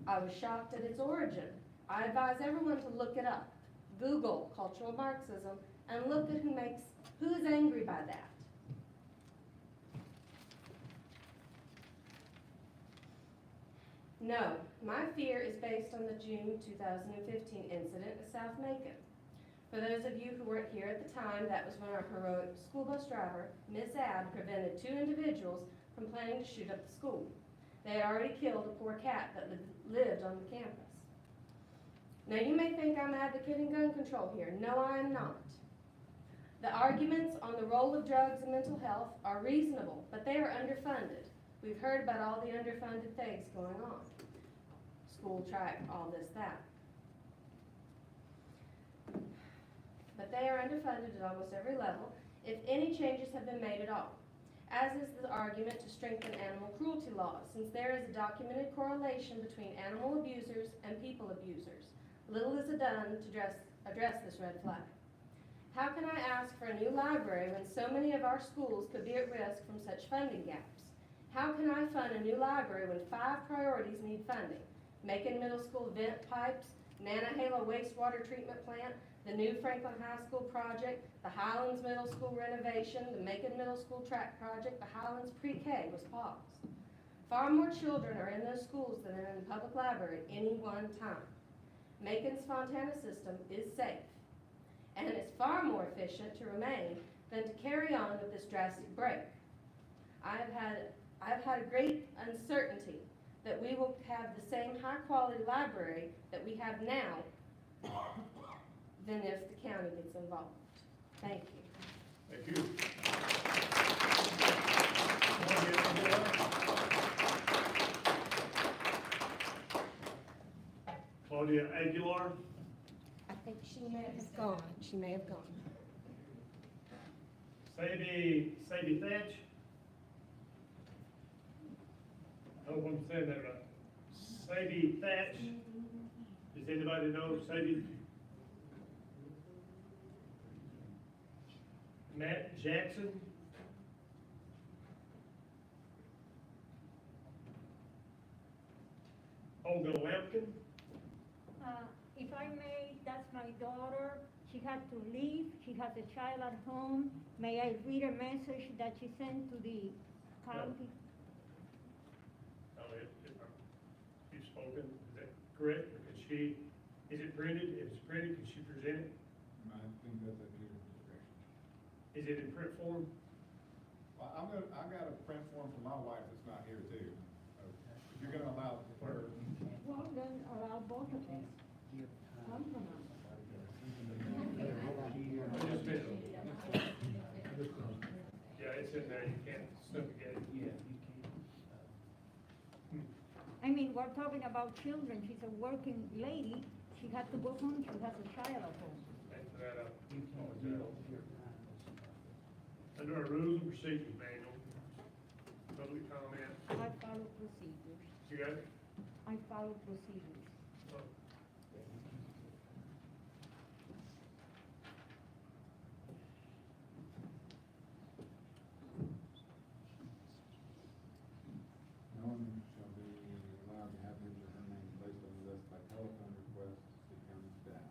I was shocked at its origin. I advise everyone to look it up. Google cultural Marxism and look at who is angry by that. No, my fear is based on the June 2015 incident at South Macon. For those of you who weren't here at the time, that was when our heroic school bus driver, Miss Abb, prevented 2 individuals from planning to shoot up the school. They had already killed a poor cat that lived on the campus. Now you may think I'm advocating gun control here. No, I am not. The arguments on the role of drugs and mental health are reasonable, but they are underfunded. We've heard about all the underfunded things going on. school track, all this, that. But they are underfunded at almost every level, if any changes have been made at all. As is the argument to strengthen animal cruelty laws, since there is a documented correlation between animal abusers and people abusers. Little is done to address this red flag. How can I ask for a new library when so many of our schools could be at risk from such funding gaps? How can I fund a new library when 5 priorities need funding? Macon Middle School vent pipes, Nantahala wastewater treatment plant, the new Franklin High School project, the Highlands Middle School renovation, the Macon Middle School track project, the Highlands Pre-K was paused. Far more children are in those schools than are in the public library at any one time. Macon's Fontana system is safe, and it's far more efficient to remain than to carry on with this drastic break. I've had a great uncertainty that we will have the same high-quality library that we have now than if the county gets involved. Thank you. Thank you. Claudia Aguilar. I think she may have gone. She may have gone. Sadie Thatch. I hope I'm saying that right. Sadie Thatch. Does anybody know Sadie? Matt Jackson. Olga Lampkin. If I may, that's my daughter. She had to leave. She has a child at home. May I read a message that she sent to the county? You've spoken, is that correct? Or is it printed? If it's printed, can she present it? I think that's a clear discretion. Is it in print form? Well, I got a print form for my wife that's not here too. If you're gonna allow her. Well, then allow both of us. Compromise. Yeah, it's in there, you can't suffocate it. Yeah, you I mean, we're talking about children. She's a working lady. She had to go home. She has a child at home. Thanks for that. can't. Under our rules and procedures manual, public comment. I follow procedures. You got it? I follow procedures. No one shall be allowed to have his or her name placed on the list by telephone request to county staff.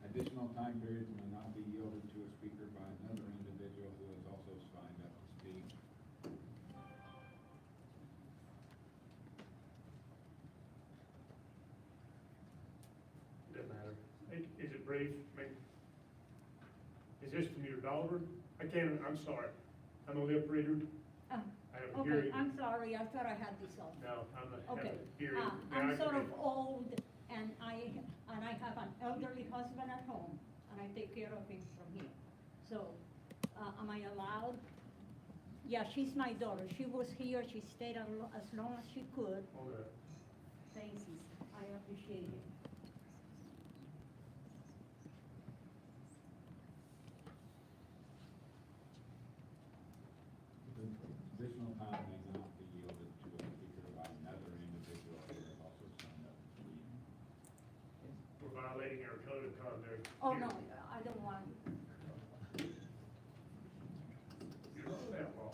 Additional time periods may not be yielded to a speaker by another individual who has also signed up to speak. Doesn't matter. Is it brief? Is this from your daughter? I'm sorry. I'm a lip reader. I have a Okay, hearing. I'm sorry. I thought I had this on. No, I'm a, have Okay, a hearing. Now I I'm can sort of read. old, and I have an elderly husband at home, and I take care of him from here. So, am I allowed? Yeah, she's my daughter. She was here. She stayed as long as she could. Okay. Thank you. I appreciate it. Additional time may not be yielded to a speaker by another individual who has also signed up to speak. We're violating our code of conduct. Oh, here. no, I don't want. You don't know that law.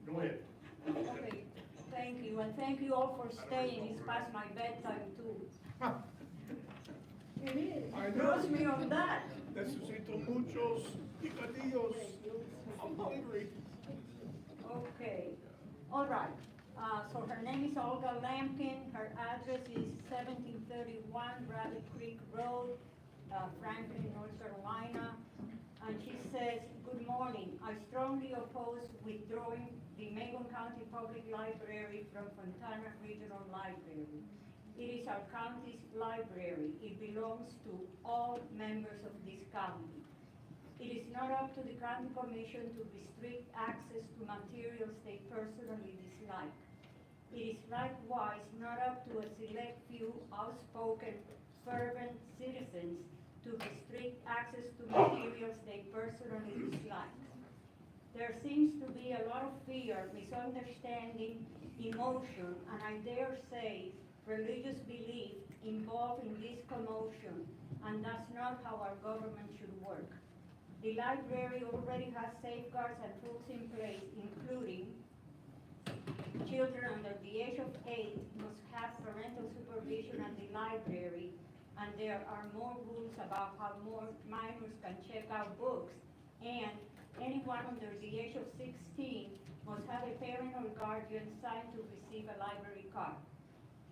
Go ahead. Okay, thank you, and thank you all for staying. It's past my bedtime too. It is. I know. Trust me on that. Necesito muchos picadillos. I'm hungry. Okay, all right. So her name is Olga Lampkin. Her address is 1731 Bradley Creek Road, Franklin, North Carolina. And she says, "Good morning. I strongly oppose withdrawing the Macon County Public Library from Fontana Regional Library. It is our county's library. It belongs to all members of this county. It is not up to the county commission to restrict access to materials they personally dislike. It is likewise not up to a select few outspoken, fervent citizens to restrict access to materials they personally dislike. There seems to be a lot of fear, misunderstanding, emotion, and I dare say religious belief involved in this commotion, and that's not how our government should work. The library already has safeguards and rules in place, including children under the age of 8 must have parental supervision at the library, and there are more rules about how more minors can check out books, and anyone under the age of 16 must have a parent or guardian signed to receive a library card.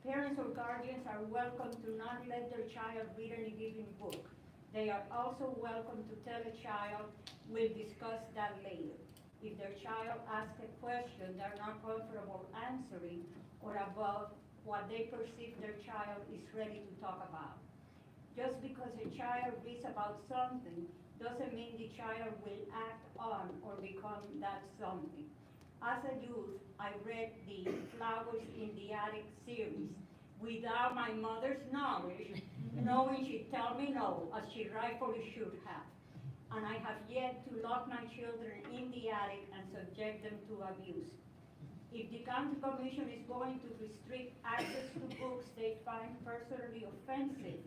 Parents or guardians are welcome to not let their child read any given book. They are also welcome to tell a child, "We'll discuss that later," if their child asks a question they're not comfortable answering or about what they perceive their child is ready to talk about. Just because a child reads about something doesn't mean the child will act on or become that something. As a youth, I read the Flowers in the Attic series without my mother's knowledge, knowing she'd tell me no, as she rightfully should have. And I have yet to lock my children in the attic and subject them to abuse. If the county commission is going to restrict access to books they find personally offensive,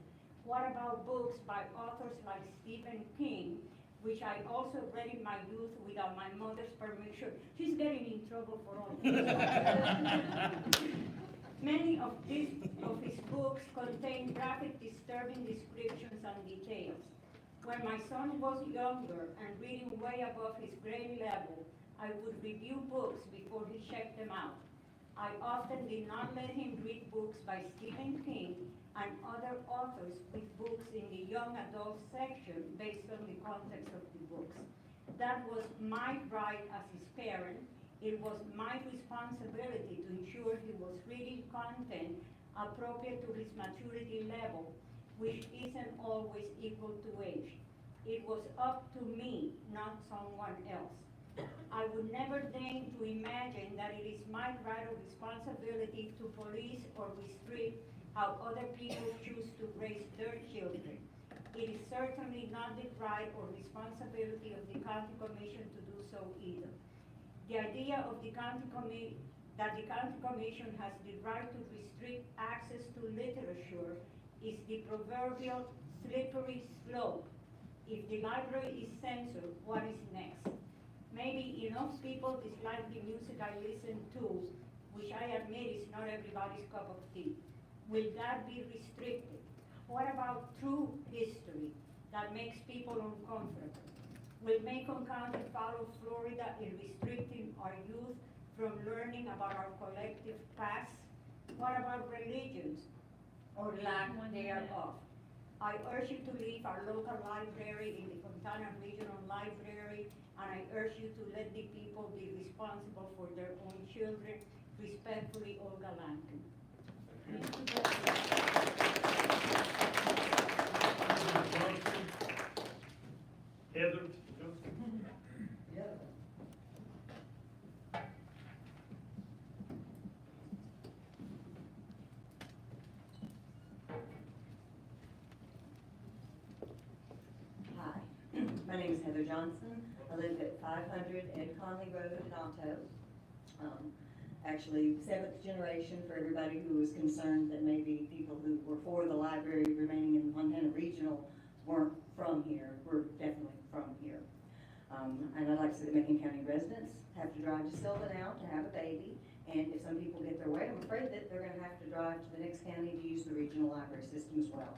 what about books by authors like Stephen King, which I also read in my youth without my mother's permission? She's getting in trouble for all this. Many of his books contain graphic, disturbing descriptions and details. When my son was younger and reading way above his grade level, I would review books before he checked them out. I often did not let him read books by Stephen King and other authors with books in the young adult section based on the context of the books. That was my right as his parent. It was my responsibility to ensure he was reading content appropriate to his maturity level, which isn't always equal to age. It was up to me, not someone else. I would never deign to imagine that it is my right or responsibility to police or restrict how other people choose to raise their children. It is certainly not the right or responsibility of the county commission to do so either. The idea of that the county commission has the right to restrict access to literature is the proverbial slippery slope. If the library is censored, what is next? Maybe enough people dislike the music I listen to, which I admit is not everybody's cup of tea. Will that be restricted? What about true history that makes people uncomfortable? Will Macon County follow Florida in restricting our youth from learning about our collective past? What about religions or lack thereof? I urge you to leave our local library in the Fontana Regional Library, and I urge you to let the people be responsible for their own children. Respectfully, Olga Lankin. Heather? Hi, my name is Heather Johnson. I live at 500 Ed Conley Road in Alto. Actually, 7th generation for everybody who was concerned that maybe people who were for the library remaining in Montana Regional weren't from here. We're definitely from here. And I'd like to say that Macon County residents have to drive to Sylvan now to have a baby. And if some people get their way, I'm afraid that they're going to have to drive to the next county to use the regional library system as well.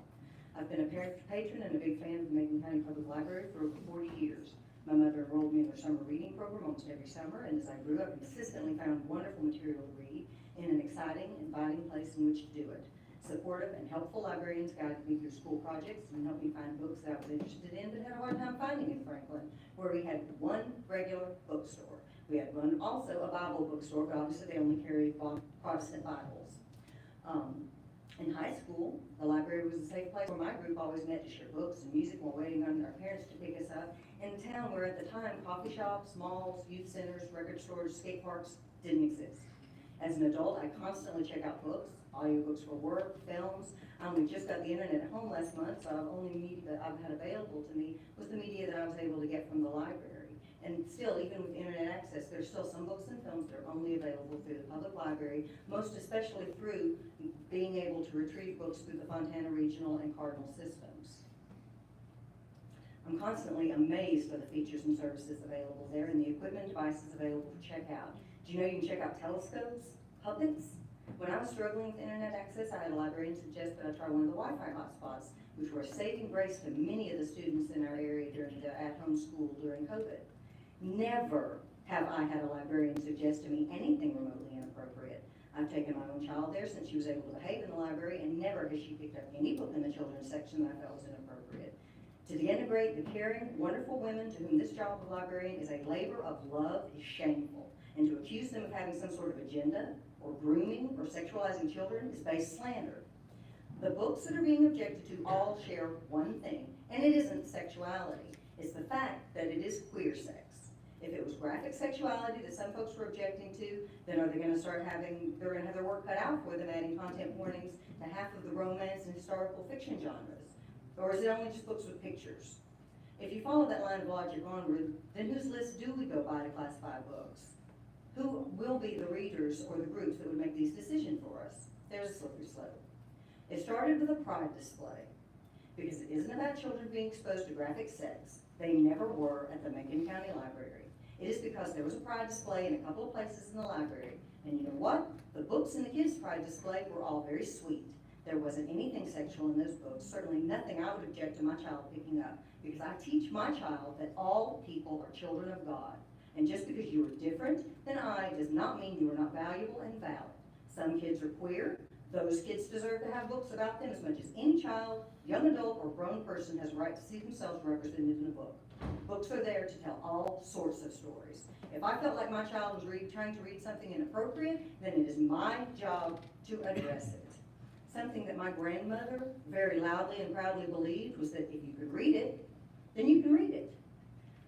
I've been a patron and a big fan of the Macon County Public Library for over 40 years. My mother enrolled me in their summer reading program almost every summer, and as I grew up, consistently found wonderful material to read in an exciting, inviting place in which to do it. Supportive and helpful librarians guided me through school projects and helped me find books that I was interested in but had a hard time finding in Franklin, where we had one regular bookstore. We had one, also a Bible bookstore, but obviously they only carried Protestant Bibles. In high school, the library was a safe place where my group always met to share books and music while waiting on our parents to pick us up. in a town where at the time coffee shops, malls, youth centers, record stores, skate parks didn't exist. As an adult, I constantly check out books, audiobooks for work, films. I only just got the internet at home last month, so the only media that I've had available to me was the media that I was able to get from the library. And still, even with internet access, there's still some books and films that are only available through the public library, most especially through being able to retrieve books through the Fontana Regional and Cardinal systems. I'm constantly amazed by the features and services available there and the equipment and devices available to check out. Do you know you can check out telescopes, puppets? When I was struggling with internet access, I had a librarian suggest that I try one of the Wi-Fi hotspots, which were a saving grace to many of the students in our area during the at-home school during COVID. Never have I had a librarian suggest to me anything remotely inappropriate. I've taken my own child there since she was able to behave in the library, and never has she picked up any book in the children's section that I felt was inappropriate. To denigrate the caring, wonderful women to whom this job of librarian is a labor of love is shameful, and to accuse them of having some sort of agenda, or grooming, or sexualizing children is base slander. The books that are being objected to all share one thing, and it isn't sexuality. It's the fact that it is queer sex. If it was graphic sexuality that some folks were objecting to, then are they gonna they're gonna have their work cut out for them adding content warnings to half of the romance and historical fiction genres? Or is it only just books with pictures? If you follow that line of logic onward, then whose list do we go by to classify books? Who will be the readers or the groups that would make these decisions for us? There's a slippery slope. It started with a pride display, because it isn't about children being exposed to graphic sex. They never were at the Macon County Library. It is because there was a pride display in a couple of places in the library. And you know what? The books in the kids' pride display were all very sweet. There wasn't anything sexual in those books, certainly nothing I would object to my child picking up, because I teach my child that all people are children of God. And just because you are different than I does not mean you are not valuable and valid. Some kids are queer. Those kids deserve to have books about them as much as any child, young adult, or grown person has a right to see themselves represented in a book. Books are there to tell all sorts of stories. If I felt like my child was trying to read something inappropriate, then it is my job to address it. Something that my grandmother very loudly and proudly believed was that if you could read it, then you can read it.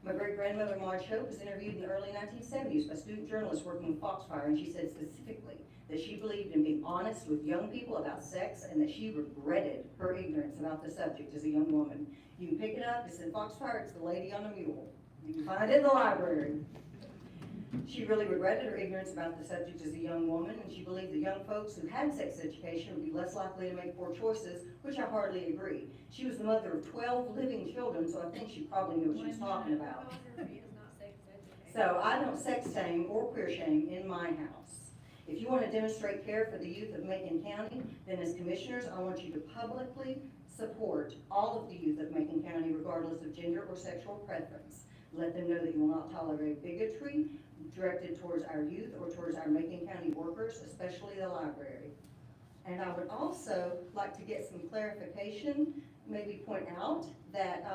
My great-grandmother, Marge Hope, was interviewed in the early 1970s by student journalists working with Foxfire, and she said specifically that she believed in being honest with young people about sex and that she regretted her ignorance about the subject as a young woman. You can pick it up, it's in Foxfire, it's The Lady on a Mule. You can find it in the library. She really regretted her ignorance about the subject as a young woman, and she believed the young folks who had sex education would be less likely to make poor choices, which I hardly agree. She was the mother of 12 living children, so I think she probably knew what she was talking about. So I don't sex shame or queer shame in my house. If you want to demonstrate care for the youth of Macon County, then as commissioners, I want you to publicly support all of the youth of Macon County, regardless of gender or sexual preference. Let them know that you will not tolerate bigotry directed towards our youth or towards our Macon County workers, especially the library. And I would also like to get some clarification, maybe point out that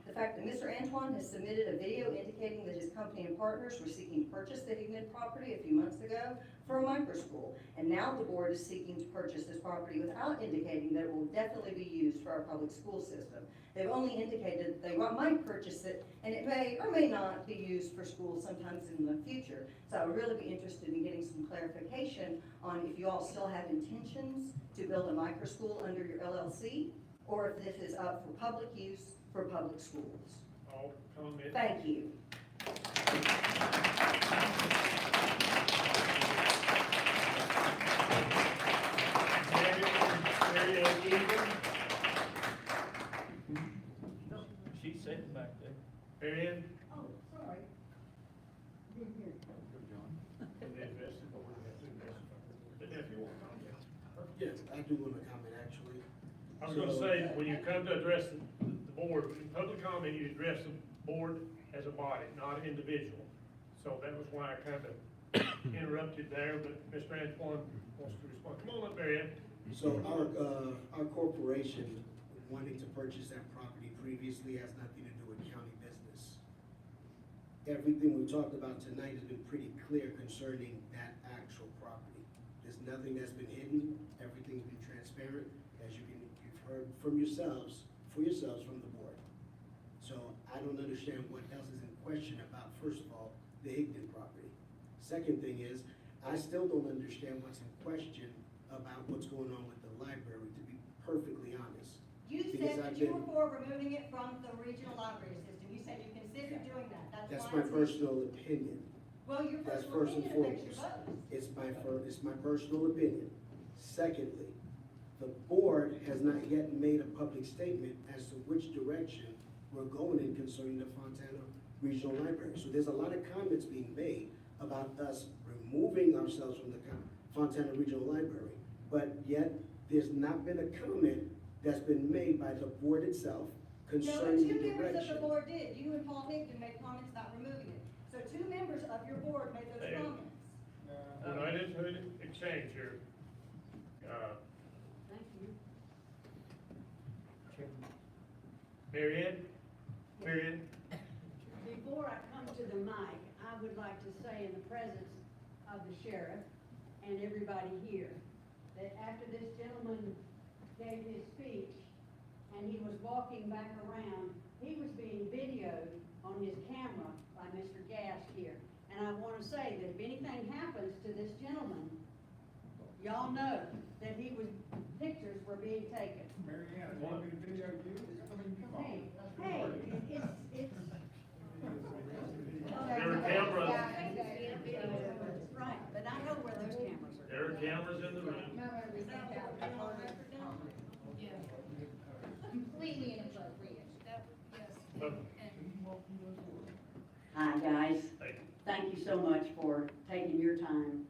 the fact that Mr. Antoine has submitted a video indicating that his company and partners were seeking to purchase the Higman property a few months ago for a microschool. And now the board is seeking to purchase this property without indicating that it will definitely be used for our public school system. They've only indicated that they might purchase it, and it may or may not be used for schools sometimes in the future. So I would really be interested in getting some clarification on if you all still have intentions to build a microschool under your LLC, or if this is up for public use for public schools. All comments? Thank you. She said it back there. Marion? Oh, sorry. Didn't hear. Yes, I do want to comment, actually. I was gonna say, when you come to address the board, in public comment, you address the board as a body, not an individual. So that was why I kind of interrupted there, but Mr. Antoine wants to respond. Come on up, Marion. So our corporation wanting to purchase that property previously has nothing to do with county business. Everything we talked about tonight has been pretty clear concerning that actual property. There's nothing that's been hidden. Everything's been transparent, as you've heard from yourselves, for yourselves from the board. So I don't understand what else is in question about, first of all, the Higdon property. Second thing is, I still don't understand what's in question about what's going on with the library, to be perfectly honest. You Because said I've that you been- were for removing it from the regional library system. You said you considered doing that. That's why my it's- personal opinion. Well, your That's personal first and opinion affects your foremost. vote. It's my personal opinion. Secondly, the board has not yet made a public statement as to which direction we're going in concerning the Fontana Regional Library. So there's a lot of comments being made about us removing ourselves from the Fontana Regional Library. But yet, there's not been a comment that's been made by the board itself No, concerning but the two members of direction. the board did. You and Paul Higdon made comments about removing it. So two members of your board made those Hey. comments. We're not into an exchange here. Thank you. Marianne? Marianne? Before I come to the mic, I would like to say in the presence of the sheriff and everybody here, that after this gentleman gave his speech and he was walking back around, he was being videoed on his camera by Mr. Gass here. And I want to say that if anything happens to this gentleman, y'all know that pictures were being taken. Marianne, you want me to video you? I mean, come on. Hey, it's. There are cameras. Right, but I know where those cameras are. There are cameras in the room. Completely inappropriate. But Hi, guys. Hey. Thank you so much for taking your time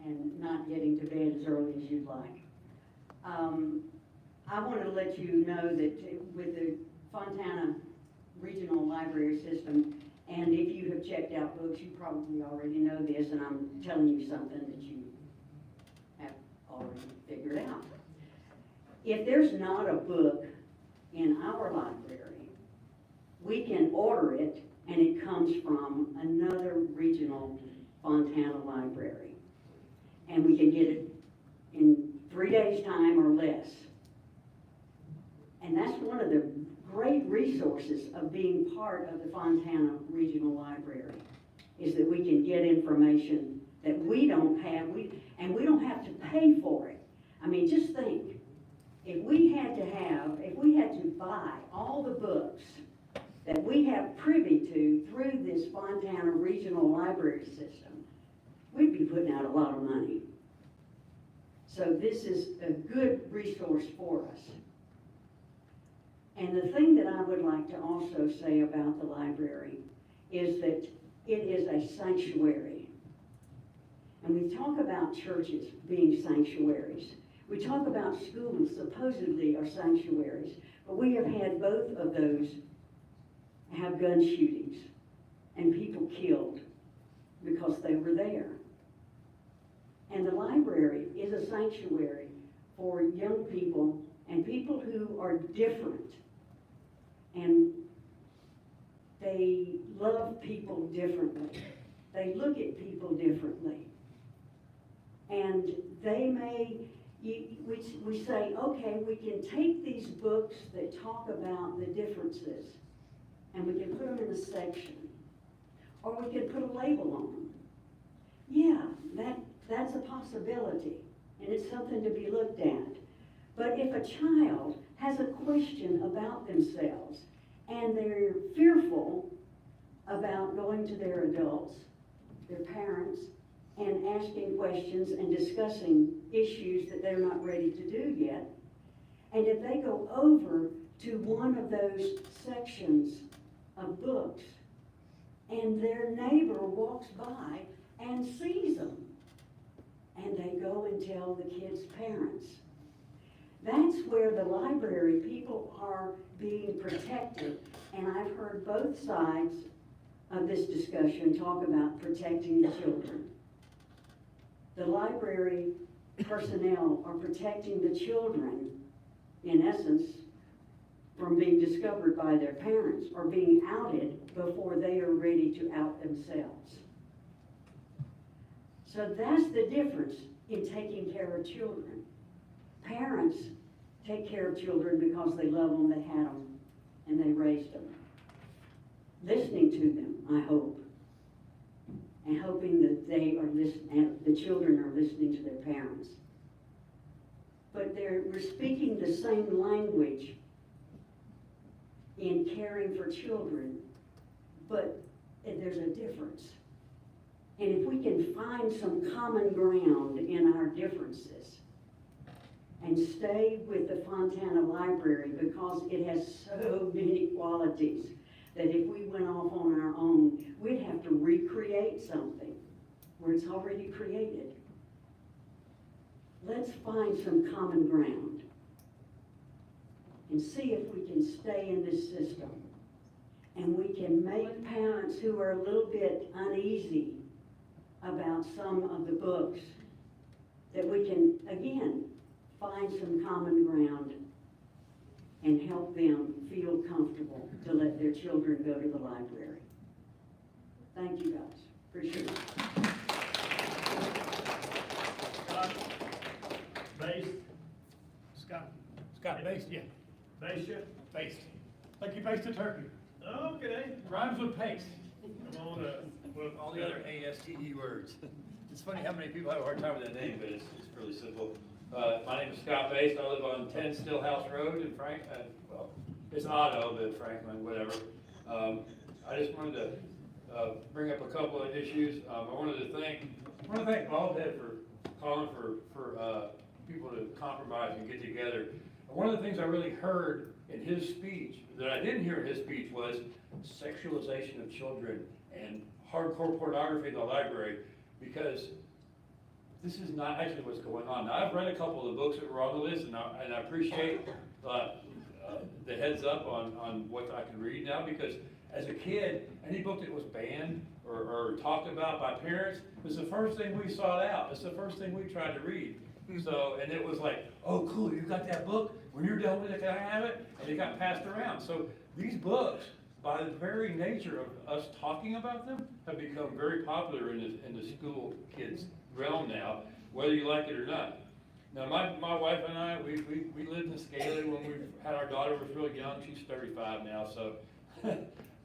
and not getting to bed as early as you'd like. I wanted to let you know that with the Fontana Regional Library System, and if you have checked out books, you probably already know this, and I'm telling you something that you have already figured out. If there's not a book in our library, we can order it, and it comes from another regional Fontana library. And we can get it in 3 days' time or less. And that's one of the great resources of being part of the Fontana Regional Library, is that we can get information that we don't have, and we don't have to pay for it. I mean, just think, if we had to buy all the books that we have privy to through this Fontana Regional Library System, we'd be putting out a lot of money. So this is a good resource for us. And the thing that I would like to also say about the library is that it is a sanctuary. And we talk about churches being sanctuaries. We talk about schools supposedly are sanctuaries, but we have had both of those have gun shootings and people killed because they were there. And the library is a sanctuary for young people and people who are different. And they love people differently. They look at people differently. And they may, we say, okay, we can take these books that talk about the differences and we can put them in a section. Or we can put a label on them. Yeah, that's a possibility, and it's something to be looked at. But if a child has a question about themselves and they're fearful about going to their adults, their parents, and asking questions and discussing issues that they're not ready to do yet, and if they go over to one of those sections of books and their neighbor walks by and sees them, and they go and tell the kids' parents. That's where the library people are being protected, and I've heard both sides of this discussion talk about protecting the children. The library personnel are protecting the children, in essence, from being discovered by their parents or being outed before they are ready to out themselves. So that's the difference in taking care of children. Parents take care of children because they love them, they had them, and they raised them. listening to them, I hope. And hoping that they are listening, the children are listening to their parents. But we're speaking the same language in caring for children, but there's a difference. And if we can find some common ground in our differences and stay with the Fontana Library, because it has so many qualities that if we went off on our own, we'd have to recreate something where it's already created. Let's find some common ground and see if we can stay in this system. And we can make parents who are a little bit uneasy about some of the books, that we can, again, find some common ground and help them feel comfortable to let their children go to the library. Thank you, guys. Appreciate it. Scott Based, yeah. Based, yeah? Based. Like you based a turkey. Okay. Rhymes with paste. Come on up. Well, All the other ASTE words. It's funny how many people have a hard time with that name, but it's fairly simple. My name is Scott Based. I live on 10 Stillhouse Road in well, it's Otto, but Franklin, whatever. I just wanted to bring up a couple of issues. I want to thank Baldhead for calling for people to compromise and get together. One of the things I really heard in his speech that I didn't hear in his speech was sexualization of children and hardcore pornography in the library, because this is not actually what's going on. Now, I've read a couple of the books that were on the list, and I appreciate the heads up on what I can read now, because as a kid, any book that was banned or talked about by parents was the first thing we sought out. It's the first thing we tried to read. So, and it was like, oh, cool, you got that book? When you're done with it, can I have it? And it got passed around. So these books, by the very nature of us talking about them, have become very popular in the school kids' realm now, whether you like it or not. Now, my wife and I, we lived in Scaly when we had our daughter was real young. She's 35 now, so.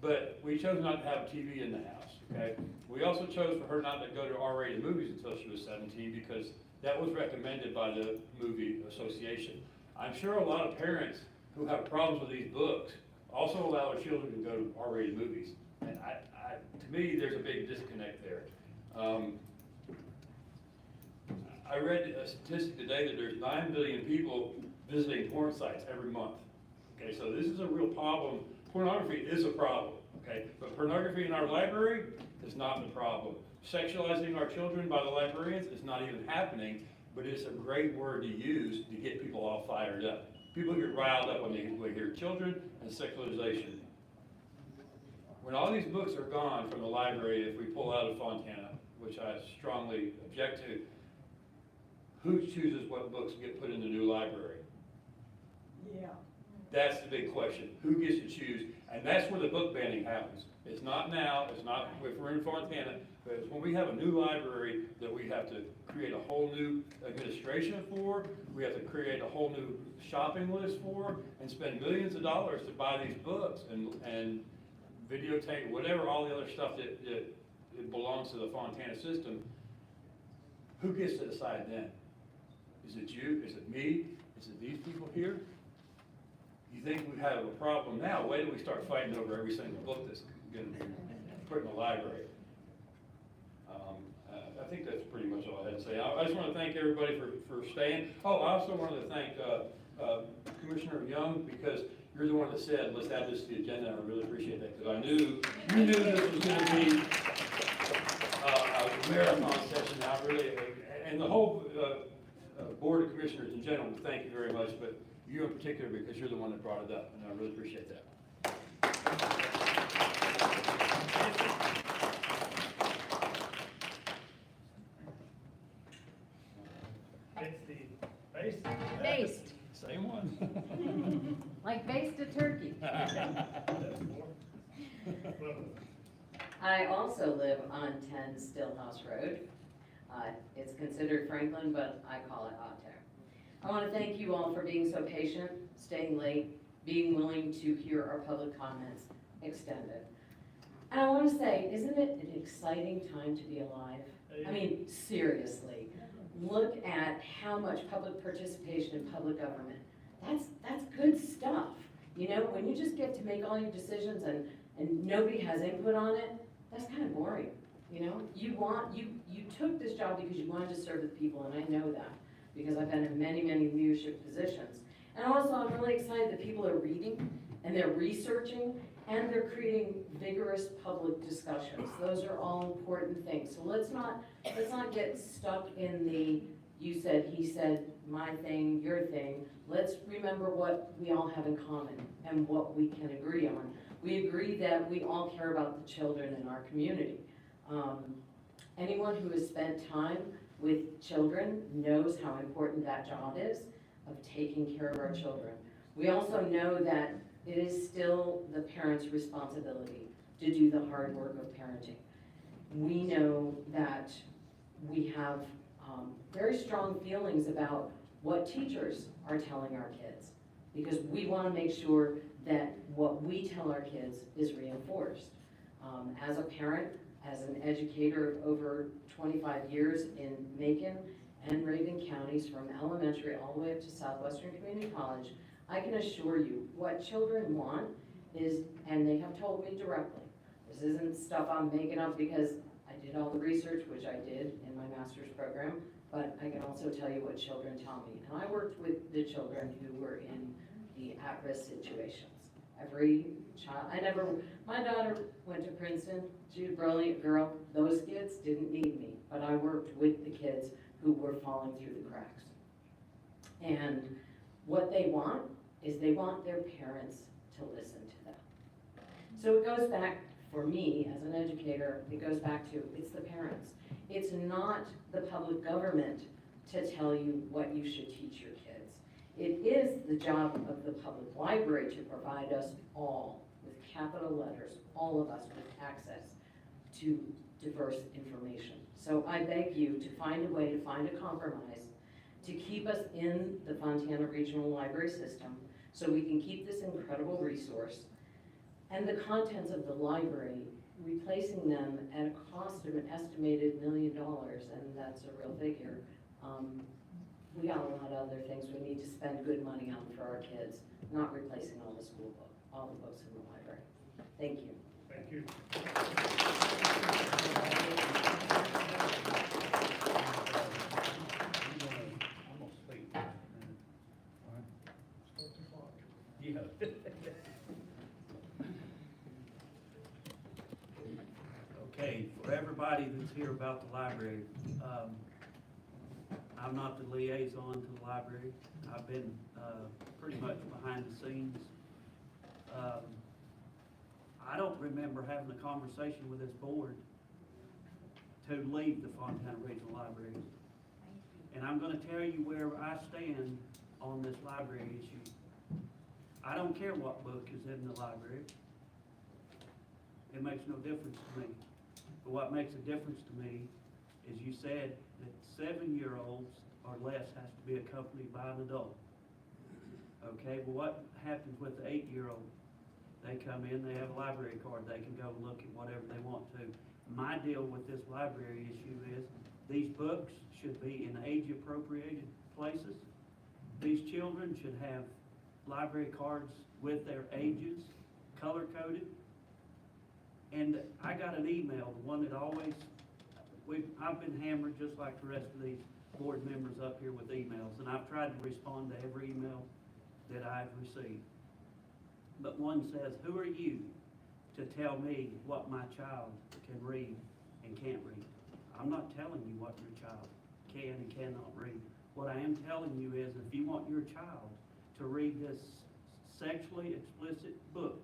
But we chose not to have a TV in the house, okay? We also chose for her not to go to R-rated movies until she was 17, because that was recommended by the Movie Association. I'm sure a lot of parents who have problems with these books also allow their children to go to R-rated movies. And to me, there's a big disconnect there. I read a statistic today that there's 9 billion people visiting porn sites every month. Okay, so this is a real problem. Pornography is a problem, okay? But pornography in our library is not the problem. Sexualizing our children by the librarians is not even happening, but it's a great word to use to get people all fired up. People get riled up when they hear children and sexualization. When all these books are gone from the library, if we pull out of Fontana, which I strongly object to, who chooses what books get put in the new library? Yeah. That's the big question. Who gets to choose? And that's where the book banning happens. It's not now, it's not if we're in Fontana, but it's when we have a new library that we have to create a whole new administration for, we have to create a whole new shopping list for, and spend millions of dollars to buy these books and videotape, whatever, all the other stuff that belongs to the Fontana system. Who gets to decide then? Is it you? Is it me? Is it these people here? You think we have a problem now? Wait till we start fighting over every single book that's going to be put in the library. I think that's pretty much all I had to say. I just want to thank everybody for staying. Oh, I also wanted to thank Commissioner Young, because you're the one that said, let's add this to the agenda. I really appreciate that, because I knew you knew this was going to be a marathon session. I really, and the whole Board of Commissioners in general, thank you very much, but you in particular, because you're the one that brought it up, and I really appreciate that. It's the based. Based. Same one. Like based a turkey. I also live on 10 Stillhouse Road. It's considered Franklin, but I call it Otto. I want to thank you all for being so patient, staying late, being willing to hear our public comments extended. And I want to say, isn't it an exciting time to be alive? I mean, seriously, look at how much public participation in public government. That's good stuff. You know, when you just get to make all your decisions and nobody has input on it, that's kind of boring. You know, you took this job because you wanted to serve the people, and I know that because I've been in many, many leadership positions. And also, I'm really excited that people are reading and they're researching and they're creating vigorous public discussions. Those are all important things. So let's not get stuck in the you said, he said, my thing, your thing. Let's remember what we all have in common and what we can agree on. We agree that we all care about the children in our community. Anyone who has spent time with children knows how important that job is of taking care of our children. We also know that it is still the parents' responsibility to do the hard work of parenting. We know that we have very strong feelings about what teachers are telling our kids, because we want to make sure that what we tell our kids is reinforced. As a parent, as an educator of over 25 years in Macon and Raven counties, from elementary all the way up to Southwestern Community College, I can assure you what children want is, and they have told me directly, this isn't stuff I'm making up because I did all the research, which I did in my master's program, but I can also tell you what children tell me. And I worked with the children who were in the at-risk situations. Every child, my daughter went to Princeton, she's a brilliant girl. Those kids didn't need me, but I worked with the kids who were falling through the cracks. And what they want is they want their parents to listen to them. So it goes back, for me as an educator, it goes back to, it's the parents. It's not the public government to tell you what you should teach your kids. It is the job of the public library to provide us all, with capital letters, all of us with access to diverse information. So I beg you to find a way to find a compromise to keep us in the Fontana Regional Library System so we can keep this incredible resource and the contents of the library, replacing them at a cost of an estimated $1 million, and that's a real figure. We got a lot of other things we need to spend good money on for our kids, not replacing all the books in the library. Thank you. Thank you. I'm gonna speak. Yeah. Okay, for everybody that's here about the library, I'm not the liaison to the library. I've been pretty much behind the scenes. I don't remember having a conversation with this board to leave the Fontana Regional Library. And I'm gonna tell you where I stand on this library issue. I don't care what book is in the library. It makes no difference to me. But what makes a difference to me is you said that 7-year-olds or less has to be accompanied by an adult. Okay, well what happens with the 8-year-old? They come in, they have a library card, they can go look at whatever they want to. My deal with this library issue is these books should be in age-appropriated places. These children should have library cards with their ages, color-coded. And I got an email, the one that always, I've been hammered just like the rest of these board members up here with emails, and I've tried to respond to every email that I've received. But one says, who are you to tell me what my child can read and can't read? I'm not telling you what your child can and cannot read. What I am telling you is if you want your child to read this sexually explicit book,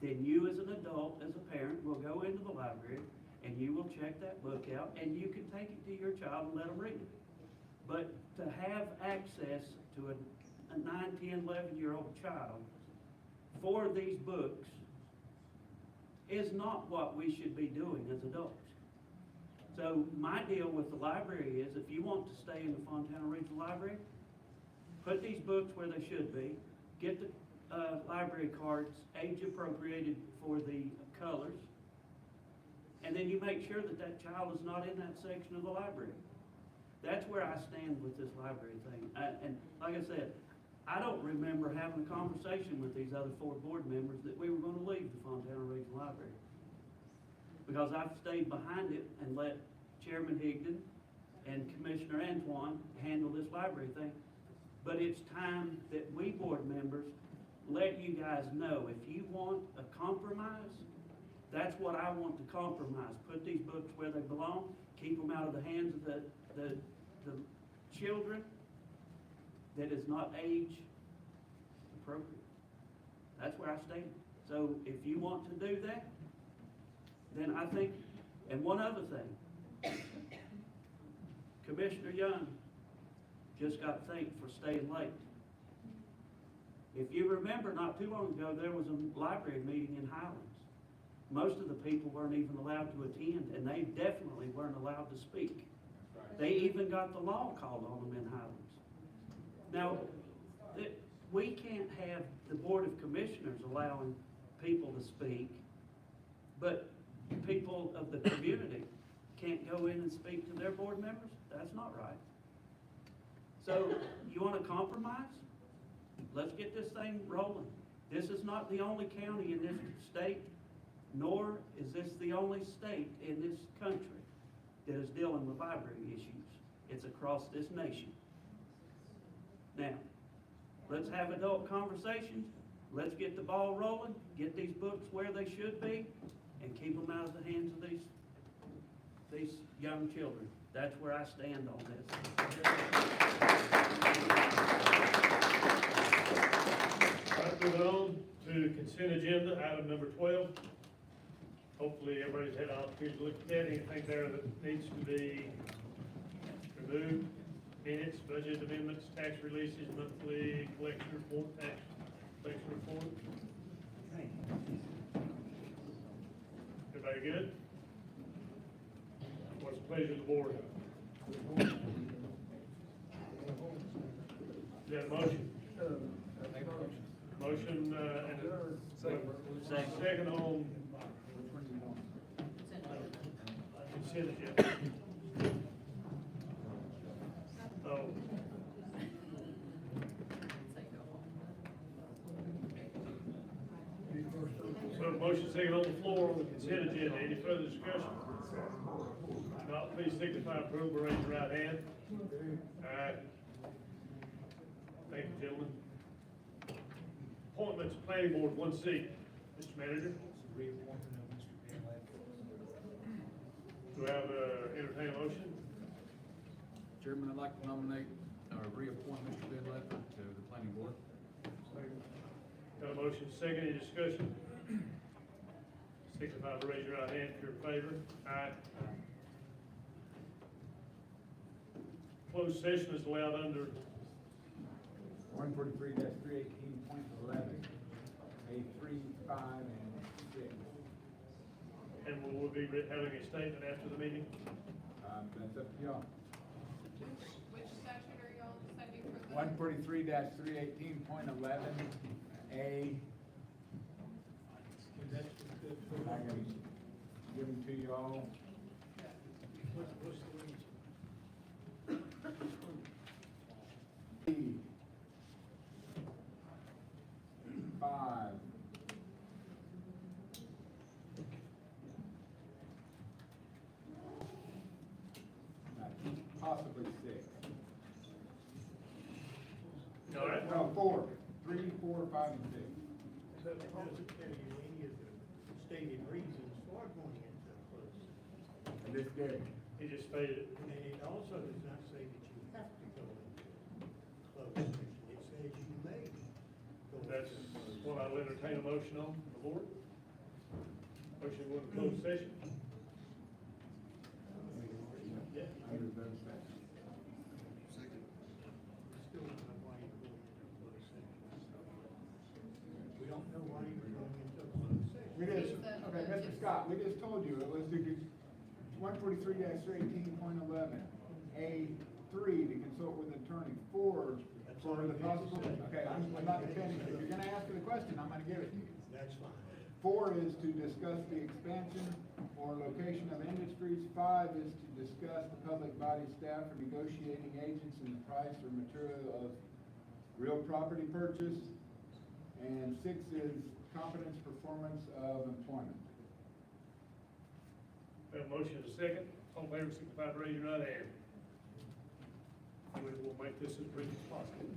then you as an adult, as a parent, will go into the library and you will check that book out and you can take it to your child and let them read it. But to have access to a 9, 10, 11-year-old child for these books is not what we should be doing as adults. So my deal with the library is if you want to stay in the Fontana Regional Library, put these books where they should be, get the library cards age appropriated for the colors, and then you make sure that that child is not in that section of the library. That's where I stand with this library thing. And like I said, I don't remember having a conversation with these other 4 board members that we were gonna leave the Fontana Regional Library. Because I've stayed behind it and let Chairman Higdon and Commissioner Antoine handle this library thing. But it's time that we board members let you guys know, if you want a compromise, that's what I want to compromise. Put these books where they belong, keep them out of the hands of the children that is not age appropriate. That's where I stand. So if you want to do that, then I think, and one other thing, Commissioner Young just got thanked for staying late. If you remember, not too long ago, there was a library meeting in Highlands. Most of the people weren't even allowed to attend, and they definitely weren't allowed to speak. They even got the law called on them in Highlands. Now, we can't have the Board of Commissioners allowing people to speak, but people of the community can't go in and speak to their board members? That's not right. So, you want to compromise? Let's get this thing rolling. This is not the only county in this state, nor is this the only state in this country that is dealing with library issues. It's across this nation. Now, let's have adult conversations. Let's get the ball rolling, get these books where they should be, and keep them out of the hands of these young children. That's where I stand on this. All right, moving on to consent agenda, item number 12. Hopefully, everybody's had an opportunity to look at that. Anything there that needs to be removed? Minutes, budget amendments, tax releases, monthly collection report, tax collection report. Everybody good? What's the pleasure of the board? Is that a motion? Motion, and a second on consent agenda. Oh. So motion second on the floor on the consent agenda. Any further discussion? If not, please signify approval, raise your right hand. Aye. Thank you, gentlemen. Appointments, planning board, 1 seat. Mr. Manager. Do I have entertain a motion? Chairman, I'd like to nominate or reappoint Mr. Ben Ledford to the planning board. Got a motion, second, any discussion? Signify by raise your right hand if you're in favor. Aye. Closed session is allowed under 143-318.11, A3, 5, and 6. and we will be having a statement after the meeting. That's up to y'all. Which statute are y'all deciding for? 143-318.11, A. I'm gonna give them to y'all. E. 5. Possibly 6. All right. No, 4. 3, 4, 5, and 6. So it doesn't tell you any of the stated reasons for going into closed session. And this day. He just stated it. And it also does not say that you have to go into closed session. It says you may go. That's what I'll entertain a motion on the board. Motion to go into closed session. Yeah. Under those sections. Still don't know why you're going into closed session. We don't know why you're going into closed session. We just, okay, Mr. Scott, we just told you, it was the 143-318.11, A3, to consult with an attorney, 4, for the possible, okay, I'm not finished. If you're gonna ask me the question, I'm gonna give it to you. That's fine. 4 is to discuss the expansion or location of industries. 5 is to discuss the public body, staff, or negotiating agents in the price or material of real property purchase. And 6 is competence performance of employment. We have a motion and a second. All in favor, signify by raising your right hand. We will make this as brief as possible.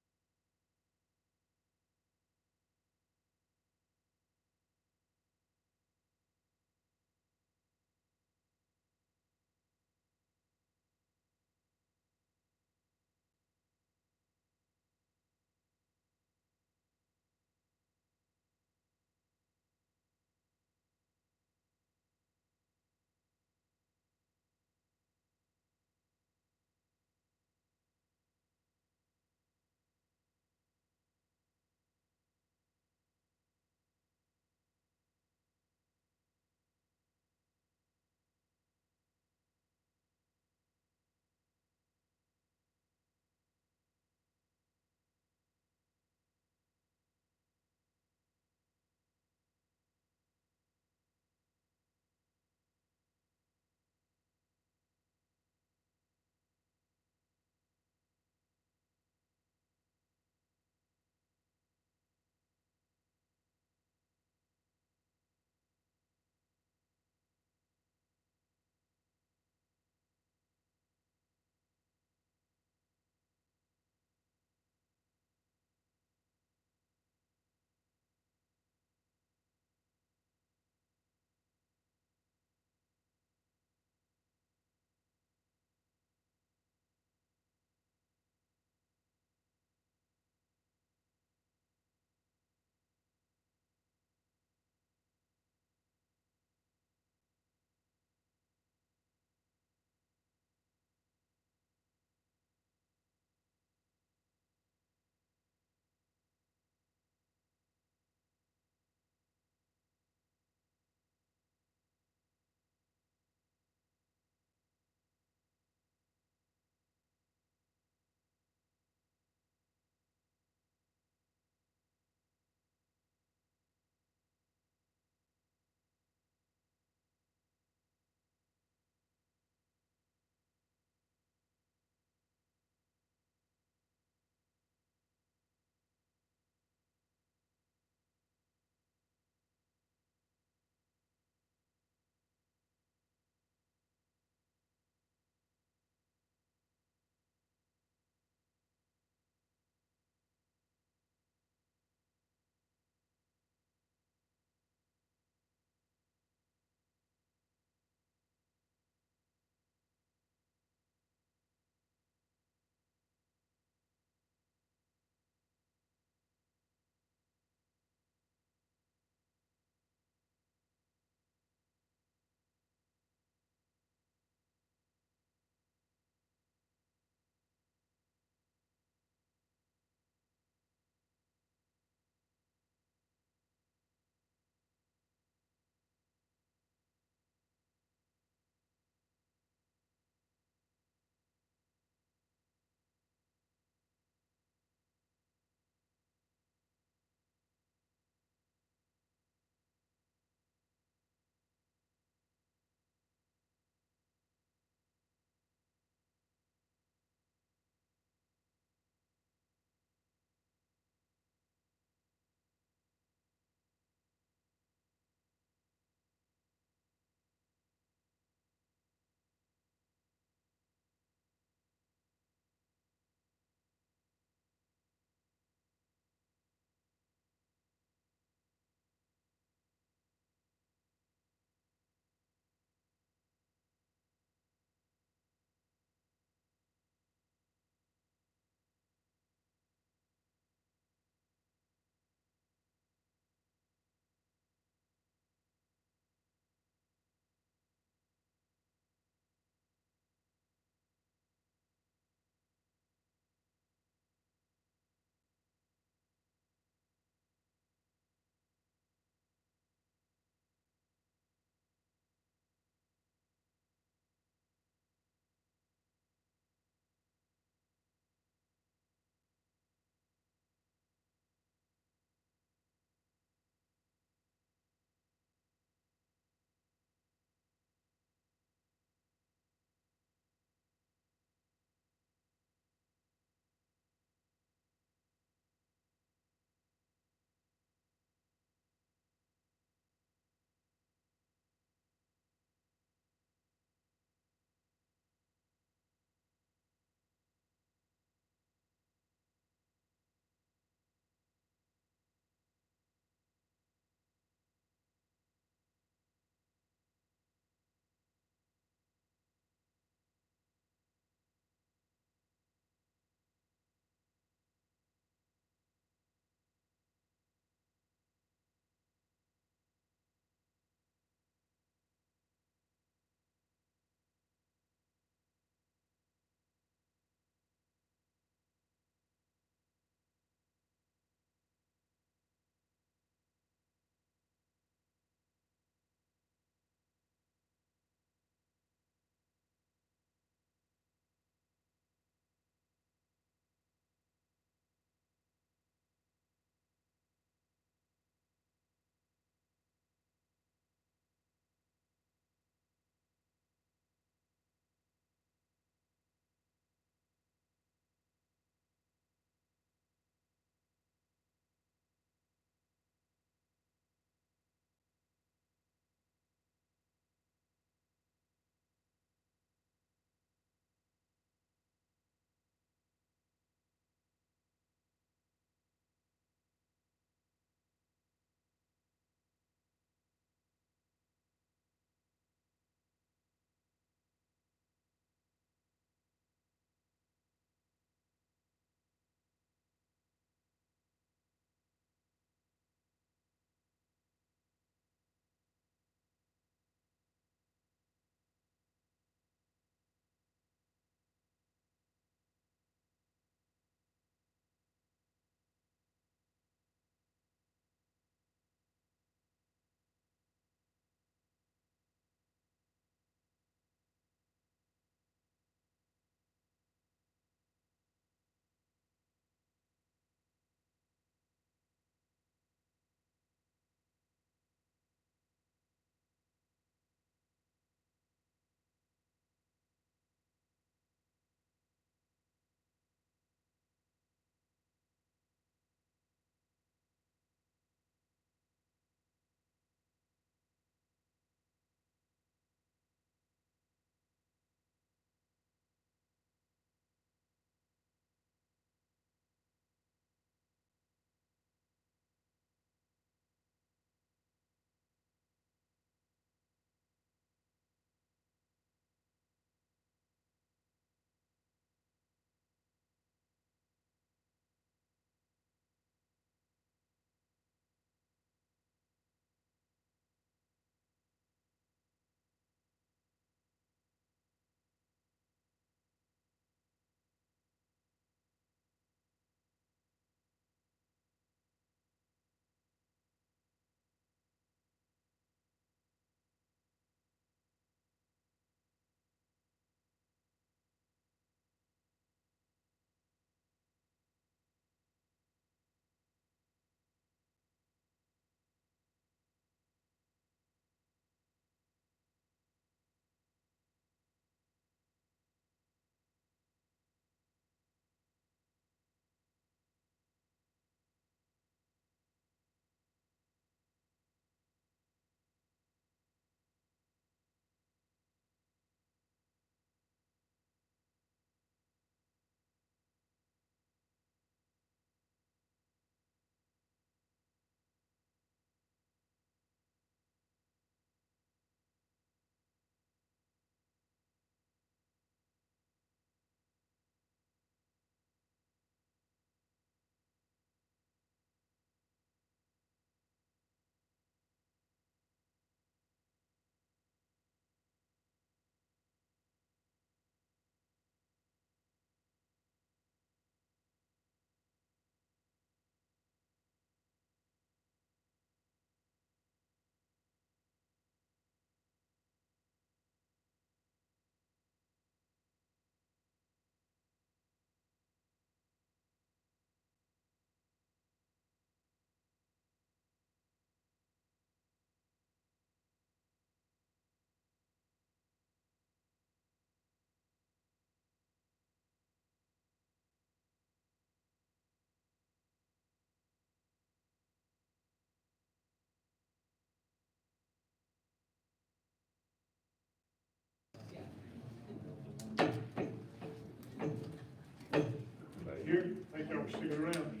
here. Thank y'all for sticking around.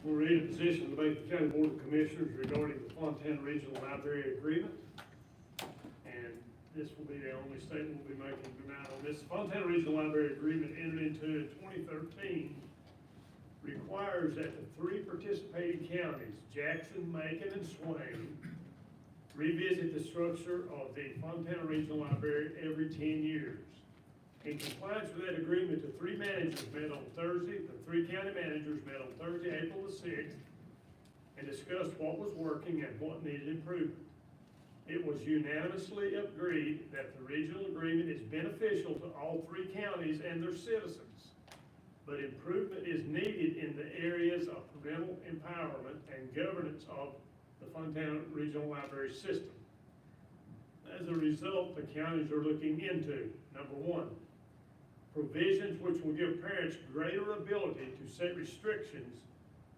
We'll read a position of the Macon County Board of Commissioners regarding the Fontana Regional Library Agreement. And this will be the only statement we'll be making tonight on this. Fontana Regional Library Agreement entered into in 2013 requires that the three participating counties, Jackson, Macon, and Swain, revisit the structure of the Fontana Regional Library every 10 years. In compliance with that agreement, the three managers met on Thursday, the three county managers met on Thursday, April the 6th, and discussed what was working and what needed improvement. It was unanimously agreed that the regional agreement is beneficial to all three counties and their citizens, but improvement is needed in the areas of parental empowerment and governance of the Fontana Regional Library System. As a result, the counties are looking into, number one, provisions which will give parents greater ability to set restrictions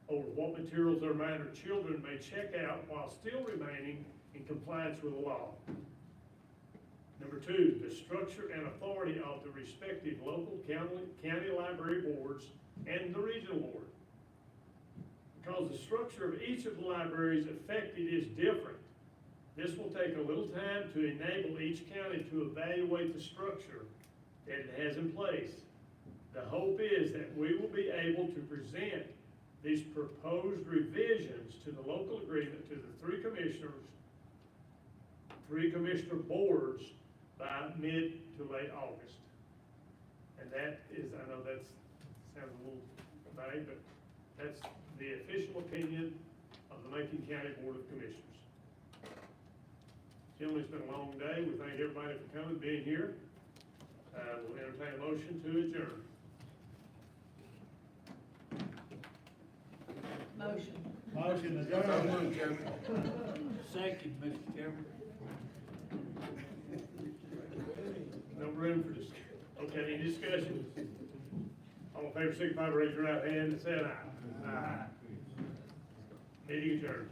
over what materials their minor children may check out while still remaining in compliance with the law. Number two, the structure and authority of the respective local county library boards and the regional board. Because the structure of each of the libraries affected is different, this will take a little time to enable each county to evaluate the structure that it has in place. The hope is that we will be able to present these proposed revisions to the local agreement to the three commissioner boards by mid to late August. And that is, I know that sounds a little vague, but that's the official opinion of the Macon County Board of Commissioners. Gentlemen, it's been a long day. We thank everybody for coming, being here. We'll entertain a motion to adjourn. Motion. Motion adjourned. Second, Mr. Chairman. No room for discussion. Okay, any discussion? All in favor, signify by raising your right hand and saying aye. Aye. Meeting adjourned.